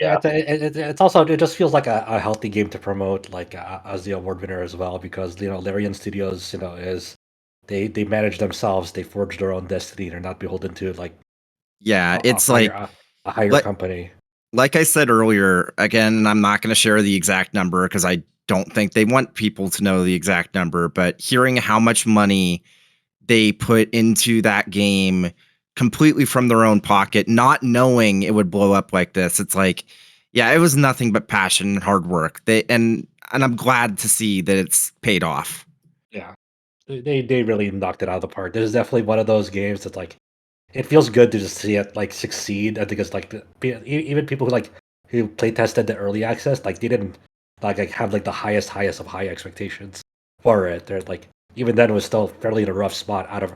Yeah, it's also, it just feels like a healthy game to promote, like as the award winner as well, because Larian Studios, is they manage themselves, they forge their own destiny, they're not beholden to like Yeah, a it's like higher like company. like I said earlier, again, I'm not going to share the exact number because I don't think they want people to know the exact number, but hearing how much money they put into that game completely from their own pocket, not knowing it would blow up like this, it's like, yeah, it was nothing but passion and hard work. And I'm glad to see that it's paid off. Yeah, they really knocked it out of the park. This is definitely one of those games that's like, it feels good to just see it like succeed. I think it's like even people who play tested the early access, like they didn't like have like the highest of high expectations for it. They're like, even then it was still fairly in a rough spot out of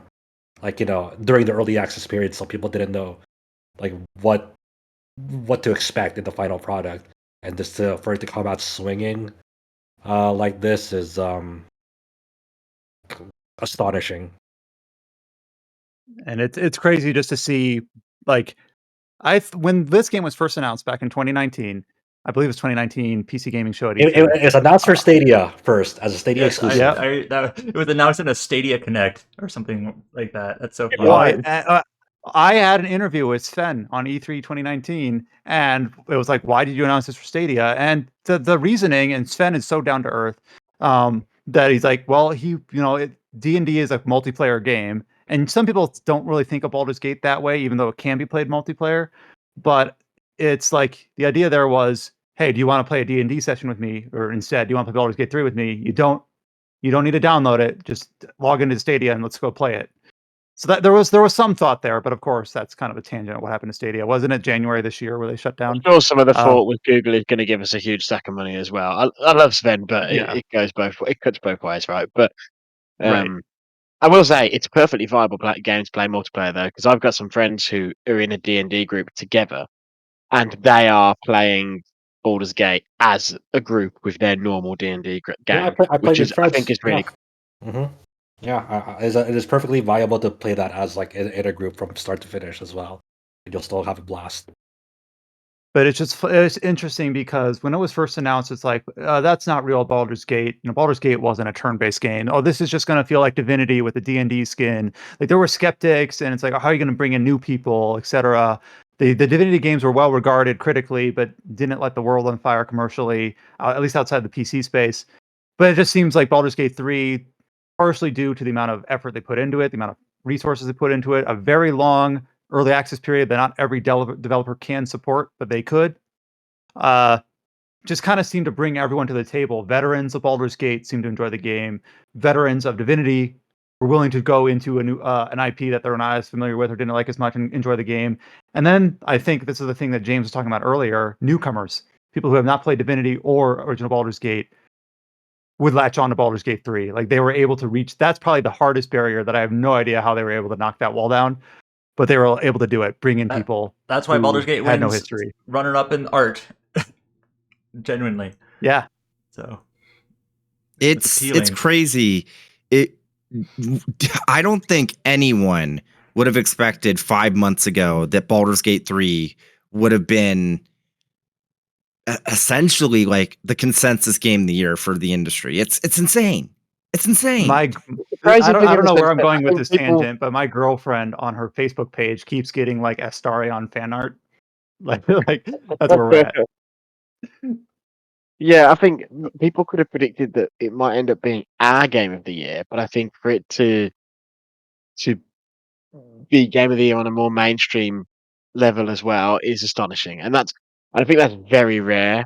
like, during the early access period, some people didn't know like what to expect in the final product, and just for it to come out swinging like this is astonishing. And it's crazy just to see, like, when this game was first announced back in 2019, I believe it was 2019 PC Gaming Show at E3. It's announced for Stadia first as a Stadia Yes, exclusive. Yep. it was announced in a Stadia Connect or something like that. That's so funny. Well, I had an interview with Sven on E3 2019, and it was like, "Why did you announce this for Stadia?" And the reasoning, and Sven is so down to earth, that he's like, "Well, D&D is a multiplayer game, and some people don't really think of Baldur's Gate that way, even though it can be played multiplayer. But it's like the idea there was, hey, do you want to play a D&D session with me, or instead, do you want to play Baldur's Gate 3 with me? You don't need to download it. Just log into Stadia and let's go play it." So that there was some thought there, but of course that's kind of a tangent of what happened to Stadia. Wasn't it January this year where they shut I'm down? sure some of the Uh, thought was Google is going to give us a huge stack of money as well. I love Sven, but yeah, it goes it cuts both ways, right? But right. I will say it's a perfectly viable game to play multiplayer though, because I've got some friends who are in a D&D group together, and they are playing Baldur's Gate as a group with their normal D&D Yeah, game, I which played with is I think friends. is really Yeah. Yeah, it is perfectly viable to play that as like in a group from start to finish as well. You'll still have a blast. But it's interesting because when it was first announced, it's like, that's not real Baldur's Gate. Baldur's Gate wasn't a turn-based game. Oh, this is just going to feel like Divinity with a D&D skin. Like there were skeptics, and it's like, how are you going to bring in new people, etc. The Divinity games were well regarded critically, but didn't let the world on fire commercially, at least outside the PC space. But it just seems like Baldur's Gate 3, partially due to the amount of effort they put into it, the amount of resources they put into it, a very long early access period that not every developer can support, but they could. Uh, just kind of seemed to bring everyone to the table. Veterans of Baldur's Gate seemed to enjoy the game. Veterans of Divinity were willing to go into a new an IP that they're not as familiar with or didn't like as much and enjoy the game. And then I think this is the thing that James was talking about earlier: newcomers, people who have not played Divinity or original Baldur's Gate, would latch on to Baldur's Gate 3. Like they were able to reach. That's probably the hardest barrier that I have no idea how they were able to knock that wall down, but they were able to do it, bring in people That's why Baldur's who Gate had no wins history. runner up in art. Genuinely. Yeah. So It's appealing. crazy. It I don't think anyone would have expected 5 months ago that Baldur's Gate 3 would have been essentially like the consensus game of the year for the industry. It's insane. It's insane. the crazy I thing in don't the know where sense I'm that I going with think this people tangent, but my girlfriend on her Facebook page keeps getting like Astarion fan art. Like that's where we're at. Yeah, I think people could have predicted that it might end up being our game of the year, but I think for it to be game of the year on a more mainstream level as well is astonishing, and I think that's very rare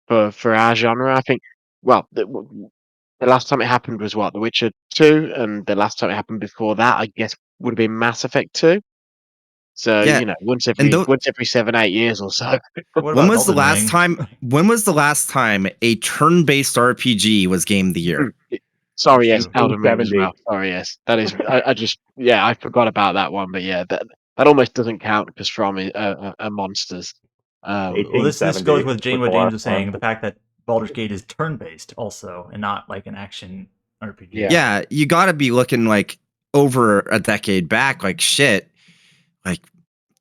for our genre. I think well, the last time it happened was what, The Witcher 2, and the last time it happened before that, I guess, would have been Mass Effect 2. So Yeah. And once every 7-8 years or so. What about Elden Ring? When was the last time a turn-based RPG was game of the year? Sorry, yes, True. Elden Ring as 70. well. Sorry, yes, that is. I just I forgot about that one, but yeah, that almost doesn't count because From are monsters. Well, this goes 1870 with was What the James last was saying, one. the fact that Baldur's Gate is turn based also, and not like an action RPG. Yeah. Yeah, you got to be looking like over a decade back. Like shit, like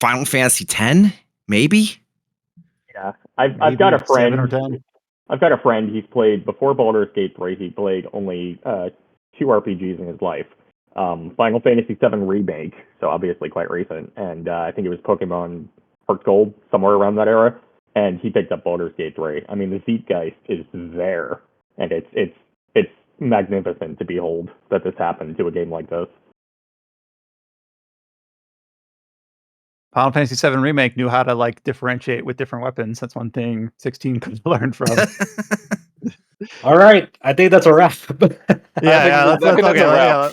Final Fantasy X, maybe. Yeah, I've Maybe got a 7 or friend. 10. I've got a friend. He's played before Baldur's Gate 3. He played only 2 RPGs in his life. Final Fantasy VII Remake, so obviously quite recent, and I think it was Pokemon Heart Gold, somewhere around that era. And he picked up Baldur's Gate 3. I mean, the zeitgeist is there, and it's magnificent to behold that this happened to a game like this. Final Fantasy VII Remake knew how to like differentiate with different weapons. That's one thing 16 could learn from. All right, I think that's a wrap. Yeah, I let's think that's okay, a wrap.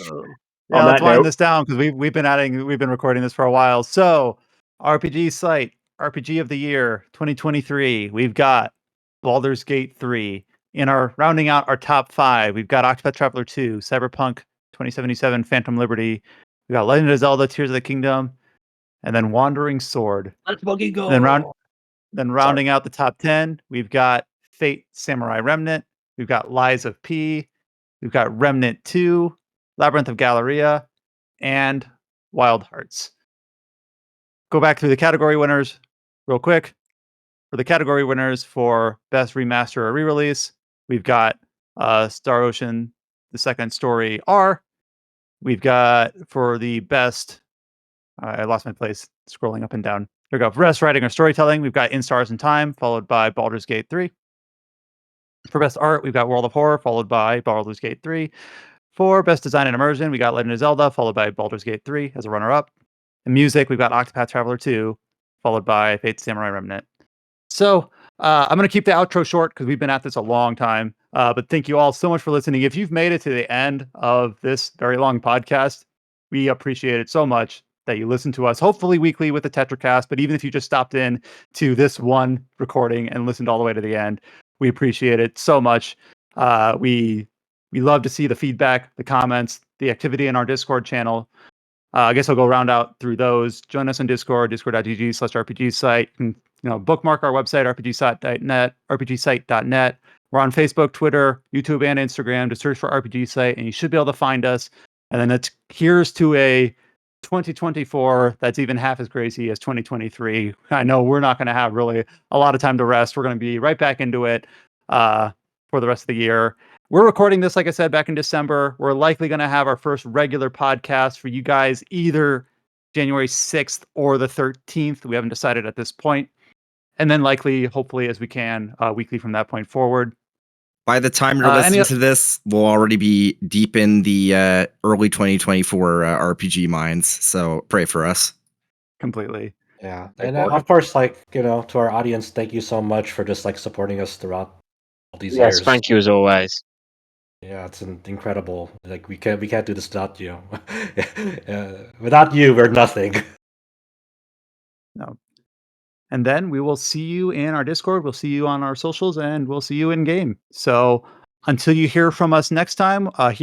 On let's that wind note, this down because we've been recording this for a while. So, RPG site, RPG of the year 2023. We've got Baldur's Gate 3. In our rounding out our top 5, we've got Octopath Traveler 2, Cyberpunk 2077, Phantom Liberty. We got Legend of Zelda: Tears of the Kingdom, and then Wandering Sword. Let's fucking go. Then rounding out the top 10, we've got Fate Samurai Remnant, we've got Lies of P, we've got Remnant 2, Labyrinth of Galleria, and Wild Hearts. Go back through the category winners real quick. For the category winners for Best Remaster or Re-Release, we've got Star Ocean, The Second Story R. We've got for the best, I lost my place scrolling up and down. Here we go. For best writing or storytelling, we've got In Stars and Time, followed by Baldur's Gate 3. For best art, we've got World of Horror, followed by Baldur's Gate 3. For best design and immersion, we got Legend of Zelda, followed by Baldur's Gate 3 as a runner-up. In music, we've got Octopath Traveler 2, followed by Fate Samurai Remnant. So I'm going to keep the outro short because we've been at this a long time. But thank you all so much for listening. If you've made it to the end of this very long podcast, We appreciate it so much that you listen to us, hopefully weekly with the Tetracast, but even if you just stopped in to this one recording and listened all the way to the end, we appreciate it so much. We love to see the feedback, the comments, the activity in our Discord channel. I guess I'll go round out through those. Join us on Discord, discord.gg/RPG site. You can, bookmark our website, rpgsite.net. We're on Facebook, Twitter, YouTube, and Instagram. Just search for RPG Site, and you should be able to find us. And then here's to a 2024 that's even half as crazy as 2023. I know we're not going to have really a lot of time to rest. We're going to be right back into it for the rest of the year. We're recording this, like I said, back in December. We're likely going to have our first regular podcast for you guys either January 6th or the 13th. We haven't decided at this point. And then likely, hopefully, as we can, weekly from that point forward. By the time you're listening to this, we'll already be deep in the early 2024 RPG minds. So pray for us. Completely. Yeah. And of course, like, to our audience, thank you so much for just like supporting us throughout all these years. Yes, thank you as always. Yeah, it's incredible. Like we can't do this without you. Without you, we're nothing. No. And then we will see you in our Discord. We'll see you on our socials, and we'll see you in game. So until you hear from us next time, us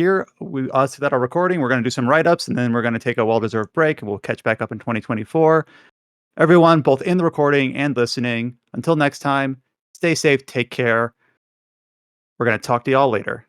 that are recording, we're going to do some write-ups, and then we're going to take a well-deserved break, and we'll catch back up in 2024. Everyone, both in the recording and listening, until next time, stay safe, take care. We're going to talk to y'all later.